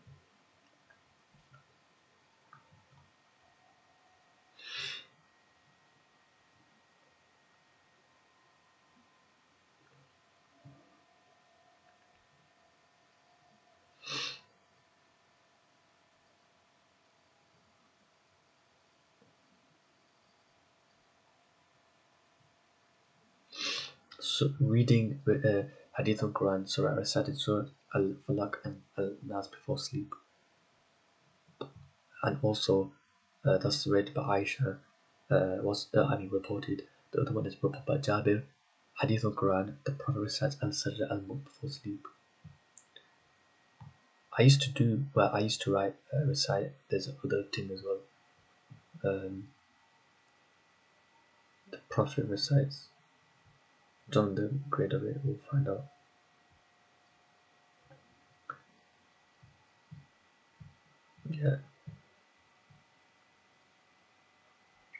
So reading Hadith on Quran, Surah recited Surah al-Falaq and al-Nas before sleep. And also, that's read by Aisha, reported. The other one is reported by Jabir. Hadith al-Quran, the Prophet recites al-Sajda al-Mulk before sleep. I used to write, recite, there's other thing as well. The Prophet recites. Don't the grade of it, we'll find out. Yeah.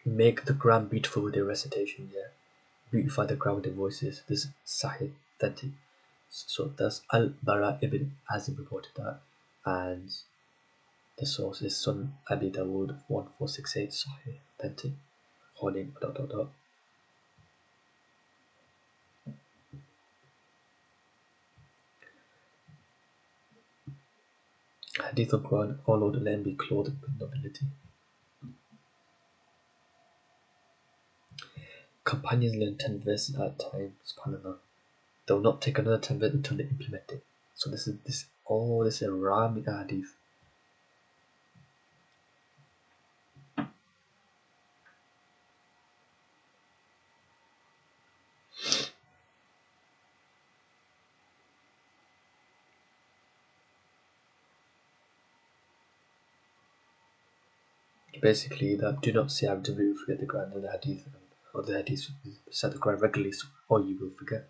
Make the Quran beautiful with their recitation, yeah. Beautify the Quran with their voices. This is Sahih, authentic. So that's Al-Bara ibn Azib reported that, and the source is Sunan Abi Dawood 1468 Sahih, authentic. Holding ... Hadith of Quran, O Lord, let him be clothed with nobility. Companions learn 10 verses at a time, subhanAllah. They will not take another 10 verses until they implement it. So this is a Rami Hadith. Basically, that do not say Abdullah will forget the Quran and the Hadith, or the Hadith recite the Quran regularly, or you will forget.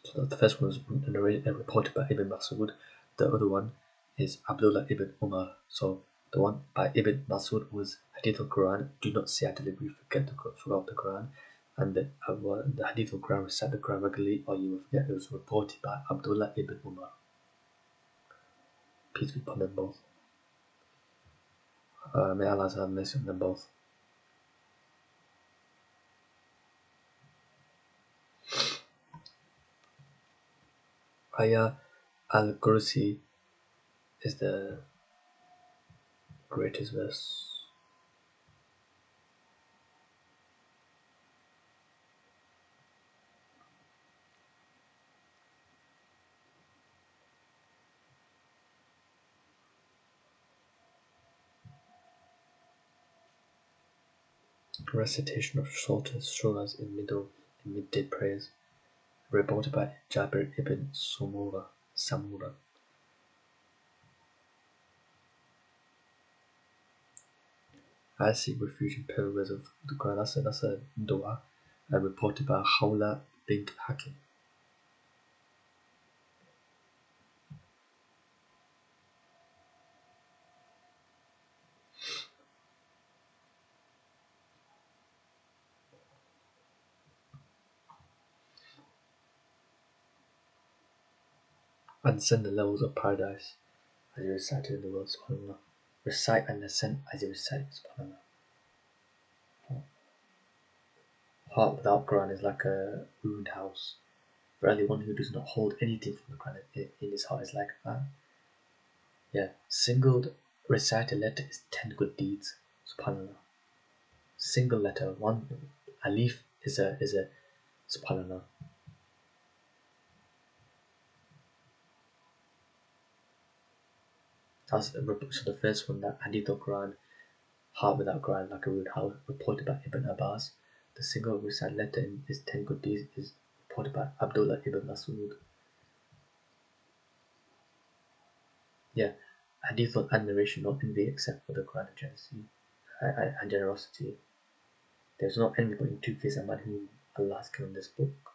So the first one was reported by Ibn Mas'ud. The other one is Abdullah ibn Umar. So the one by Ibn Mas'ud was Hadith al-Quran, do not say Abdullah will forget the Quran, and the Hadith al-Quran, recite the Quran regularly, or you will forget. It was reported by Abdullah ibn Umar. Peace be upon them both. May Allah have mercy on them both. Ayah al-Kursi is the greatest verse. Recitation of shorter surahs in midday prayers, reported by Jabir ibn Samura. I seek refuge in pillars of the Quran. That's a dua, reported by Khawla bint Hakim. Ascend the levels of paradise as you recite in the world, subhanAllah. Recite and ascend as you recite, subhanAllah. Heart without Quran is like a ruined house. Verily, one who does not hold anything from the Quran in his heart is like that. Yeah, singled recited letter is 10 good deeds, subhanAllah. Single letter, one alif is a subhanAllah. So the first one, that Hadith of Quran, heart without Quran like a ruined house, reported by Ibn Abbas. The single recited letter is 10 good deeds is reported by Abdullah ibn Mas'ud. Yeah, Hadith of admiration, not envy, except for the Quran and generosity. There's no envy but in two cases, a man whom Allah has given this book.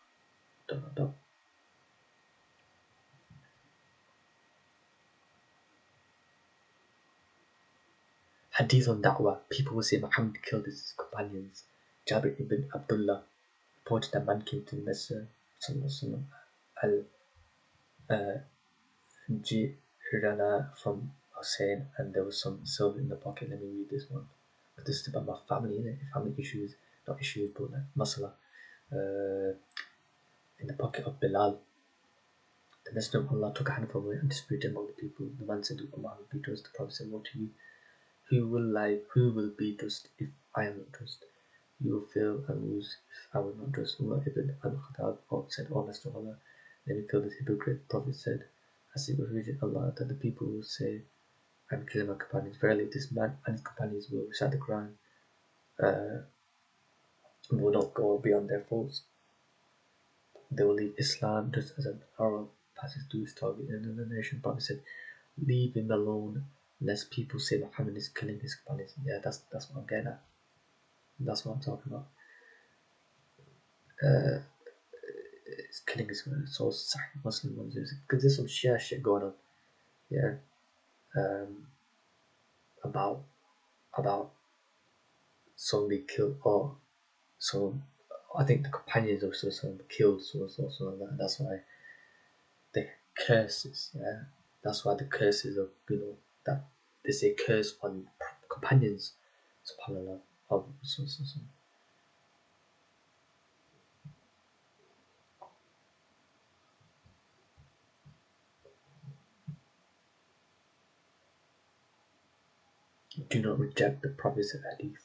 Hadith on Da'wah. People will say Muhammad killed his companions. Jabir ibn Abdullah reported that man came to the Messenger al-Jirana from Hussein, and there was some silver in the pocket. Let me read this one. This is about my family, family issues, not issues, but like masala. In the pocket of Bilal. The Messenger of Allah took a handful of it and disputed among the people. The man said, Allah will be just. The Prophet said, "What to you? Who will be just if I am not just? You will fail and lose if I will not just." Umar ibn al-Khattab said, "O Messenger of Allah, Let me kill this hypocrite. The Prophet said, I seek refuge in Allah that the people will say, I'm killing my companions. Verily, this man and his companions will recite the Quran, will not go beyond their faults. They will leave Islam just as an arrow passes through its target. And another nation, Prophet said, leave him alone, lest people say Muhammad is killing his companions. Yeah, that's what I'm getting at. That's what I'm talking about. It's killing his so Sahih Muslim ones, because there's some Shia shit going on. Yeah, about somebody killed, or so I think the companions of someone killed, so like that. That's why the curses, yeah, that's why the curses of, that they say curse on companions, subhanallah, of so. Do not reject the prophets of Hadith.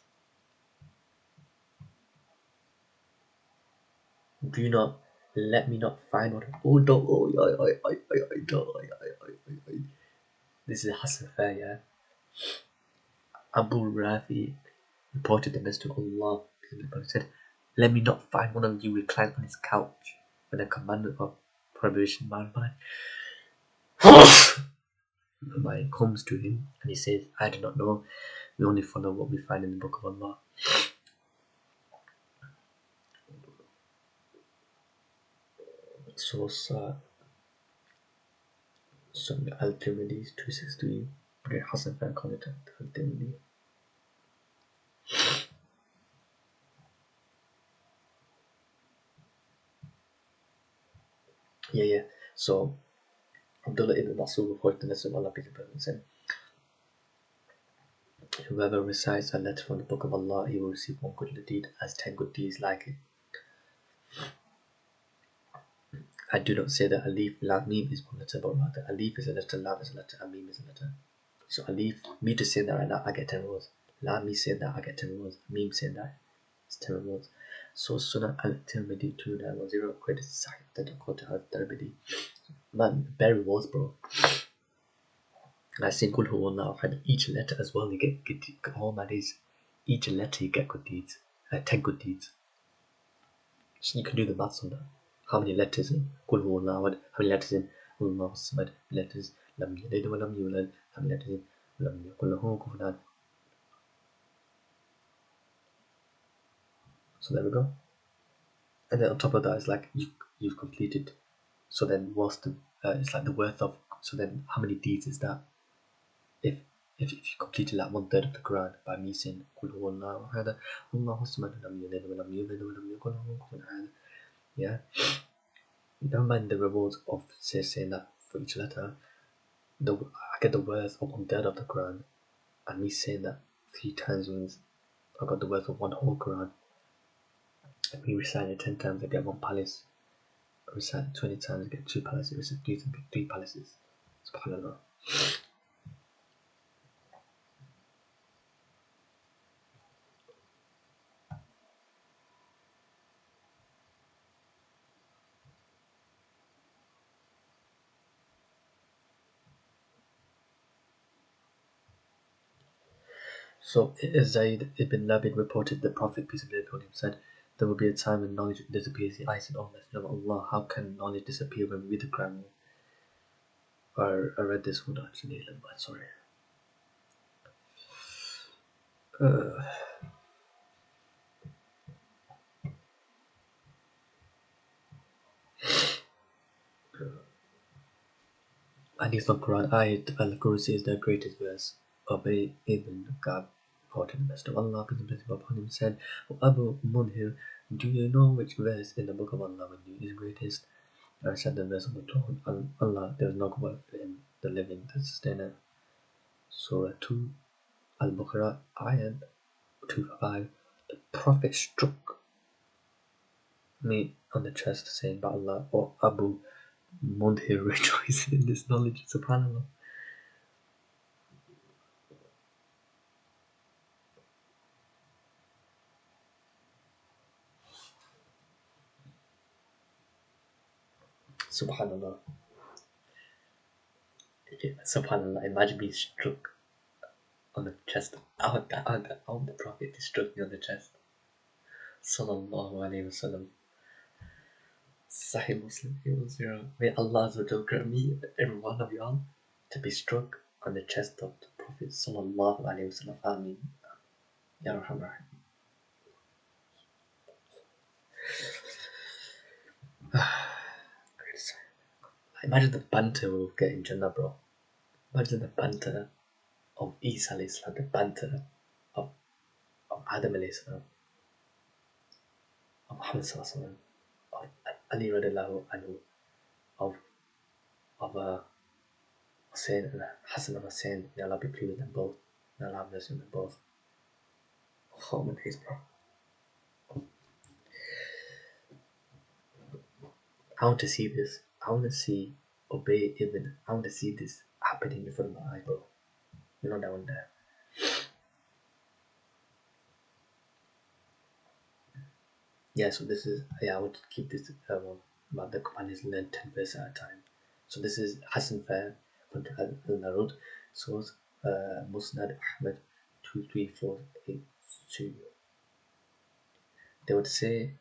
Do not let me not find what. This is Hasan Fair, yeah. Abu Rafi reported the message of Allah. He said, let me not find one of you reclined on his couch when a commandment of prohibition man comes to him, and he says, I do not know. We only follow what we find in the book of Allah. Source Sunan al-Tirmidhi 263. Hasan Fair commented al-Tirmidhi. Yeah. So Abdullah ibn Mas'ud reported the message of Allah, peace and blessings, and whoever recites a letter from the book of Allah, he will receive one good deed as 10 good deeds like it. I do not say that alif, lam, mim is one letter, but rather alif is a letter, lam is a letter, and mim is a letter. So alif, me to say that right now, I get 10 rewards. Lam, me saying that, I get 10 rewards. Mim saying that, it's 10 rewards. So Sunan al-Tirmidhi 2910 credit Sahih that I quote al-Tirmidhi. Man, bare rewards, bro. And I sing Qul Huwallahu Ahad, each letter as well, you get all my days. Each letter you get good deeds, 10 good deeds. So you can do the maths on that. How many letters in Qul Huwallahu Ahad? How many letters in Allahu Samad? Letters Lam Yalid wa Lam Yulad. How many letters in Lam Yakul Lahu Kufuwan Ahad? So there we go. And then on top of that, it's like you've completed. So then what's the? It's like the worth of. So then how many deeds is that? If you completed like 1/3 of the Quran by me saying Qul Huwallahu Ahad, Allahu Samad, Lam Yalid wa Lam Yulad wa Lam Yakul Lahu Kufuwan Ahad. Yeah. Never mind the rewards of saying that for each letter. I get the worth of 1/3 of the Quran, and me saying that 3 times means I got the worth of 1 whole Quran. And me reciting it 10 times, I get 1 palace. I recite it 20 times, I get 2 palaces. I recite 3 times, I get 3 palaces. SubhanAllah. So Zayd ibn Labid reported the Prophet, peace and blessings upon him, said, there will be a time when knowledge disappears. I said, oh Messenger of Allah, how can knowledge disappear when we read the Quran? I read this one actually, but sorry. Hadith of Quran ayat al-Kursi is the greatest verse. Ubay ibn Khubayb reported the Messenger of Allah, peace and blessings upon him, said, Abu Munhir, do you know which verse in the book of Allah is greatest? I said the verse of the throne. Allah, there is no God for him, the living, the sustainer. Surah 2, Al-Baqarah, ayat 255. The Prophet struck me on the chest, saying, by Allah, O Abu Mundhir, rejoice in this knowledge, subhanAllah. Subhanallah. Subhanallah, imagine being struck on the chest. I want the Prophet to struck me on the chest. Sallallahu alayhi wasallam. Sahih Muslim 0. May Allah grant me, every one of y'all, to be struck on the chest of the Prophet Sallallahu alayhi wasallam. Ameen. Ya Rahman Rahim. Imagine the banter we'll get in Jannah, bro. Imagine the banter of Isa alayhi salam, the banter of Adam alayhi salam, of Muhammad sallallahu alayhi wa sallam, of Ali radiallahu anhu, of Hussein and Hasan and Hussein. May Allah be pleased with them both. May Allah have mercy on them both. Oh my days, bro. I want to see this. I want to see Ubay ibn. I want to see this happening in front of my eyes, bro. You know down there. Yeah, so this is, I want to keep this about the companions learn 10 verses at a time. So this is Hasan Fair from al-Narud, source Musnad Ahmad 23482. They would say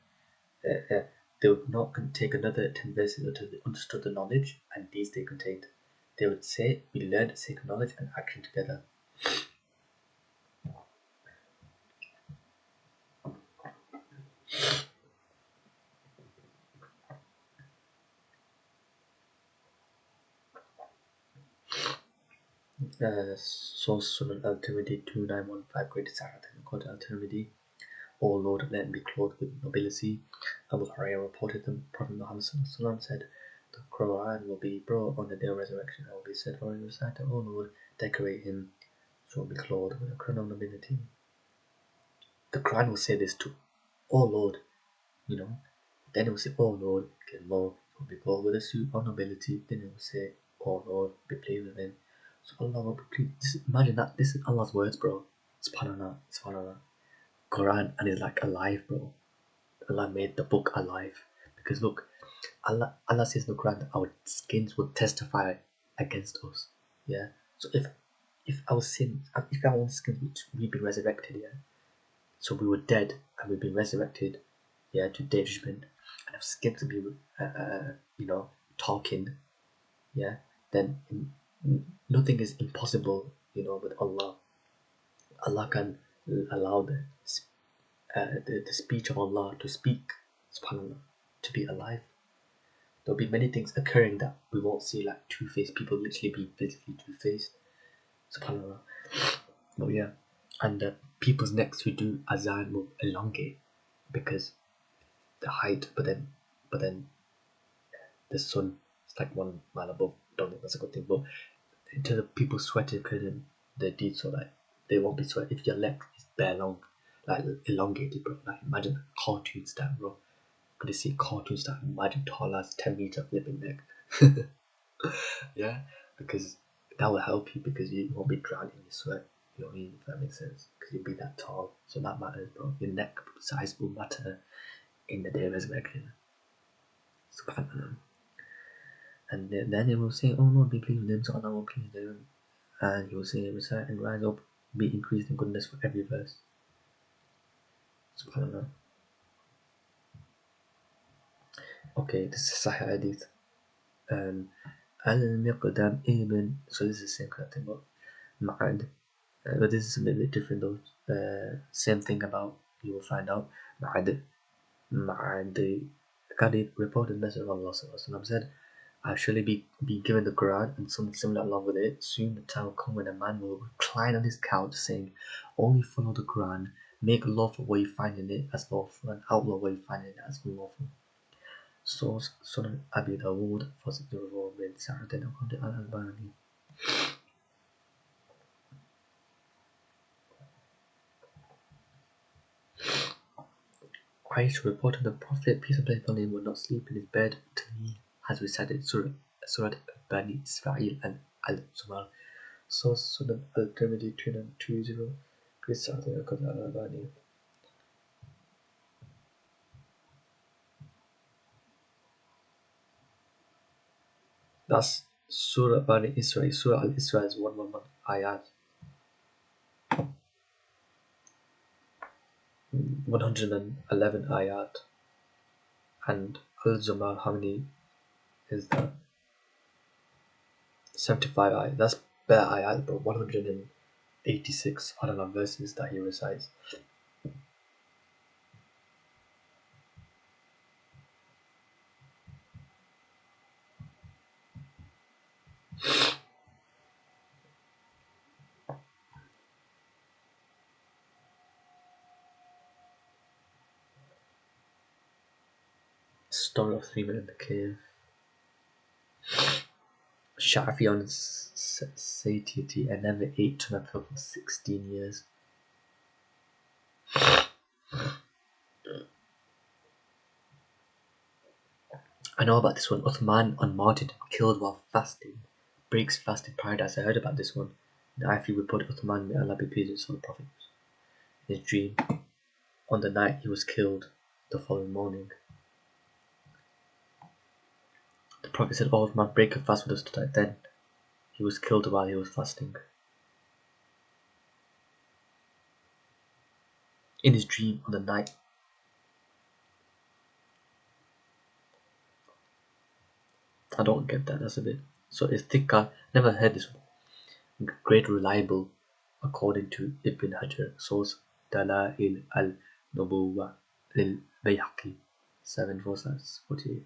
they would not take another 10 verses until they understood the knowledge, and these they contained. They would say, we learned sacred knowledge and action together. Source Sunan al-Tirmidhi 2915, greatest Sahih, quote al-Tirmidhi. O Lord, let me be clothed with nobility. Abu Huraira reported that Prophet Muhammad said, the Quran will be brought on the day of resurrection and will be said for a reciter, O Lord, decorate him, so will be clothed with a crown of nobility. The Quran will say this too, O Lord, then it will say, O Lord, get more, so will be clothed with a suit of nobility. Then it will say, O Lord, be pleased with him. So Allah will be pleased. Imagine that, this is Allah's words, bro. Subhanallah, subhanallah. Quran, and it's like alive, bro. Allah made the book alive, because look, Allah says in the Quran that our skins will testify against us. Yeah. So if our sins, if our own skins, we've been resurrected, yeah. So we were dead and we've been resurrected, yeah, to day judgment, and our skins will be, talking, yeah. Then nothing is impossible, with Allah. Allah can allow the speech of Allah to speak, subhanAllah, to be alive. There'll be many things occurring that we won't see, like two-faced people literally be physically two-faced, subhanAllah. But yeah, and people's necks who do azan will elongate because the height, but then the sun is like 1 mile above. Don't think that's a good thing, but in terms of people sweating because the deed, so like they won't be sweating if your leg is bare long, like elongated, bro. Like imagine a cartoon style, bro. Could you see cartoon style? Imagine tall as 10-meter flipping neck. Yeah, because that will help you because you won't be drowning in your sweat. You know what I mean? If that makes sense, because you'll be that tall, so that matters, bro. Your neck size will matter in the day of resurrection. Subhanallah. And then he will say, "Oh Lord, be pleased with them, so Allah will please them." And he will say, "Recite and rise up, be increased in goodness for every verse." Subhanallah. Okay, this is Sahih Hadith. Al-Miqdam ibn, so this is the same kind of thing, but Ma'ad. But this is a little bit different though. Same thing about, you will find out. Ma'ad Qadid reported Messenger of Allah said, I shall be given the Quran and something similar along with it. Soon the time will come when a man will recline on his couch saying, only follow the Quran, make lawful what you find in it as lawful, and outlaw what you find in it as unlawful. Source Sunan Abi Dawood, 464 bin Sa'ad according to al-Albani. Aisha reported the Prophet, peace and blessings upon him, will not sleep in his bed until he has recited Surah Bani Israel and Al-Zumal. Source Sunan al-Tirmidhi 2920, please start the according to al-Albani. That's Surah Bani Israel. Surah Al-Isra is 111 ayat. 111 ayat. And Al-Zumar, how many is that? 75 ayat. That's bare ayat, but 186 verses that he recites. Story of 3 men in the cave. Shafi on satiety and never ate to my pill for 16 years. I know about this one. Uthman unmounted, killed while fasting. Breaks fast in paradise. I heard about this one. The Ifi reported Uthman, may Allah be pleased with the Prophet. In his dream, on the night he was killed, the following morning. The Prophet said, "Oh Uthman, break a fast with us tonight." Then he was killed while he was fasting. In his dream, on the night. I don't get that. That's a bit. So it's thicker. Never heard this one. Great reliable, according to Ibn Hajar. Source Dala'il al-Nubuwah lil-Bayhaqi 74648.